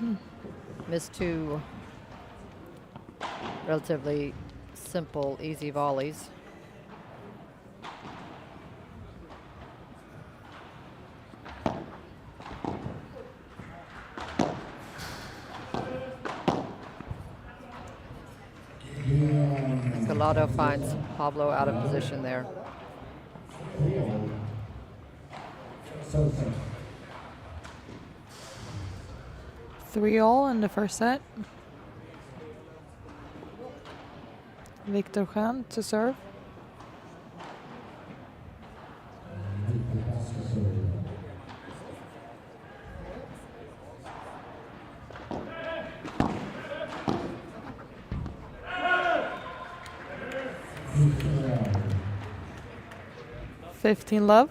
Missed two relatively simple, easy volleys. Gallardo finds Pablo out of position there. 3-all in the first set. Victor Khan to serve. Love.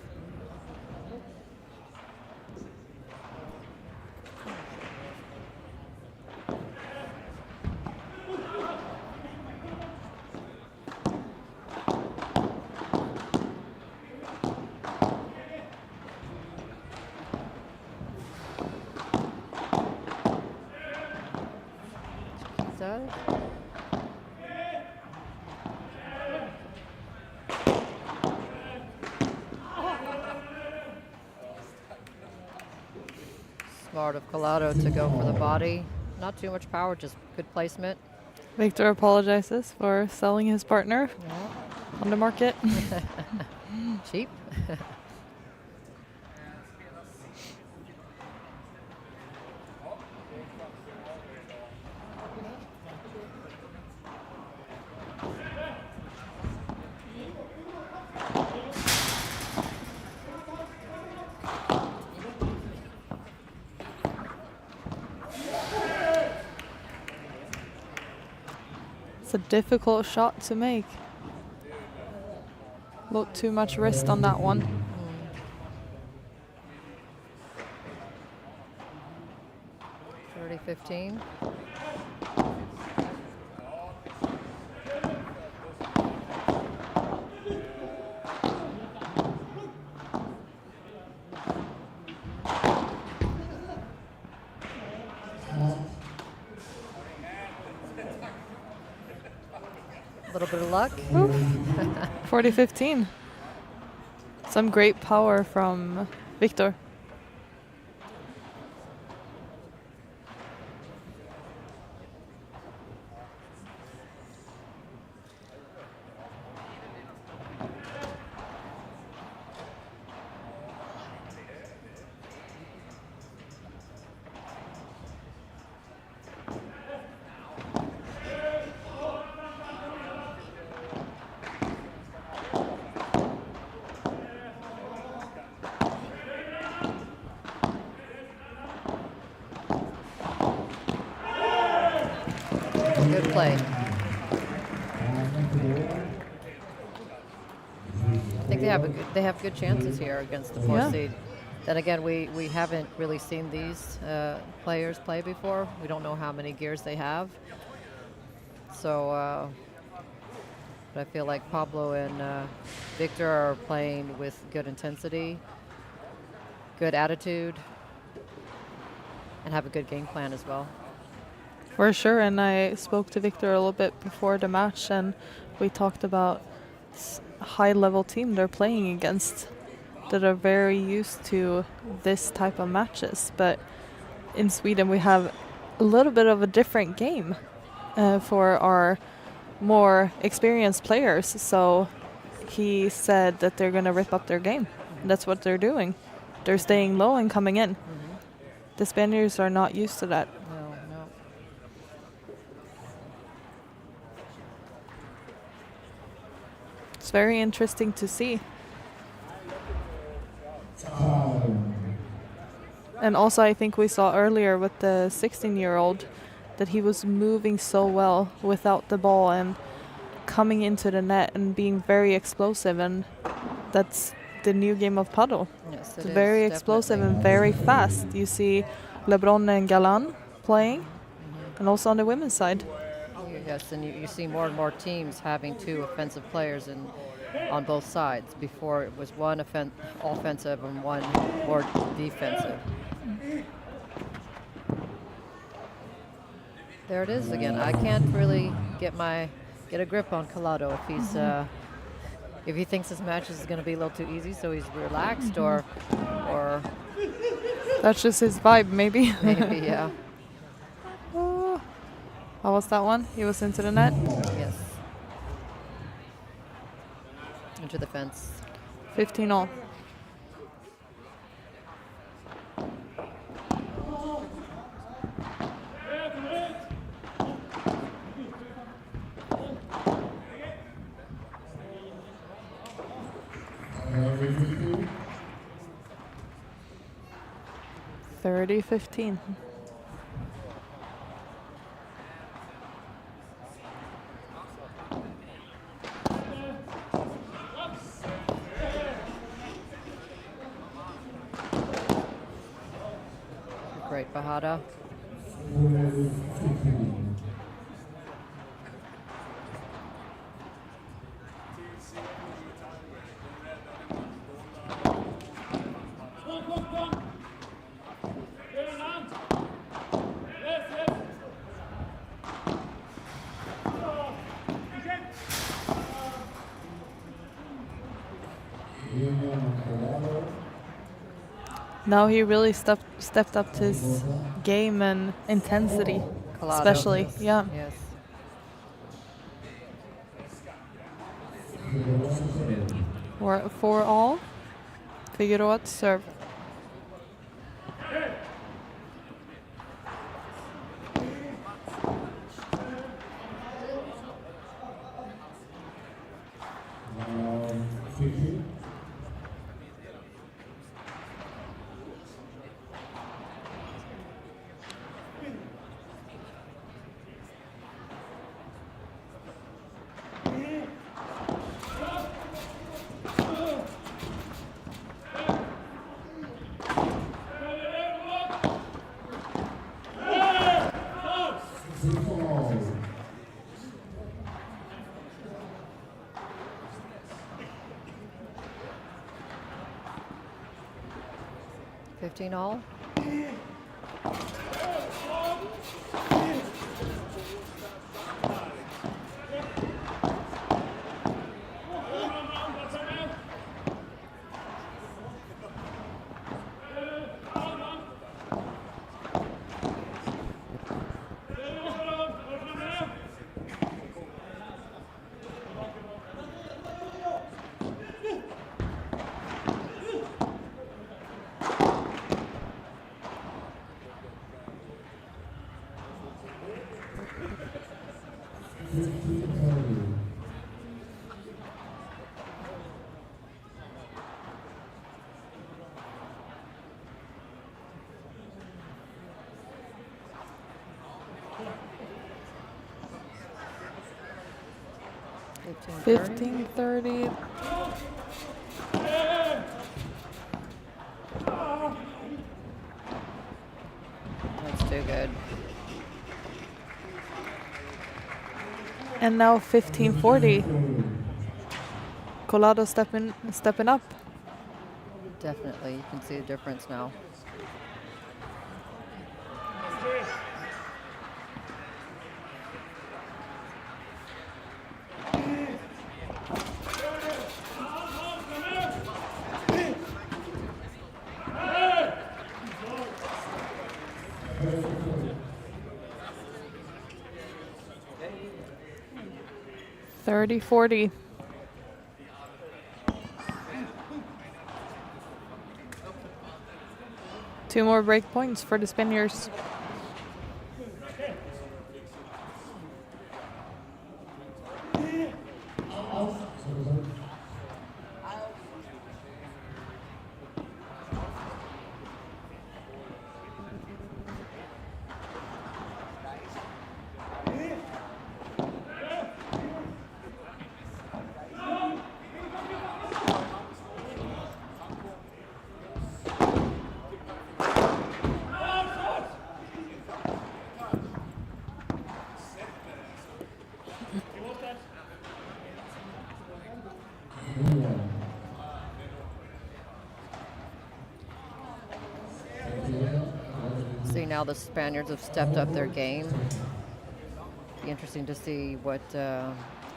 Smart of Collado to go for the body. Not too much power, just good placement. Victor apologizes for selling his partner on the market. Cheap. It's a difficult shot to make. A little too much wrist on that one. 30-15. A little bit of luck. 40-15. Some great power from Victor. Good play. I think they have good chances here against the 4th seed. Then again, we haven't really seen these players play before. We don't know how many gears they have. So, but I feel like Pablo and Victor are playing with good intensity, good attitude, and have a good game plan as well. For sure, and I spoke to Victor a little bit before the match, and we talked about high-level team they're playing against that are very used to this type of matches. But in Sweden, we have a little bit of a different game for our more experienced players. So he said that they're going to rip up their game. That's what they're doing. They're staying low and coming in. The Spaniards are not used to that. No. It's very interesting to see. And also I think we saw earlier with the 16-year-old that he was moving so well without the ball and coming into the net and being very explosive, and that's the new game of paddle. Yes, It's very explosive definitely. and very fast. You see LeBron and Galan playing, and also on the women's side. Yes, and you see more and more teams having two offensive players on both sides. Before it was one offensive and one more defensive. There it is again. I can't really get a grip on Collado if he thinks his match is going to be a little too easy, so he's relaxed, or That's just his vibe, maybe. maybe yeah. How was that one? He was into the net. Yes. Into the fence. 15-all. $30-15. Great Bajada. Now he really stepped up to his game and intensity, Collado. especially. Yeah. Yes. For all, Figueroa to serve. All. Fifteen 30. That's too good. And now 15-40. Collado stepping up. Definitely, you can see the difference now. 30-40. Two more break points for the Spaniards. See, now the Spaniards have stepped up their game. Be interesting to see what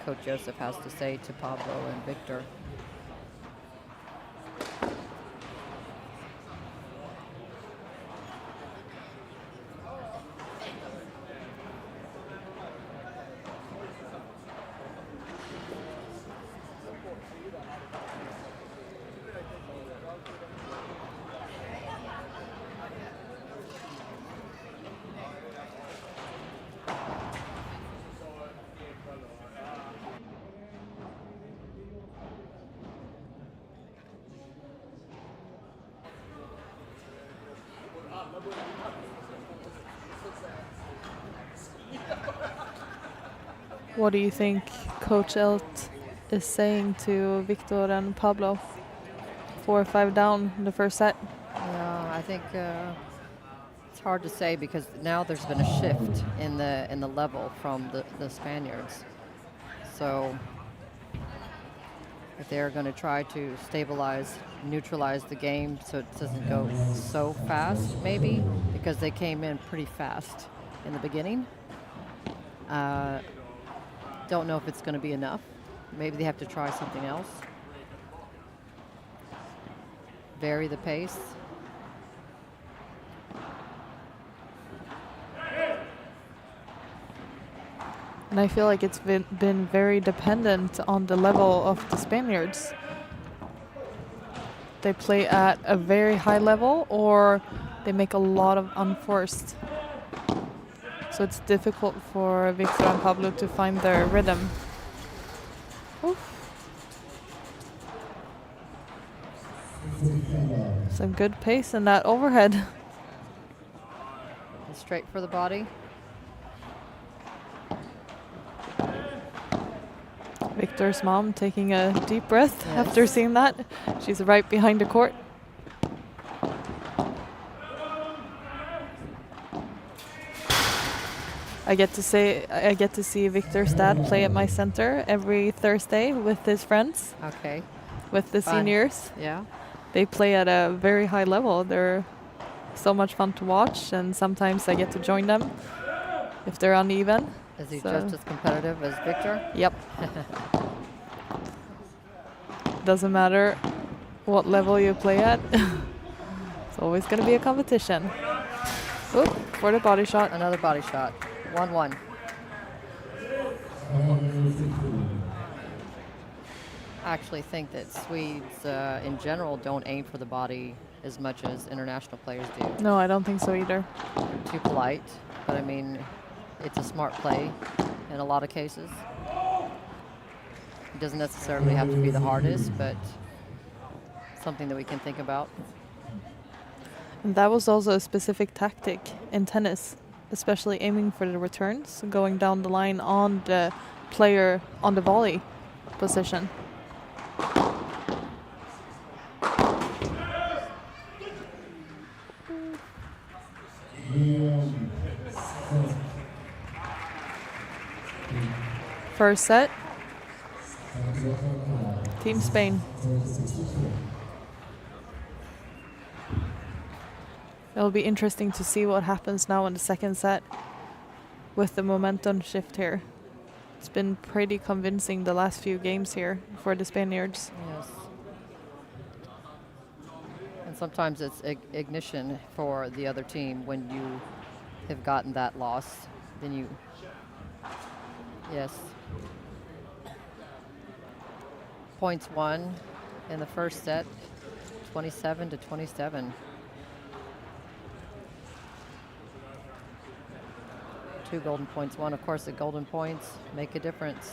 Coach Joseph has to say to Pablo and Victor. What do you think Coach Elt is saying to Victor and Pablo? 4 or 5 down in the first set. Yeah, I think it's hard to say because now there's been a shift in the level from the Spaniards. So if they're going to try to stabilize, neutralize the game so it doesn't go so fast, maybe, because they came in pretty fast in the beginning. Don't know if it's going to be enough. Maybe they have to try something else. Vary the pace. And I feel like it's been very dependent on the level of the Spaniards. They play at a very high level or they make a lot of unforced. So it's difficult for Victor and Pablo to find their rhythm. Oof. Some good pace in that overhead. Straight for the body. Victor's mom taking a deep breath Yes. after seeing that. She's right behind the court. I get to see Victor's dad play at my center every Thursday with his friends, Okay. with the Fun. seniors. Yeah. They play at a very high level. They're so much fun to watch, and sometimes I get to join them if they're uneven. Is he So- just as competitive as Victor? Yep. Doesn't matter what level you play at. It's always going to be a competition. Oop, for the body shot. Another body shot. 1-1. I actually think that Swedes in general don't aim for the body as much as international players do. No, I don't think so either. Too polite, but I mean, it's a smart play in a lot of cases. It doesn't necessarily have to be the hardest, but something that we can think about. And that was also a specific tactic in tennis, especially aiming for the returns, going down the line on the player on the volley position. First set. Team Spain. It'll be interesting to see what happens now in the second set with the momentum shift here. It's been pretty convincing the last few games here for the Spaniards. Yes. And sometimes it's ignition for the other team when you have gotten that loss. Then you, yes. Points won in the first set, 27-27. 2 golden points won. Of course, the golden points make a difference.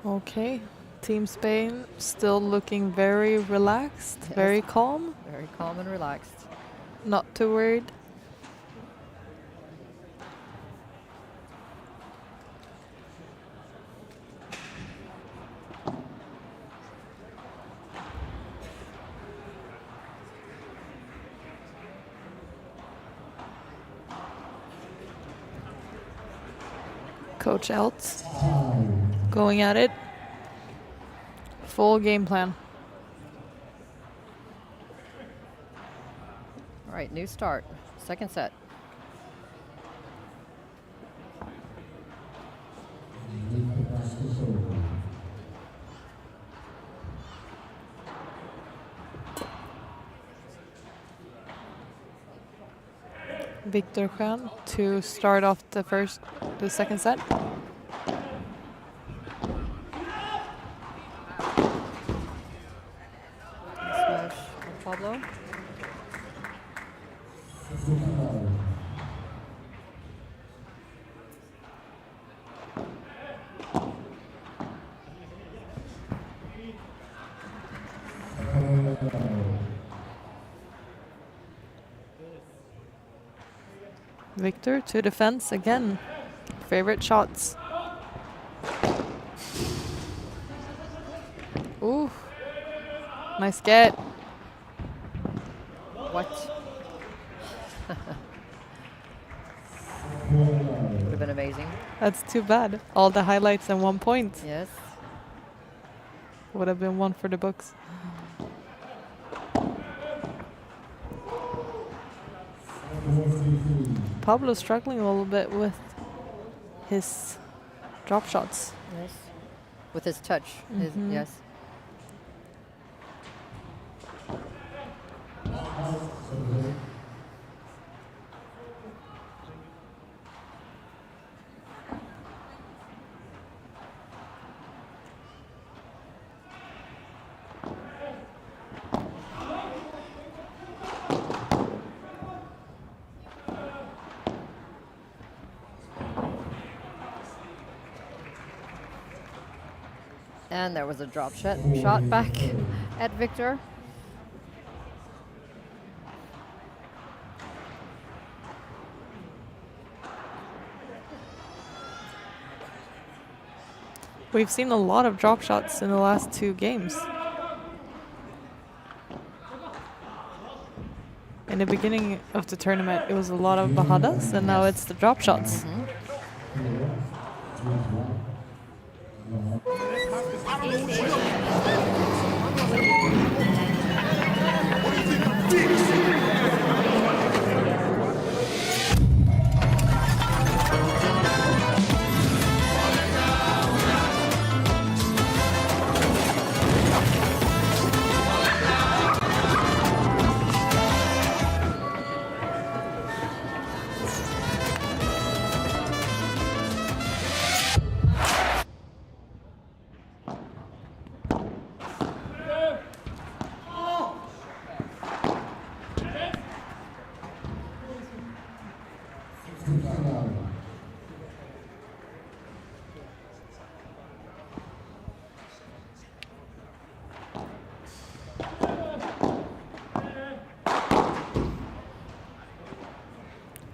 Okay, Team Spain still looking very relaxed, Yes. very calm, Very calm and relaxed. not too worried. Coach Eltz going at it. Full game plan. All right, new start. Second set. Victor Khan to start off the second set. Smash from Pablo. Victor to defense again. Favorite shots. Ooh. Nice get. What? Would have been amazing. That's too bad. All the highlights and 1 point. Yes. Would have been one for the books. Pablo struggling a little bit with his drop shots. Yes. With his touch. Yes. And there was a drop shot back at Victor. We've seen a lot of drop shots in the last 2 games. In the beginning of the tournament, it was a lot of bajadas, and now it's the drop shots.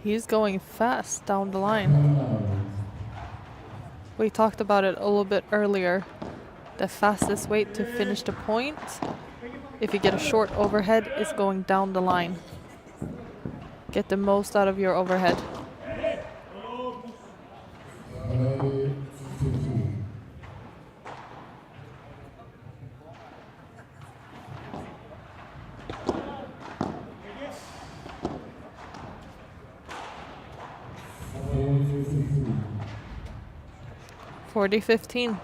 He's going fast down the line. We talked about it a little bit earlier. The fastest way to finish the point, if you get a short overhead, is going down the line. Get the most out of your overhead. $40-15.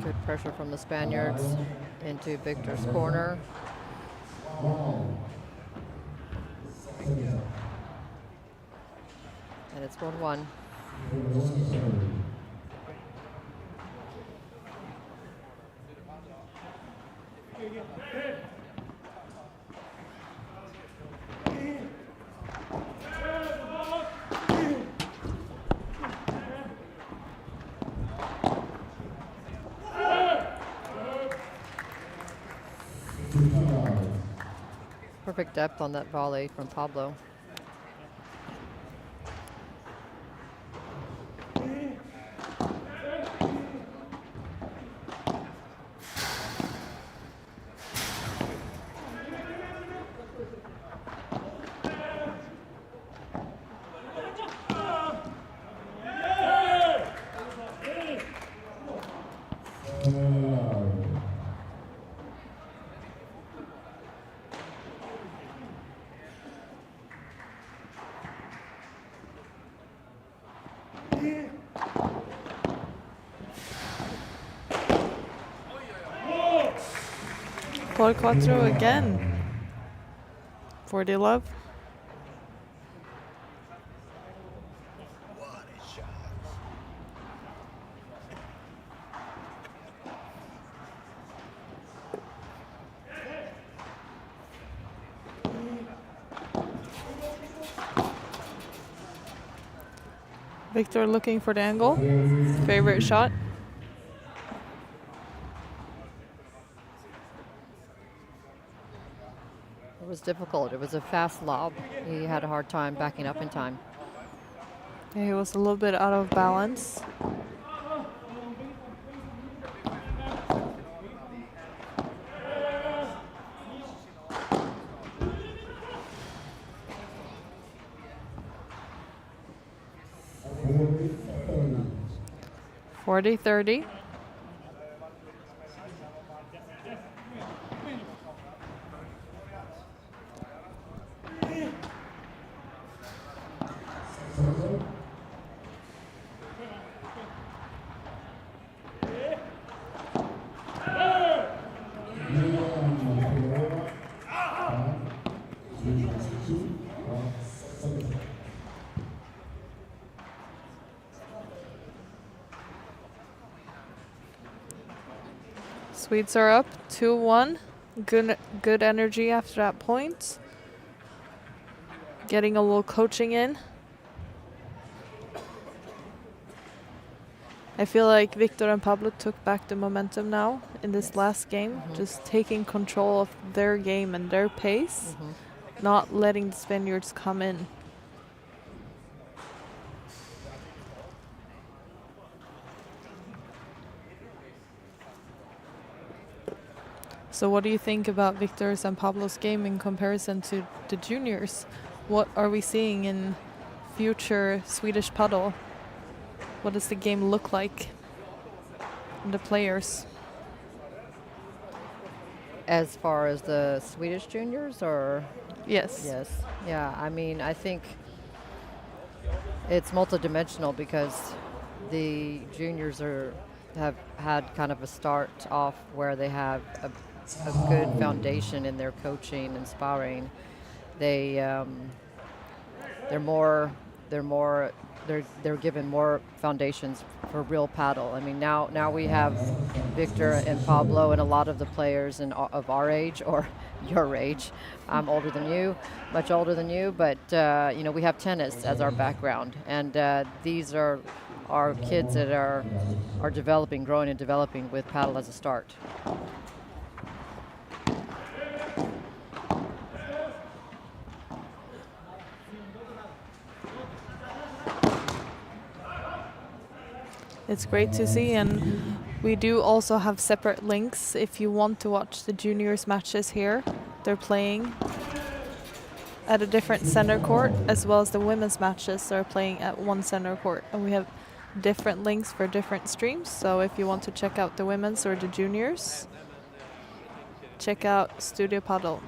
Good pressure from the Spaniards into Victor's corner. And it's 1-1. Perfect depth on that volley from Pablo. Por cuatro again. 40 love. Victor looking for the angle. Favorite shot. It was difficult. It was a fast lob. He had a hard time backing up in time. Yeah, he was a little bit out of balance. 40-30. Swedes are up 2-1. Good energy after that point. Getting a little coaching in. I feel like Victor and Pablo took back the momentum now in this last game, just taking control of their game and their pace, not letting the Spaniards come in. So what do you think about Victor's and Pablo's game in comparison to the juniors? What are we seeing in future Swedish padel? What does the game look like? And the players? As far as the Swedish juniors, or? Yes. Yes. Yeah, I mean, I think it's multidimensional because the juniors have had kind of a start off where they have a good foundation in their coaching and sparring. They're given more foundations for real paddle. I mean, now we have Victor and Pablo and a lot of the players of our age or your age. I'm older than you, much older than you, but we have tennis as our background, and these are our kids that are developing, growing and developing with paddle as a start. It's great to see, and we do also have separate links if you want to watch the juniors matches here. They're playing at a different center court, as well as the women's matches are playing at one center court, and we have different links for different streams. So if you want to check out the women's or the juniors, check out Studio Padel.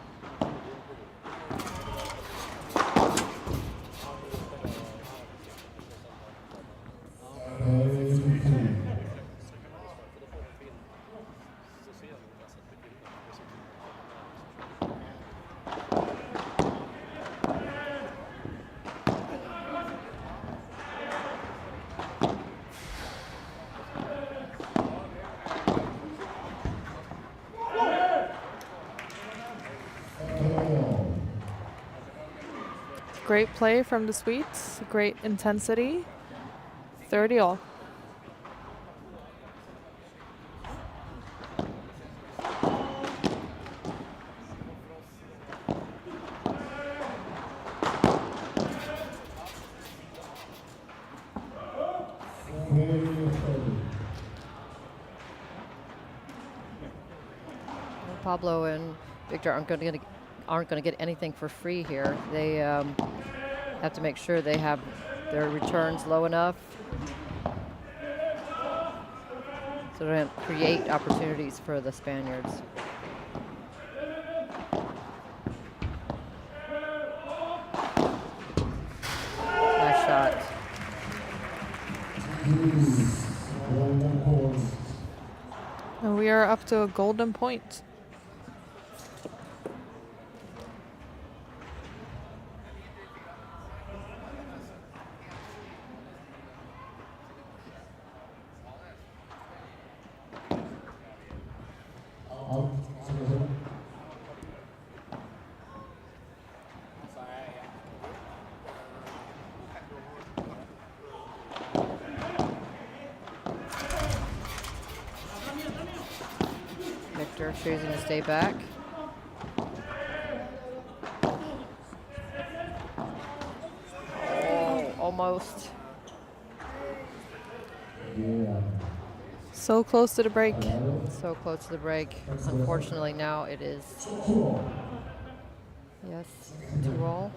Great play from the Swedes, great intensity, 30-all. Pablo and Victor aren't going to get anything for free here. They have to make sure they have their returns low enough so to create opportunities for the Spaniards. Nice shot. And we are up to a golden point. Victor choosing to stay back. Oh, almost. So close to the break. So close to the break. Unfortunately, now it is. Yes, 2-all.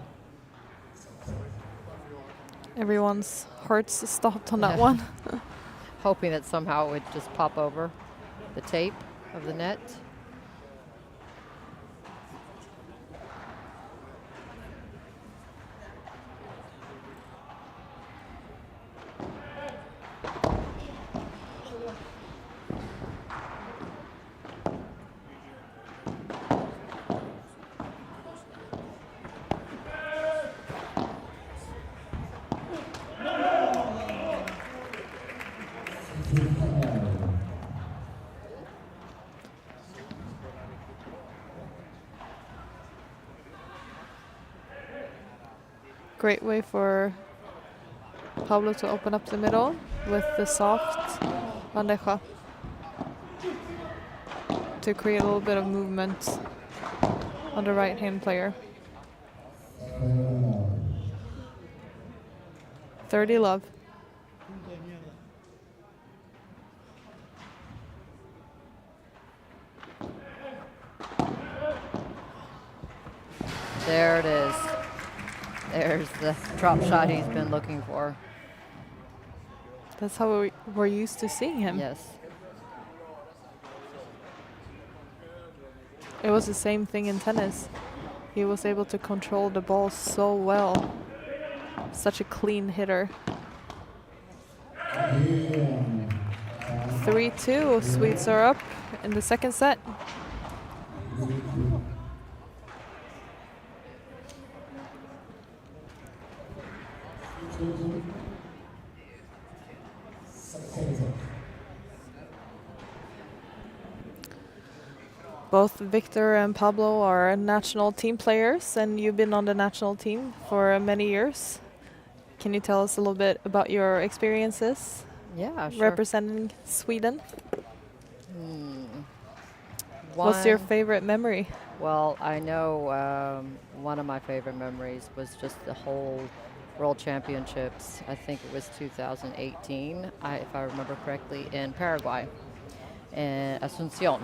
Everyone's hearts stopped on that one. hoping that somehow it would just pop over the tape of the net. Great way for Pablo to open up the middle with the soft bandeja to create a little bit of movement on the right-hand player. 30 love. There it is. There's the drop shot he's been looking for. That's how we're used to seeing him. Yes. It was the same thing in tennis. He was able to control the ball so well. Such a clean hitter. 3-2. Swedes are up in the second set. Both Victor and Pablo are national team players, and you've been on the national team for many years. Can you tell us a little bit about your experiences Yeah, sure. representing Sweden? What's your favorite memory? Well, I know one of my favorite memories was just the whole World Championships. I think it was 2018, if I remember correctly, in Paraguay, in Asunción.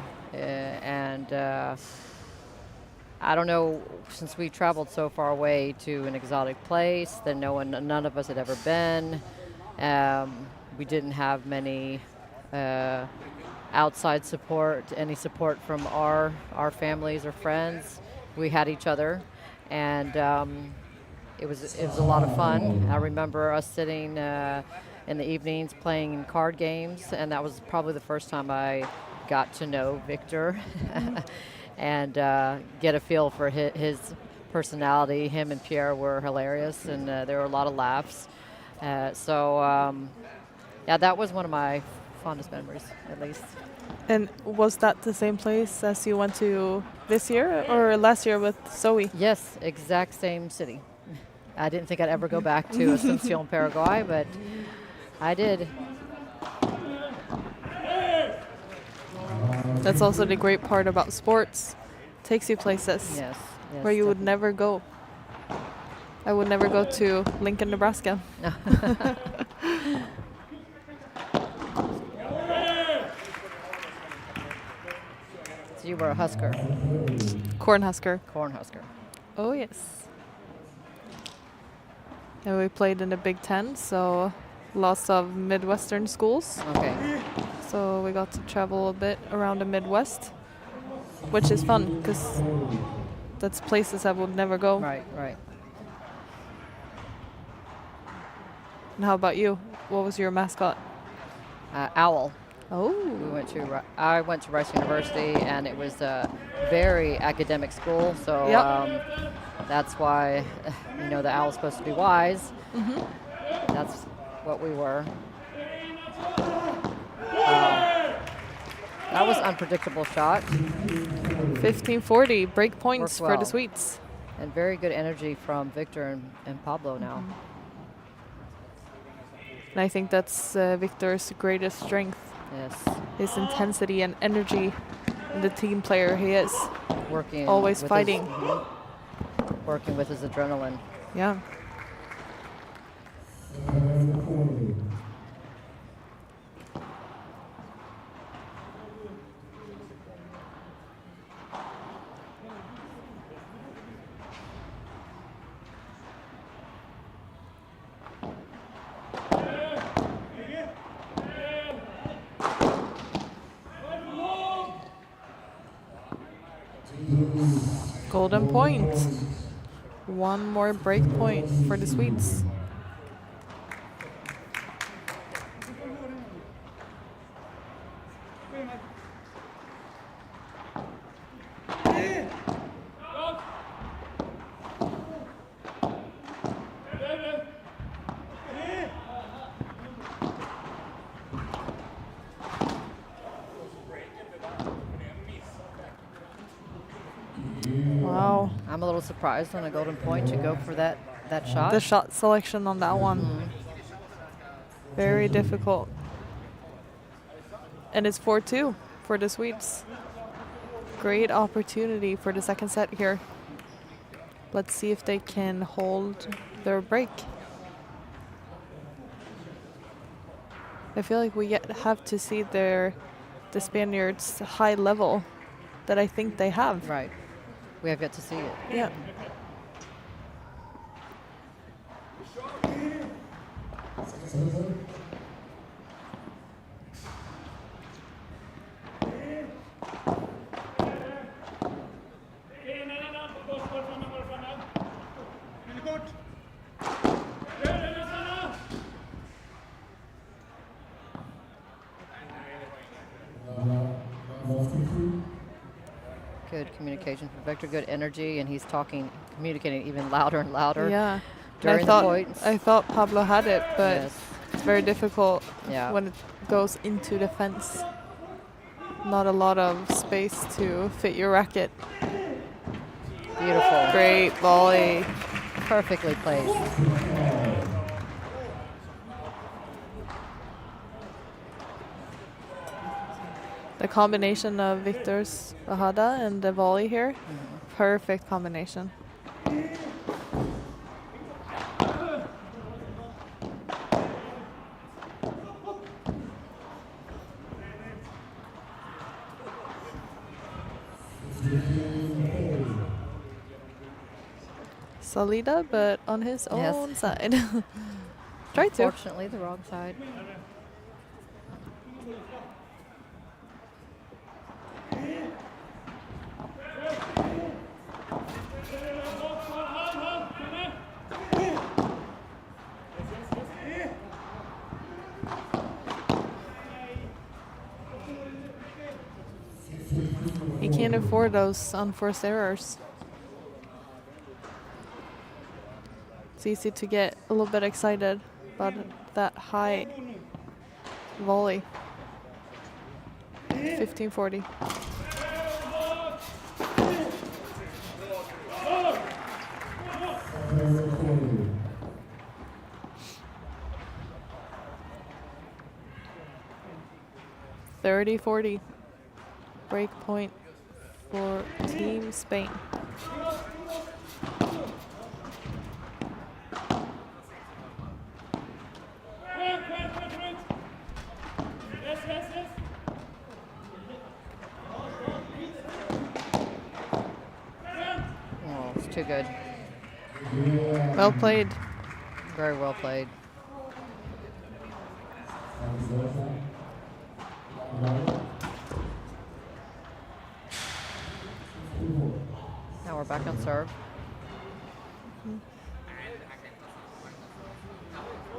I don't know, since we traveled so far away to an exotic place that none of us had ever been, we didn't have many outside support, any support from our families or friends. We had each other, and it was a lot of fun. I remember us sitting in the evenings playing card games, and that was probably the first time I got to know Victor and get a feel for his personality. Him and Pierre were hilarious, and there were a lot of laughs. Yeah, that was one of my fondest memories, at least. And was that the same place as you went to this year or last year with Zoe? Yes, exact same city. I didn't think I'd ever go back to Asunción, Paraguay, but I did. That's also the great part about sports. Takes you places Yes, where you would never go. I would never go to Lincoln, Nebraska. So you were a Husker. Cornhusker. Cornhusker. Oh, yes. And we played in the Big Ten, so lots of Midwestern schools. Okay. So we got to travel a bit around the Midwest, which is fun because that's places I would never go. Right, right. And how about you? What was your mascot? Owl. Oh. I went to Rice University, and it was a very academic school, so that's why, the owl's supposed to be wise. Mm-hmm. That's what we were. That was unpredictable shot. 1540 break points Worked well. for the Swedes. And very good energy from Victor and Pablo now. Mm-hmm. And I think that's Victor's greatest strength. Yes. His intensity and energy, and the team player he is. Working. Always fighting. Working with his adrenaline. Yeah. Golden point. One more break point for the Swedes. Wow. I'm a little surprised on a golden point to go for that shot. The shot selection on that one. Very difficult. And it's 4-2 for the Swedes. Great opportunity for the second set here. Let's see if they can hold their break. I feel like we have to see the Spaniards' high level that I think they have. Right. We have yet to see it. Yeah. Good communication from Victor, good energy, and he's communicating even louder and louder. Yeah. During the points. I thought Pablo had it, but Yes. it's very difficult Yeah. when it goes into the fence. Not a lot of space to fit your racket. Beautiful. Great volley. Perfectly placed. The combination of Victor's bajada and the volley here, perfect combination. Salida, but on his Yes. own side. Try to. Unfortunately, the wrong side. He can't afford those unforced errors. It's easy to get a little bit excited about that high volley. 1540. .30-40. Break point for Team Spain. Oh, it's too good. Well played. Very well played. Now we're back on serve.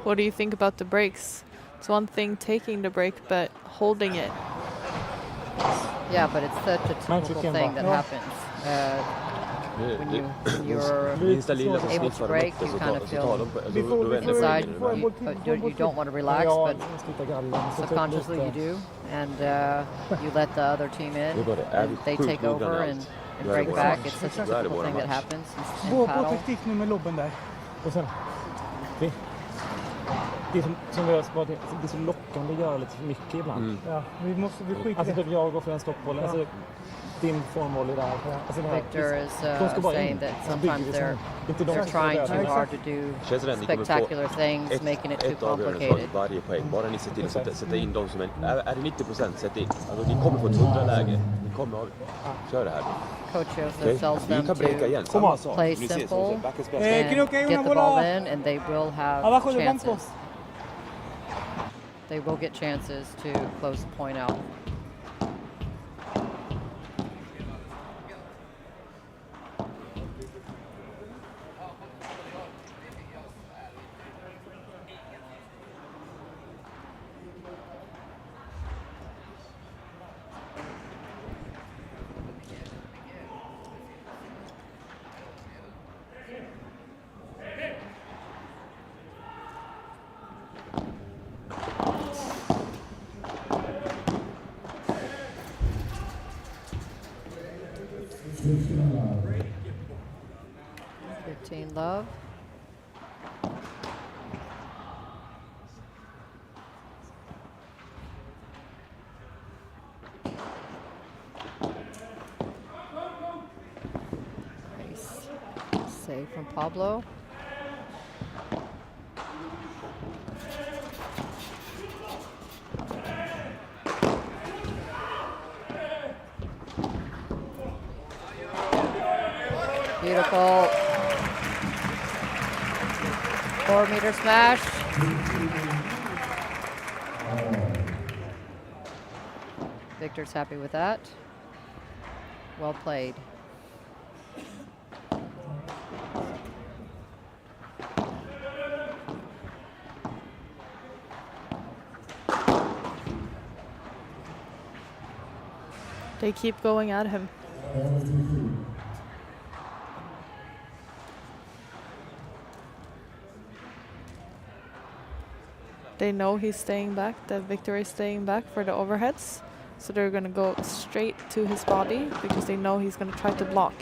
What do you think about the breaks? It's one thing taking the break, but holding it. Yeah, but it's such a typical thing that happens. When you're able to break, you kind of feel inside you don't want to relax, but subconsciously you do, and you let the other team in, and they take over and break back. It's such a typical thing that happens in paddle. Det är som vi har sparat, det är så lockande att göra lite för mycket ibland. Ja, vi skiter Alltså typ jag går för en stoppboll, alltså din formvolley där. Alltså Victor is saying that sometimes they're trying too hard to do spectacular things, making it too complicated. Varje poäng, bara ni ser till att sätta in dem som är det 90%, sätt in. Alltså ni kommer få ett 100-läge, ni kommer att köra det här. Coach Joseph tells them to play simple and get the ball in, and they will have chances. They will get chances to close the point out. 15 love. Nice save from Pablo. Beautiful 4-meter smash. Victor's happy with that. Well played. They keep going at him. They know he's staying back, that Victor is staying back for the overheads. So they're going to go straight to his body because they know he's going to try to block.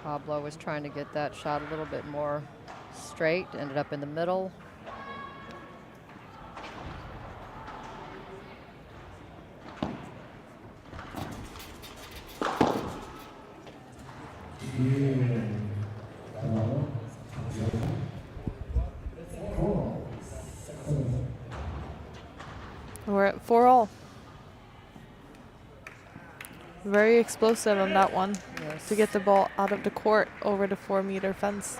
Pablo was trying to get that shot a little bit more straight, ended up in the middle. We're at 4-all. Very explosive on that one. Yes. To get the ball out of the court over the 4-meter fence.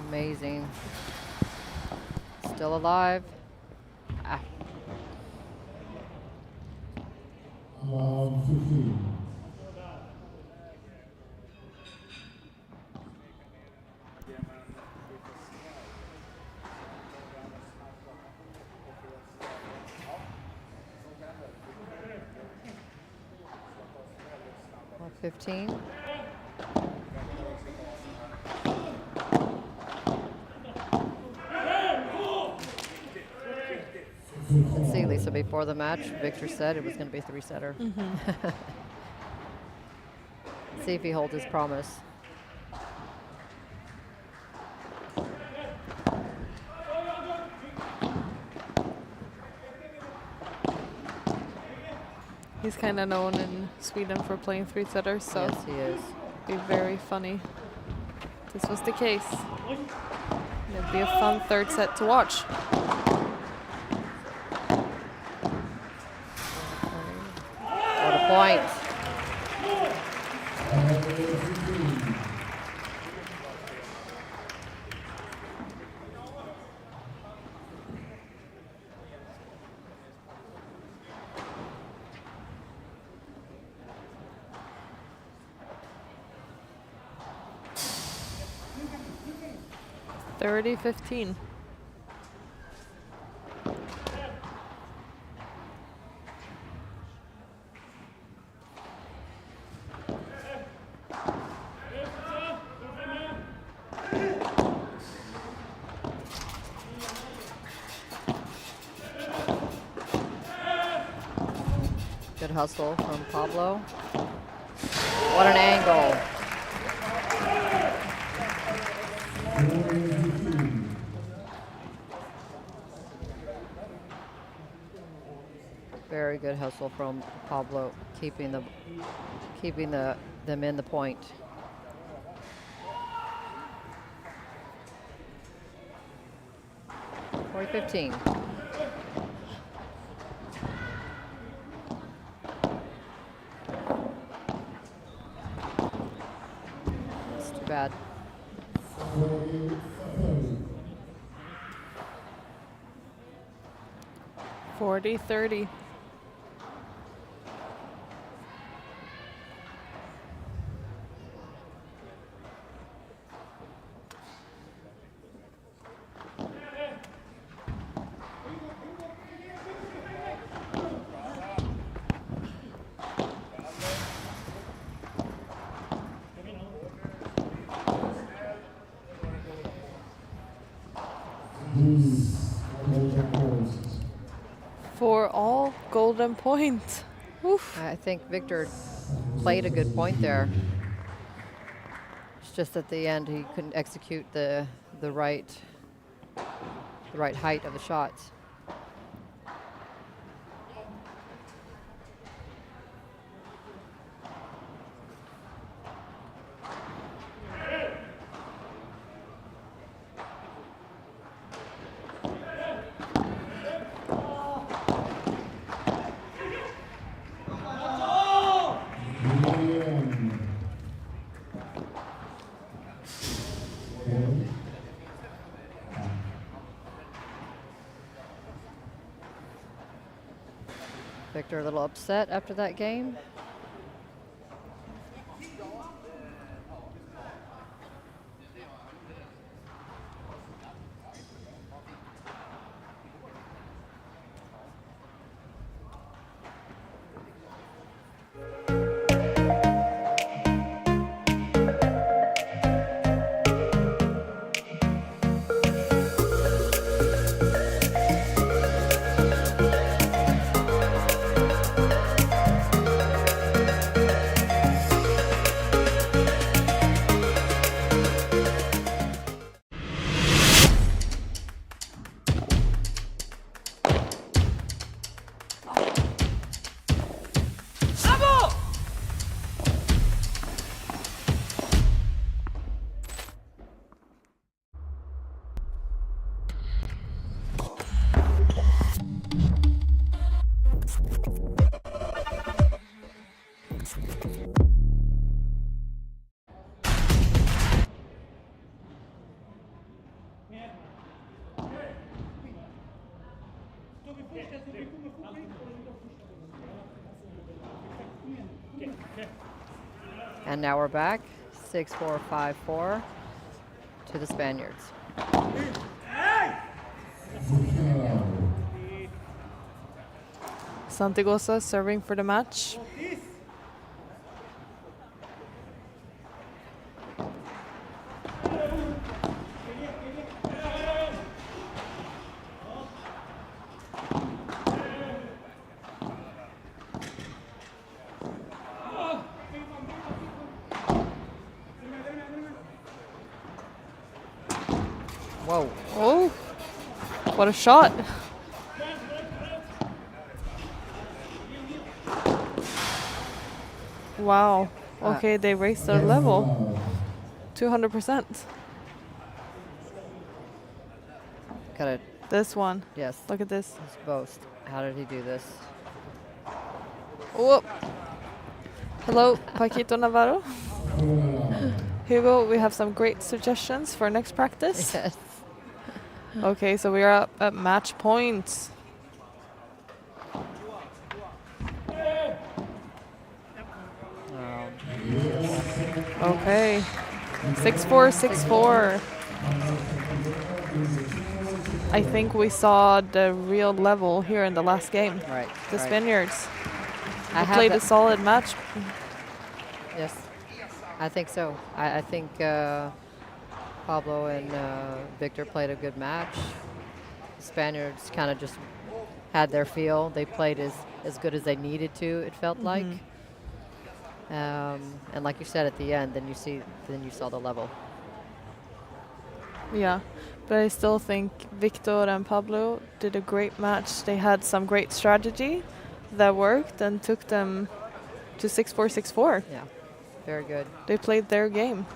Amazing. Still alive. Ah. Well, 15. Let's see, Lisa, before the match, Victor said it was going to be a 3-setter. See if he holds his promise. He's kind of known in Sweden for playing 3-setters, so Yes, he is. it'd be very funny. This was the case. It'd be a fun third set to watch. What a point. $30-15. Good hustle from Pablo. What an angle. Very good hustle from Pablo, keeping them in the point. $40-15. That's too bad. $40-30. For all golden points. Oof. I think Victor played a good point there. It's just at the end he couldn't execute the right height of the shots. Victor a little upset after that game. And now we're back, 6-4, 5-4 to the Spaniards. Santigosa serving for the match. Whoa. Oh, what a shot. Wow. Okay, they raised their level. 200%. Got it. This one. Yes. Look at this. His boast. How did he do this? Whoop. Hello, Paquito Navarro. Hugo, we have some great suggestions for next practice. Yes. Okay, so we are up at match point. Okay. 6-4, 6-4. I think we saw the real level here in the last game. Right. The right. Spaniards. I They played a solid match. Yes, I think so. I think Pablo and Victor played a good match. The Spaniards kind of just had their feel. They played as good as they needed to, it felt like. And like you said at the end, then you saw the level. Yeah, but I still think Victor and Pablo did a great match. They had some great strategy that worked and took them to 6-4, 6-4. Yeah, very good. They played their game.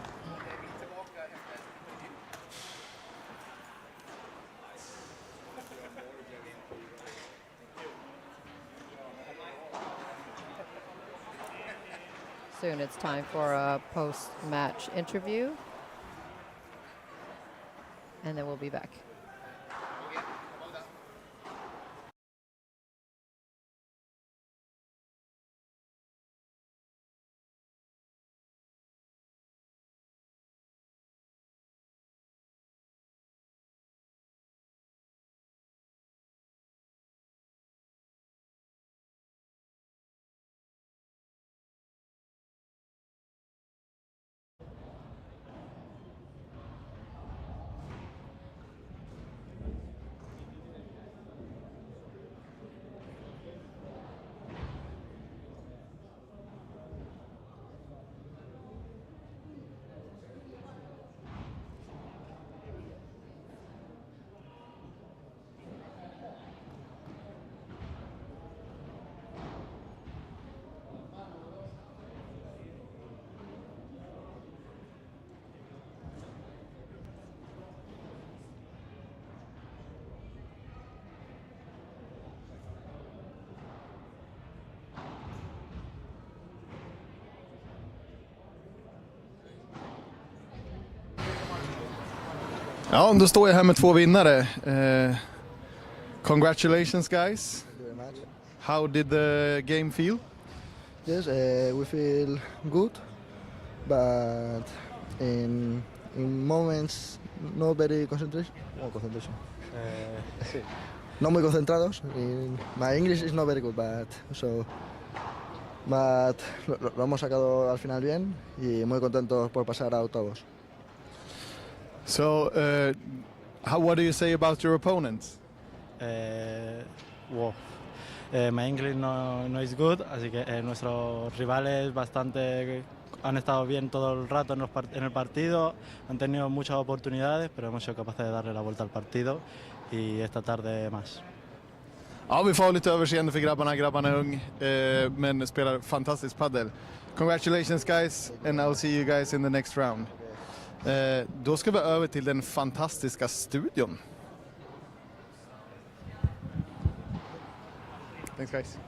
Soon it's time for a post-match interview. And then we'll be back. Ja, då står jag här med 2 vinnare. Congratulations guys. Thank you very much. How did the game feel? Yes, we feel good, but in moments not very concentration. Oh, concentration. Sí. No muy concentrados. My English is not very good, but lo hemos sacado al final bien y muy contentos por pasar a octavos. So, what do you say about your opponents? Wow. My English no is good, así que nuestros rivales han estado bien todo el rato en el partido, han tenido muchas oportunidades, pero hemos sido capaces de darle la vuelta al partido y esta tarde más. Ja, vi får ha lite överseende för grabbarna. Grabbarna är ung, men spelar fantastisk padel. Congratulations guys, and I'll see you guys in the next round. Då ska vi över till den fantastiska studion. Thanks guys.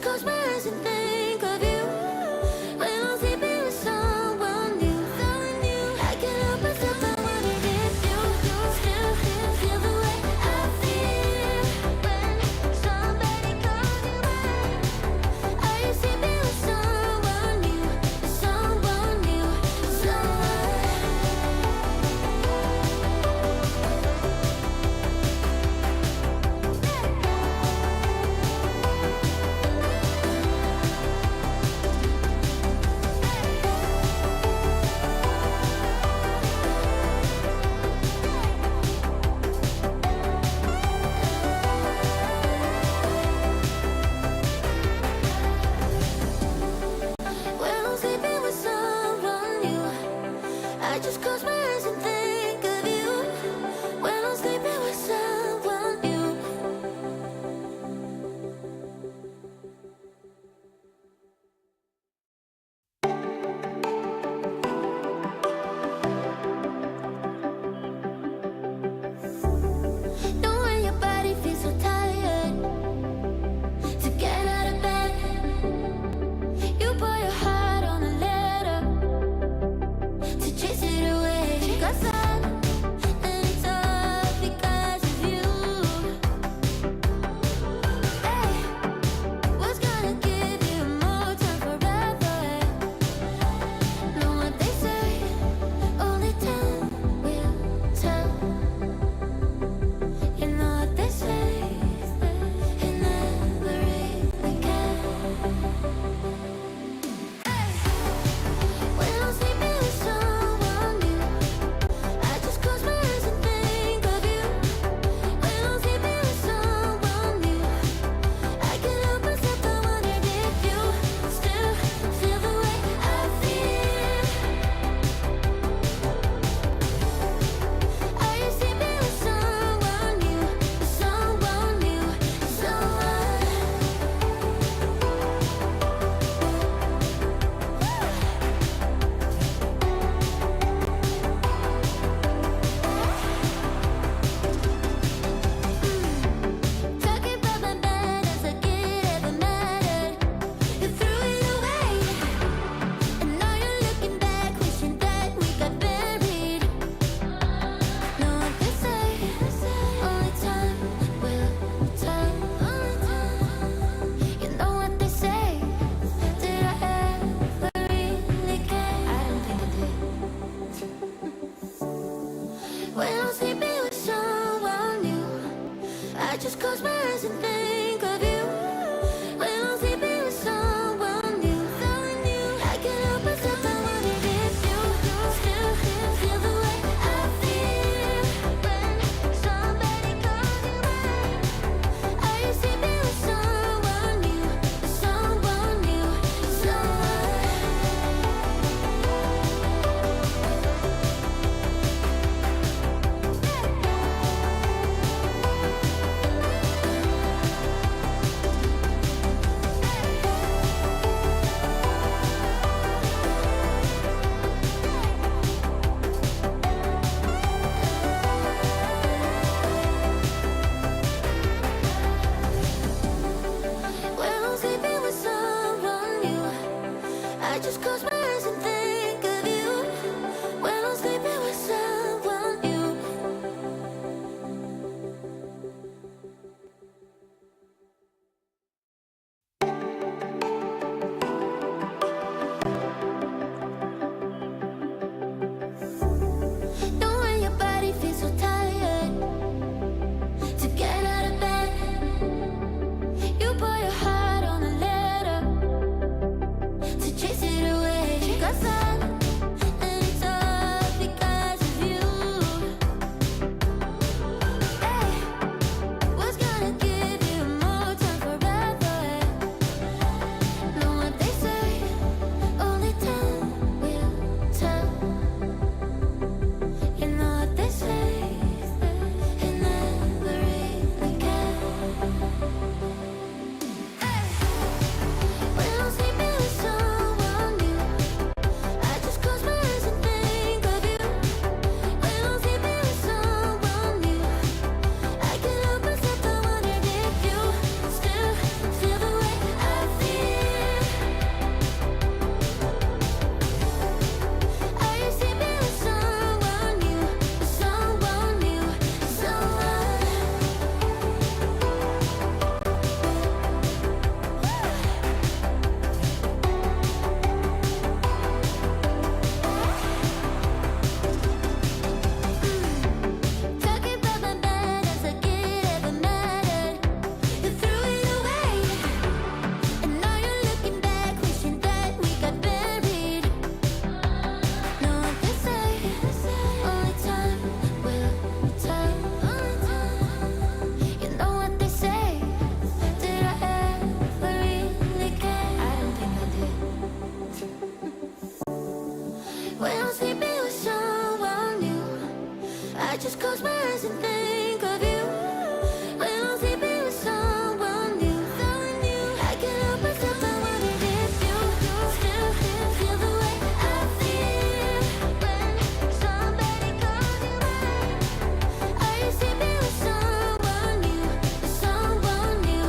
close my eyes and think of you. When I'm sleeping with someone new, I can't help myself, I wonder if you still feel the way I feel when somebody calls you mine. Are you sleeping with someone new, someone new, when I'm sleeping with someone new, I just close my eyes and think of you. When I'm sleeping with someone new. Know when your body feels so tired to get out of bed, you pour your heart on a letter to chase it away. Got sad and it's all because of you. Hey, what's gonna give you more time forever? Know what they say, only time will tell. You know what they say, it never really can. When I'm sleeping with someone new, I just close my eyes and think of you. When I'm sleeping with someone new, I can't help myself, I wondered if you still feel the way I feel. Are you sleeping with someone new, someone new, someone? Talking about my bed as like it ever mattered. You threw it away, and now you're looking back, wishing that we got buried. Know what they say, only time will tell. You know what they say, did I ever really care? I don't think I did. When I'm sleeping with someone new, I just close my eyes and think of you. When I'm sleeping with someone new, I can't help myself, I wondered if you still feel the way I feel when somebody calls you mine. Are you sleeping with someone new, someone new, someone? just close my eyes and think of you. When I'm sleeping with someone new, I can't help myself, I wonder if you still feel the way I feel when somebody calls you mine. Are you sleeping with someone new, someone new,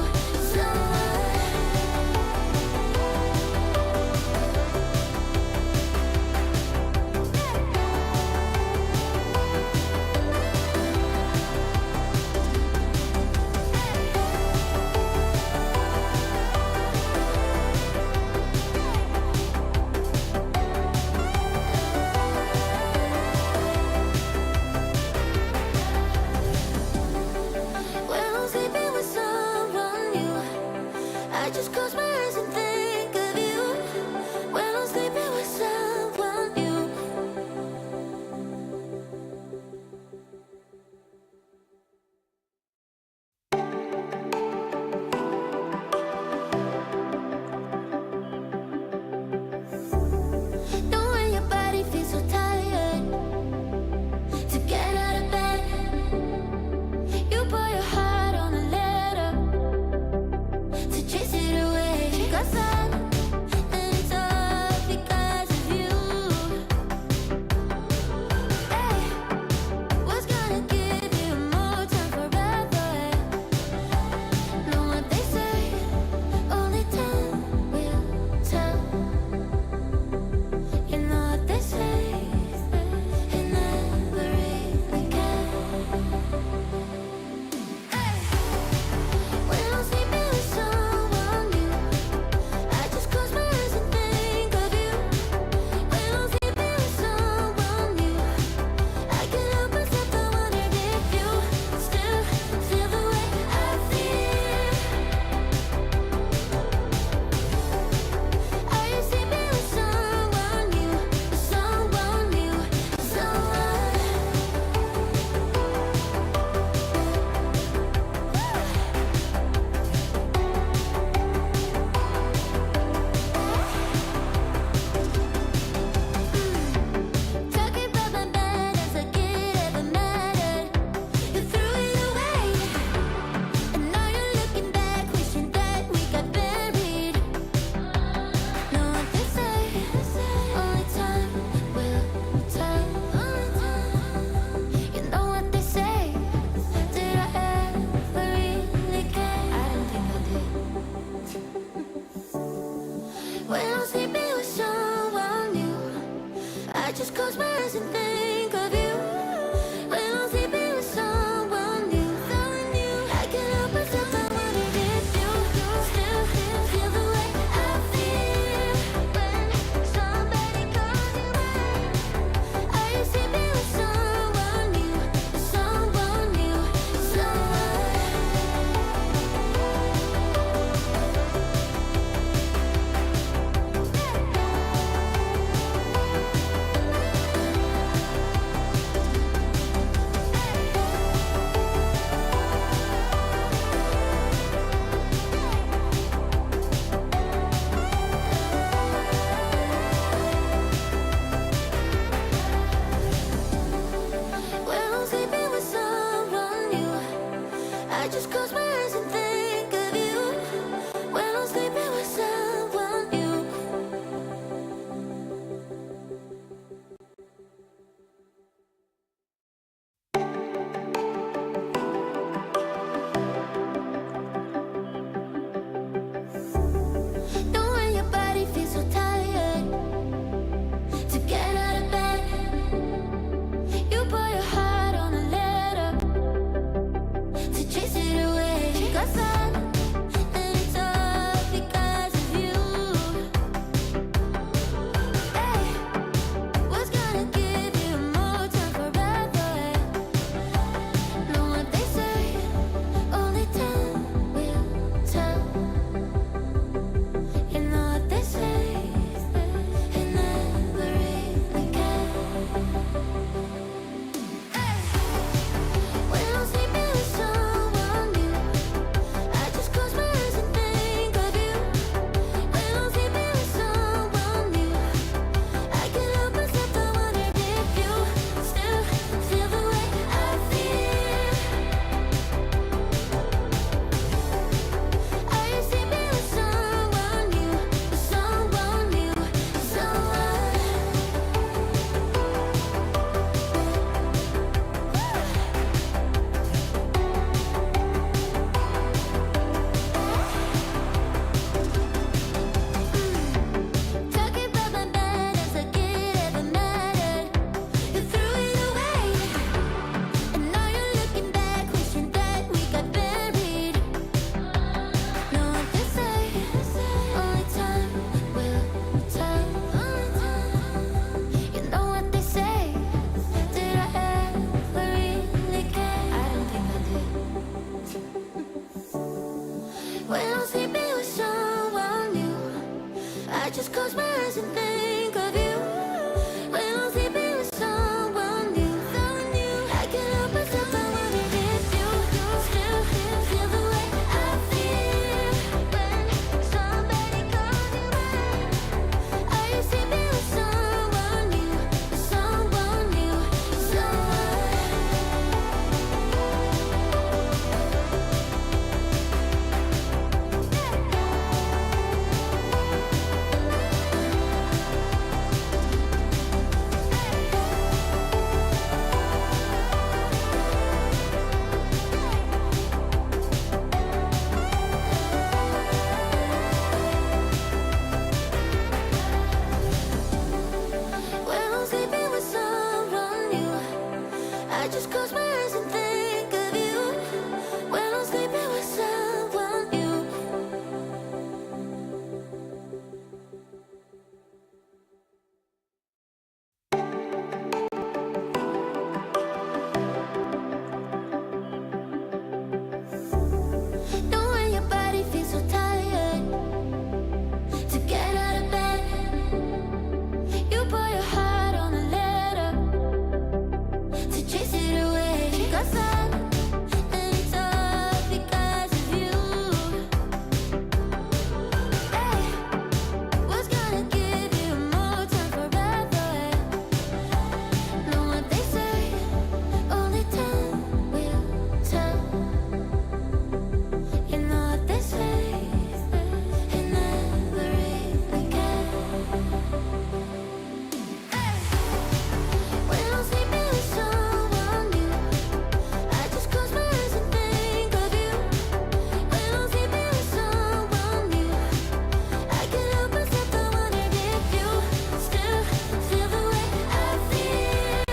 close my eyes and think of you. When I'm sleeping with someone new, I can't help myself, I wonder if you still feel the way I feel when somebody calls you mine. Are you sleeping with someone new, someone new, when I'm sleeping with someone new, I just close my eyes and think of you. When I'm sleeping with someone new. Know when your body feels so tired to get out of bed, you pour your heart on a letter to chase it away. 'Cause and it's all because of you. Hey, what's gonna give you more time forever? Know what they say, only time will tell. You know what they say, it never really can. When I'm sleeping with someone new, I just close my eyes and think of you. When I'm sleeping with someone new, I can't help myself, I wonder if you still feel the way I feel.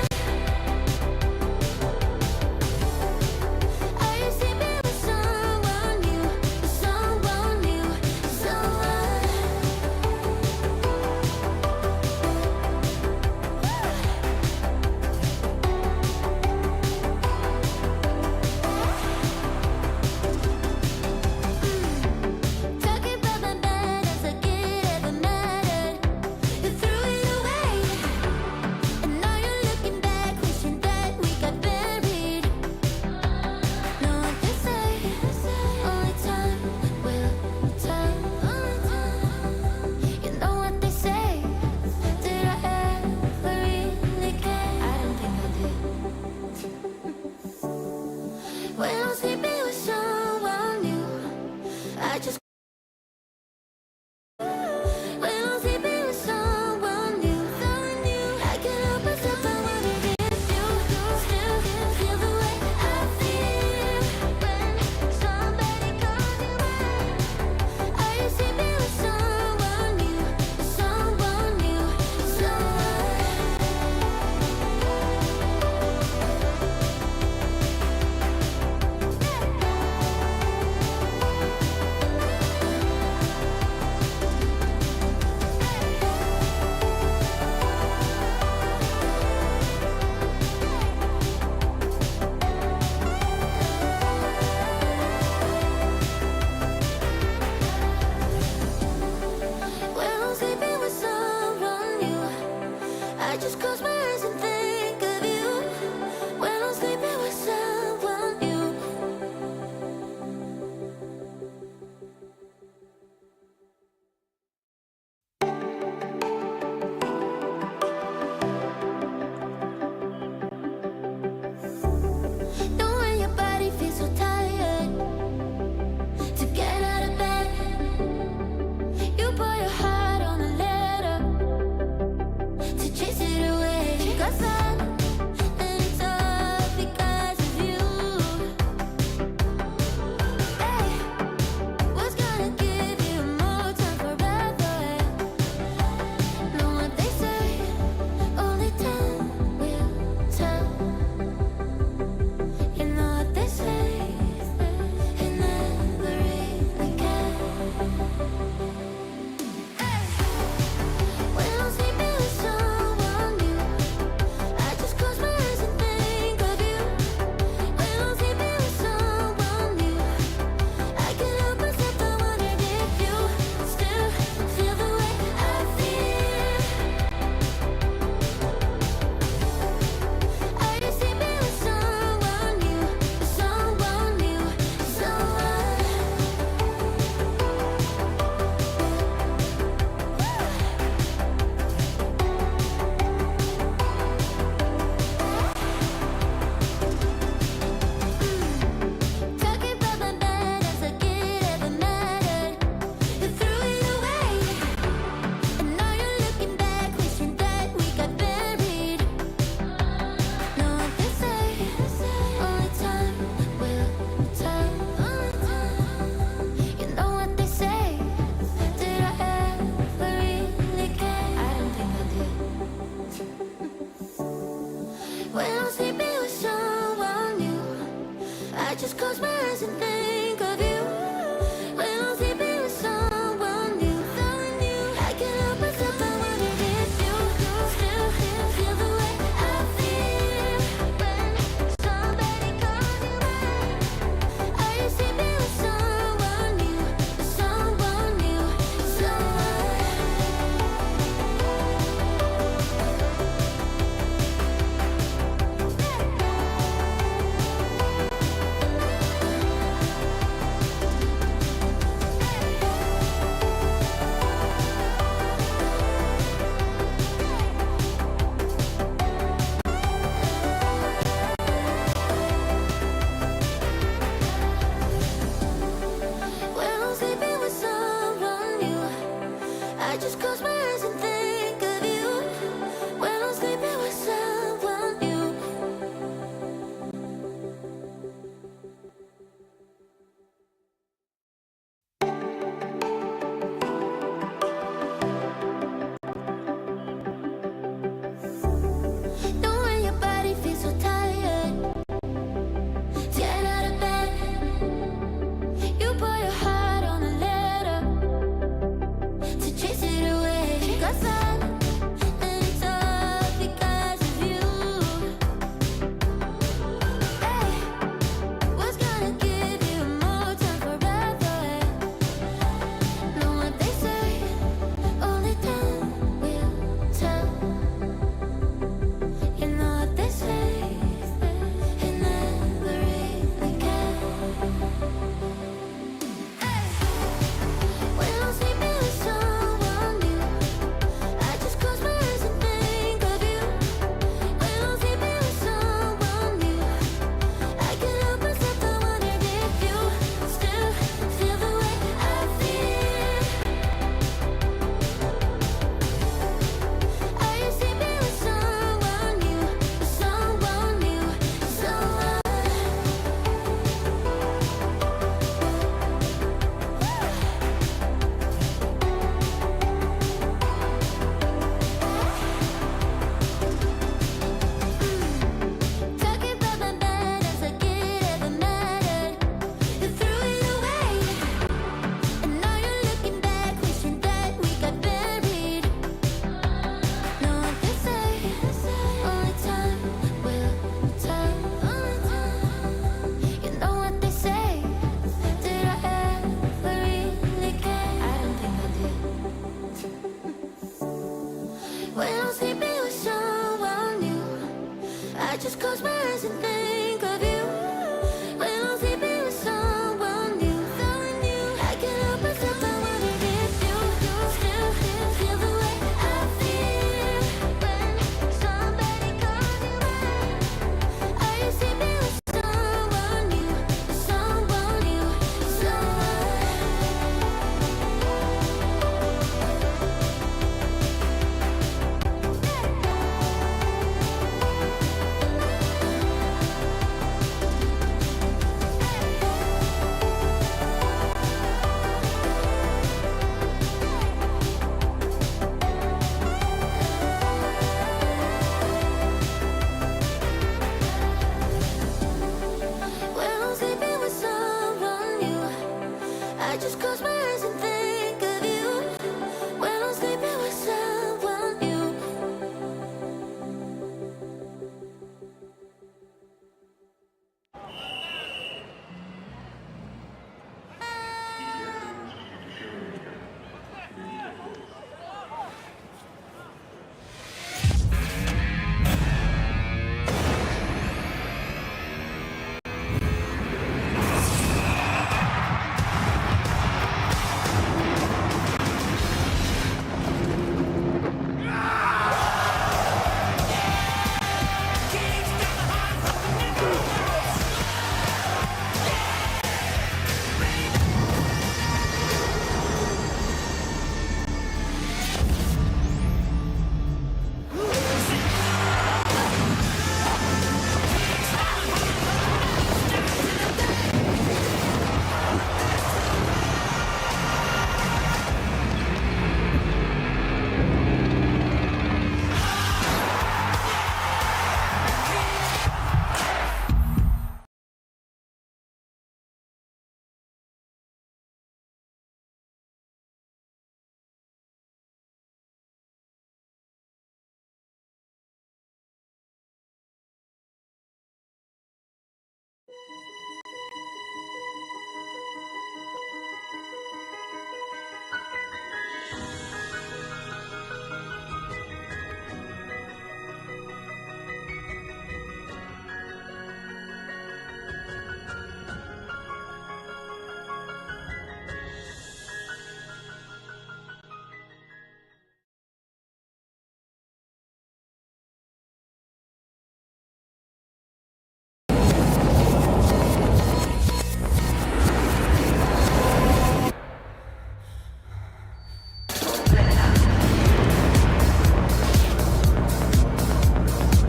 Are you sleeping with someone new, someone new, talking about my bad as like it ever mattered. You threw it away, and now you're looking back, wishing that we got buried. Know what they say, only time will tell. You know what they say, did I ever really care? I don't think I did. When I'm sleeping with someone new, I just when I'm sleeping with someone new, I can't help myself, I wonder if you still feel the way I feel when somebody calls you mine. Are you sleeping with someone new, someone new, someone? just close my eyes and think of you. When I'm sleeping with someone new, I can't help myself, I wonder if you still feel the way I feel when somebody calls you mine. Are you sleeping with someone new, someone new,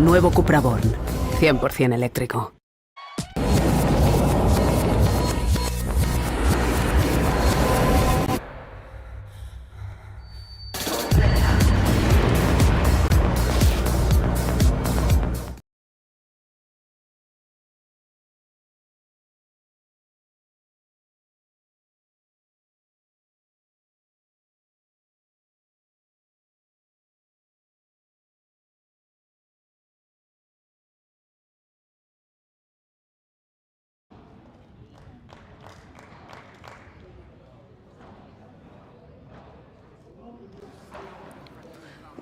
Nuevo Cupra Born, 100% eléctrico.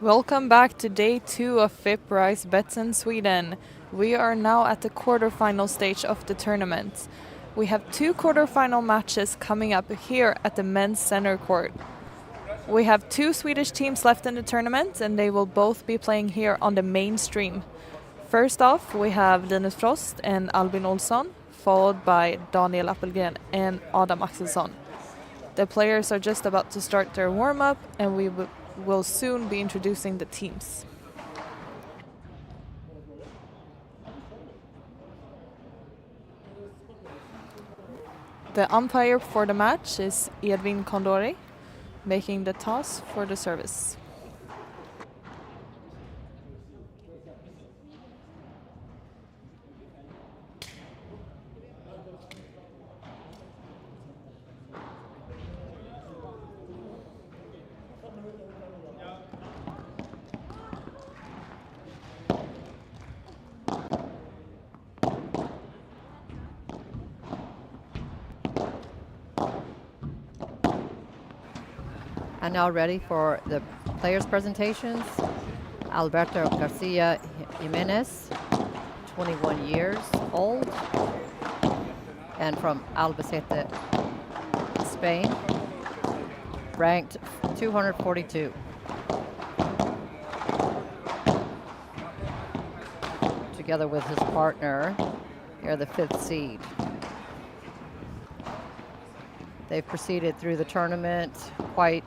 Welcome back to day 2 of FIP Rise Betsson Sweden. We are now at the quarterfinal stage of the tournament. We have 2 quarterfinal matches coming up here at the men's center court. We have 2 Swedish teams left in the tournament, and they will both be playing here on the main stream. First off, we have Linus Frost and Albin Olsson, followed by Daniel Appelgren and Adam Axelsson. The players are just about to start their warm-up, and we will soon be introducing the teams. The umpire for the match is Edvin Kondori, making the toss for the service. And now ready for the players' presentations. Alberto Garcia Jimenez, 21 years old, and from Albacete, Spain, ranked 242. Together with his partner, they're the 5th seed. They've proceeded through the tournament quite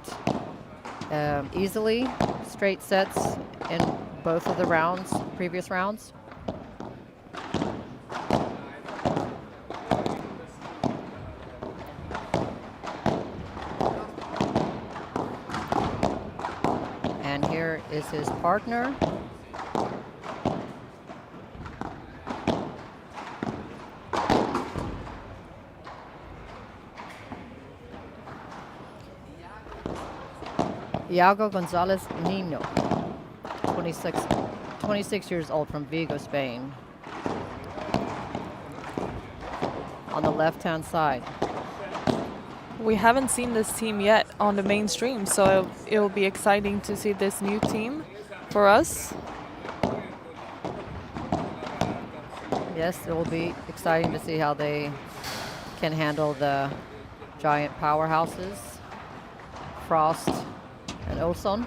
easily, straight sets in both of the rounds, previous rounds. And here is his partner. Iago Gonzalez Nino, 26 years old, from Vigo, Spain. On the left-hand side. We haven't seen this team yet on the mainstream, so it will be exciting to see this new team for us. Yes, it will be exciting to see how they can handle the giant powerhouses, Frost and Olsson.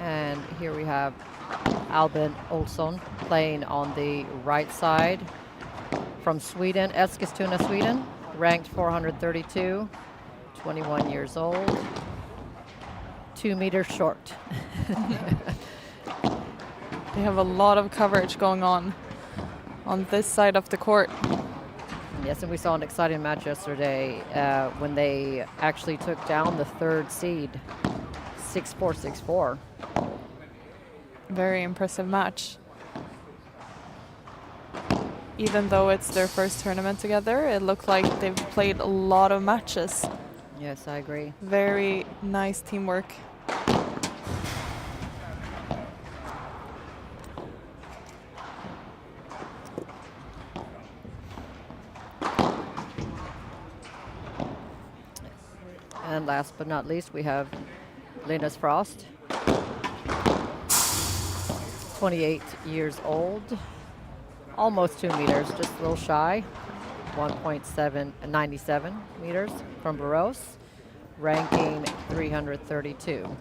And here we have Albin Olsson playing on the right side from Sweden, Eskilstuna, Sweden, ranked 432, 21 years old, 2 meters short. They have a lot of coverage going on this side of the court. Yes, and we saw an exciting match yesterday when they actually took down the 3rd seed, 6-4, 6-4. Very impressive match. Even though it's their first tournament together, it looked like they've played a lot of matches. Yes, I agree. Very nice teamwork. And last but not least, we have Linus Frost, 28 years old, almost 2 meters, just a little shy, 1.97 meters, from Borås, ranking 332.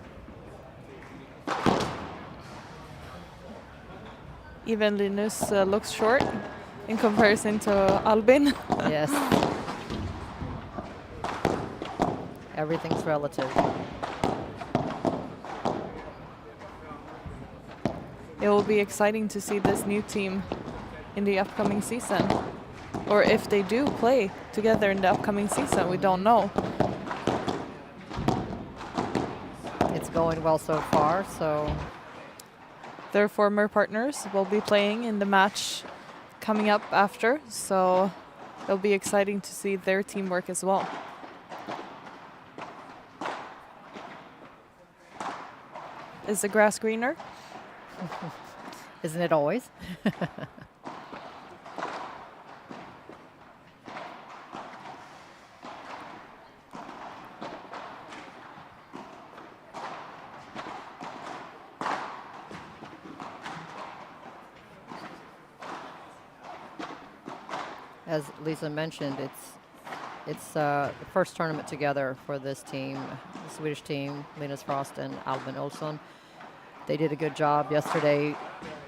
Even Linus looks short, in comparison to Albin. Yes. Everything's relative. It will be exciting to see this new team in the upcoming season. Or if they do play together in the upcoming season, we don't know. It's going well so far, so Their former partners will be playing in the match coming up after, so it'll be exciting to see their teamwork as well. Is the grass greener? isn't it always? As Lisa mentioned, it's the first tournament together for this team, the Swedish team, Linus Frost and Albin Olsson. They did a good job yesterday.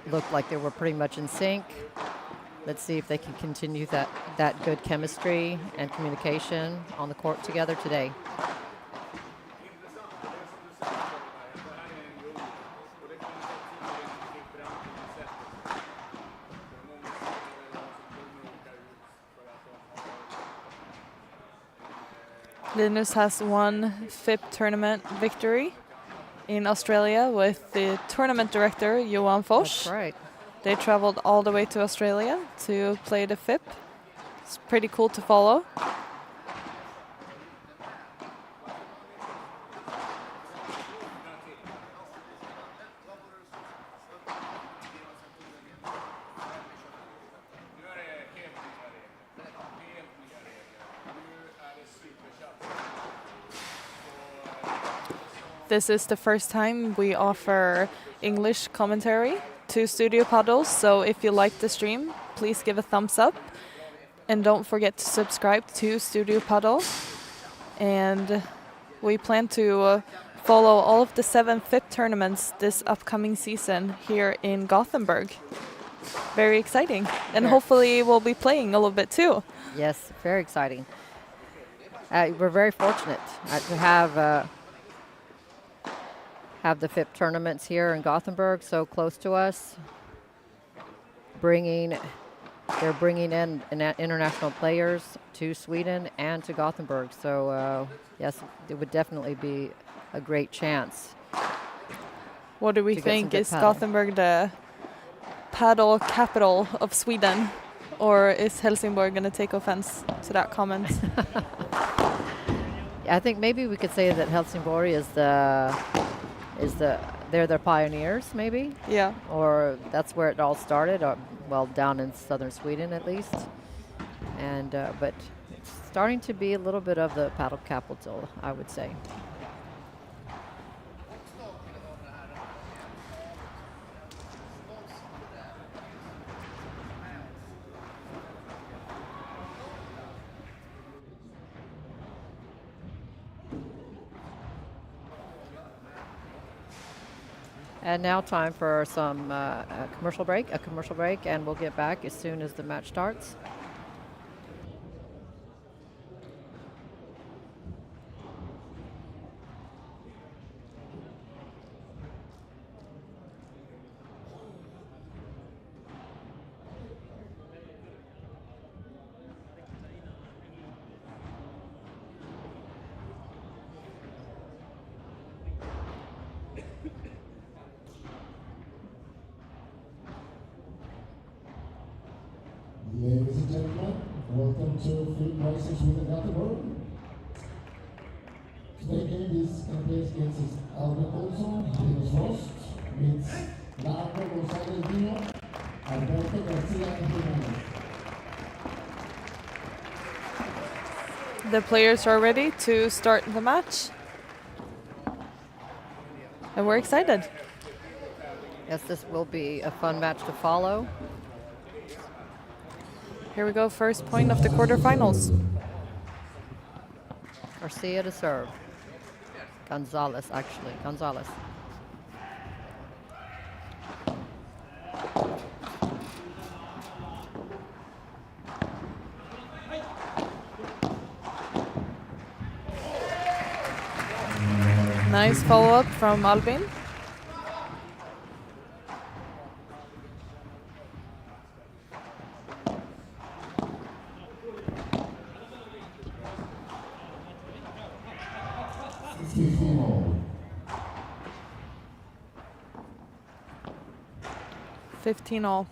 Looked like they were pretty much in sync. Let's see if they can continue that good chemistry and communication on the court together today. Linus has one FIP tournament victory in Australia with the tournament director, Johan Fors. That's right. They traveled all the way to Australia to play the FIP. It's pretty cool to follow. This is the first time we offer English commentary to Studio Padel, so if you like the stream, please give a thumbs up. And don't forget to subscribe to Studio Padel. And we plan to follow all of the 7 FIP tournaments this upcoming season here in Gothenburg. Very exciting. And hopefully we'll be playing a little bit too. Yes, very exciting. We're very fortunate to have the FIP tournaments here in Gothenburg so close to us. They're bringing in international players to Sweden and to Gothenburg. So yes, it would definitely be a great chance. What do we think? Is Gothenburg the paddle capital of Sweden? Or is Helsingborg going to take offense to that comment? I think maybe we could say that Helsingborg they're the pioneers, maybe. Yeah. Or that's where it all started, or, well, down in southern Sweden at least. And but it's starting to be a little bit of the paddle capital, I would say. And now time for some a commercial break, and we'll get back as soon as the match starts. Ladies and gentlemen, welcome to Flip Races Sweden Gothenburg. Today game is going to play against Albin Olsson, Linus Frost, meets Marco Gonzalez, Alberto Garcia and Jimenez. The players are ready to start the match. And we're excited. Yes, this will be a fun match to follow. Here we go, first point of the quarterfinals. Garcia to serve. Gonzalez. Nice follow-up from Albin. All. 15 all.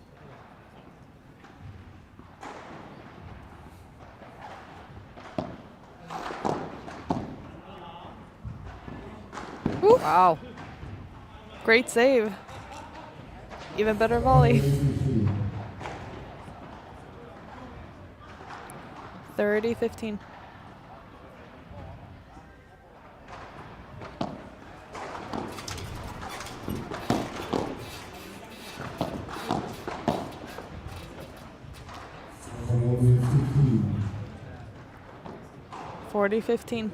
Oof. Wow. Great save. Even better volley. 30-15. $40-15. 40-15.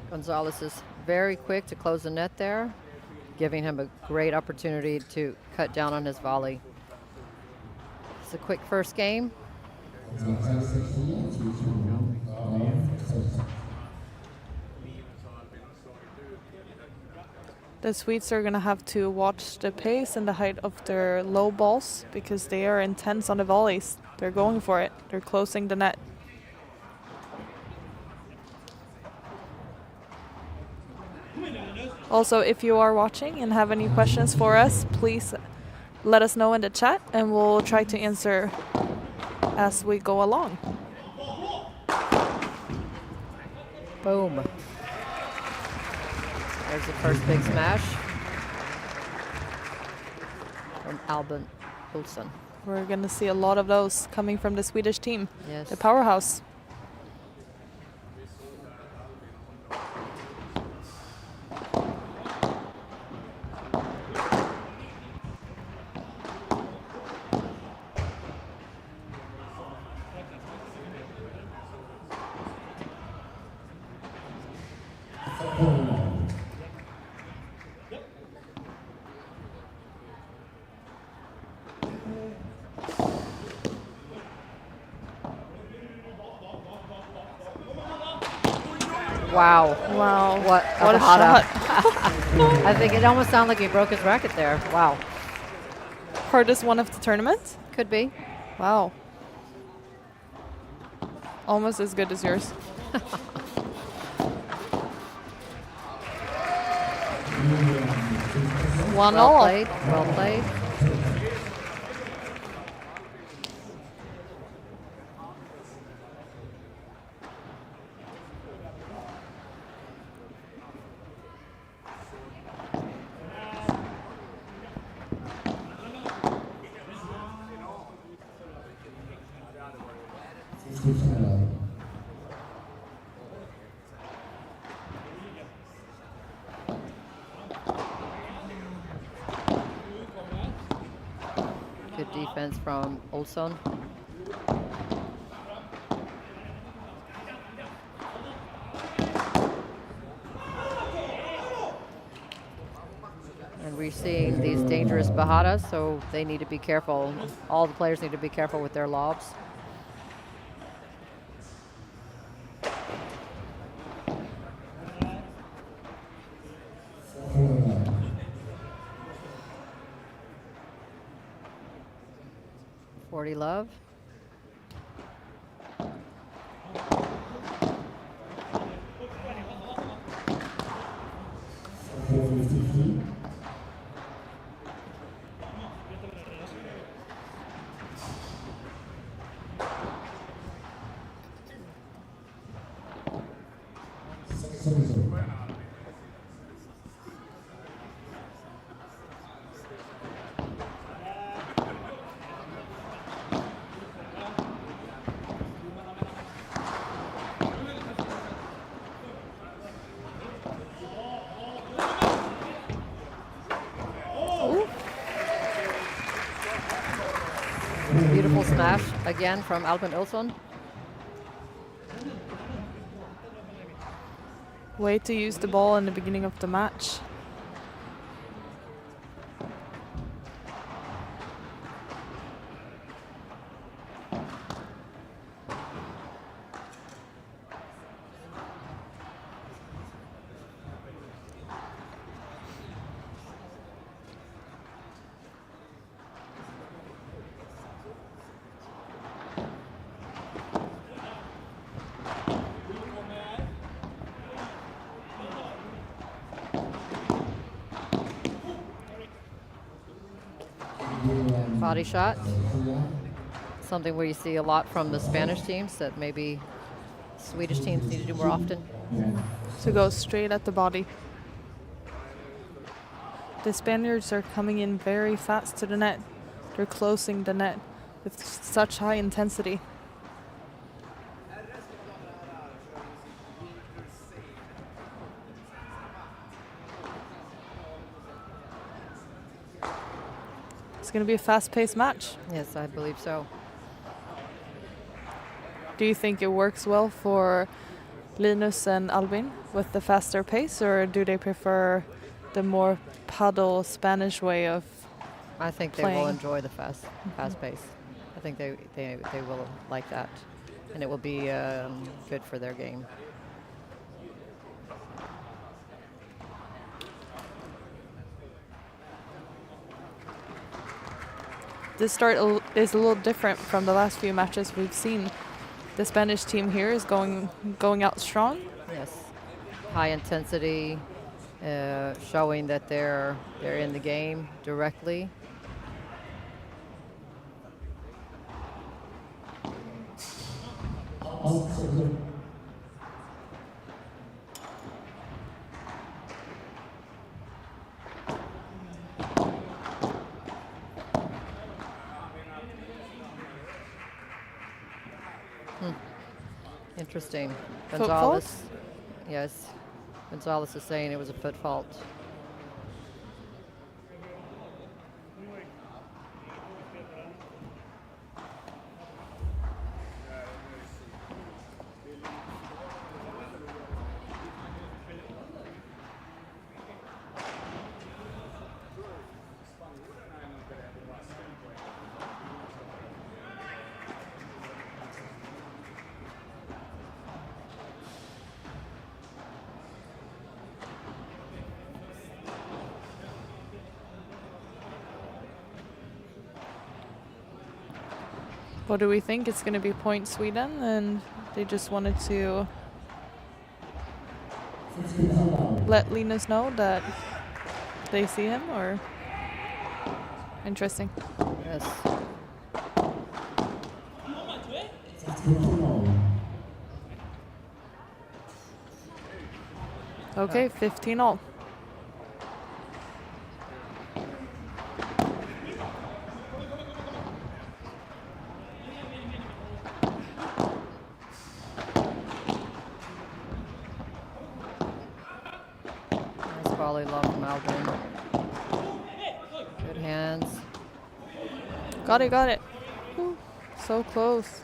Gonzalez is very quick to close the net there, giving him a great opportunity to cut down on his volley. It's a quick first game. The Swedes are going to have to watch the pace and the height of their low balls because they are intense on the volleys. They're going for it. They're closing the net. Also, if you are watching and have any questions for us, please let us know in the chat and we'll try to answer as we go along. Boom. There's the first big smash from Albin Olsson. We're going to see a lot of those coming from the Swedish team, Yes. the powerhouse. Wow. Wow. What a shot. shot. I think it almost sounded like he broke his racket there. Wow. Hardest one of the tournament? Could be. Wow. Almost as good as yours. One Well all. played. Well played. Good defense from Olsson. And we're seeing these dangerous bajadas, so they need to be careful. All the players need to be careful with their lobs. Love. Beautiful smash again from Albin Olsson. Way to use the ball in the beginning of the match. body shot. Something where you see a lot from the Spanish teams that maybe Swedish teams need to do more often. To go straight at the body. The Spaniards are coming in very fast to the net. They're closing the net with such high intensity. It's going to be a fast-paced match. Yes, I believe so. Do you think it works well for Linus and Albin with the faster pace, or do they prefer the more paddle Spanish way of I think they playing? will enjoy the fast pace. I think they will like that, and it will be good for their game. This start is a little different from the last few matches we've seen. The Spanish team here is going out strong. Yes, high intensity, showing that they're in the game directly. Interesting. Foot Gonzalez. fault? Yes. Gonzalez is saying it was a foot fault. What do we think? It's going to be point Sweden, and they just wanted to let Linus know that they see him, or interesting. Yes. Okay, 15 all. Nice volley low from Albin. Good hands. Got it. Ooh, so close.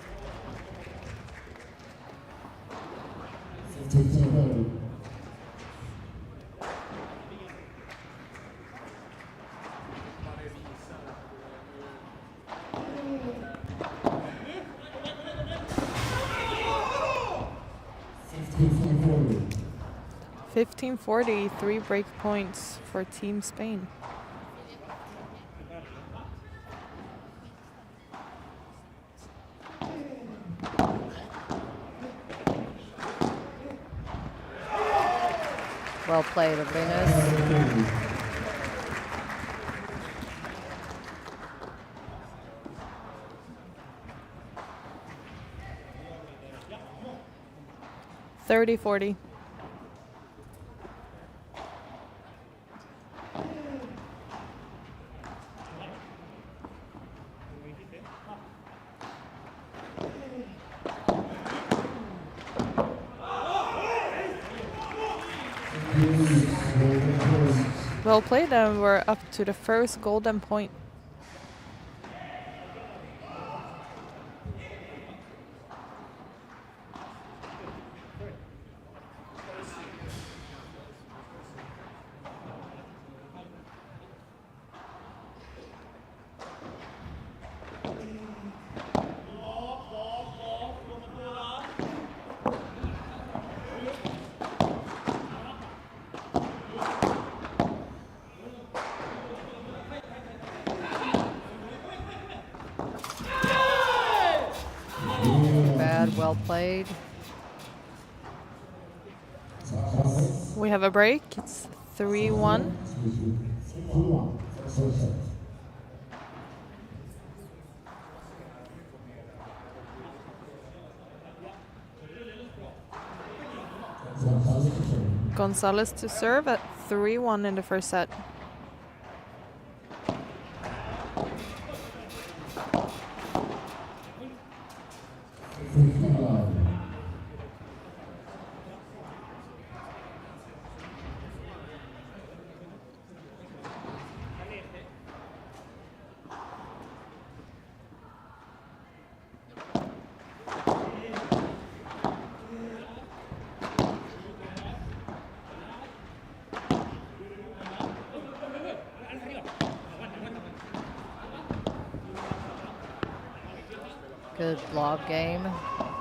$15.40. 15-40, 3 break points for Team Spain. Well played of Linus. $30-40. Well played, and we're up to the first golden point. Bad, well played. We have a break. It's 3-1. Gonzalez to serve at 3-1 in the first set. Good lob game.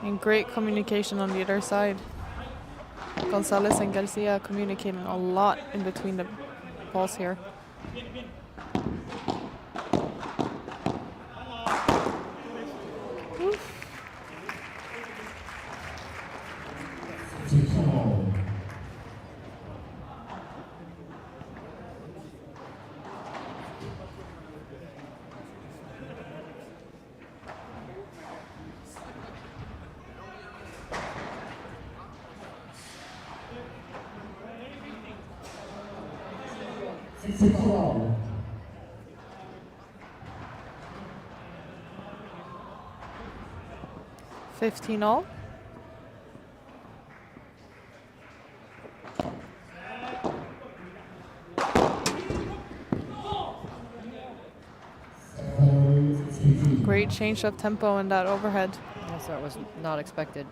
And great communication on the other side. Gonzalez and Garcia communicating a lot in between the balls here. Oof. Six-all. 15-all. Great change of tempo in that overhead. Yes, that was not expected.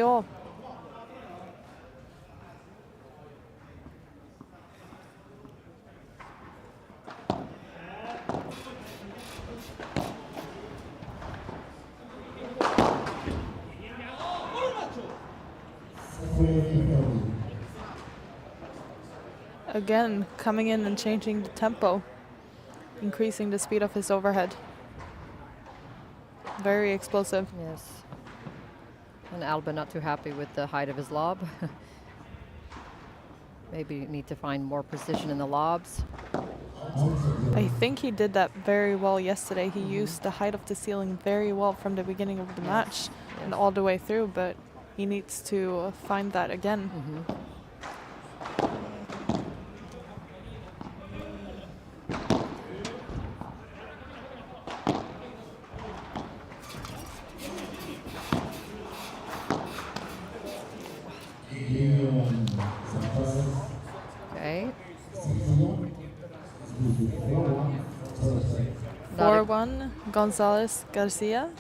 All. Again, coming in and changing the tempo, increasing the speed of his overhead. Very explosive. Yes. And Alba not too happy with the height of his lob. Maybe need to find more precision in the lobs. I think he did that very well yesterday. He used the height of the ceiling very well from the beginning of the match and all the way through, but he needs to find that again. Okay. 4-1, Gonzalez Garcia.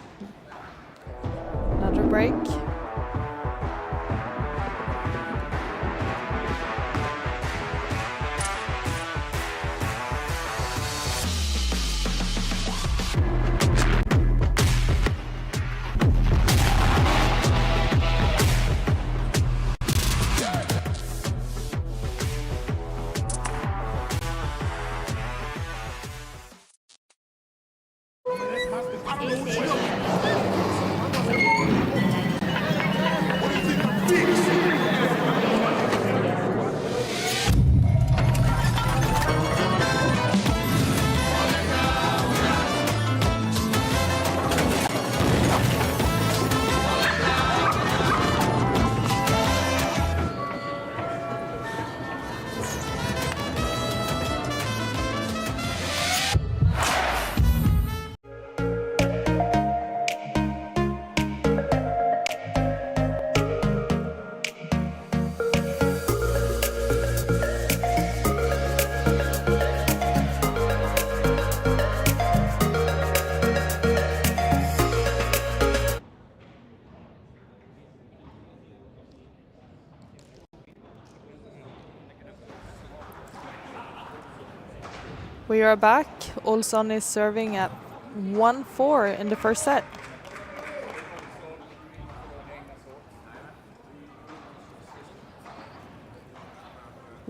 Another break. We are back. Olsson is serving at 1-4 in the first set.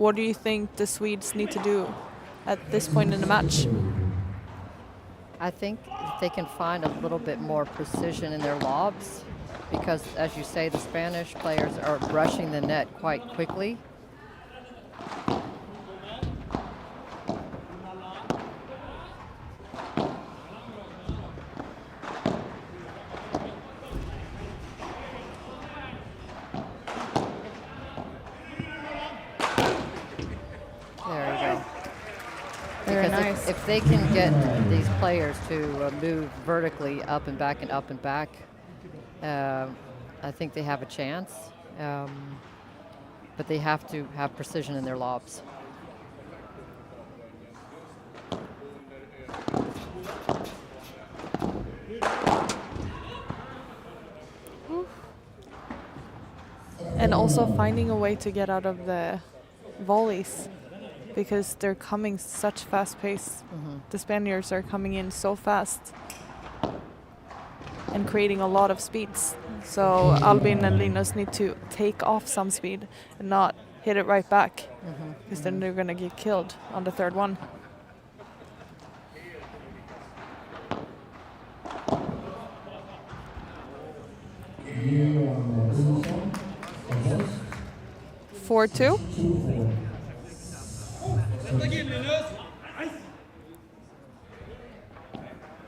what do you think the Swedes need to do at this point in the match? I think if they can find a little bit more precision in their lobs, because as you say, the Spanish players are brushing the net quite quickly. If they can get these players to move vertically up and back and up and back, I think they have a chance. But they have to have precision in their lobs. And also finding a way to get out of the volleys, because they're coming such fast pace. The Spaniards are coming in so fast and creating a lot of speeds. So Albin and Linus need to take off some speed and not hit it right back, because then they're going to get killed on the third one. Four, 2.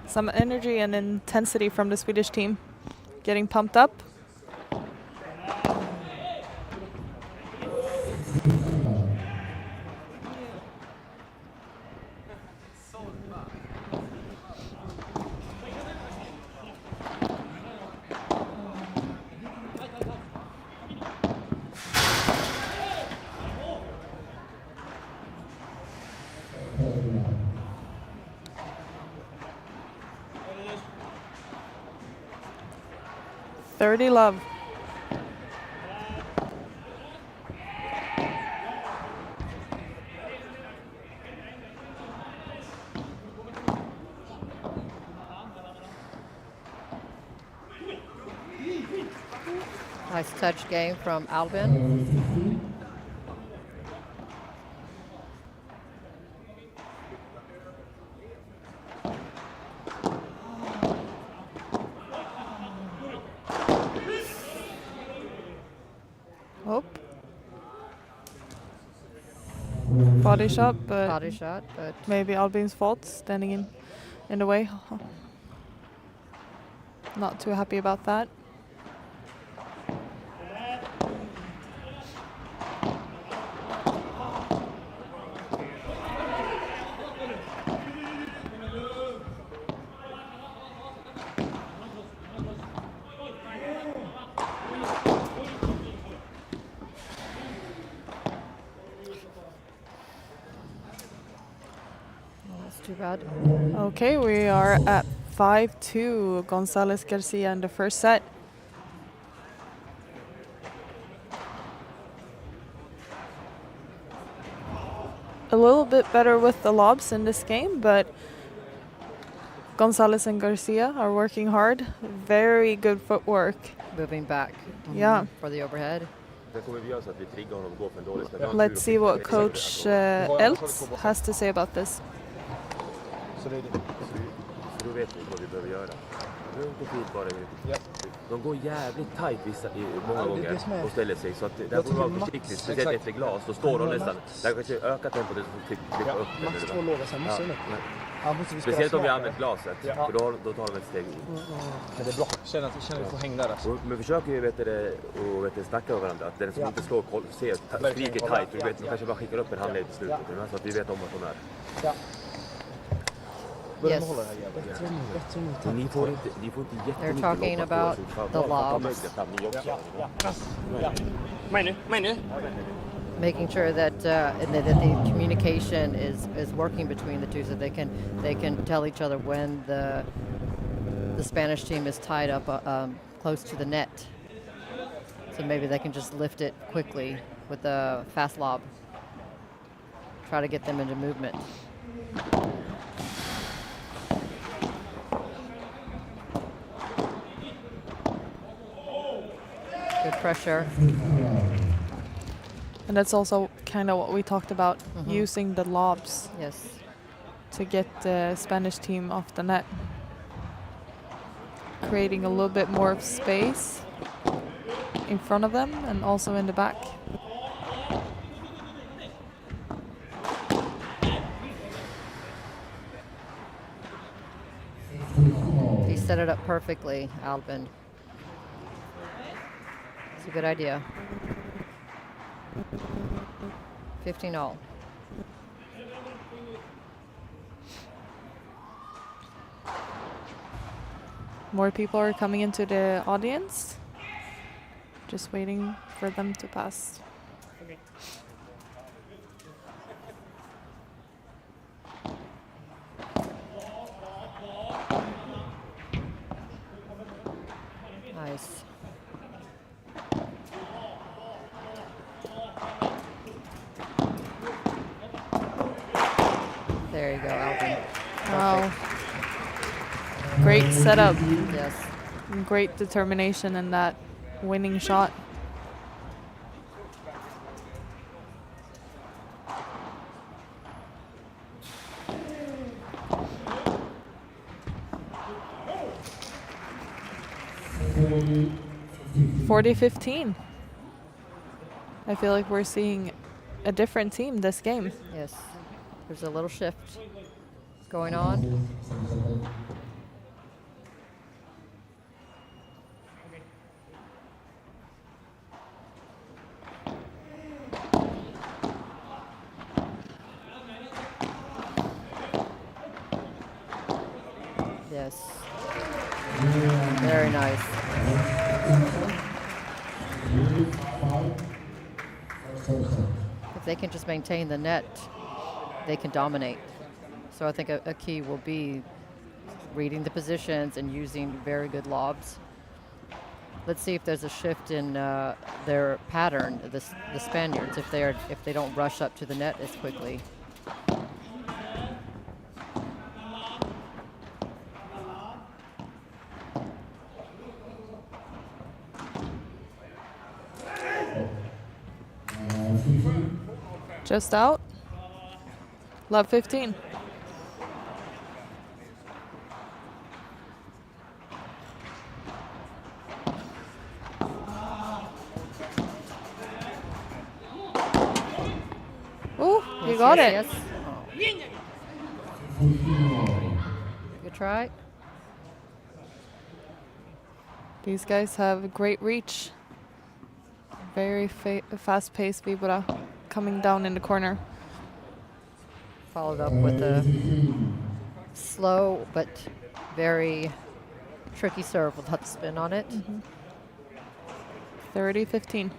Some energy and intensity from the Swedish team, getting pumped up. Love. Nice touch game from Albin. Body shot, but maybe Albin's fault, standing in the way. Not too happy about that. Too bad. Okay, we are at 5-2. Gonzalez Garcia in the first set. A little bit better with the lobs in this game, but Gonzalez and Garcia are working hard. Very good footwork. Moving back. Yeah. For the overhead. Let's see what Coach Eltz has to say about this. Så då vet vi vad vi behöver göra. Runt och fint bara. De går jävligt tajt många gånger och ställer sig. Så att där får man vara försiktig. Speciellt efter glas. Då står de nästan. Där kanske ökar tempot och klippa upp. Max 2 låga sen måste speciellt om vi använder glaset. För då tar de ett steg. Men det är bra. Känner att vi får hänga där. Alltså. Men vi försöker ju snacka med varandra. Att den som inte slår skriker tajt. De kanske bara skickar upp en handled i slutet. Så att vi vet om att de är. Ja. Yes. They're talking about the lobs. Making sure that the communication is working between the two, so they can tell each other when the Spanish team is tied up close to the net. So maybe they can just lift it quickly with a fast lob. Try to get them into movement. Good pressure. And that's also kind of what we talked about, using the lobs. Yes. To get the Spanish team off the net. Creating a little bit more of space in front of them and also in the back. He set it up perfectly, Albin. It's a good idea. 15-all. More people are coming into the audience. Just waiting for them to pass. Nice. There you go, Alvin. Wow. Great setup. Yes. And great determination in that winning shot. (40-15). I feel like we're seeing a different team this game. Yes. There's a little shift going on. Yes. Very nice. If they can just maintain the net, they can dominate. So I think a key will be reading the positions and using very good lobs. Let's see if there's a shift in their pattern, the Spaniards, if they don't rush up to the net as quickly. Just out. Love 15. Ooh, you got it. Yes. Good try. These guys have great reach. Very fast-paced vibra coming down in the corner. Followed up with a slow but very tricky serve with hut spin on it. 30-15.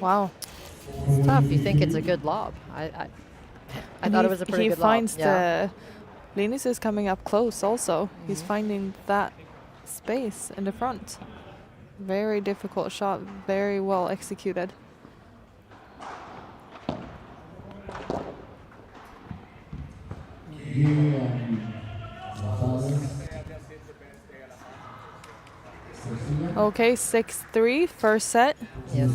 Wow. It's tough. You think it's a good lob. I thought it was a pretty good lob. He finds the... Linus is coming up close also. He's finding that space in the front. Very difficult shot. Very well executed. Okay, 6-3, first set. Yes.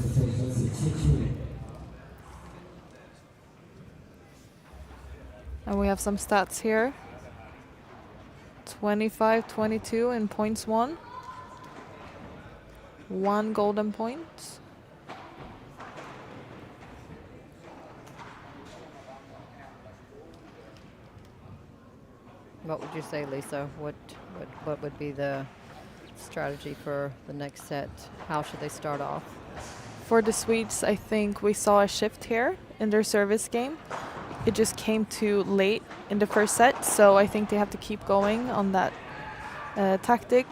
And we have some stats here. 25-22 in points won. 1 golden point. What would you say, Lisa? What would be the strategy for the next set? How should they start off? For the Swedes, I think we saw a shift here in their service game. It just came too late in the first set, so I think they have to keep going on that tactic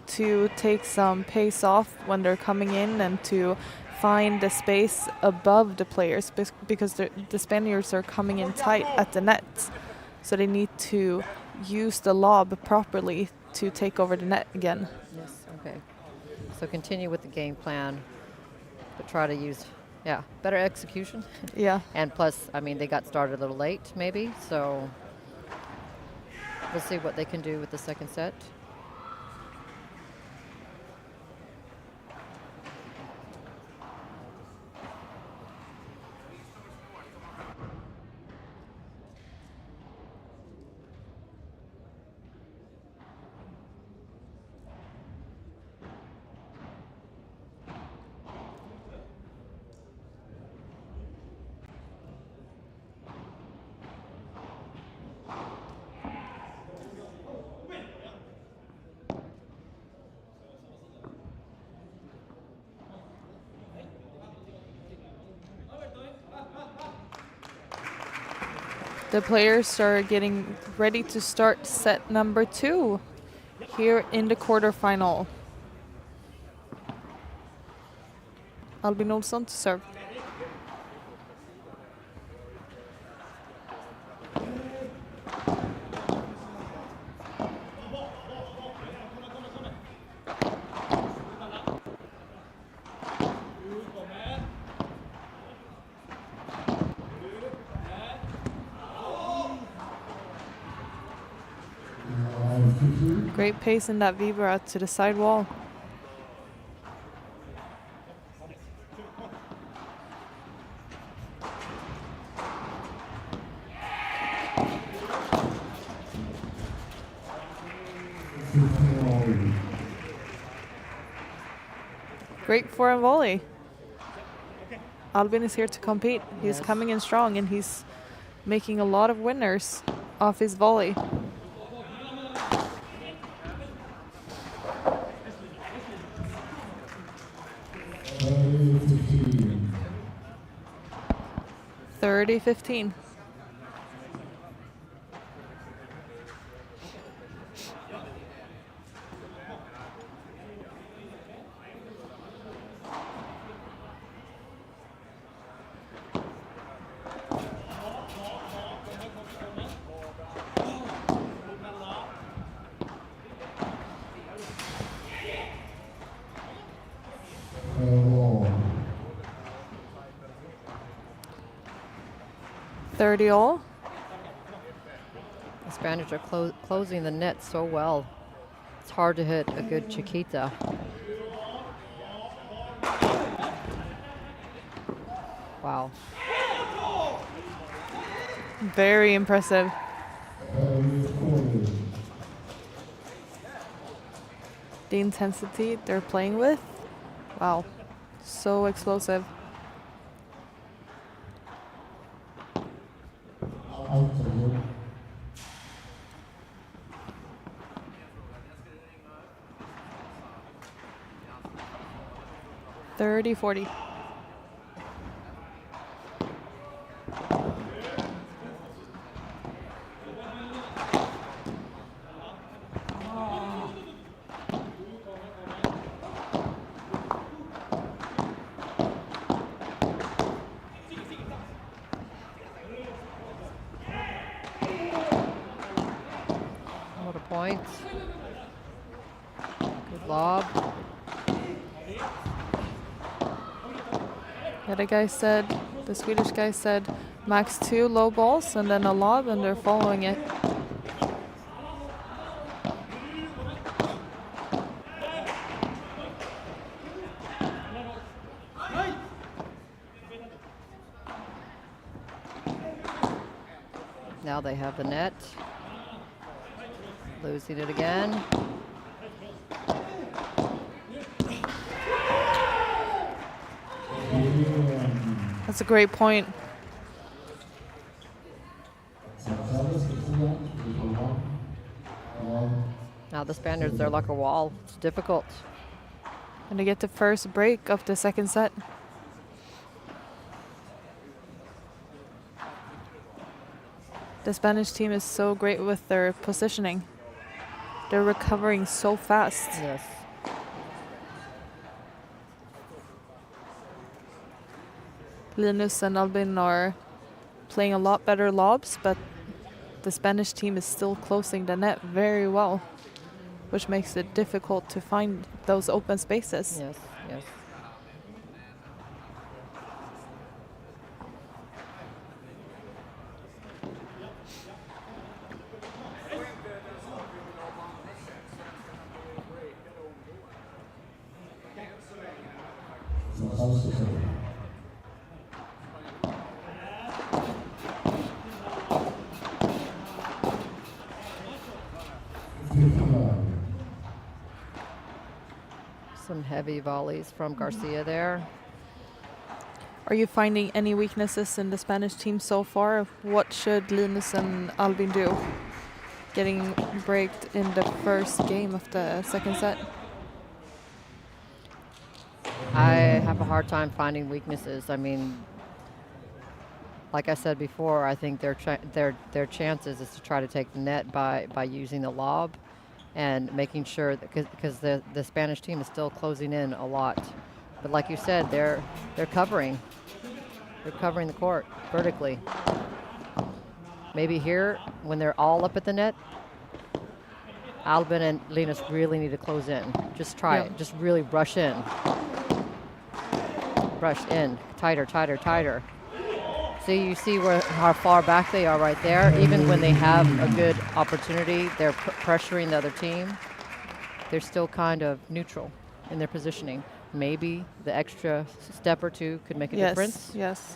to take some pace off when they're coming in and to find the space above the players because the Spaniards are coming in tight at the net. So they need to use the lob properly to take over the net again. Yes, okay. So continue with the game plan, but try to use, better execution. Yeah. And plus, I mean, they got started a little late, maybe, so We'll see what they can do with the second set. The players are getting ready to start set number 2 here in the quarterfinal. Albin Olsson to serve. Great pace in that vibra to the side wall. Great forehand volley. Albin is here to compete. He's coming in strong and he's making a lot of winners off his volley. Thirty 15. All. The Spaniards are closing the net so well. It's hard to hit a good Chiquita. Wow. Very impressive. The intensity they're playing with. Wow. So explosive. Thirty 40. What a point. Good lob. Yeah, the Swedish guy said max 2 low balls and then a lob, and they're following it. Now they have the net. Losing it again. That's a great point. Now the Spaniards, they're like a wall. It's difficult. And to get the first break of the second set. The Spanish team is so great with their positioning. They're recovering so fast. Yes. Linus and Albin are playing a lot better lobs, but the Spanish team is still closing the net very well, which makes it difficult to find those open spaces. Yes, yes. house to serve. Some heavy volleys from Garcia there. Are you finding any weaknesses in the Spanish team so far? What should Linus and Albin do? Getting braked in the first game of the second set. I have a hard time finding weaknesses. I mean, like I said before, I think their chances is to try to take the net by using the lob and making sure that because the Spanish team is still closing in a lot. But like you said, they're covering. They're covering the court vertically. Maybe here, when they're all up at the net, Albin and Linus really need to close in. Just try it. Just really rush in. Rush in. Tighter, tighter, tighter. See, you see how far back they are right there. Even when they have a good opportunity, they're pressuring the other team. They're still kind of neutral in their positioning. Maybe the extra step or two could make a difference. Yes.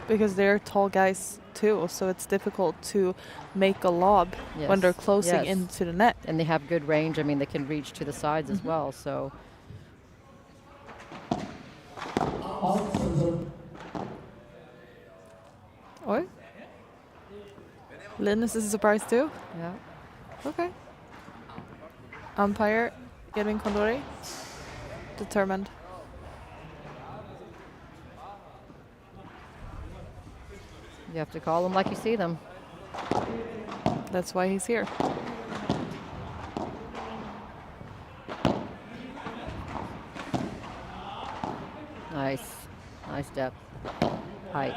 Because they're tall guys too, so it's difficult to make a lob when they're closing into the net. And they have good range. I mean, they can reach to the sides as well. So. Oi. Linus is a surprise too? Yeah. Okay. Umpire Edwin Condori. Determined. You have to call them like you see them. That's why he's here. Nice. Nice step. Height.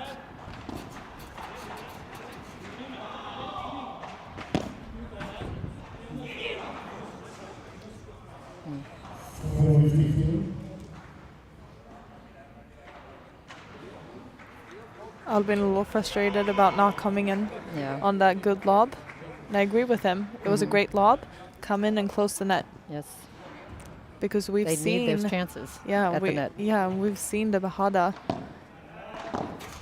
Albin a little frustrated about not coming in on that good lob. And I agree with him. It was a great lob. Come in and close the net. Yes. Because we've they seen need those chances at the net. Yeah, we've seen the Bajada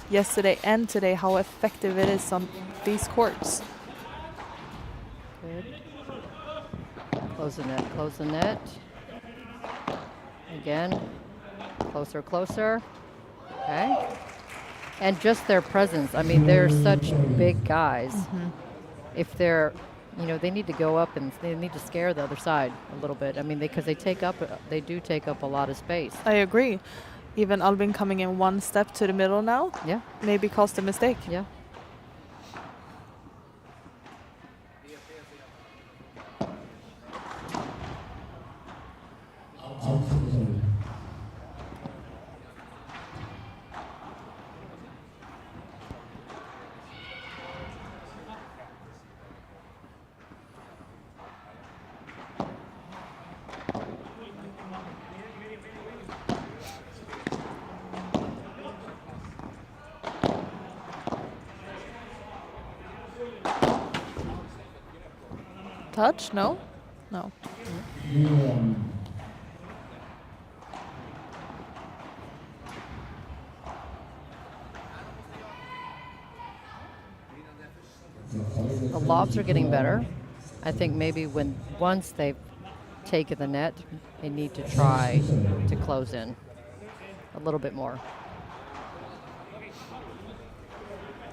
yesterday and today how effective it is on these courts. Good. Close the net, close the net. Again. Closer, closer. Okay. And just their presence. I mean, they're such big guys. If they're, they need to go up and they need to scare the other side a little bit. I mean, because they do take up a lot of space. I agree. Even Albin coming in one step to the middle now. Yeah. Maybe caused a mistake. Yeah. Touch? No? No. The lobs are getting better. I think maybe once they've taken the net, they need to try to close in a little bit more.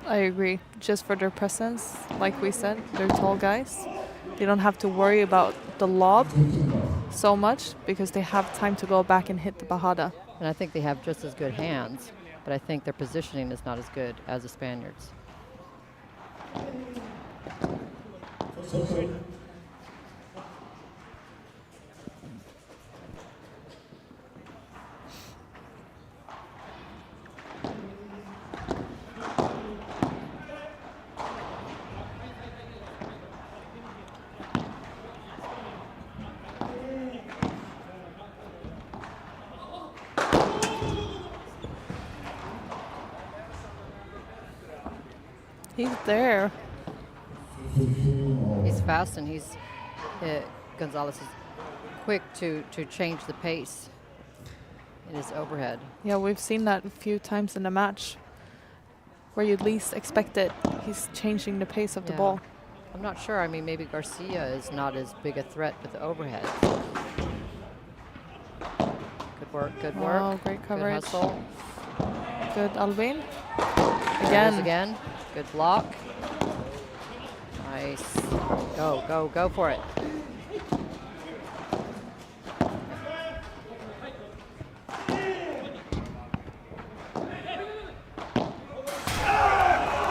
I agree. Just for their presence, like we said, they're tall guys. They don't have to worry about the lob so much because they have time to go back and hit the Bajada. And I think they have just as good hands, but I think their positioning is not as good as the Spaniards. He's there. He's fast and Gonzalez is quick to change the pace. in his overhead. Yeah, we've seen that a few times in the match where you least expect it. He's changing the pace of the ball. I'm not sure. I mean, maybe Garcia is not as big a threat with the overhead. Good work, good work. Oh, great coverage. Good hustle. Good, Albin. There it is again. Good block. Nice. Go, go, go for it.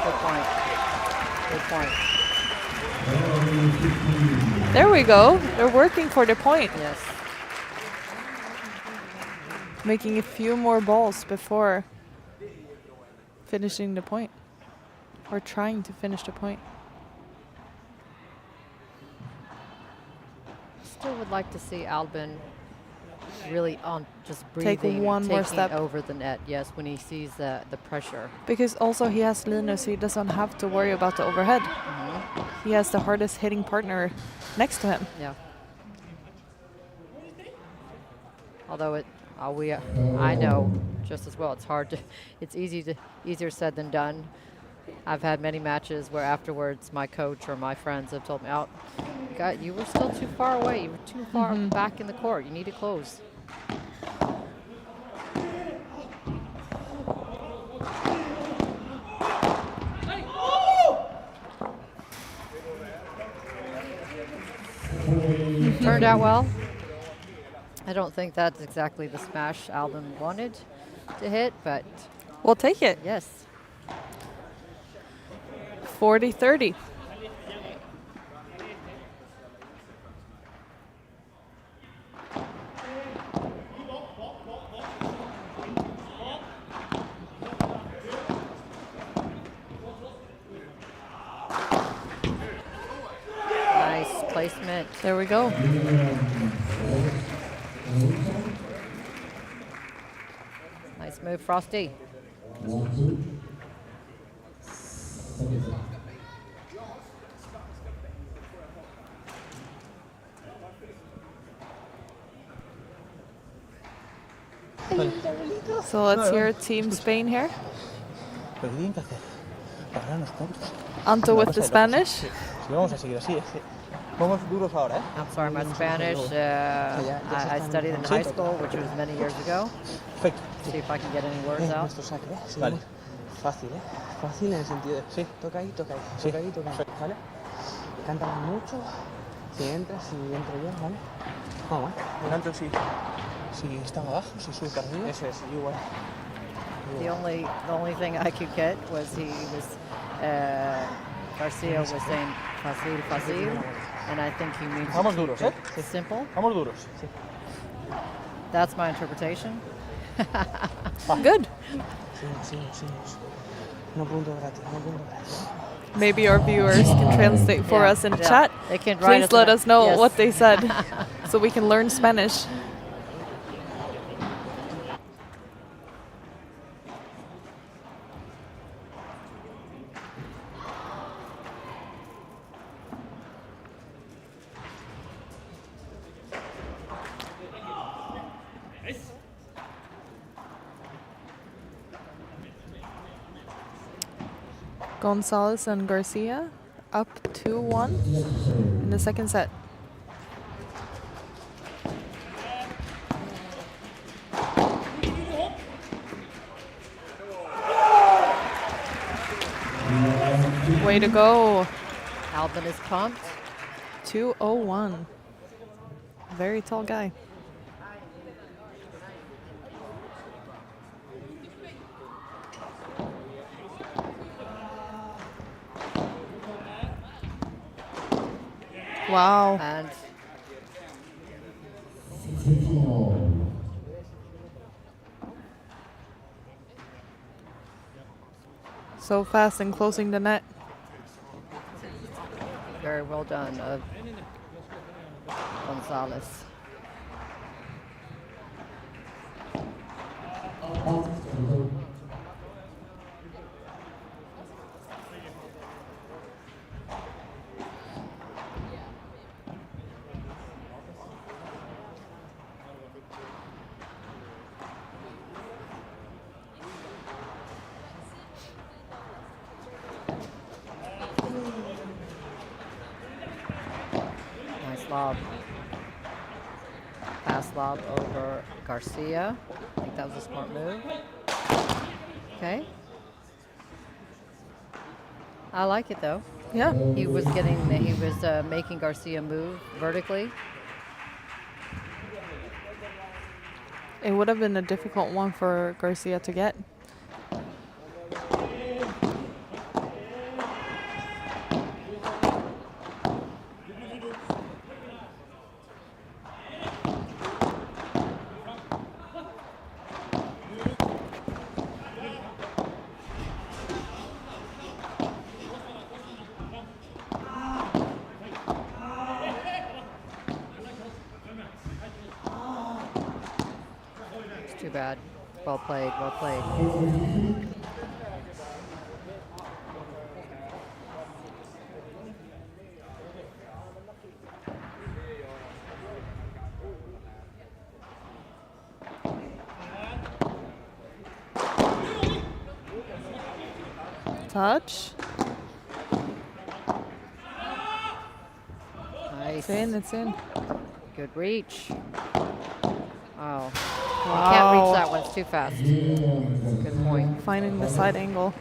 Good point. Good point. There we go. They're working for the point. Yes. Making a few more balls before finishing the point. Or trying to finish the point. Still would like to see Albin really on just Take breathing, one more taking step. over the net. Yes, when he sees the pressure. Because also he has Linus, he doesn't have to worry about the overhead. He has the hardest hitting partner next to him. Yeah. Although I know just as well. It's hard to. It's easier said than done. I've had many matches where afterwards my coach or my friends have told me, "Oh, God, you were still too far away. You were too far back in the court. You need to close." Turned out well. I don't think that's exactly the smash Albin wanted to hit, but we'll take it. Yes. 40-30. Nice placement. There we go. Nice move, Frosty. So let's hear Team Spain here. Anto with the Spanish. Vamos duros ahora, ¿eh? I'm sorry, my Spanish. I studied in high school, which was many years ago. Perfecto. See if I can get any words out. Nuestro saque, ¿eh? Vale. Fácil, ¿eh? Fácil en el sentido de... Sí. Toca ahí, toca ahí. Sí. Toca ahí, toca ahí. ¿Vale? Cántalo mucho. Si entras, si entro yo, ¿vale? Vamos, ¿eh? Canto si estaba abajo, si sube para arriba. Eso es, igual. The only thing I could get was Garcia was saying fácil, fácil, and I think he means Vamos duros, ¿eh? Simple. Vamos duros. Sí. That's my interpretation. Good. Sí. No punto gratis, no punto gratis. Maybe our viewers can translate for us in chat. They can write Please let us know yes. what they said so we can learn Spanish. Gonzalez and Garcia up 2-1 in the second set. Way to go. Albin is pumped. 201. Very tall guy. Wow. And so fast in closing the net. very well done of Gonzalez. lob. Pass lob over Garcia. I think that was a smart move. Okay. I like it though. Yeah. He was making Garcia move vertically. It would have been a difficult one for Garcia to get. Too bad. Well played, well played. Touch. Nice. It's in, it's in. Good reach. Oh. Wow. Can't reach that one, it's too fast. Good point. Finding the side angle.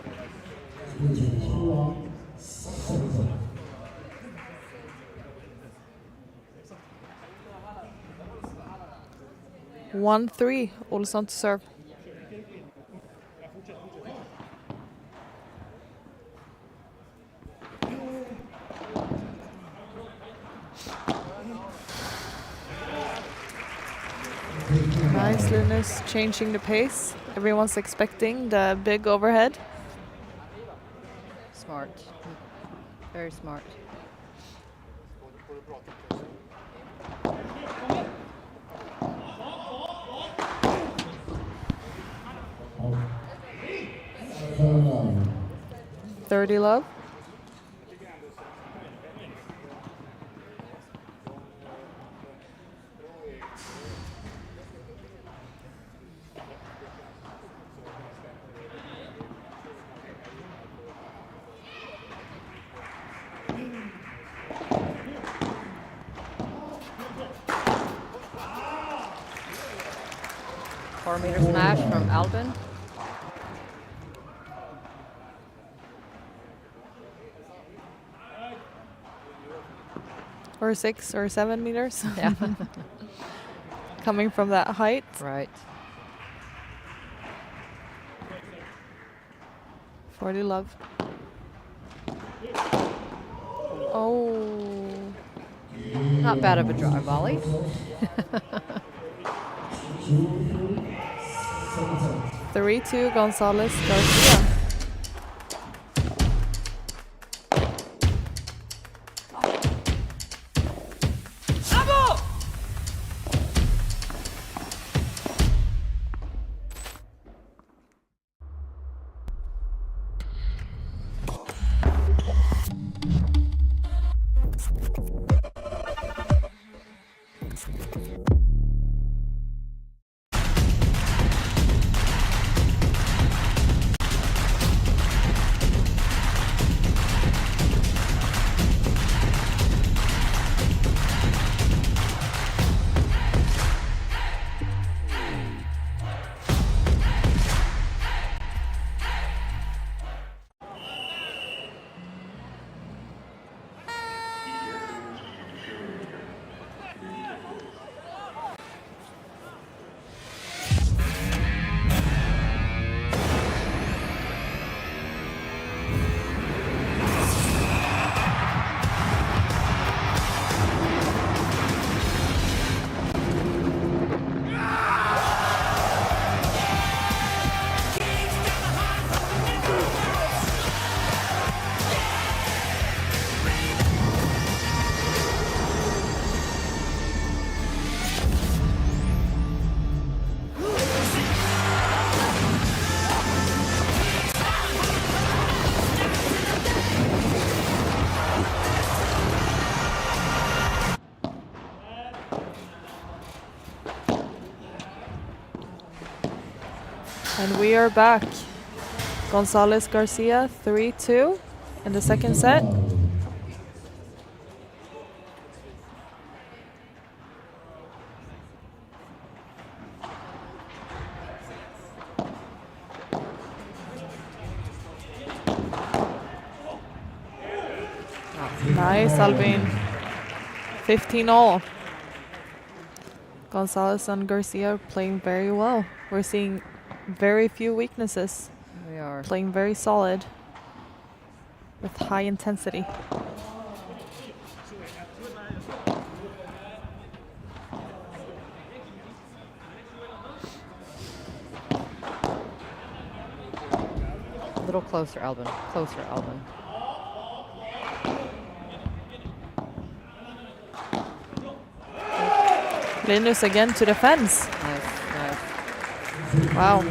One, 3. Olsson to serve. Nice, Linus changing the pace. Everyone's expecting the big overhead. Smart. Very smart. $30 love. Meter smash from Albin. Or 6 or 7 meters. Yeah. Coming from that height. Right. 40 love. Oh. Not bad of a drive volley. 3-2 Gonzalez Garcia. And we are back. Gonzalez Garcia 3-2 in the second set. Nice, Albin. 15-all. Gonzalez and Garcia playing very well. We're seeing very few weaknesses. We are. Playing very solid with high intensity. A little closer, Albin. Closer, Albin. Linus again to the fence. Nice, nice. Wow.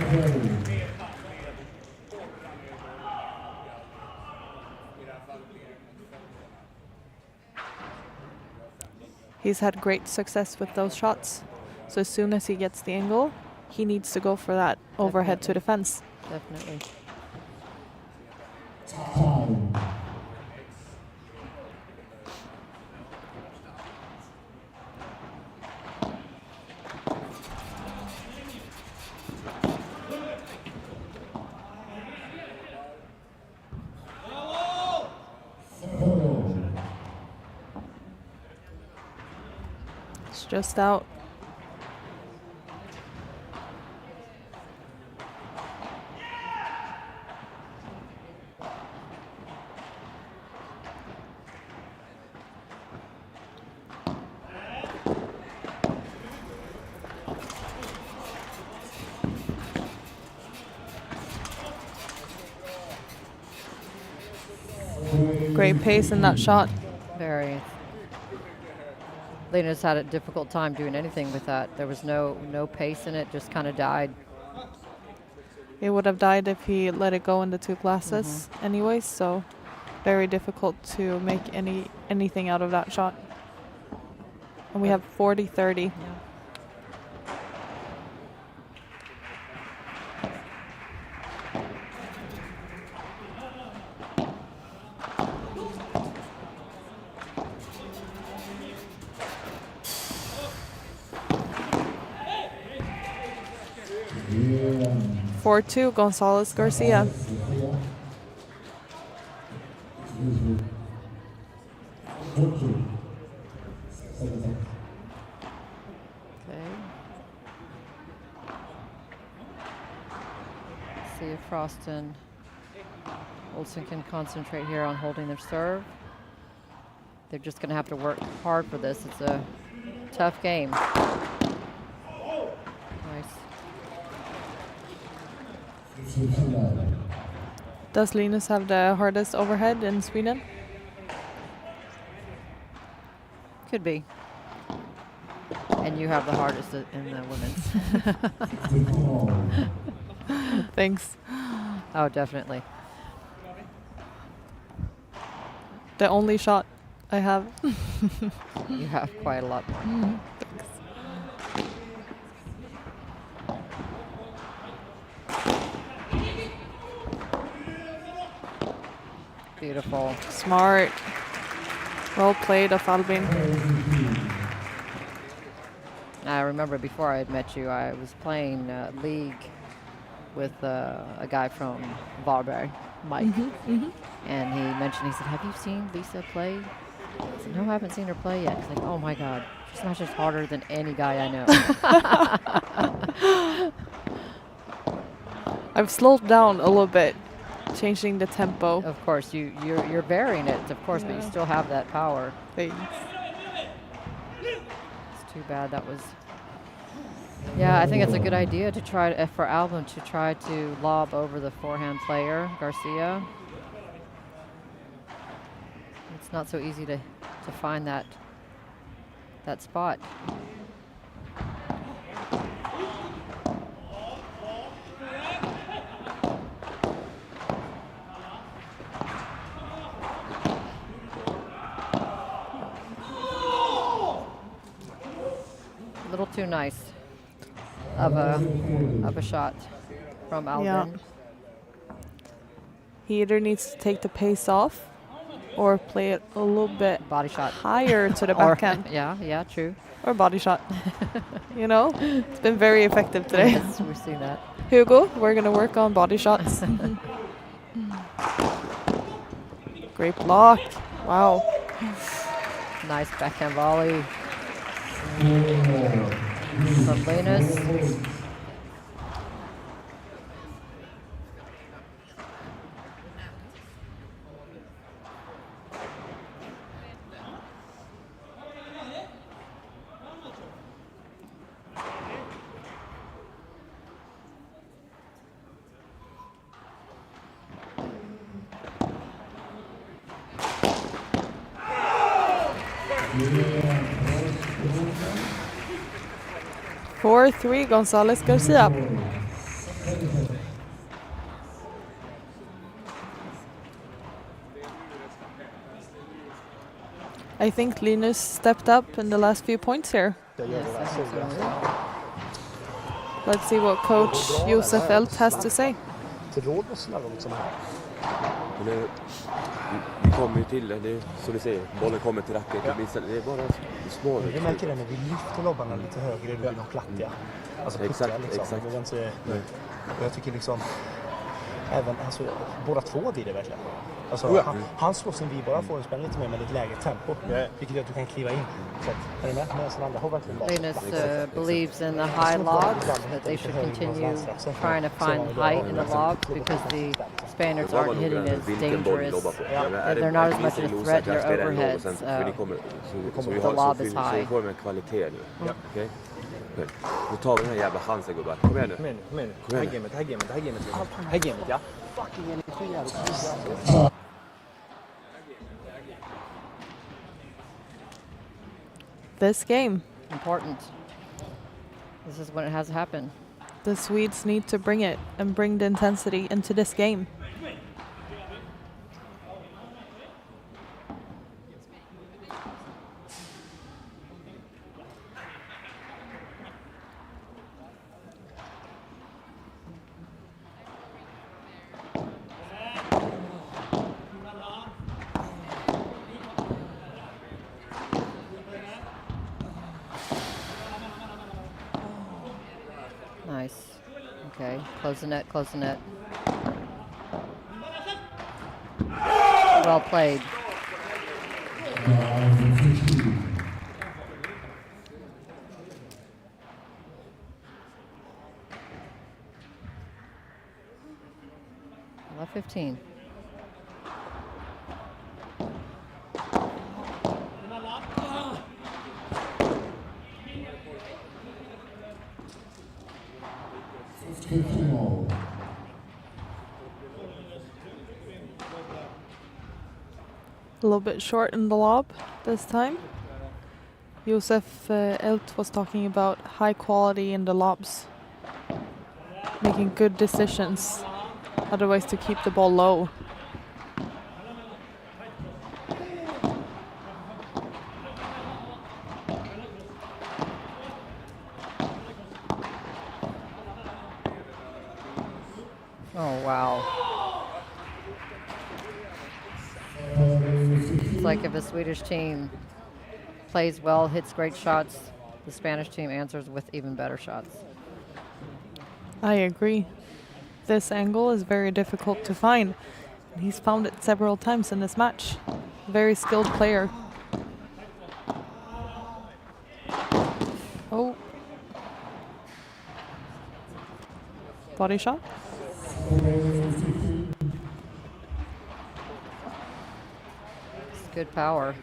He's had great success with those shots. So as soon as he gets the angle, he needs to go for that overhead to the fence. Definitely. Time. 4. It's just out. Great pace in that shot. Very. Linus had a difficult time doing anything with that. There was no pace in it, just kind of died. It would have died if he let it go in the two glasses anyways, so very difficult to make anything out of that shot. And we have 40-30. Yeah. 4-2, Gonzalez Garcia. Excuse me. 4-2. 7 seconds. Okay. See if Frost and Olsen can concentrate here on holding their serve. They're just going to have to work hard for this. It's a tough game. Nice. Does Linus have the hardest overhead in Sweden? Could be. And you have the hardest in the women's. Thanks. Oh, definitely. The only shot I have. You have quite a lot more. Thanks. Beautiful. Smart. Well played of Albin. I remember before I had met you, I was playing league with a guy from Varberg, Mike. And he mentioned, he said, have you seen Lisa play? I said, no, I haven't seen her play yet. He's like, oh my God, she smashes harder than any guy I know. I've slowed down a little bit, changing the tempo. Of course, you're varying it, of course, but you still have that power. Thanks. It's too bad that was. Yeah, I think it's a good idea to try to, for Albin to try to lob over the forehand player, Garcia. It's not so easy to find that spot. A little too nice of a shot from Albin. Yeah. He either needs to take the pace off or play it a little bit body shot higher to the backhand. Yeah, true. Or body shot. You know, it's been very effective today. Yes, we've seen that. Hugo, we're gonna work on body shots. Great block. Wow. Nice backhand volley from Linus. Yeah. 4-3 Gonzalez Garcia. I think Linus stepped up in the last few points here. Let's see what coach Josef Felt has to say. Vi kommer ju till det, som du säger, bollen kommer till racket. Det är bara små. Vi märker det när vi lyfter lobbarna lite högre, då blir de klattiga. Alltså puttiga liksom. Exakt. Jag tycker liksom, även, alltså, båda två blir det verkligen. Alltså, han slår sin vi bara får en spänn lite mer med ett lägre tempo. Vilket gör att du kan kliva in. Så är det med sin andra har verkligen bra. Linus believes in the high lobs, that they should continue trying to find height in the lobs because the Spaniards aren't hitting as dangerous. They're not as much of a threat in their overheads. The lob is high. Så får vi en kvalitet nu. Okej? Nu tar vi den här jävla chansen, gubbar. Kom igen nu. Det här gamet, ja. Fucking energi jävligt. This game. Important. This is when it has to happen. The Swedes need to bring it and bring the intensity into this game. Nice. Okay, close the net, close the net. Well played. Left 15. A little bit short in the lob this time. Josef Elt was talking about high quality in the lobs. Making good decisions. Otherwise to keep the ball low. Oh, wow. It's like if a Swedish team plays well, hits great shots, the Spanish team answers with even better shots. I agree. This angle is very difficult to find. He's found it several times in this match. Very skilled player. Oh. Body shot. It's good power.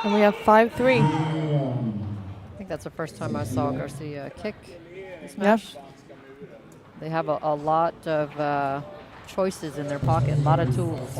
And we have 5-3. I think that's the first time I saw Garcia kick this match. They have a lot of choices in their pocket, a lot of tools.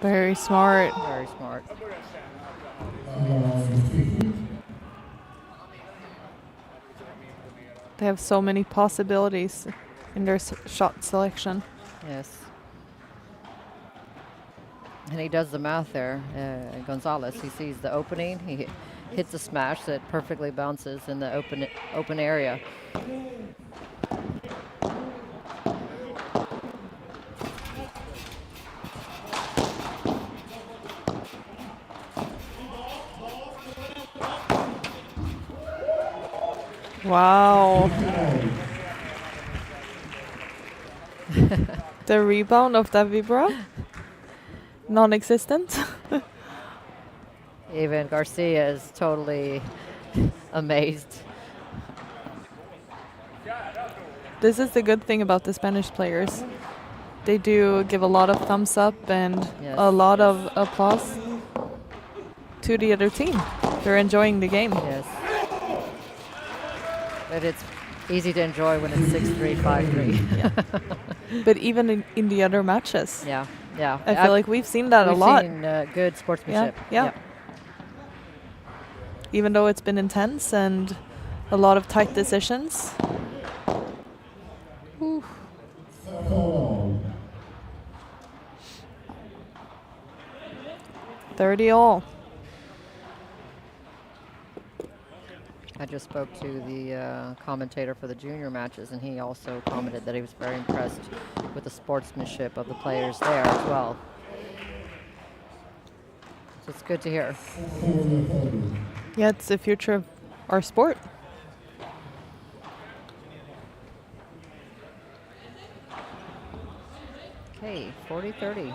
Very smart. Very smart. They have so many possibilities in their shot selection. Yes. And he does the math there, Gonzalez. He sees the opening. He hits a smash that perfectly bounces in the open area. Wow. The rebound of that vibra? Non-existent. Even Garcia is totally amazed. This is the good thing about the Spanish players. They do give a lot of thumbs up and a lot of applause to the other team. They're enjoying the game. Yes. But it's easy to enjoy when it's 6-3, 5-3. Yeah. But even in the other matches. Yeah, yeah. I feel like we've seen that a lot. We've seen good sportsmanship. Yeah. Even though it's been intense and a lot of tight decisions. Ooh. 30 all. I just spoke to the commentator for the junior matches, and he also commented that he was very impressed with the sportsmanship of the players there as well. So it's good to hear. Yeah, it's the future of our sport. Okay, 40-30.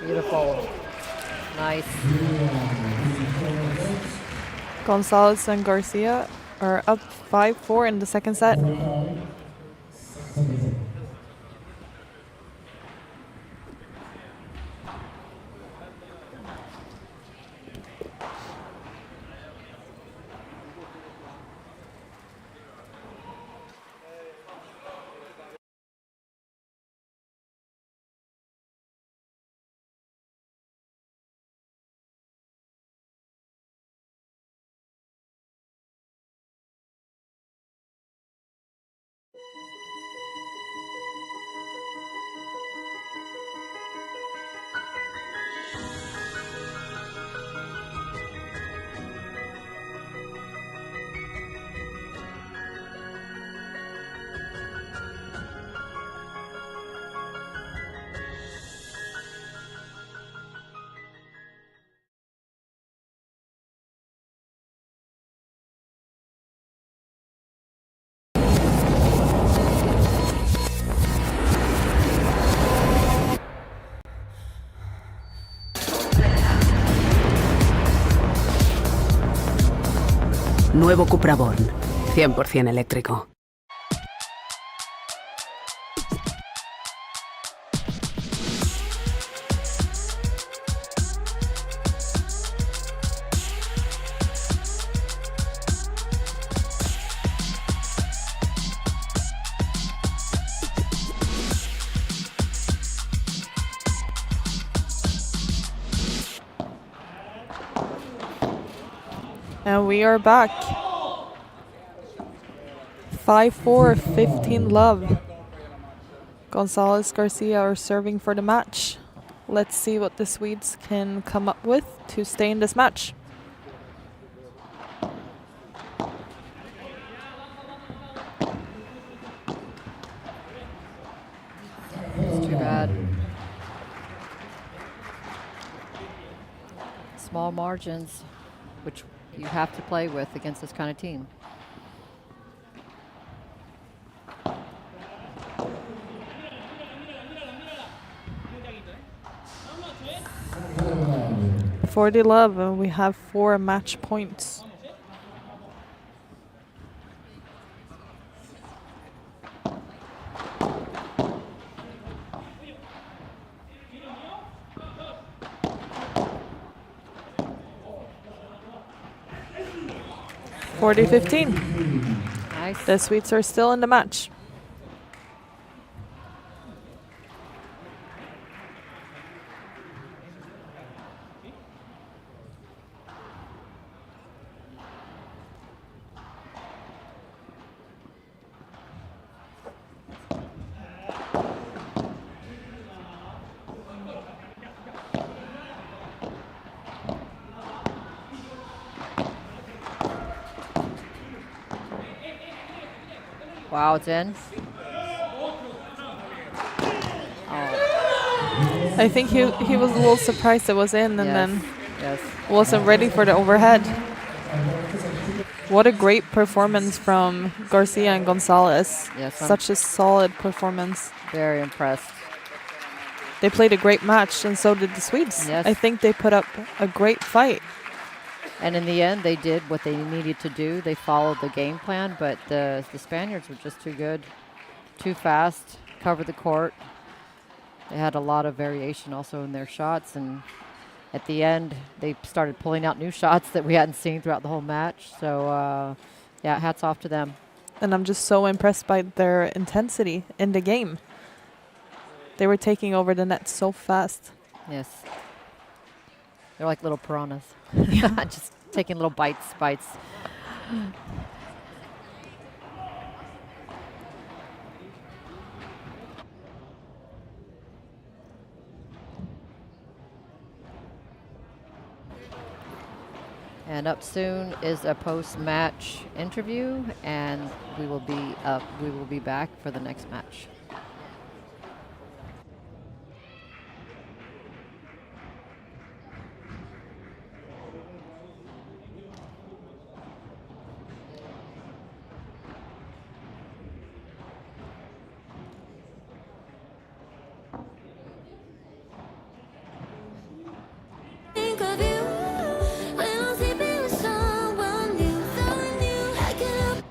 Beautiful. Nice. Gonzalez and Garcia are up 5-4 in the second set. Nuevo Cupra Bon, 100% eléctrico. And we are back. 5-4, 15 love. Gonzalez Garcia are serving for the match. Let's see what the Swedes can come up with to stay in this match. It's too bad. Small margins, which you have to play with against this kind of team. For the love, we have 4 match points. 40-15. Nice. The Swedes are still in the match. Wow, it's in. I think he was a little surprised it was in, and then yes. wasn't ready for the overhead. What a great performance from Garcia and Gonzalez. Yes, Such a solid performance. Very impressed. They played a great match, and so did the Swedes. Yes. I think they put up a great fight. And in the end, they did what they needed to do. They followed the game plan, but the Spaniards were just too good, too fast, covered the court. They had a lot of variation also in their shots, and at the end, they started pulling out new shots that we hadn't seen throughout the whole match. So, yeah, hats off to them. And I'm just so impressed by their intensity in the game. They were taking over the net so fast. Yes. They're like little piranhas. Just taking little bites. And up soon is a post-match interview, and we will be back for the next match. Think of you when I'm sleeping with someone new, someone new. I can help.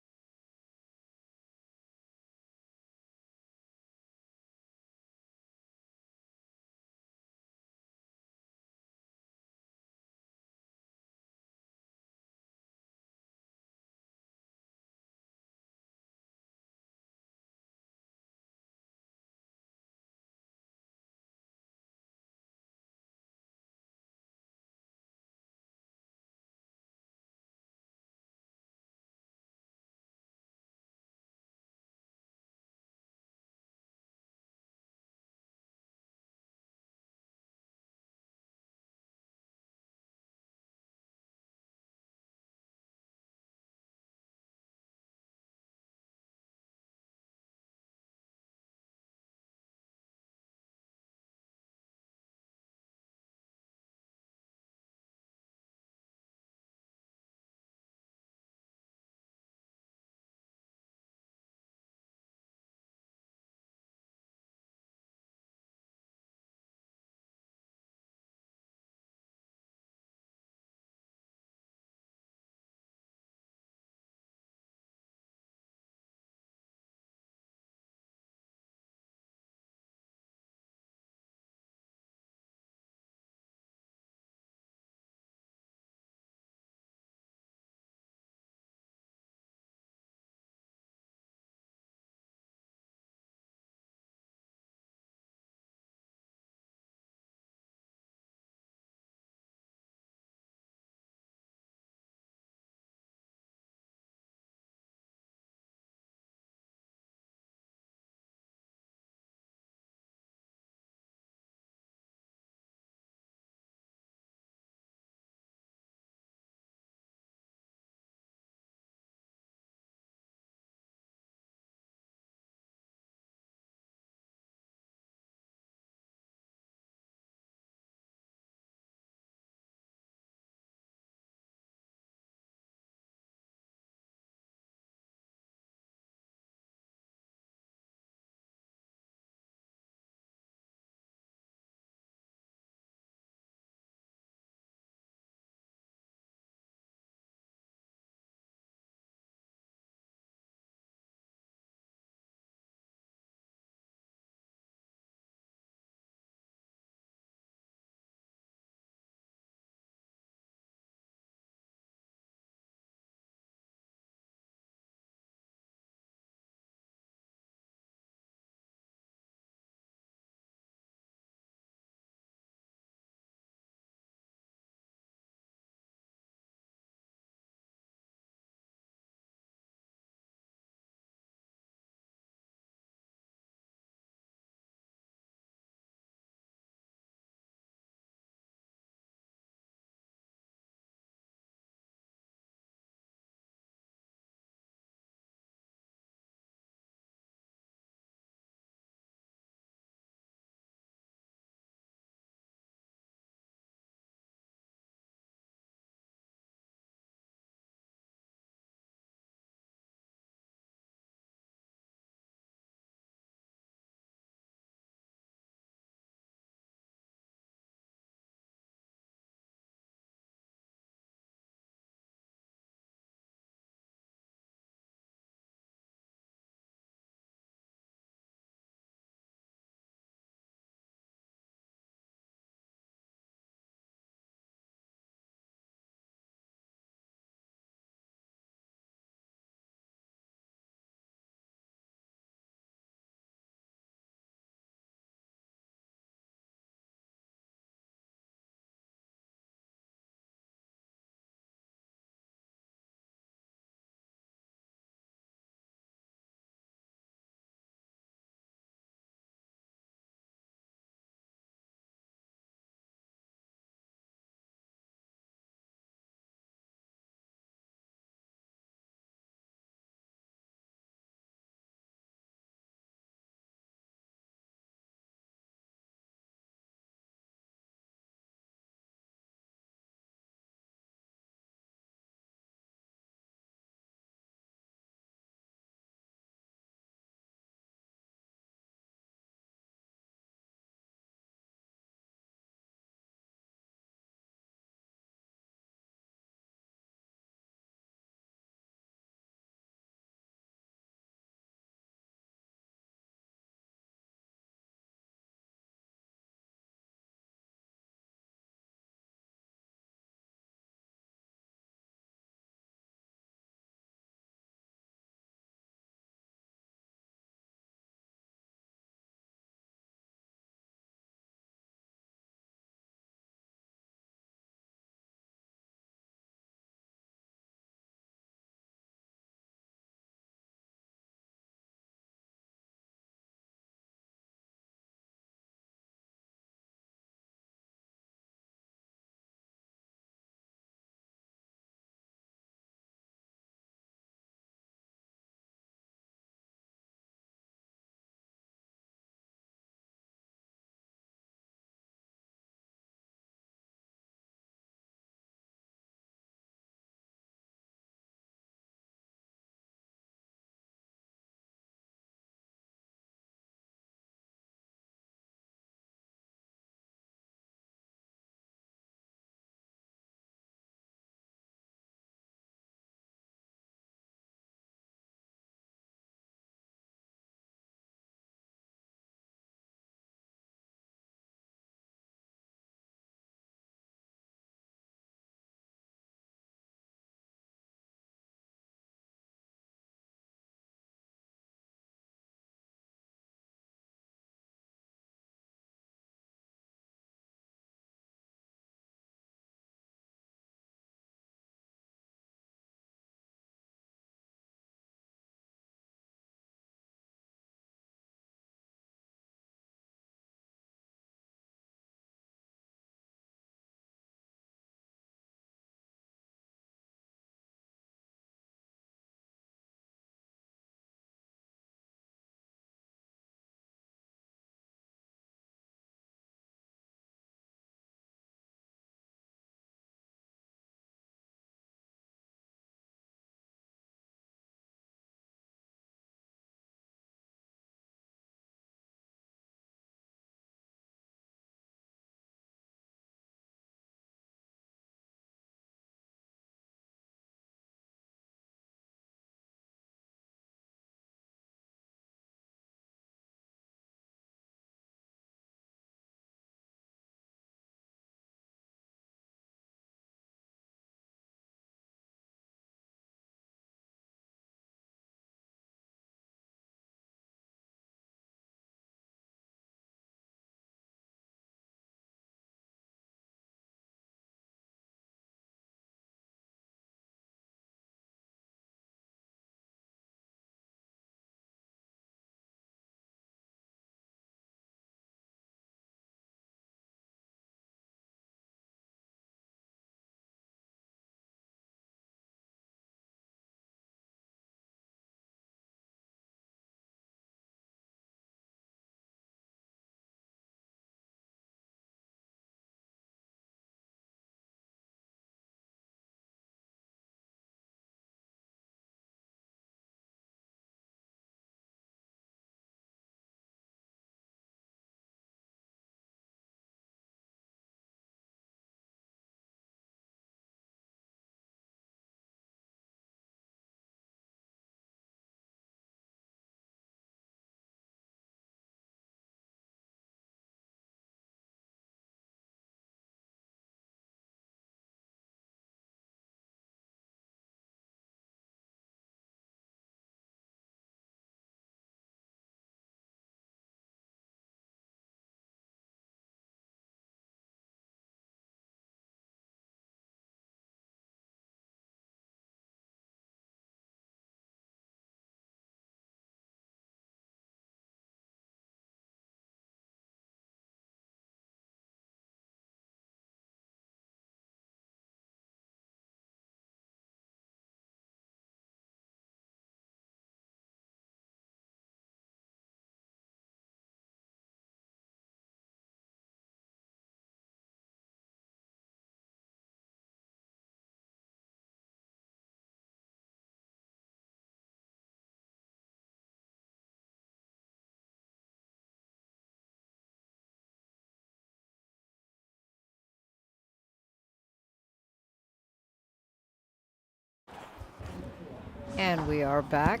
And we are back.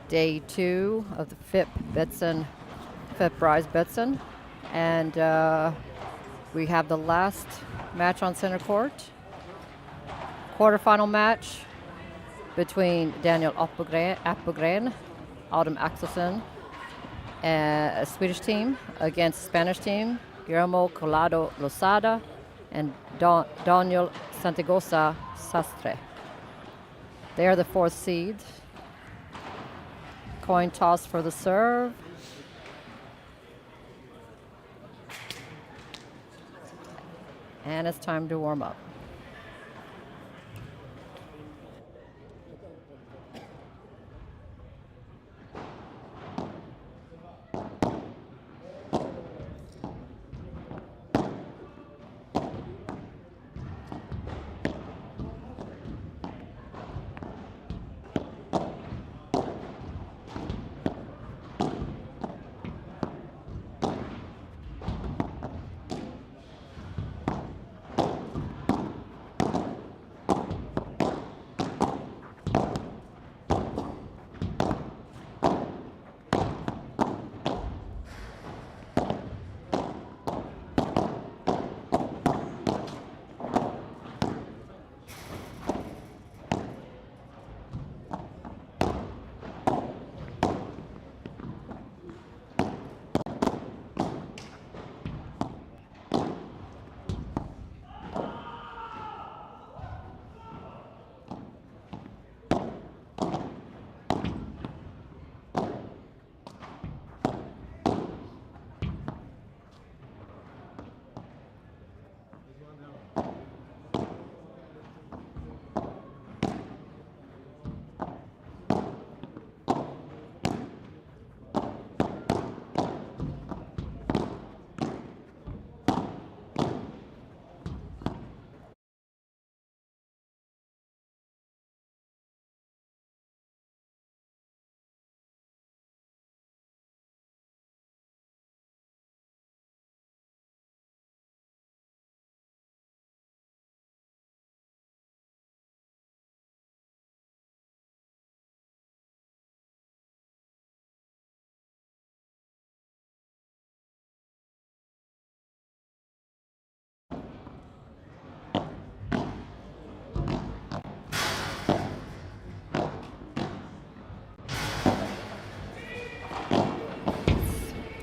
Day 2 of the FIP Rise Betsson. And we have the last match on center court. Quarterfinal match between Daniel Appelgren, Adam Axelsson, a Swedish team, against Spanish team, Guillermo Colado Lozada and Daniel Santiagosa Sastre. They are the 4th seed. Coin toss for the serve. And it's time to warm up.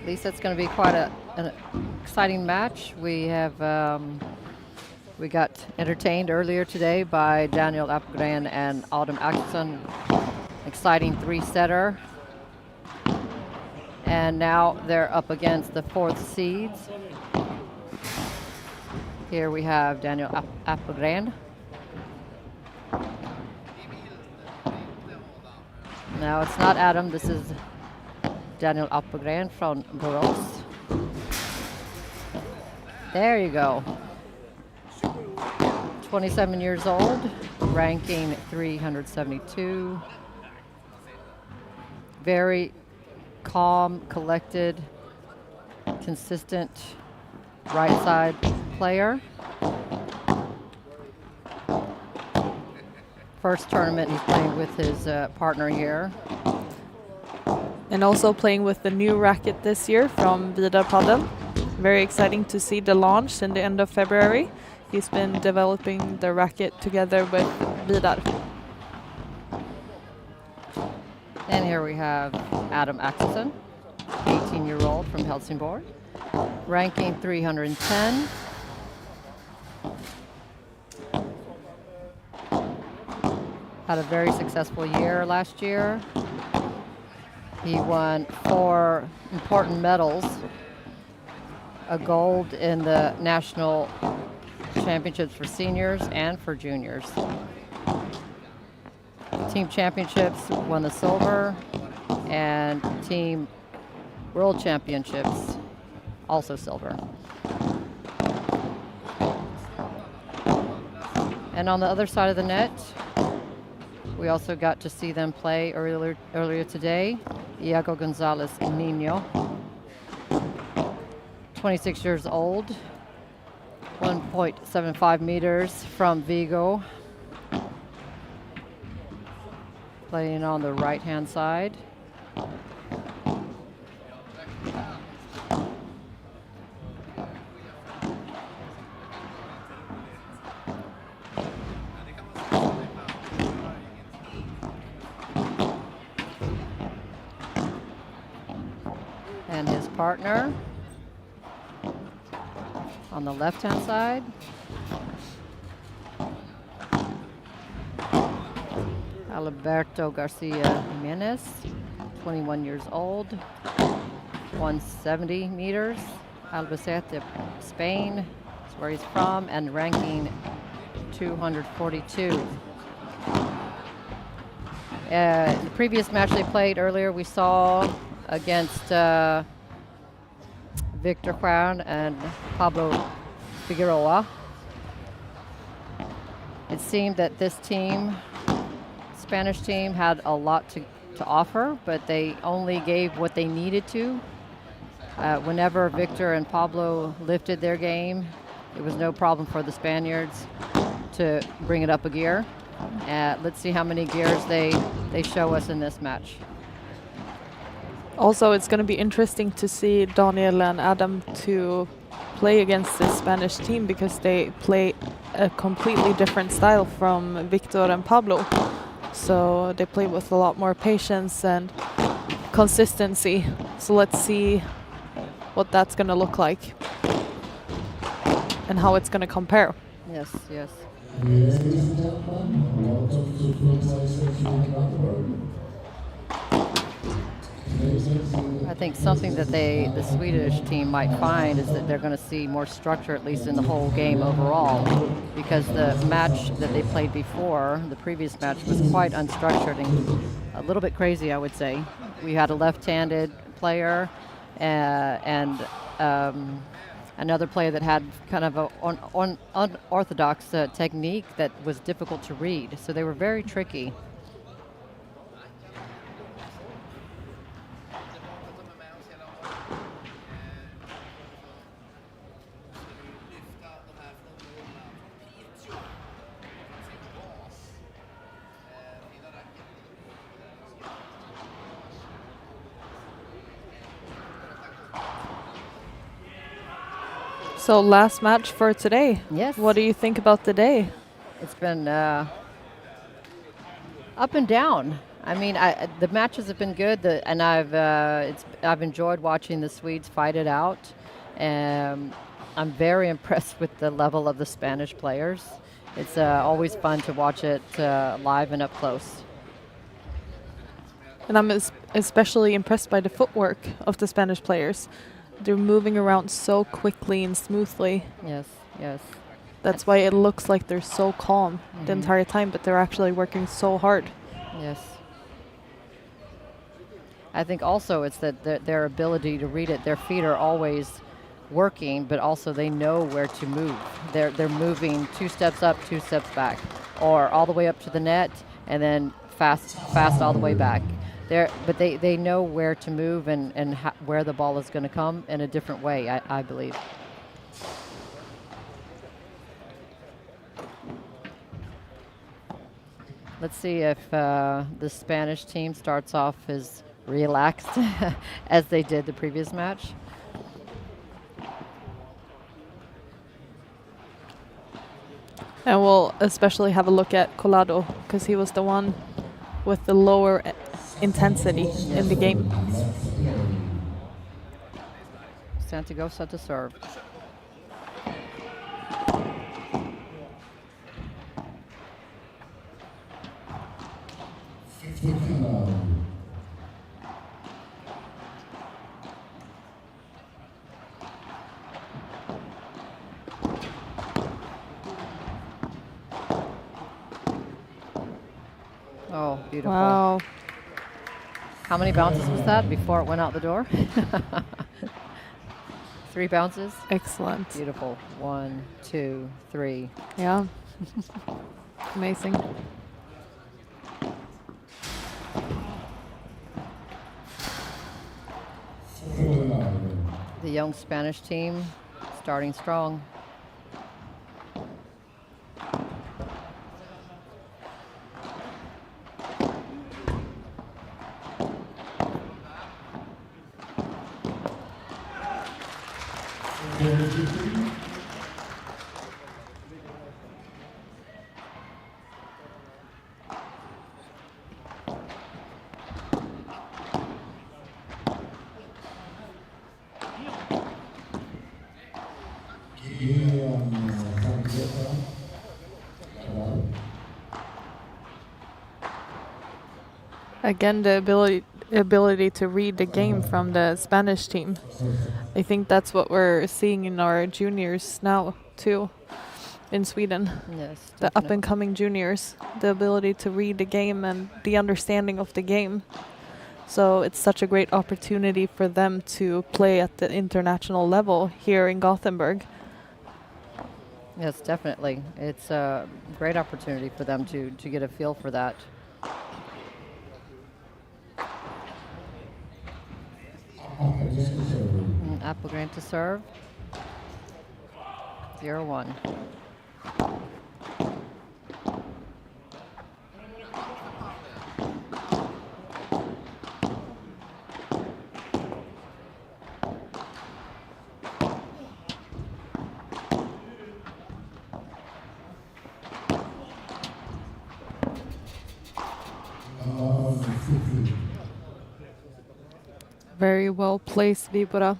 Lisa, it's going to be quite an exciting match. We have we got entertained earlier today by Daniel Appelgren and Adam Axelsson. Exciting 3-setter. And now they're up against the 4th seeds. Here we have Daniel Appelgren. No, it's not Adam. This is Daniel Appelgren from Borås. There you go. 27 years old, ranking 372. Very calm, collected, consistent right side player. First tournament he's playing with his partner here. And also playing with the new racket this year from Studio Padel. Very exciting to see the launch in the end of February. He's been developing the racket together with Vidar. And here we have Adam Axelsson, 18-year-old from Helsingborg, ranking 310. Had a very successful year last year. He won 4 important medals, a gold in the national championships for seniors and for juniors. Team championships won the silver, and team world championships also silver. And on the other side of the net, we also got to see them play earlier today. Iago Gonzalez Nino, 26 years old, 1.75 meters from Vigo. playing on the right-hand side. And his partner on the left-hand side. Alberto Garcia Jimenez, 21 years old, 170 meters, Albacete, Spain, that's where he's from, and ranking 242. The previous match they played earlier, we saw against Victor Juan and Pablo Figueroa. It seemed that this team, Spanish team, had a lot to offer, but they only gave what they needed to. Whenever Victor and Pablo lifted their game, it was no problem for the Spaniards to bring it up a gear. Let's see how many gears they show us in this match. Also, it's going to be interesting to see Daniel and Adam to play against this Spanish team because they play a completely different style from Victor and Pablo. So they play with a lot more patience and consistency. So let's see what that's going to look like and how it's going to compare. Yes, yes. Ladies and gentlemen, welcome to PlayStation Gothenburg. I think something that the Swedish team might find is that they're going to see more structure, at least in the whole game overall, because the match that they played before, the previous match, was quite unstructured and a little bit crazy, I would say. We had a left-handed player and another player that had kind of an unorthodox technique that was difficult to read, so they were very tricky. So last match for today. Yes. What do you think about the day? It's been up and down. I mean, the matches have been good, and I've enjoyed watching the Swedes fight it out. I'm very impressed with the level of the Spanish players. It's always fun to watch it live and up close. And I'm especially impressed by the footwork of the Spanish players. They're moving around so quickly and smoothly. Yes, yes. That's why it looks like they're so calm the entire time, but they're actually working so hard. Yes. I think also it's that their ability to read it, their feet are always working, but also they know where to move. They're moving 2 steps up, 2 steps back, or all the way up to the net, and then fast all the way back. But they know where to move and where the ball is going to come in a different way, I believe. Let's see if the Spanish team starts off as relaxed as they did the previous match. And we'll especially have a look at Colado because he was the one with the lower intensity in the game. Santiagosa to serve. Oh, beautiful. Wow. How many bounces was that before it went out the door? 3 bounces? Excellent. Beautiful. 1, 2, 3. Yeah. Amazing. The young Spanish team starting strong. Again, the ability to read the game from the Spanish team. I think that's what we're seeing in our juniors now too in Sweden. Yes, The up and coming juniors, the ability to read the game and the understanding of the game. So it's such a great opportunity for them to play at the international level here in Gothenburg. Yes, definitely. It's a great opportunity for them to get a feel for that. Applegren to serve. 0-1. Very well placed, Vibora.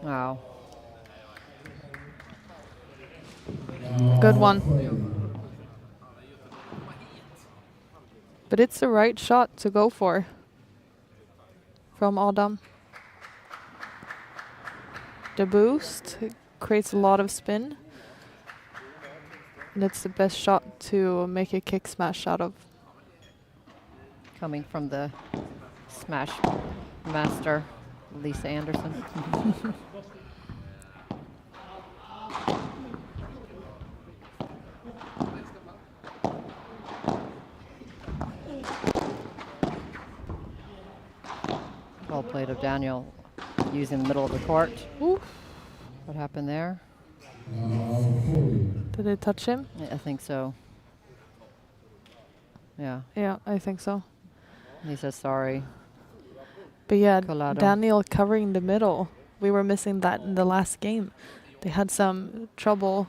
Wow. Good one. But it's the right shot to go for from Adam. The boost creates a lot of spin. And it's the best shot to make a kick smash out of. Coming from the smash master, Lisa Anderson. Well played of Daniel using the middle of the court. Oof. What happened there? Did it touch him? Yeah, I think so. Yeah. Yeah, I think so. He says sorry. But yeah, Collado. Daniel covering the middle. We were missing that in the last game. They had some trouble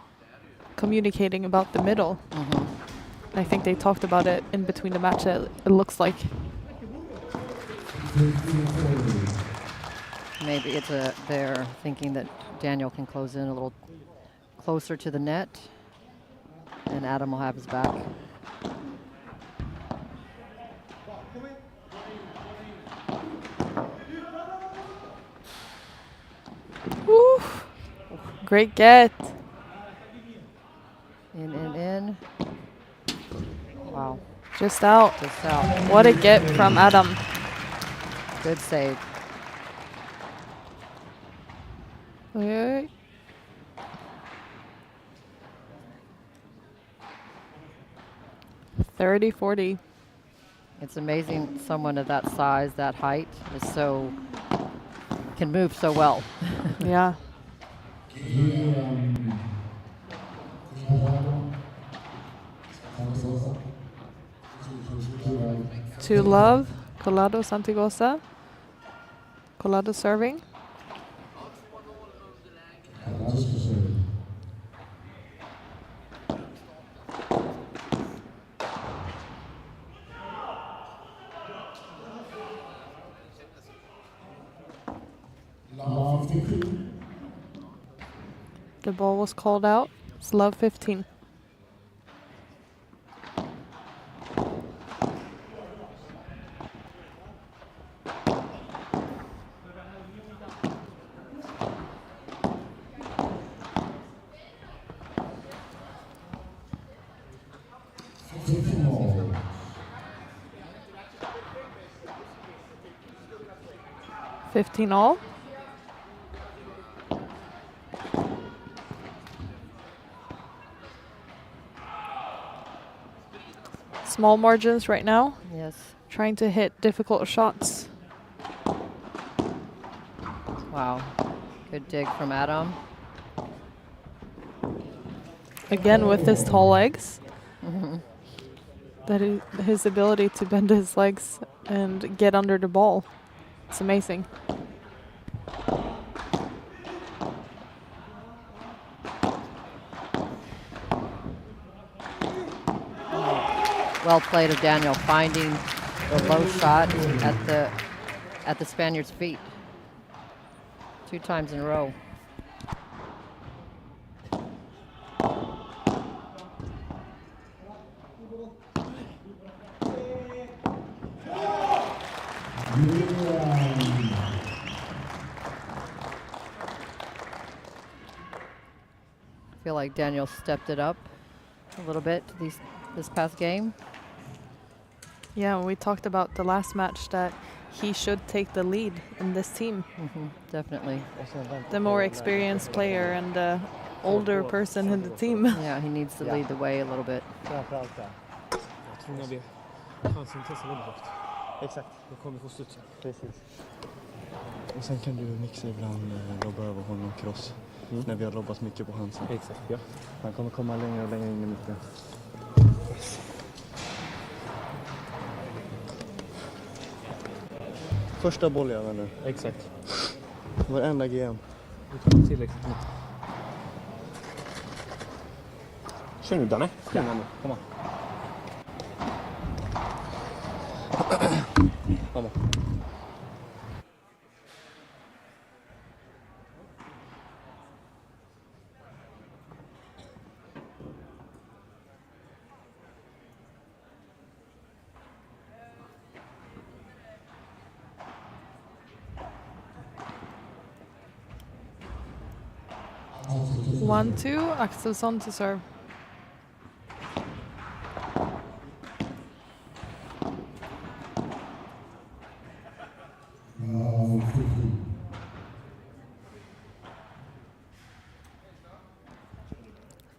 communicating about the middle. I think they talked about it in between the match, it looks like. Maybe it's they're thinking that Daniel can close in a little closer to the net, and Adam will have his back. Oof. Great get. In. Wow. Just out. Just out. What a get from Adam. Good save. Okay. .30-40. It's amazing someone of that size, that height, can move so well. Yeah. To love, Collado Santigosa. Collado serving. The ball was called out. It's love 15. $15 all. Small margins right now. Yes. Trying to hit difficult shots. Wow. Good dig from Adam. Again with his tall legs. That is his ability to bend his legs and get under the ball. It's amazing. well played of Daniel, finding the low shot at the Spaniard's feet 2 times in a row. I feel like Daniel stepped it up a little bit this past game. Yeah, we talked about the last match that he should take the lead in this team. Definitely. The more experienced player and the older person in the team. Yeah, he needs to lead the way a little bit. Jag tror när vi chansintresset väldigt högt. Exakt. Då kommer vi få studsa. Precis. Och sen kan du mixa ibland lobba över honom cross. När vi har lobbat mycket på hans. Exakt, ja. Han kommer komma längre och längre in i mitten. Första boll jag nu. Exakt. Varenda GM. Du tar tillräckligt nu. Kör nu Danne. Kom on. Kom on. One, two, Axelsson to serve.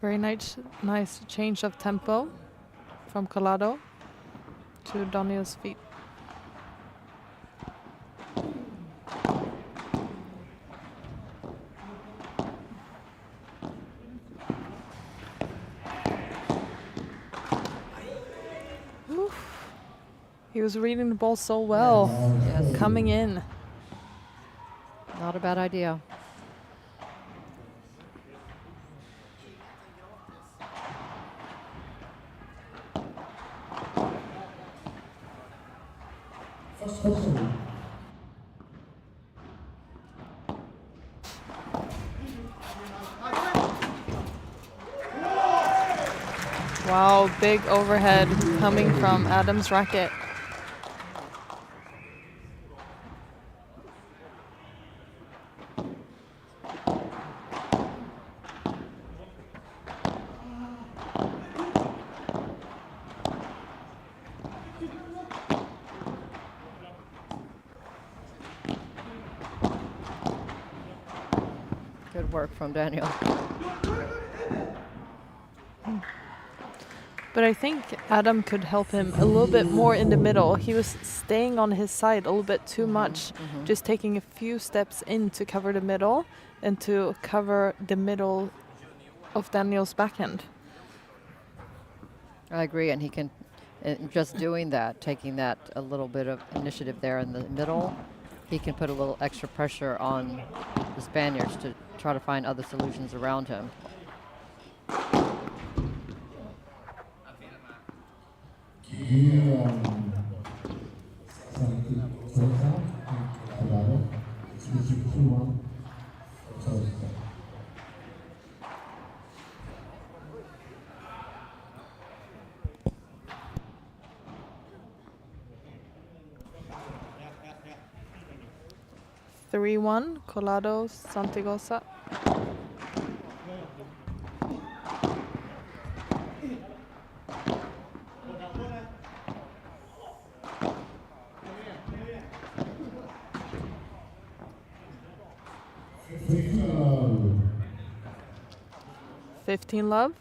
Very nice change of tempo from Collado to Daniel's feet. He was reading the ball so well, Yes. coming in. Not a bad idea. Wow, big overhead coming from Adam's racket. Good work from Daniel. But I think Adam could help him a little bit more in the middle. He was staying on his side a little bit too much, just taking a few steps in to cover the middle and to cover the middle of Daniel's backhand. I agree, and he can, just doing that, taking that a little bit of initiative there in the middle, he can put a little extra pressure on the Spaniards to try to find other solutions around him. Three-one, Collado, Santigosa. Love. 15 love.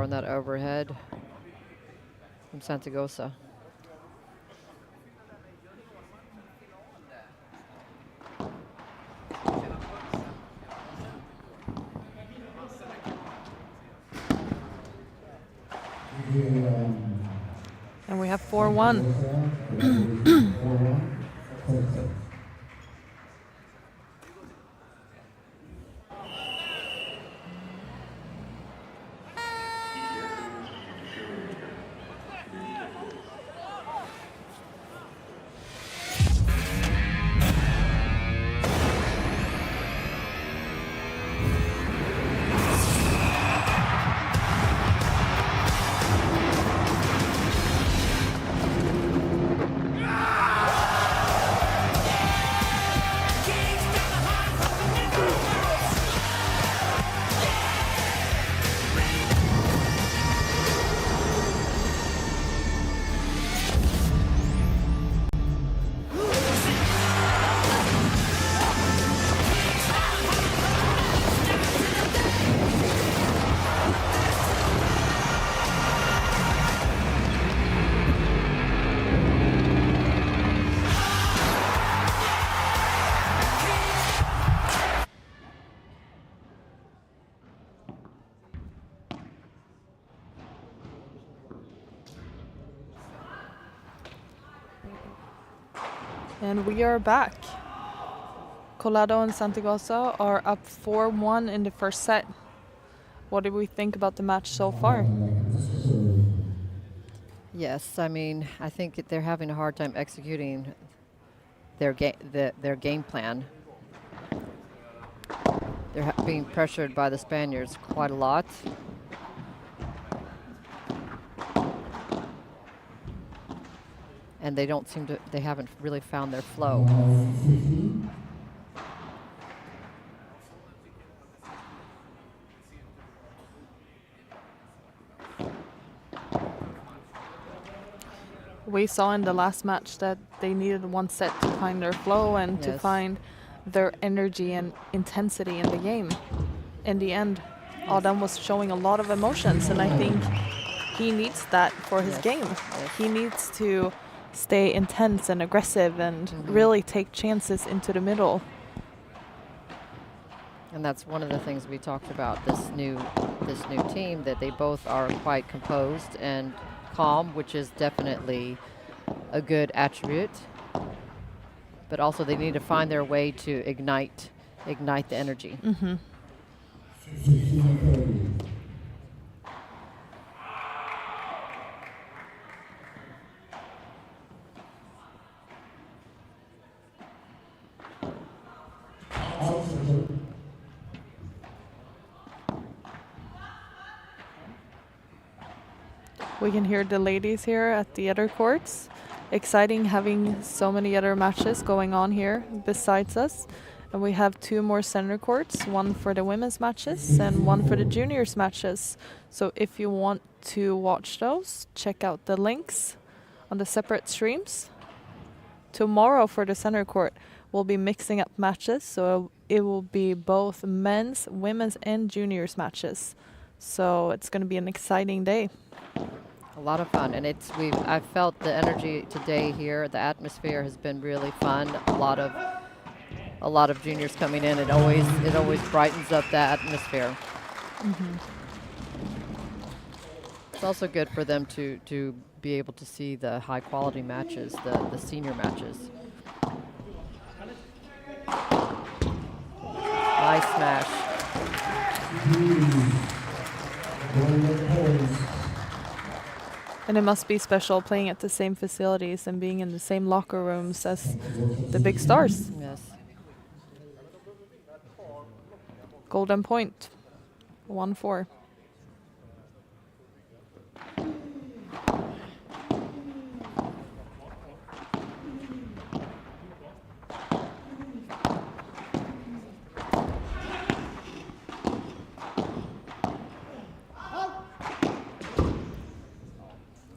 on that overhead from Santigosa. And we have 4-1. And we are back. Colado and Santigosa are up 4-1 in the first set. What do we think about the match so far? Yes, I mean, I think they're having a hard time executing their game plan. They're being pressured by the Spaniards quite a lot. And they haven't really found their flow. We saw in the last match that they needed one set to find their flow and to find their energy and intensity in the game. In the end, Adam was showing a lot of emotions, and I think he needs that for his game. He needs to stay intense and aggressive and really take chances into the middle. And that's one of the things we talked about, this new team, that they both are quite composed and calm, which is definitely a good attribute. But also they need to find their way to ignite the energy. We can hear the ladies here at the other courts. Exciting having so many other matches going on here besides us. And we have 2 more center courts, one for the women's matches and one for the juniors matches. So if you want to watch those, check out the links on the separate streams. Tomorrow for the center court, we'll be mixing up matches. So it will be both men's, women's and juniors matches. So it's going to be an exciting day. A lot of fun, and I felt the energy today here. The atmosphere has been really fun. A lot of juniors coming in. It always brightens up the atmosphere. It's also good for them to be able to see the high quality matches, the senior matches. Nice smash. And it must be special playing at the same facilities and being in the same locker rooms as the big stars. Yes. Golden point, 1-4.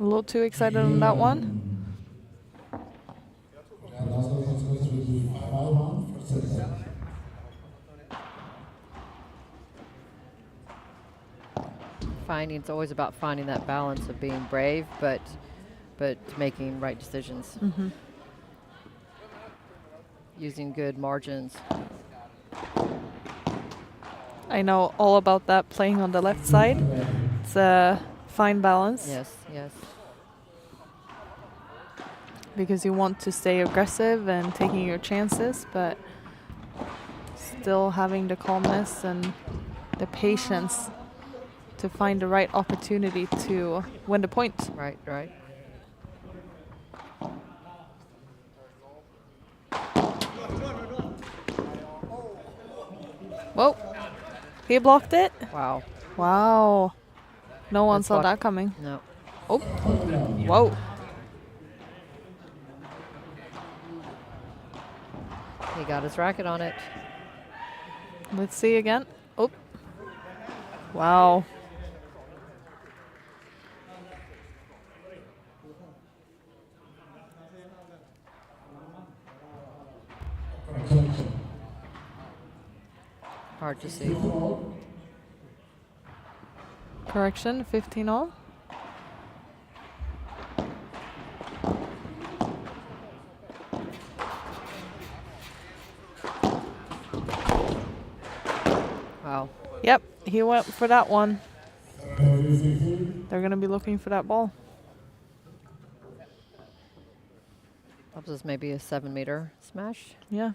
A little too excited on that one. it's always about finding that balance of being brave, but making right decisions. Using good margins. I know all about that, playing on the left side. It's a fine balance. Yes, yes. Because you want to stay aggressive and taking your chances, but still having the calmness and the patience to find the right opportunity to win the point. Right, right. Whoa. He blocked it? Wow. Wow. No one That's saw luck- that coming. No. Oh. Whoa. He got his racket on it. Let's see again. Oh. Wow. Hard to see. Correction, 15 all. Wow. Yep, he went for that one. They're going to be looking for that ball. That was maybe a 7-meter smash. Yeah.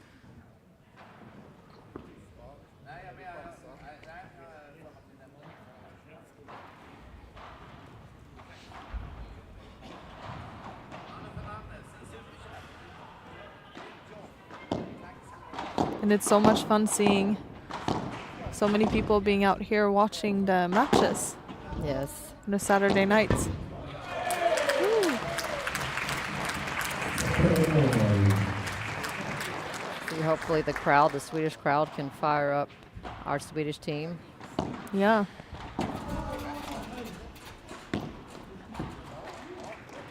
And it's so much fun seeing so many people being out here watching the matches. Yes. On the Saturday nights. See, hopefully the crowd, the Swedish crowd, can fire up our Swedish team. Yeah.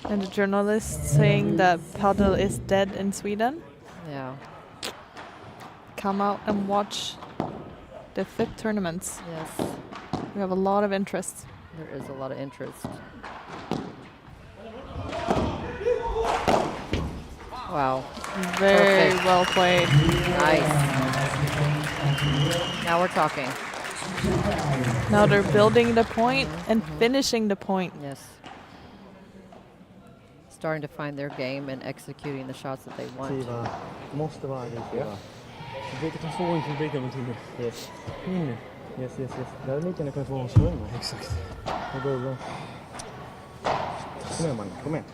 And the journalist saying that paddle is dead in Sweden. Yeah. Come out and watch the FIP tournaments. Yes. We have a lot of interest. There is a lot of interest. Wow. Very Perfect. well played. Nice. Now we're talking. Now they're building the point and finishing the point. Yes. Starting to find their game and executing the shots that they want. Siva, måste vara aggressiva. Vilket kan få in publiken med till. Yes. Yes, yes, yes. Där är lika kan få en svung. Exakt. Det går bra. Kom igen, man. Kom igen.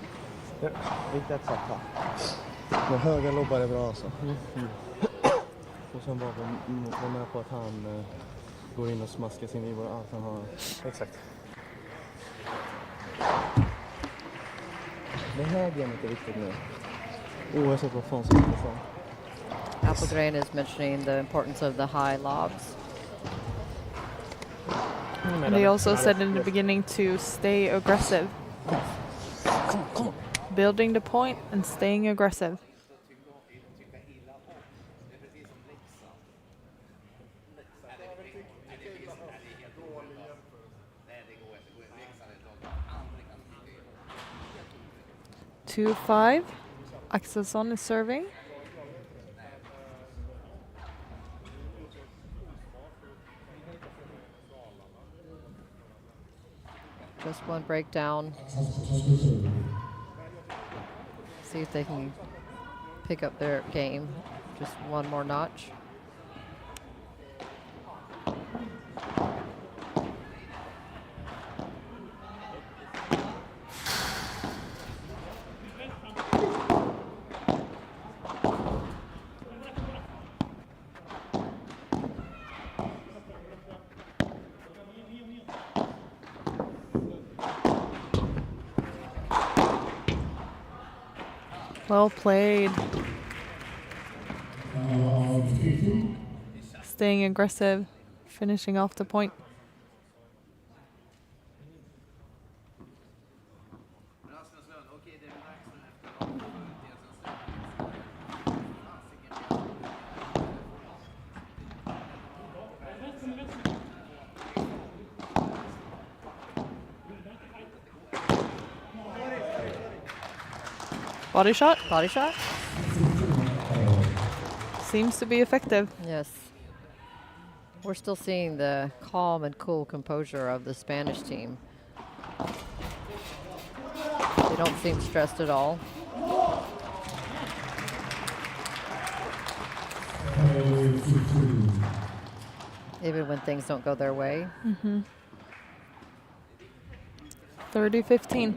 Ja, riktigt satt här. Men höga lobbar är bra alltså. Och sen bara vara med på att han går in och smaskar sin i våra allt han har. Exakt. Det här gamet är viktigt nu. Oavsett vad fan som är för. Appelgren is mentioning the importance of the high lobs. And they also said in the beginning to stay aggressive. Come on. Building the point and staying aggressive. Two 5. Axelsson is serving. Just one breakdown. See if they can pick up their game. Just one more notch. Well played. Staying aggressive, finishing off the point. Body shot? Body shot? Seems to be effective. Yes. We're still seeing the calm and cool composure of the Spanish team. They don't seem stressed at all. Even when things don't go their way. 30-15.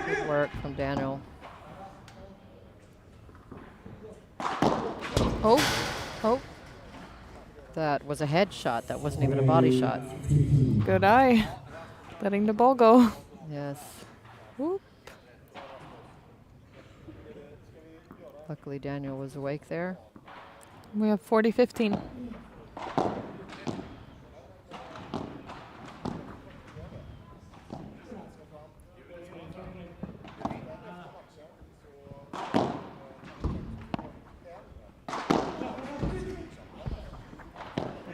Good work from Daniel. Oh. That was a head shot. That wasn't even a body shot. Good eye. Letting the ball go. Yes. Whoop. Luckily, Daniel was awake there. We have 40-15.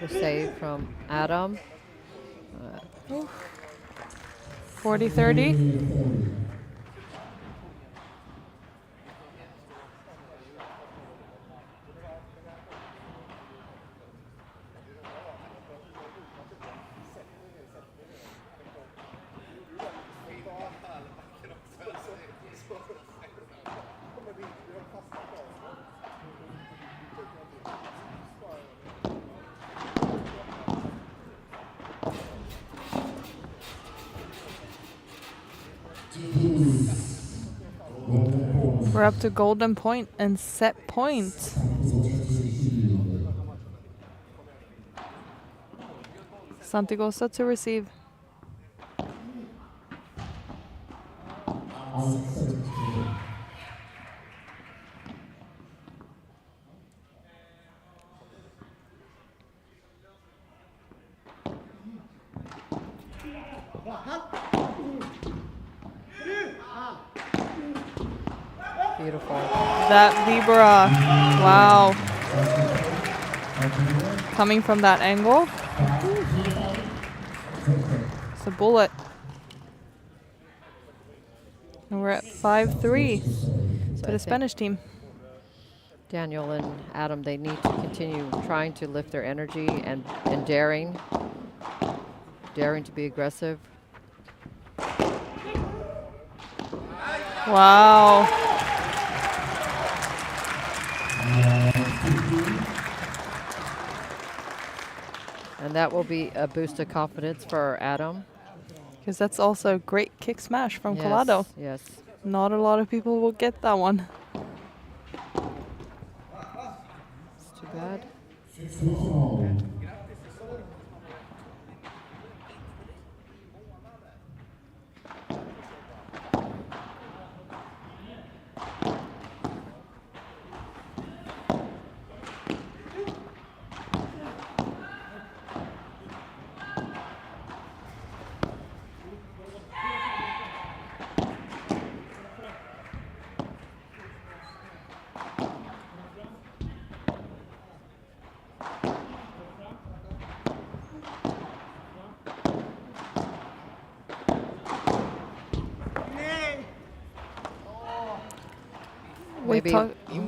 Good save from Adam. 40-30. We're up to golden point and set point. Santigosa to receive. Beautiful. That Vibra. Wow. Coming from that angle. It's a bullet. And we're at 5-3 for the Spanish team. Daniel and Adam, they need to continue trying to lift their energy and daring to be aggressive. Wow. And that will be a boost of confidence for Adam. Because that's also a great kick smash from Yes, Collado. yes. Not a lot of people will get that one. It's too bad.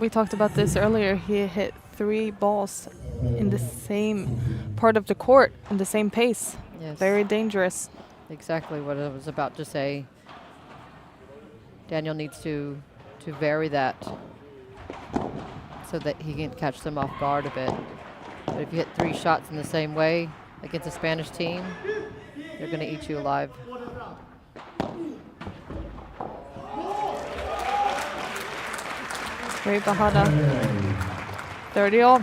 We talked about this earlier. He hit 3 balls in the same part of the court in the same pace. Yes. Very dangerous. Exactly what I was about to say. Daniel needs to vary that so that he can catch them off guard a bit. But if you hit 3 shots in the same way against a Spanish team, they're going to eat you alive. Great bajada. 30 all.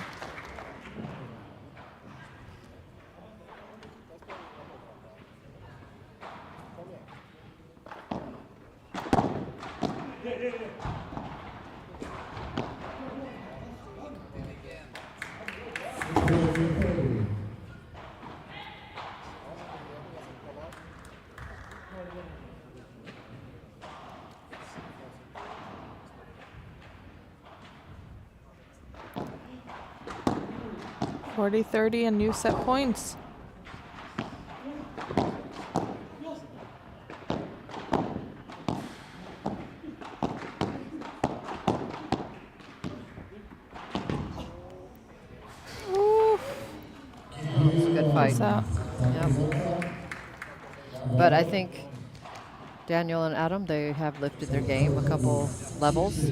40-30 and new set points. It's a good fight. So, But I think Daniel and Adam, they have lifted their game a couple levels.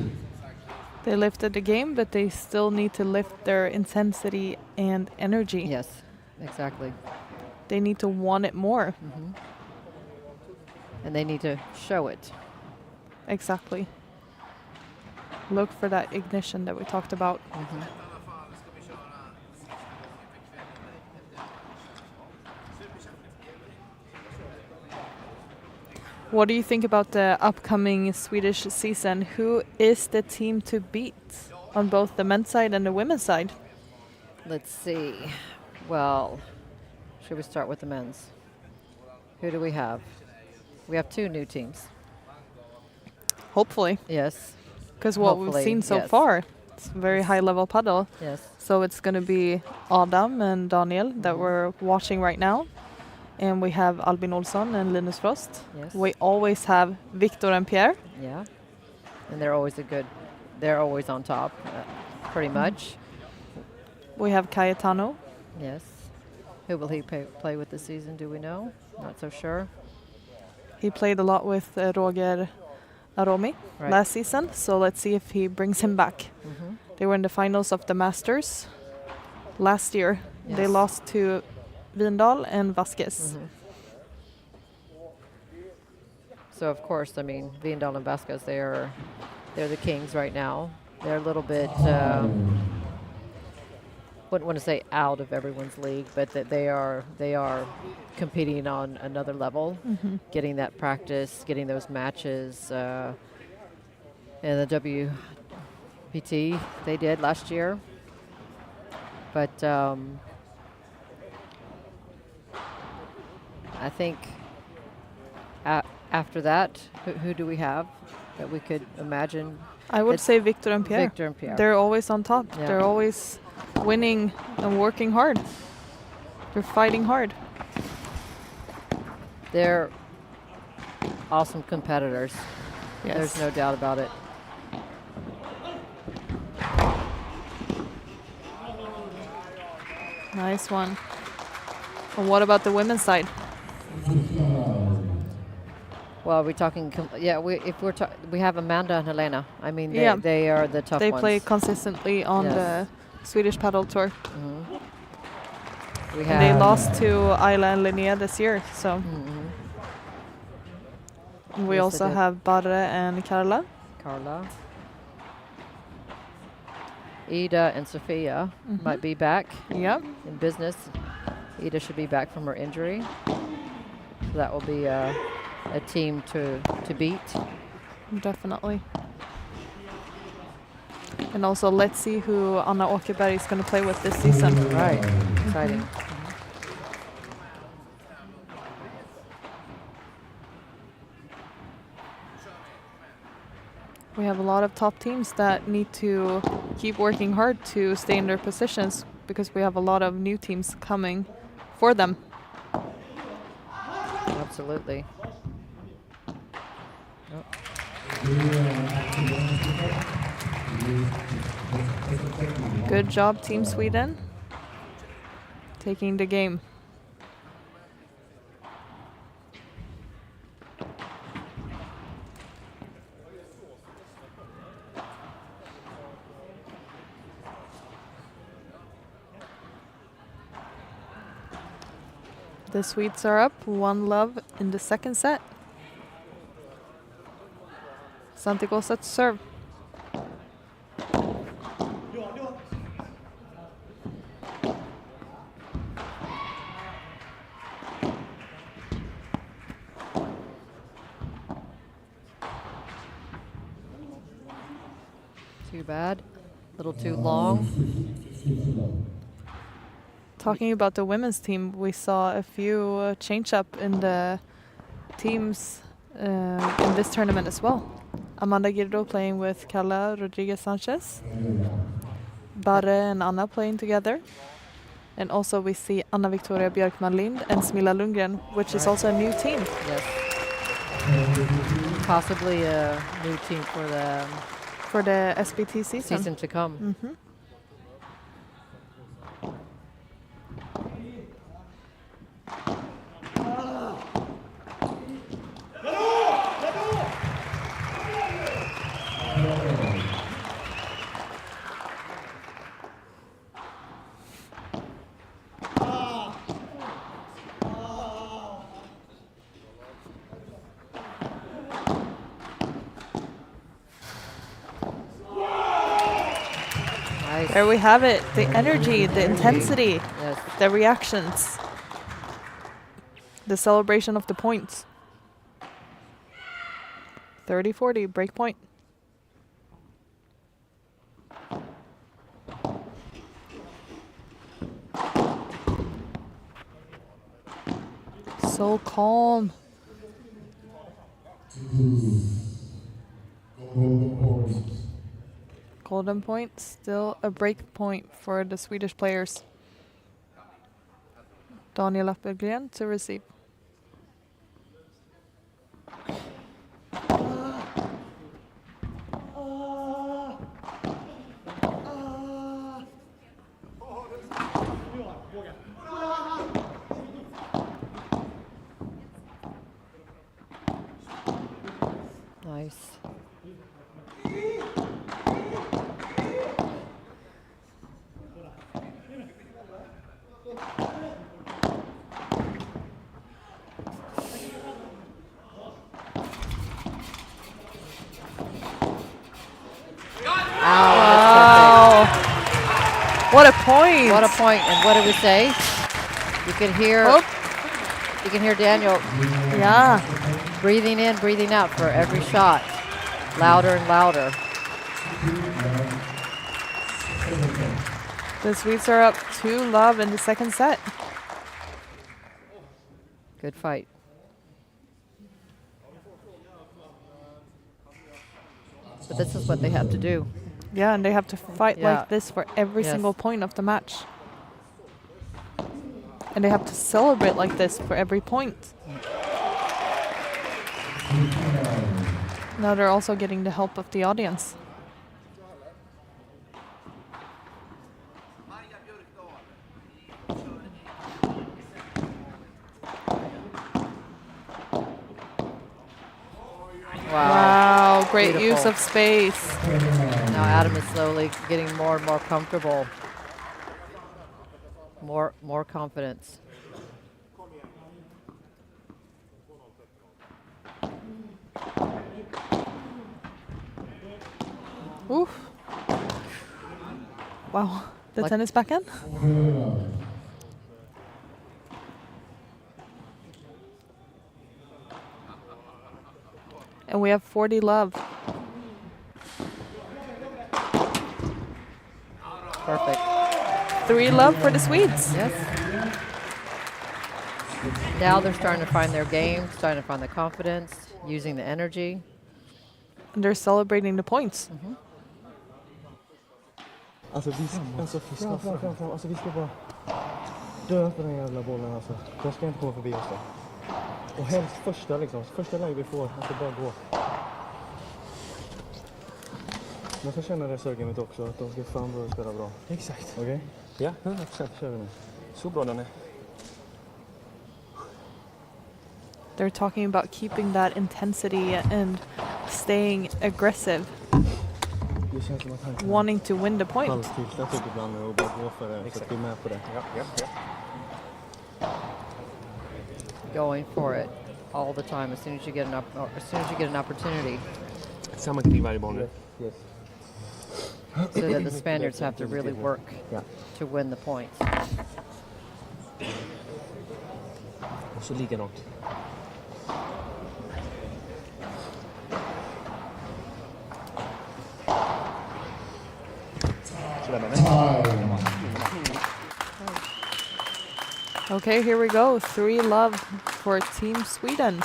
they lifted the game, but they still need to lift their intensity and energy. Yes, exactly. They need to want it more. And they need to show it. Exactly. Look for that ignition that we talked about. What do you think about the upcoming Swedish season? Who is the team to beat on both the men's side and the women's side? Let's see. Well, should we start with the men's? Who do we have? We have 2 new teams. Hopefully. Yes. Because what we've Hopefully, seen so yes. far, it's very high level paddle. Yes. So it's going to be Adam and Daniel that we're watching right now. And we have Albin Olsson and Linus Frost. Yes. We always have Victor and Pierre. Yeah. And they're always on top, pretty much. We have Cayetano. Yes. Who will he play with this season, do we know? Not so sure. He played a lot with Roger Aromi last season, so let's see if he brings him back. They were in the finals of the Masters last year. They Yes. lost to Vindal and Vasquez. So of course, I mean, Vindal and Vasquez, they're the kings right now. They're a little bit, wouldn't want to say out of everyone's league, but that they are competing on another level, getting that practice, getting those matches. And the WPT they did last year, but I think after that, who do we have that we could imagine? I would say Victor and Pierre. Victor and Pierre. They're always on top. Yeah. They're always winning and working hard. They're fighting hard. They're awesome competitors. Yes. There's no doubt about it. Nice one. And what about the women's side? Well, we're talking. We have Amanda and Helena. I mean, Yeah. they are the tough They ones. play consistently on Yes. the Swedish Padel Tour. We And they have lost to Ayla and Linnea this year, so. And we Yes, also they did. have Barre and Carla. Carla. Ida and Sophia might be back Yep. in business. Ida should be back from her injury. So that will be a team to beat. Definitely. And also, let's see who Anna Åkerberg is going to play with this season. Right. Exciting. We have a lot of top teams that need to keep working hard to stay in their positions because we have a lot of new teams coming for them. Absolutely. Good job, Team Sweden. Taking the game. The Swedes are up 1-love in the second set. Santiago set to serve. Too bad. A little too long. Talking about the women's team, we saw a few change up in the teams in this tournament as well. Amanda Girdo playing with Carla Rodriguez Sanchez. Barre and Anna playing together. And also we see Anna Victoria Björkman Lind and Smilla Lundgren, which is also a new team. Yes. Possibly a new team for the SBT season to come. Mm-hmm. There we have it, the energy, the intensity, yes. The reactions, the celebration of the points. 30-40, break point. So calm. Golden point, still a break point for the Swedish players. Daniel Appelgren to receive. Nice. Wow. What a point. What a point. And what did we say? You can hear you can hear Daniel breathing in, breathing out for every shot. Louder and louder. The Swedes are up 2-love in the second set. Good fight. But this is what they have to do. Yeah, and they have to fight like this for every single point of the match. And they have to celebrate like this for every point. Now they're also getting the help of the audience. Wow, great Beautiful. use of space. Now Adam is slowly getting more and more comfortable. More confidence. Oof. Wow, the tennis backhand. And we have 40-love. Perfect. 3-love for the Swedes. Yes. Now they're starting to find their game, starting to find the confidence, using the energy. And they're celebrating the points. Alltså vi ska bara dö på den jävla bollen alltså. Jag ska inte komma förbi oss då. Och helst första läge vi får, att det bara gå. Man får känna det sögenet också, att de ska fan börja spela bra. Exakt. Okej? Ja, 100%. Kör vi nu. Så bra den är. They're talking about keeping that intensity and staying aggressive. Wanting to win the point. Halvtillstånd typ ibland och bara gå för det, så att vi är med på det. Going for it all the time as soon as you get an opportunity. Samma kring varje boll nu. Yes. So that the Spaniards have to really work to win the points. Och så likadant. Okay, here we go. 3-love for Team Sweden.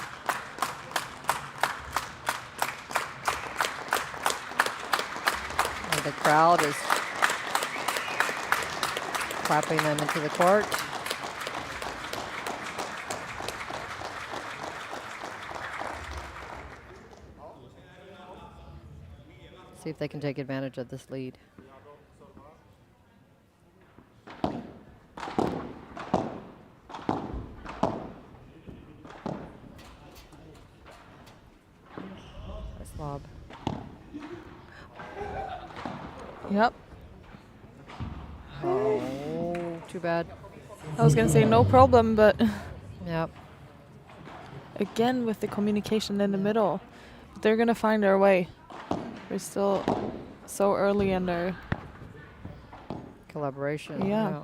And the crowd is clapping them into the court. See if they can take advantage of this lead. Nice lob. Yep. Oh, too bad. I was going to say no problem, but Yep. again with the communication in the middle, they're going to find their way. We're still so early in their Collaboration. Yeah.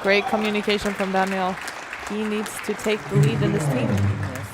Great communication from Daniel. He needs to take the lead in this team. Yes.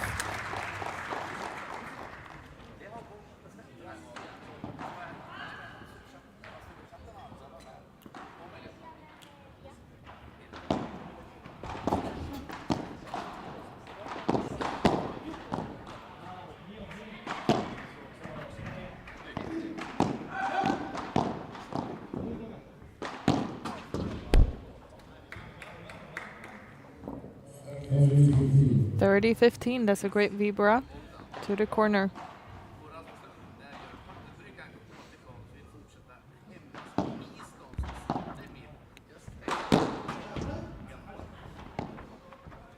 Every 30-15, that's a great vibra to the corner.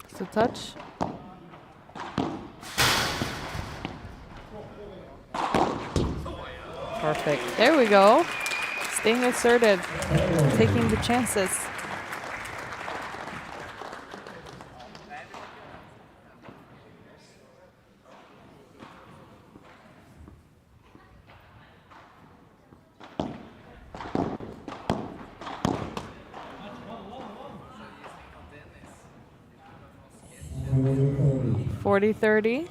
It's a touch. Perfect. There we go. Staying assertive, taking the chances. Every 40-30.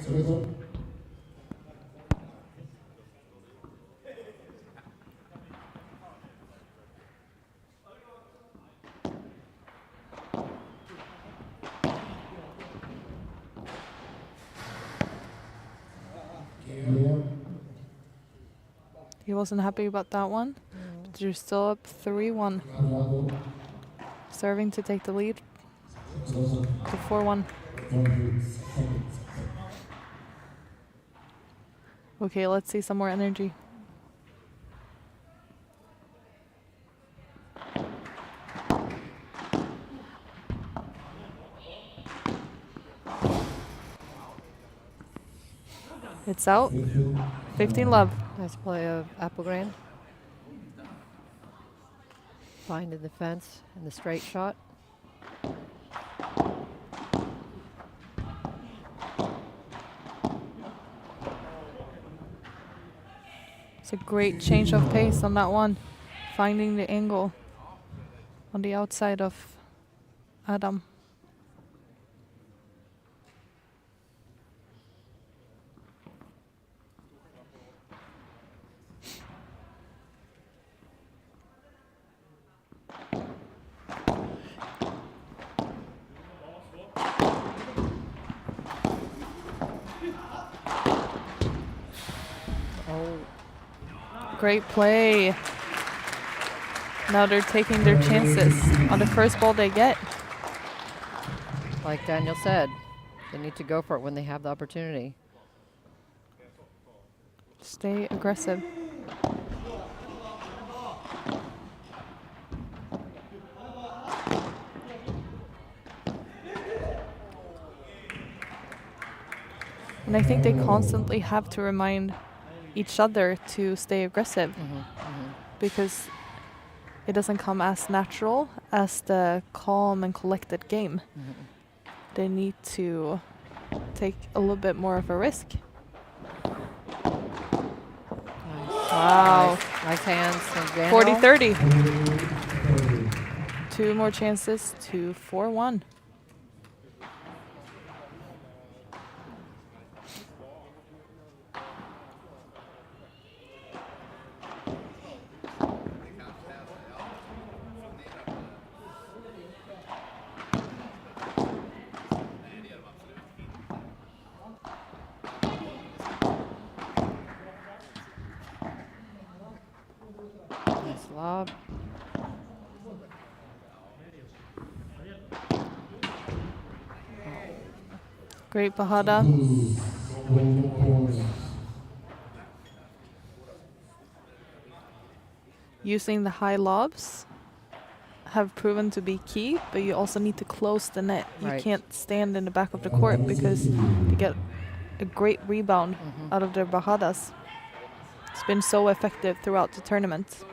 Rhythm. He wasn't happy about that one. But you're still up 3-1. Serving to take the lead to 4-1. Okay, let's see some more energy. It's out. 15 love. Nice play of Applegren. Finding the fence and the straight shot. It's a great change of pace on that one. Finding the angle on the outside of Adam. Oh, Great play. Now they're taking their chances on the first ball they get. like Daniel said, they need to go for it when they have the opportunity. Stay aggressive. And I think they constantly have to remind each other to stay aggressive because it doesn't come as natural as the calm and collected game. They need to take a little bit more of a risk. Wow. Nice hands from Daniel. 40-30. Two more chances to 4-1. lob. Great bajada. Using the high lobs have proven to be key, but you also need to close the net. You Right. can't stand in the back of the court because they get a great rebound out of their bajadas. It's been so effective throughout the tournament.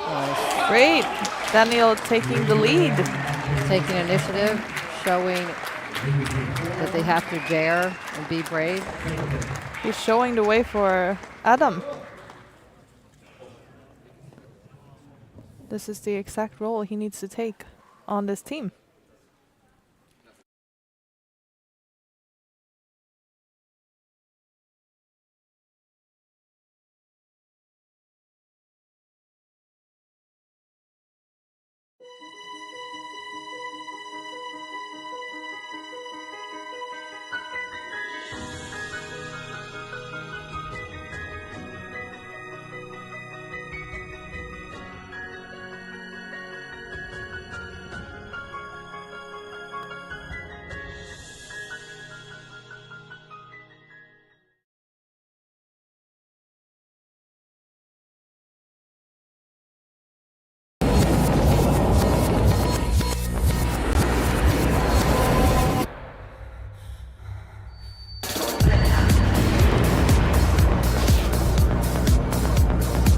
Nice. Great. Daniel taking the lead. Taking initiative, showing that they have to dare and be brave. He's showing the way for Adam. This is the exact role he needs to take on this team.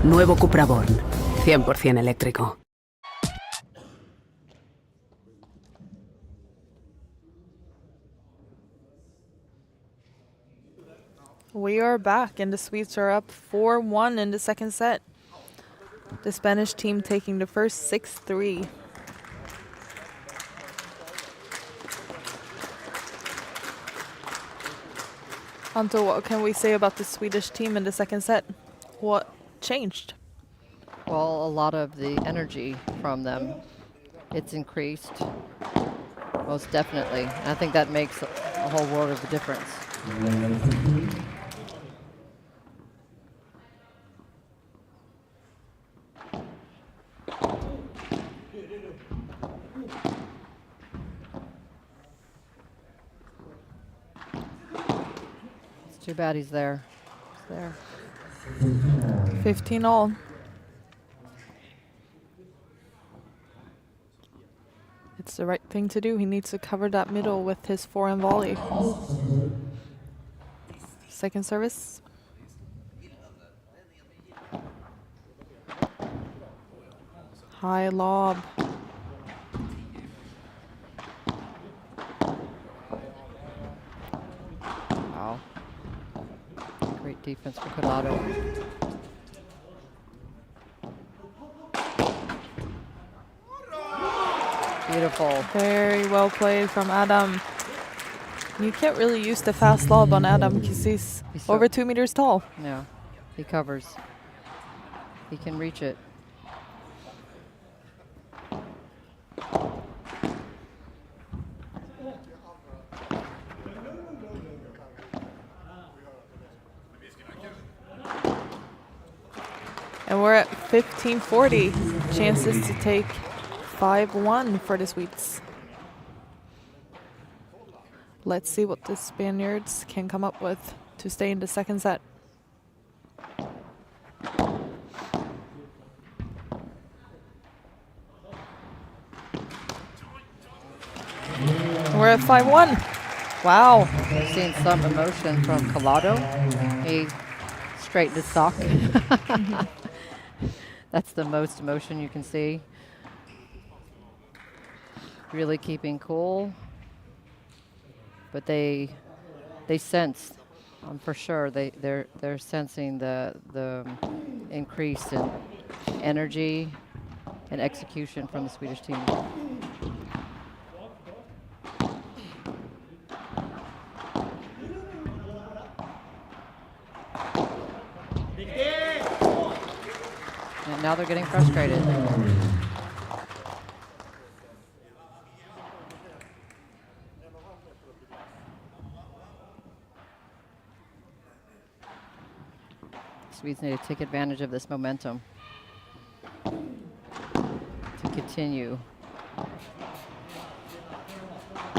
Nuevo Cupra Born, 100% eléctrico. We are back and the Swedes are up 4-1 in the second set. The Spanish team taking the first 6-3. Anto, what can we say about the Swedish team in the second set? What changed? Well, a lot of the energy from them, it's increased, most definitely. And I think that makes a whole world of a difference. It's too bad he's there. He's there. 15 all. It's the right thing to do. He needs to cover that middle with his forehand volley. Second service. High lob. Wow. Great defense for Collado. Beautiful. Very well played from Adam. You can't really use the fast lob on Adam because he's so over 2 meters tall. Yeah, he covers. He can reach it. And we're at 15-40. Chances to take 5-1 for the Swedes. Let's see what the Spaniards can come up with to stay in the second set. We're at 5-1. Wow. I've seen some emotion from Collado. He straightened his sock. That's the most emotion you can see. Really keeping cool. But they sense, for sure, they're sensing the increase in energy and execution from the Swedish team. And now they're getting frustrated. Swedes need to take advantage of this momentum to continue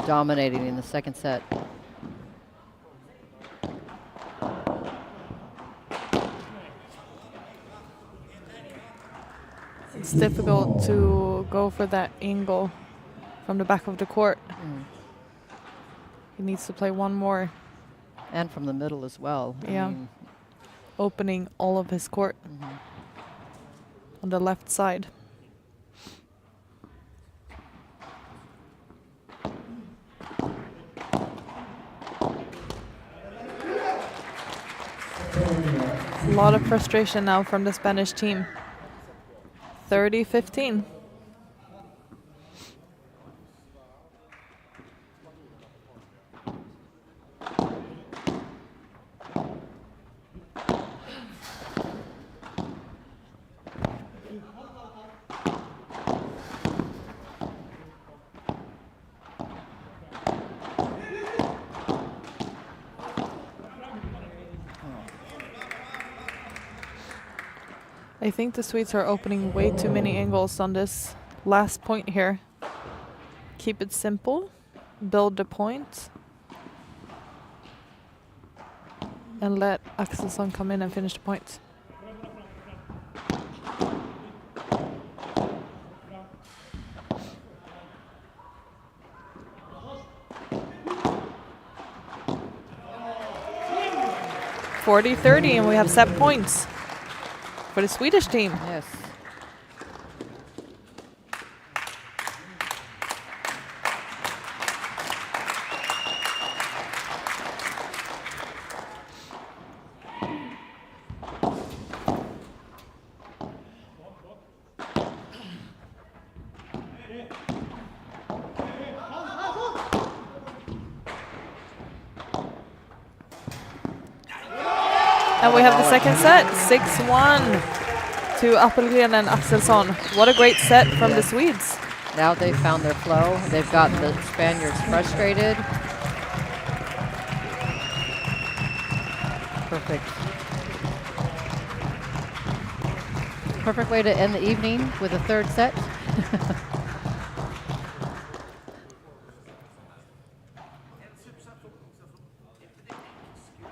dominating in the second set. It's difficult to go for that angle from the back of the court. He needs to play one more. And from the middle as well. Yeah. Opening all of his court on the left side. A lot of frustration now from the Spanish team. 30-15. I think the Swedes are opening way too many angles on this last point here. Keep it simple, build the point, and let Axelsson come in and finish the point. (40-30) and we have set points for the Swedish team. Yes. And we have the second set, 6-1 to Appelgren and Axelsson. What a great set from the Swedes. Now they've found their flow. They've got the Spaniards frustrated. Perfect. Perfect way to end the evening with a third set.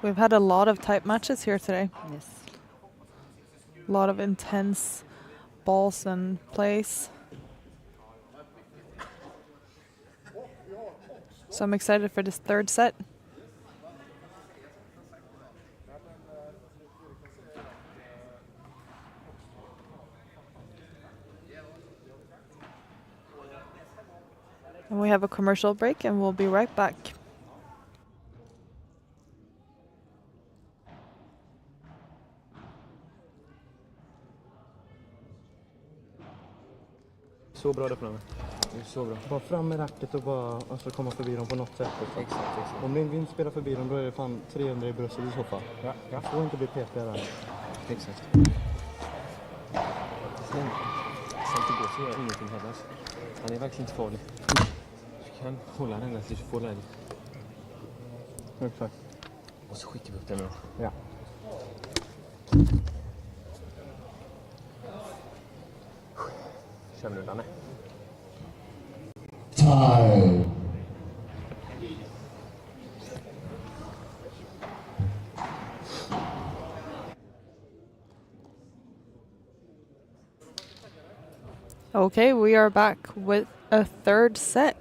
We've had a lot of tight matches here today. Yes. A lot of intense balls and plays. So I'm excited for this third set. And we have a commercial break and we'll be right back. Så bra där framme. Det är så bra. Bara fram med racket och bara alltså, komma förbi dem på något sätt. Exakt. Om din vind spelar förbi dem då är det fan 300 i bröstet i så fall. Ja. Jag får inte bli petiga där. Exakt. Sen igår så gör jag ingenting heller. Han är verkligen inte farlig. Du kan hålla den tills du får läge. Exakt. Och så skickar vi upp den då. Ja. Känner du Danne? Time. Okay, we are back with a third set.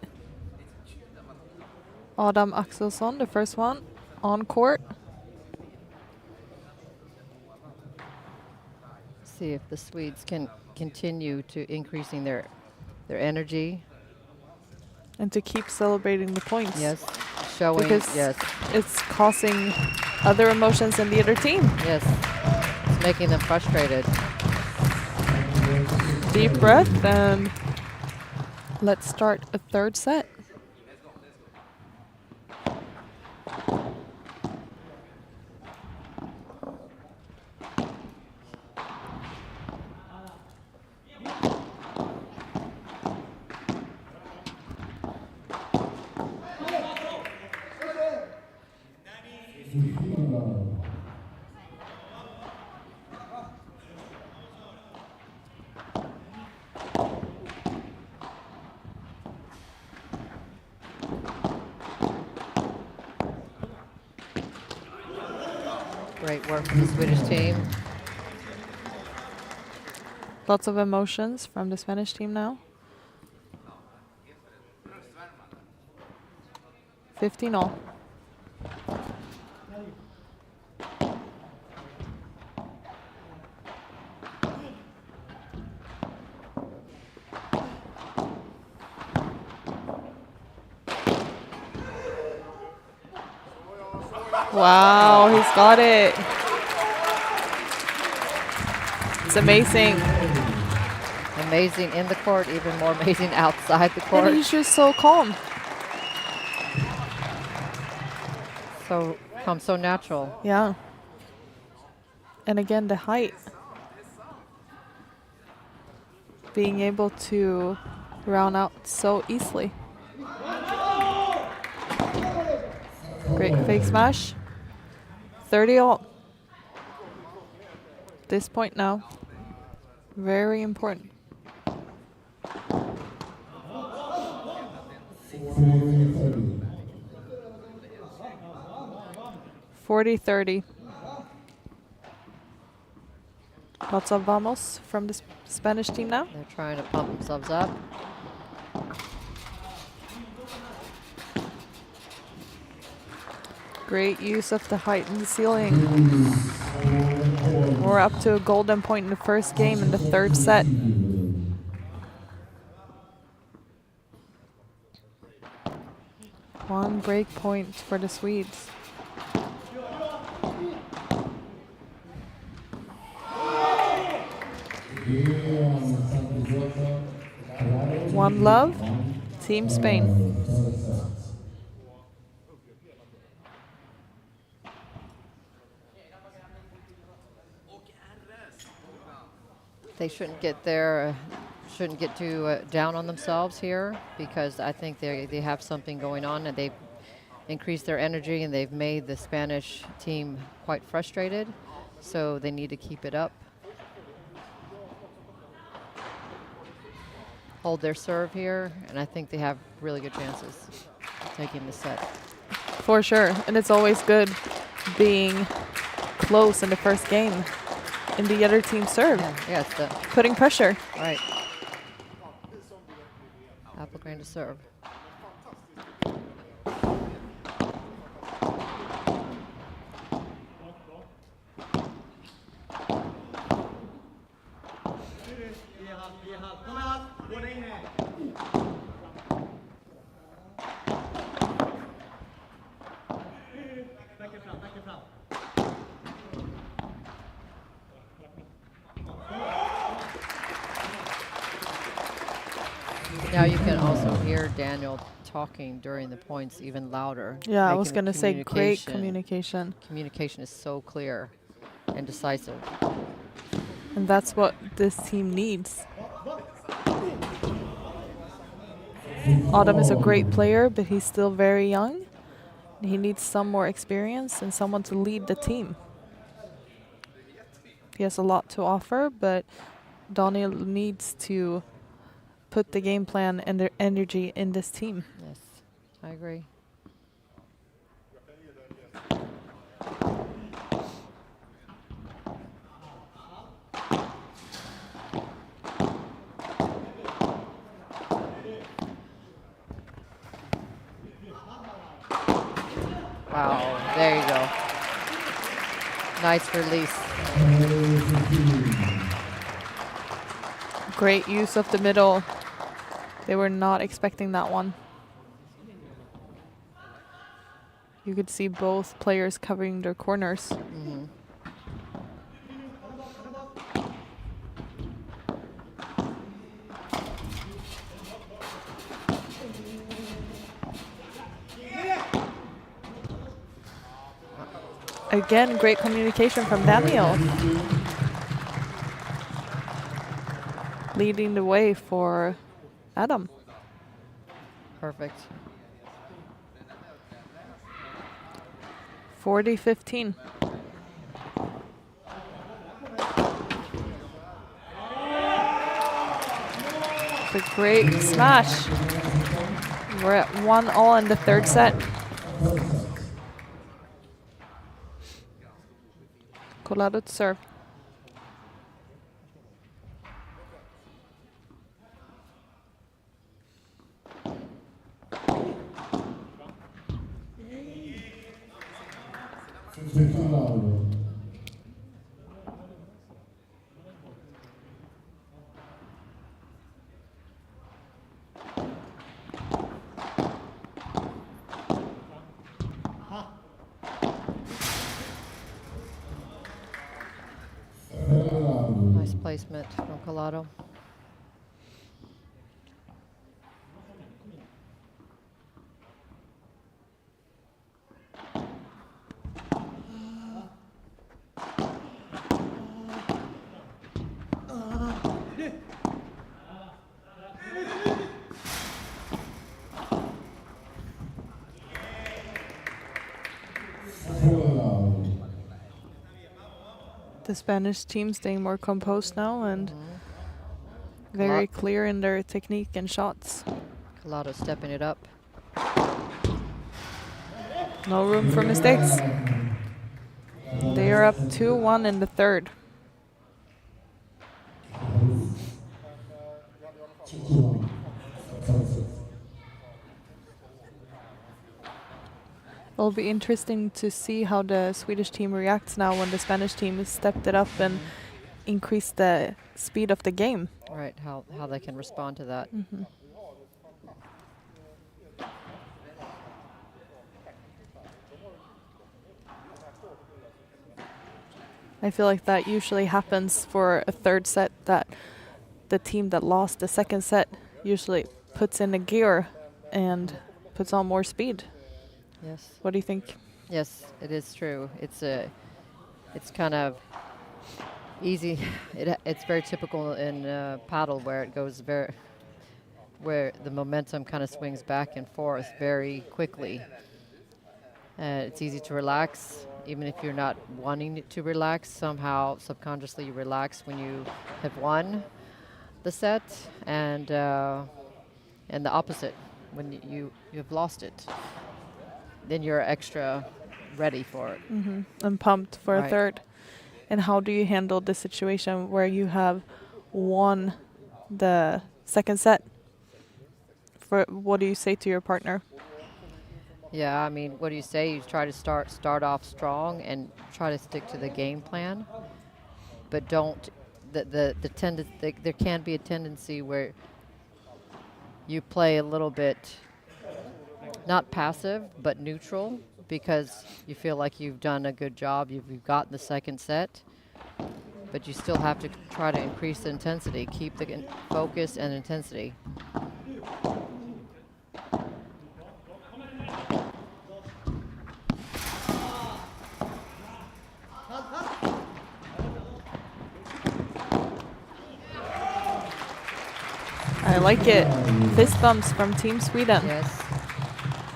Adam Axelsson, the first one, on court. See if the Swedes can continue to increasing their energy. And to keep celebrating the points. Yes, showing, because yes. It's causing other emotions in the other team. Yes, it's making them frustrated. Deep breath and let's start a third set. Great work from the Swedish team. Lots of emotions from the Spanish team now. 15-all. Wow, he's got it. It's amazing. Amazing in the court, even more amazing outside the court. And he's just so calm. So comes so natural. Yeah. And again, the height. Being able to round out so easily. Great fake smash. 30-all. This point now. Very important. 40-30. Lots of vamos from the Spanish team now. They're trying to pump themselves up. Great use of the height in the ceiling. We're up to a golden point in the first game in the third set. One break point for the Swedes. One love, Team Spain. They shouldn't get too down on themselves here, because I think they have something going on, and they've increased their energy and they've made the Spanish team quite frustrated. So they need to keep it up. Hold their serve here, and I think they have really good chances of taking the set. For sure, and it's always good being close in the first game in the other team's serve. Yeah, it's the putting pressure. Right. Appelgren to serve. Now you can also hear Daniel talking during the points even louder. Yeah, I was going to say great communication. Communication is so clear and decisive. And that's what this team needs. Adam is a great player, but he's still very young. He needs some more experience and someone to lead the team. He has a lot to offer, but Daniel needs to put the game plan and their energy in this team. Yes, I agree. Wow, there you go. Nice release. Great use of the middle. They were not expecting that one. You could see both players covering their corners. Mm-hmm. Again, great communication from Daniel. Leading the way for Adam. Perfect. 40-15. It's a great smash. We're at 1-all in the third set. Colado to serve. Nice placement from Colado. The Spanish team staying more composed now and very clear in their technique and shots. Colado stepping it up. No room for mistakes. They are up 2-1 in the third. It'll be interesting to see how the Swedish team reacts now when the Spanish team has stepped it up and increased the speed of the game. Right, how they can respond to that. I feel like that usually happens for a third set, that the team that lost the second set usually puts in a gear and puts on more speed. Yes. What do you think? Yes, it is true. It's kind of easy. It's very typical in paddle where it goes where the momentum kind of swings back and forth very quickly. It's easy to relax, even if you're not wanting it to relax. Somehow, subconsciously, you relax when you have won the set, and the opposite when you have lost it. Then you're extra ready for it. And pumped for a Right. third. And how do you handle the situation where you have won the second set? What do you say to your partner? Yeah, I mean, what do you say? You try to start off strong and try to stick to the game plan, but don't. There can be a tendency where you play a little bit not passive but neutral because you feel like you've done a good job. You've gotten the second set, but you still have to try to increase the intensity, keep the focus and intensity. I like it. Fist bumps from Team Sweden. Yes.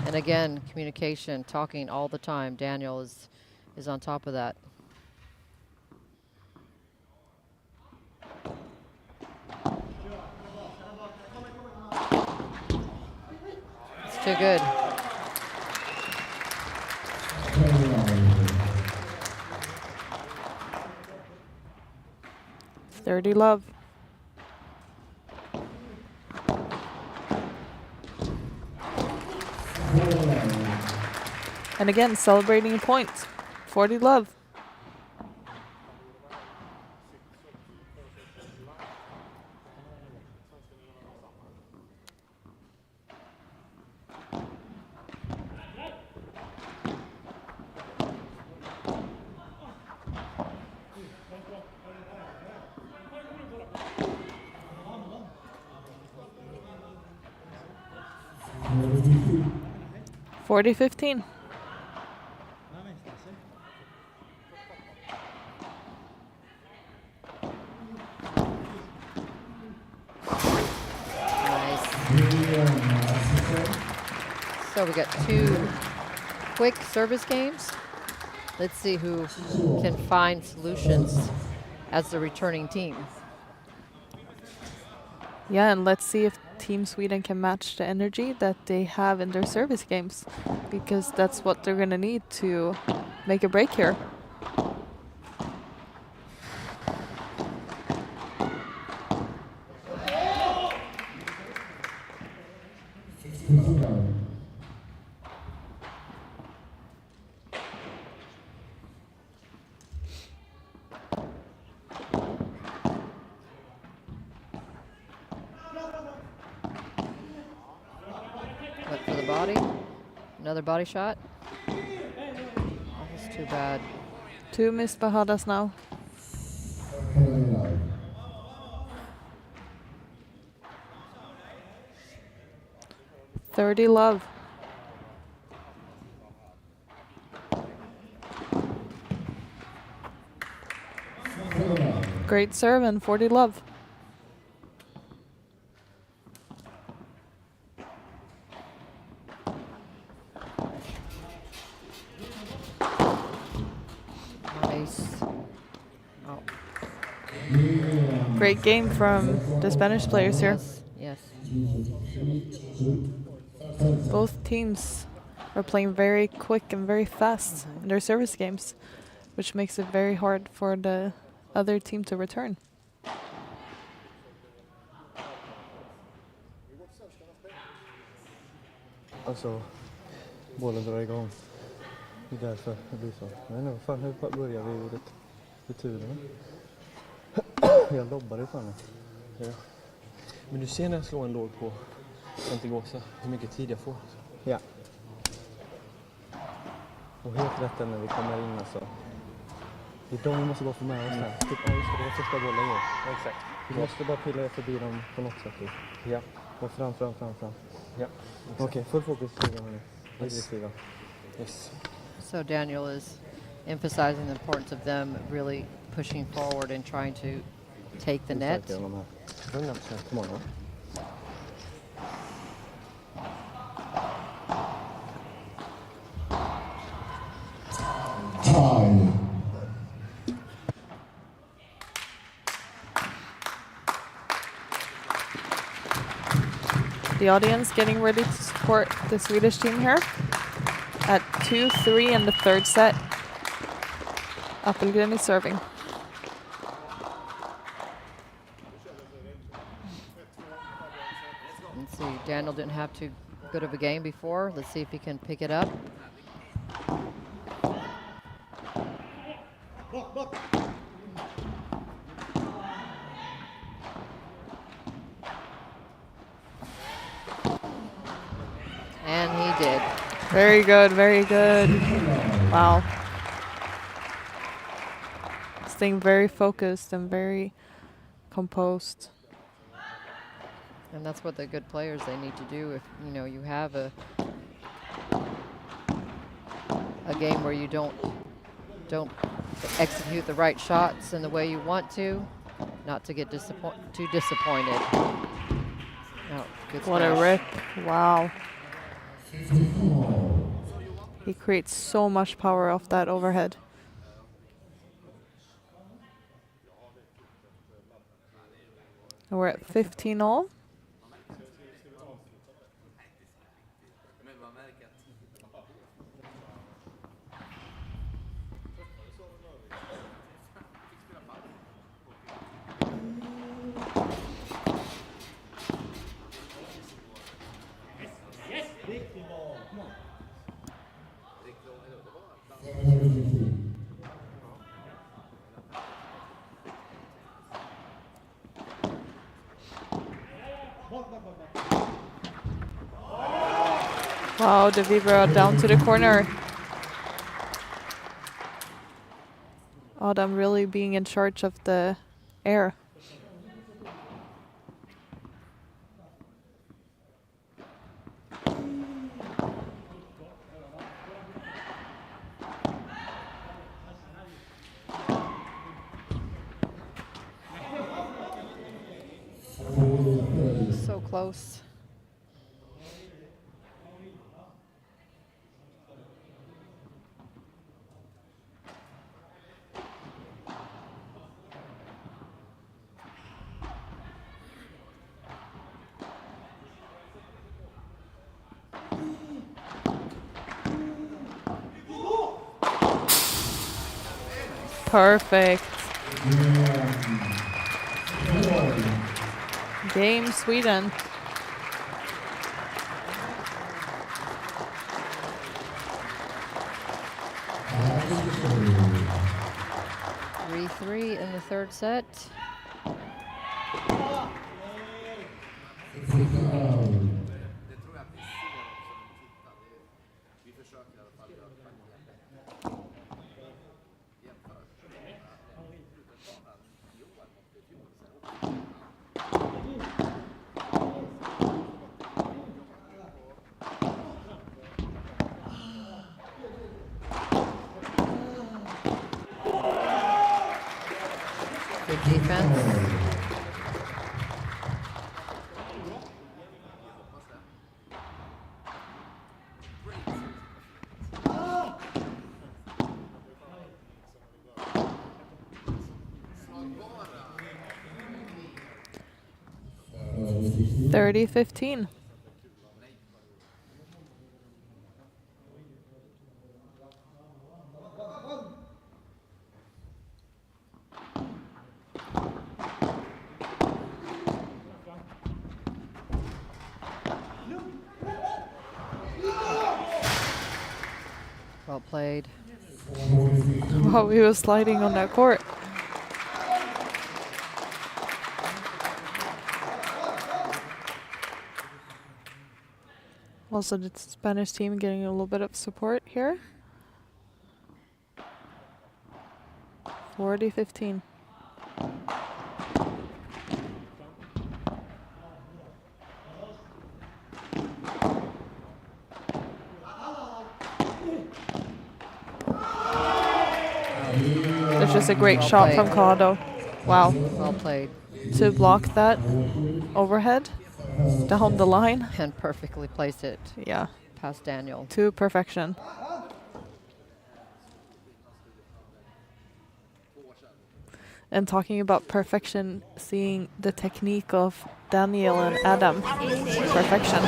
And again, communication, talking all the time. Daniel is on top of that. It's too good. Dirty love. And again, celebrating a point. 40 love. (40-15). So we got two quick service games. Let's see who can find solutions as the returning team. Yeah, and let's see if Team Sweden can match the energy that they have in their service games, because that's what they're going to need to make a break here. body. Another body shot. That was too bad. 2 missed bajadas now. $30 love. Great serve and 40 love. Nice. Oh. Great game from the Spanish players here. Yes. Both teams are playing very quick and very fast in their service games, which makes it very hard for the other team to return. Alltså, bollen drar igång. Det är därför det blir så. Jag vet inte, vad fan, hur börjar vi returen? Jag lobbar det fan. Ja. Men du ser när jag slår en låg på Antigosa, hur mycket tid jag får. Ja. Och helt rätt när vi kommer in alltså. Det är de vi måste bara få med oss här. Typ, ja just det, det var första bollen ju. Ja, exakt. Vi måste bara pilla förbi dem på något sätt. Ja. Och fram. Ja. Okej, full fokus på nu. Aggressiva. Yes. So Daniel is emphasizing the importance of them really pushing forward and trying to take the net. Come on. Time. The audience getting ready to support the Swedish team here at 2-3 in the third set. Appelgren is serving. Let's see, Daniel didn't have too good of a game before. Let's see if he can pick it up. And he did. Very good, very good. Wow. Staying very focused and very composed. And that's what the good players they need to do. If you know you have a game where you don't execute the right shots in the way you want to, not to get too disappointed. Oh, good What a smash. rip. Wow. He creates so much power off that overhead. And we're at 15-all. Wow, the Vibra down to the corner. Adam really being in charge of the air. So close. Perfect. Game Sweden. Three in the third set. defense. Thirty 15. Well played. Wow, he was sliding on that court. Also, the Spanish team getting a little bit of support here. 40-15. It's just a great Well shot played. from Corrado. Wow. Well played. To block that overhead down the line. And perfectly placed it. Yeah. Past Daniel. To perfection. And talking about perfection, seeing the technique of Daniel and Adam. Perfection.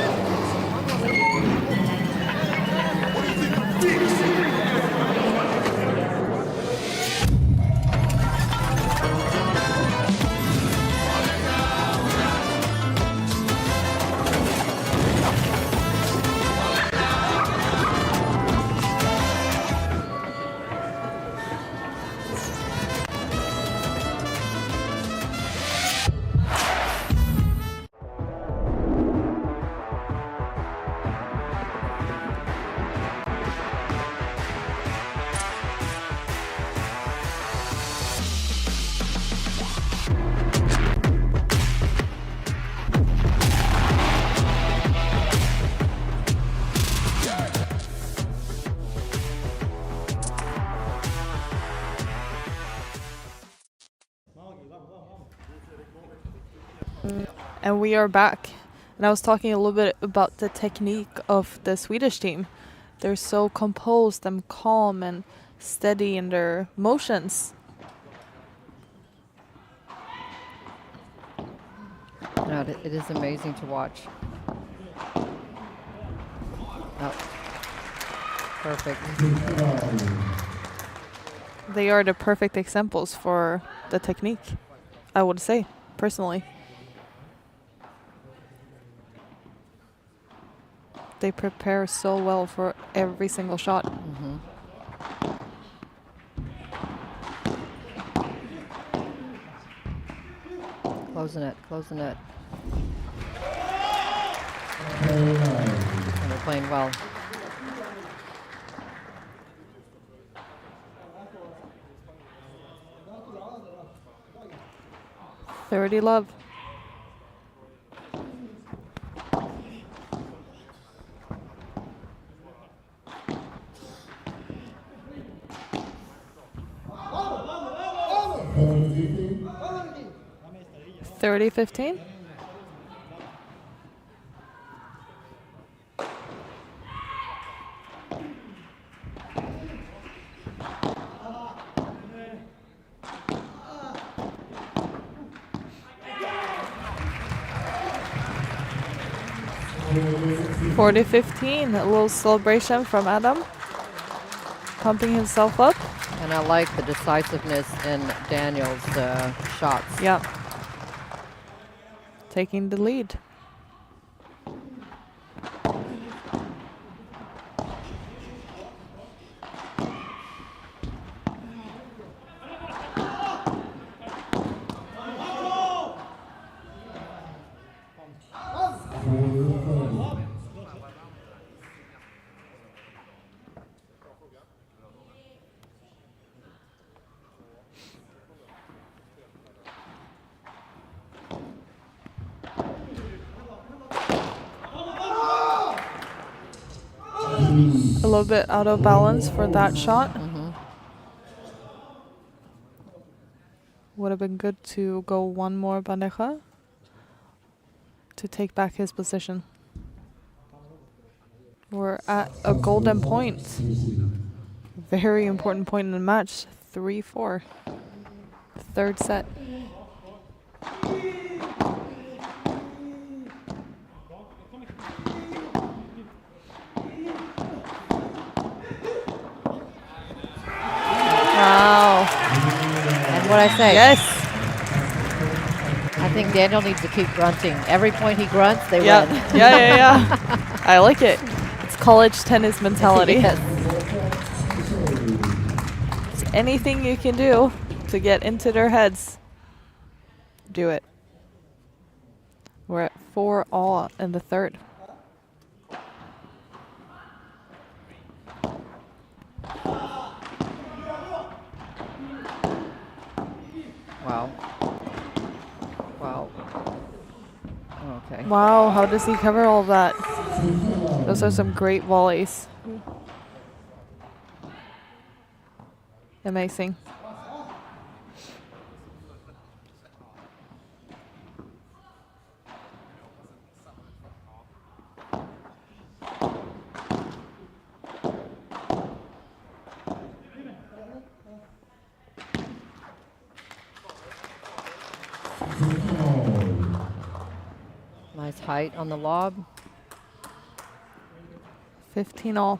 And we are back. And I was talking a little bit about the technique of the Swedish team. They're so composed and calm and steady in their motions. No, it is amazing to watch. Oh. Perfect. They are the perfect examples for the technique, I would say, personally. They prepare so well for every single shot. Mm-hmm. Closing it, closing it. And they're playing well. $30 love. $30-15. $40-15. A little celebration from Adam, pumping himself up. And I like the decisiveness in Daniel's shots. Yeah. Taking the lead. A little bit out of balance for that shot. Mm-hmm. Would have been good to go one more bandeja to take back his position. We're at a golden point. Very important point in the match. 3-4. Third set. Wow. And what I say? Yes. I think Daniel needs to keep grunting. Every point he grunts, they win. Yeah. I like it. It's college tennis mentality. Yes. It's anything you can do to get into their heads. Do it. We're at 4-all in the third. Wow. Wow. Okay. Wow, how does he cover all that? Those are some great volleys. Amazing. Nice height on the lob. 15-all.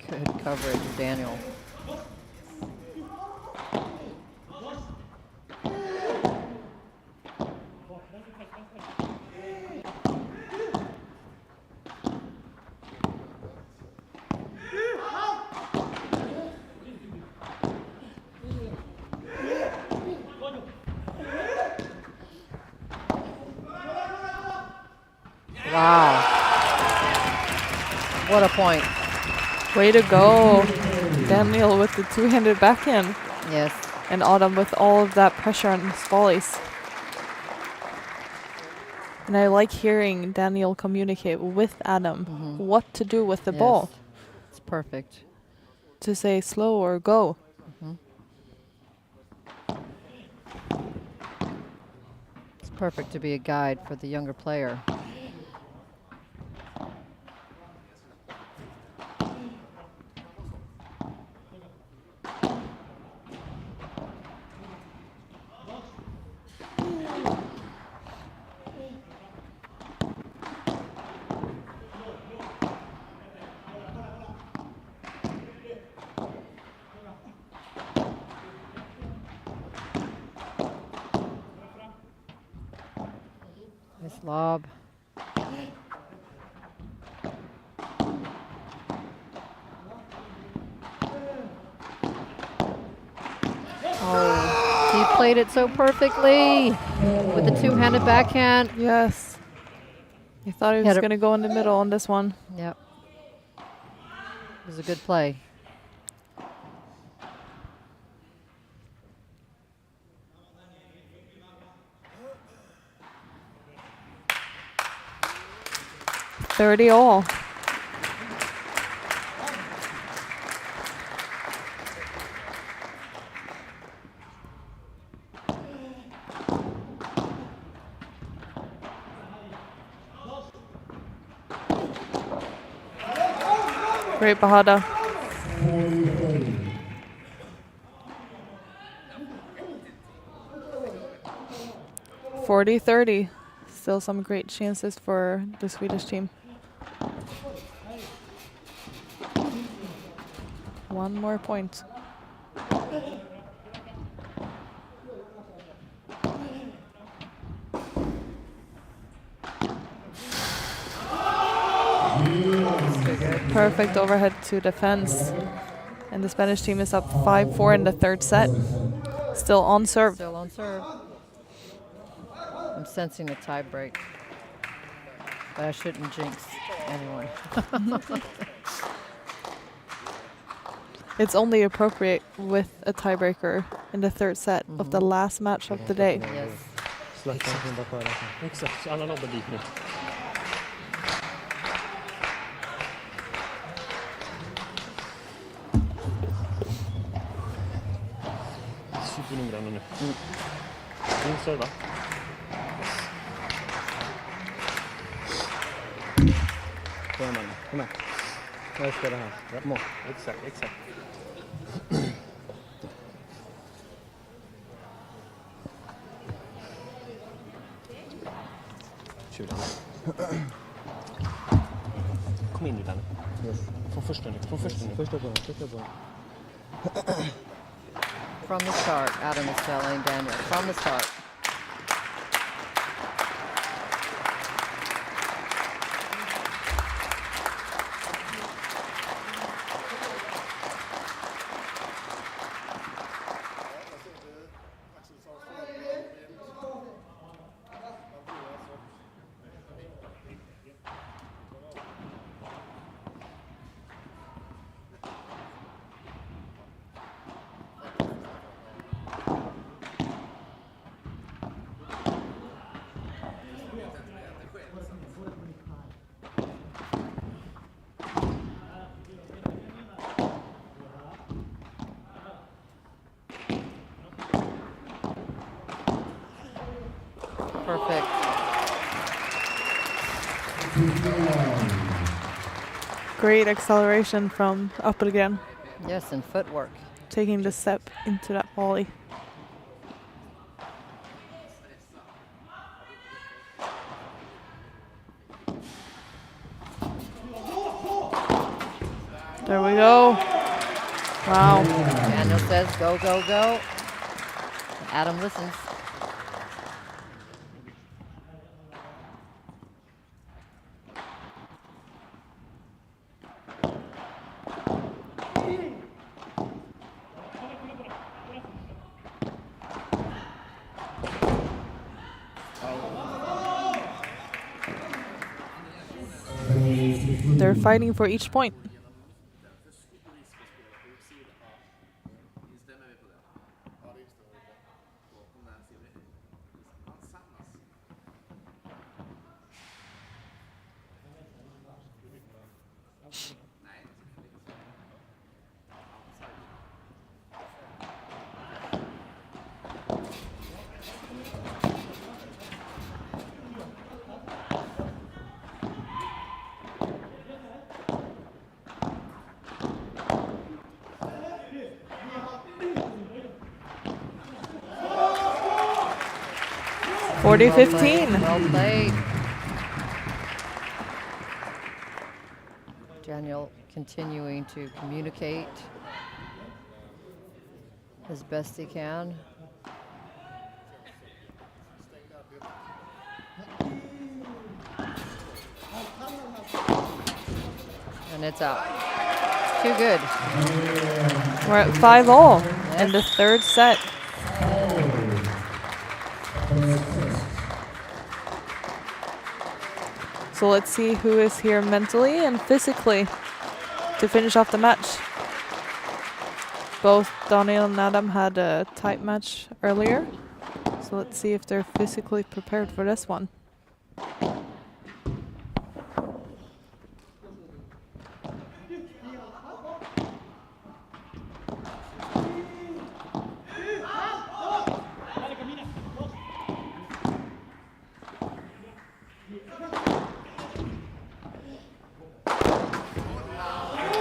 Good coverage, Daniel. Wow. What a point. Way to go. Daniel with the two-handed backhand. Yes. And Autumn with all of that pressure on his volleys. And I like hearing Daniel communicate with Adam what to do with the ball. It's perfect. To say slow or go. It's perfect to be a guide for the younger player. Nice lob. Oh, he played it so perfectly with the two-handed backhand. Yes. I thought he was going to go in the middle on this one. Yep. It was a good play. all. Great Bahada. 40-30. Still some great chances for the Swedish team. One more point. Perfect overhead to defense. And the Spanish team is up 5-4 in the third set. Still on serve. Still on serve. I'm sensing a tie break. But I shouldn't jinx anyone. It's only appropriate with a tiebreaker in the third set of the last match of the day. Yes. Slacken som bara sköra. Exakt, så alla lobbar dit nu. Supernoggranna nu. Din serva. Kom igen, kom här. Jag ska det här. Kom on. Exakt, exakt. Kom in nu, Danne. Yes. Från första nu. Första bollen. From the start, Adam is telling Daniel, from the start. Perfect. Great acceleration from Appelgren. Yes, and footwork. Taking the step into that volley. There we go. Wow. Daniel says, go, go, go. Adam listens. They're fighting for each point. Well 40-15. Well played. Daniel continuing to communicate as best he can. And it's out. Too good. We're at 5-all in the third set. So let's see who is here mentally and physically to finish off the match. Both Daniel and Adam had a tight match earlier. So let's see if they're physically prepared for this one.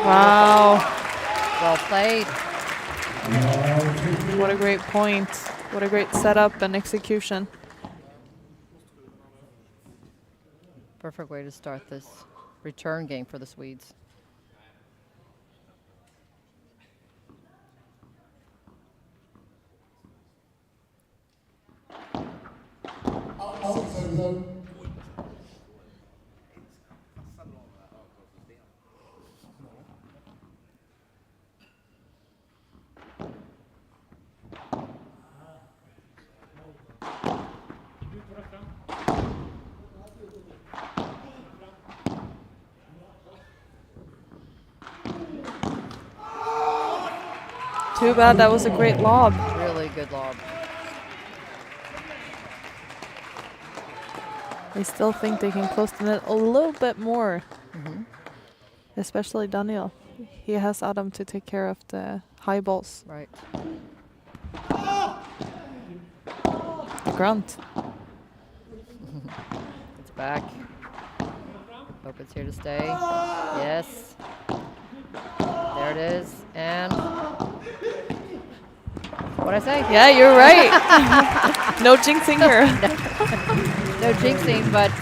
Wow. Well played. What a great point. What a great setup and execution. Perfect way to start this return game for the Swedes. Too bad that was a great lob. Really good lob. They still think they can close the net a little bit more. Especially Daniel. He has Adam to take care of the high balls. Right. The grunt. It's back. Hope it's here to stay. Yes. There it is. And what'd I say? Yeah, you're right. No jinxing here. No jinxing, but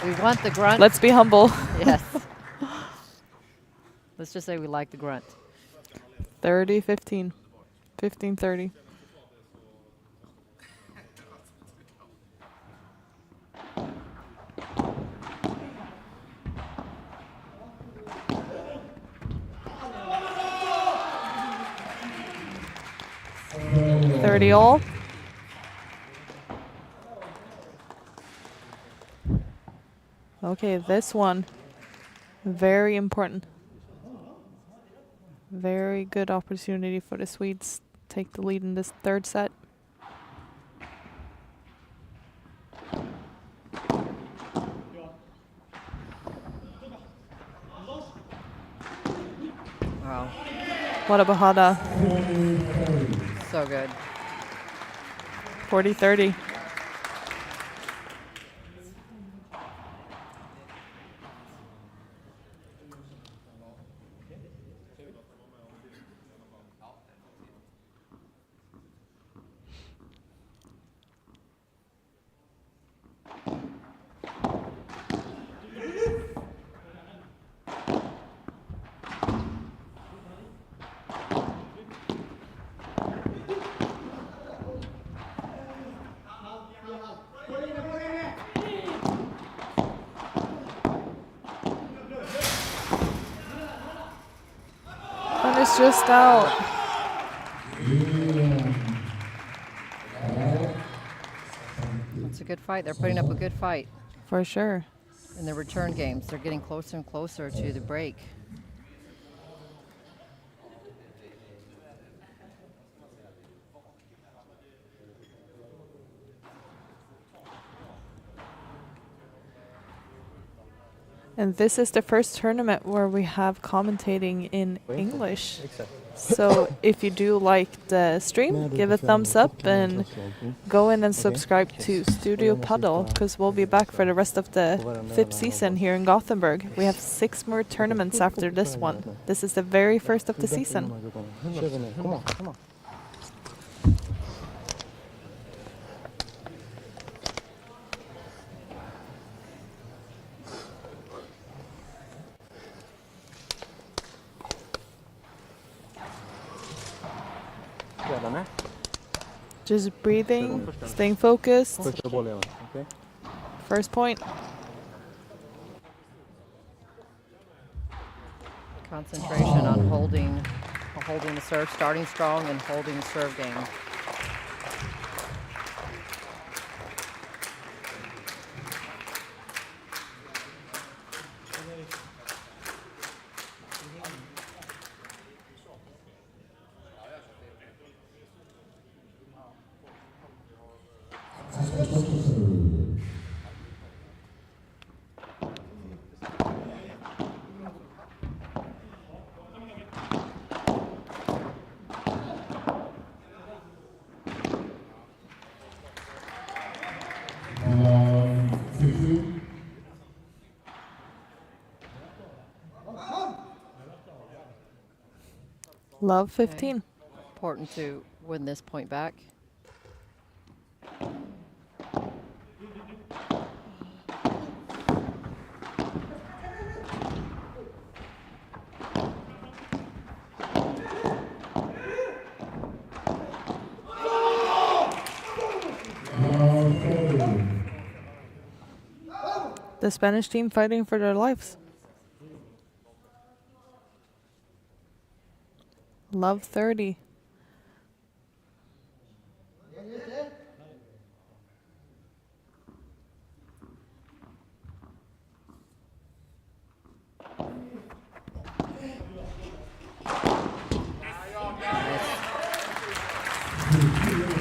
we want the grunt. Let's be humble. Yes. Let's just say we like the grunt. 30-15. 15-30. All. Okay, this one. Very important. Very good opportunity for the Swedes. Take the lead in this third set. Wow. What a bajada. So good. 40-30. And it's just out. It's a good fight. They're putting up a good fight. For sure. In the return games, they're getting closer and closer to the break. And this is the first tournament where we have commentating in English. So if you do like the stream, give a thumbs up and go in and subscribe to Studio Padel, because we'll be back for the rest of the 5th season here in Gothenburg. We have 6 more tournaments after this one. This is the very first of the season. Come on, come on. Just breathing, staying focused. First point. Concentration on holding the serve, starting strong and holding the serve game. Love 15. Okay. Important to win this point back. The Spanish team fighting for their lives. Love 30.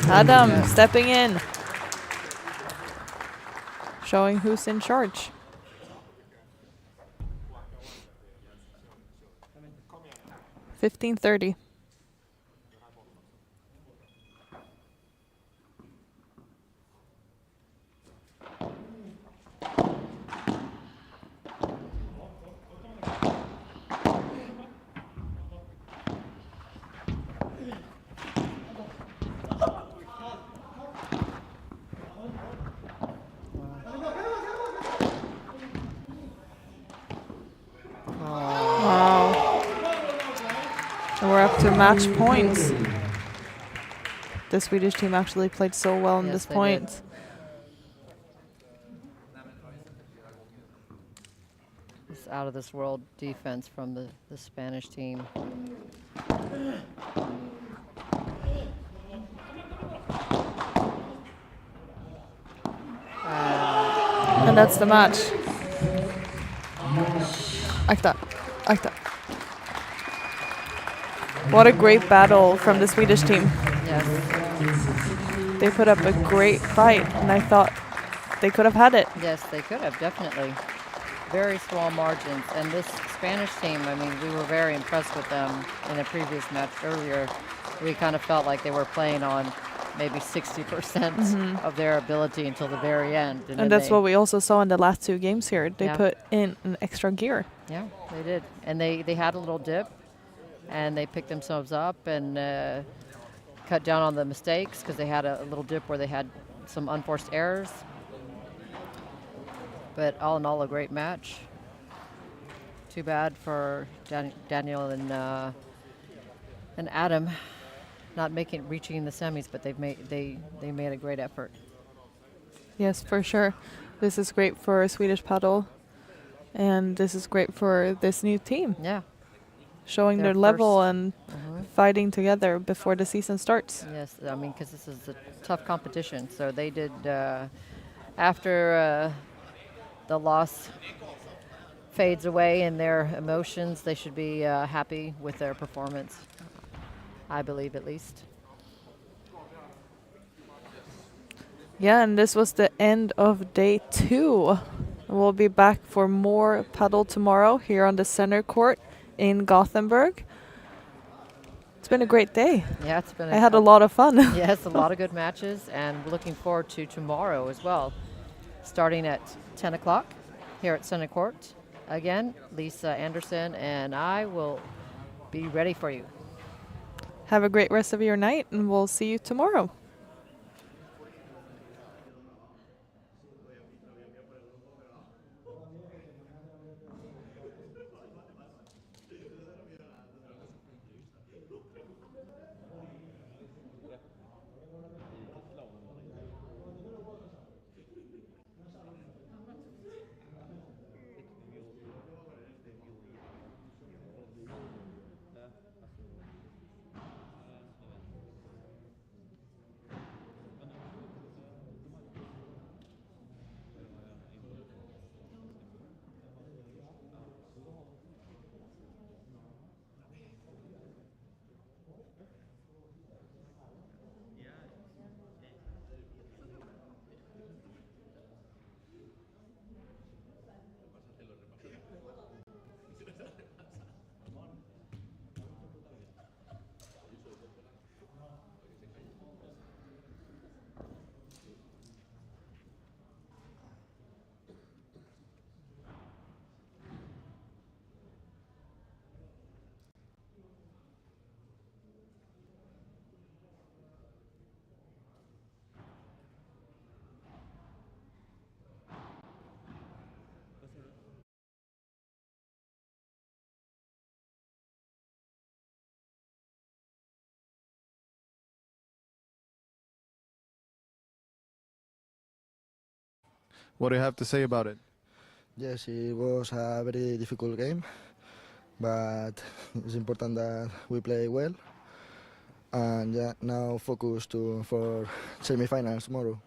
Adam stepping in. showing who's in charge. $15.30. Wow. And we're up to match points. The Swedish team actually played so well in this point. Did. It's out of this world defense from the Spanish team. And that's the match. Akta. What a great battle from the Swedish team. Yes. They put up a great fight, and I thought they could have had it. Yes, they could have, definitely. Very small margins. And this Spanish team, I mean, we were very impressed with them in a previous match earlier. We kind of felt like they were playing on maybe 60% of their ability until the very end. And that's what we also saw in the last two games here. They put in an extra gear. Yeah, they did. And they had a little dip, and they picked themselves up and cut down on the mistakes because they had a little dip where they had some unforced errors. But all in all, a great match. Too bad for Daniel and Adam not reaching the semis, but they made a great effort. Yes, for sure. This is great for Swedish Padel, and this is great for this new team. Yeah. Showing their level and fighting together before the season starts. Yes, I mean, because this is a tough competition. So they did, after the loss fades away in their emotions, they should be happy with their performance, I believe at least. Yeah, and this was the end of day 2. We'll be back for more paddle tomorrow here on the center court in Gothenburg. It's been a great day. Yeah, it's been. I had a lot of fun. Yes, a lot of good matches, and looking forward to tomorrow as well, starting at 10 o'clock here at Center Court. Again, Lisa Anderson and I will be ready for you. Have a great rest of your night, and we'll see you tomorrow. What do you have to say about it? Yes, it was a very difficult game, but it's important that we play well. And now focus for semi-finals tomorrow.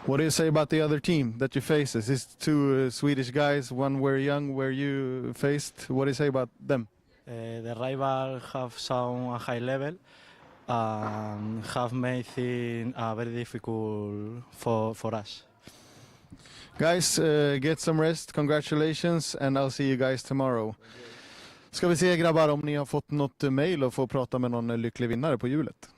What do you say about the other team that you face? Is this two Swedish guys, one were young, where you faced? What do you say about them? The rival have shown a high level and have made things very difficult for us. Guys, get some rest. Congratulations and I'll see you guys tomorrow. Ska vi se grabbar om ni har fått något mail och få prata med någon lycklig vinnare på hjulet.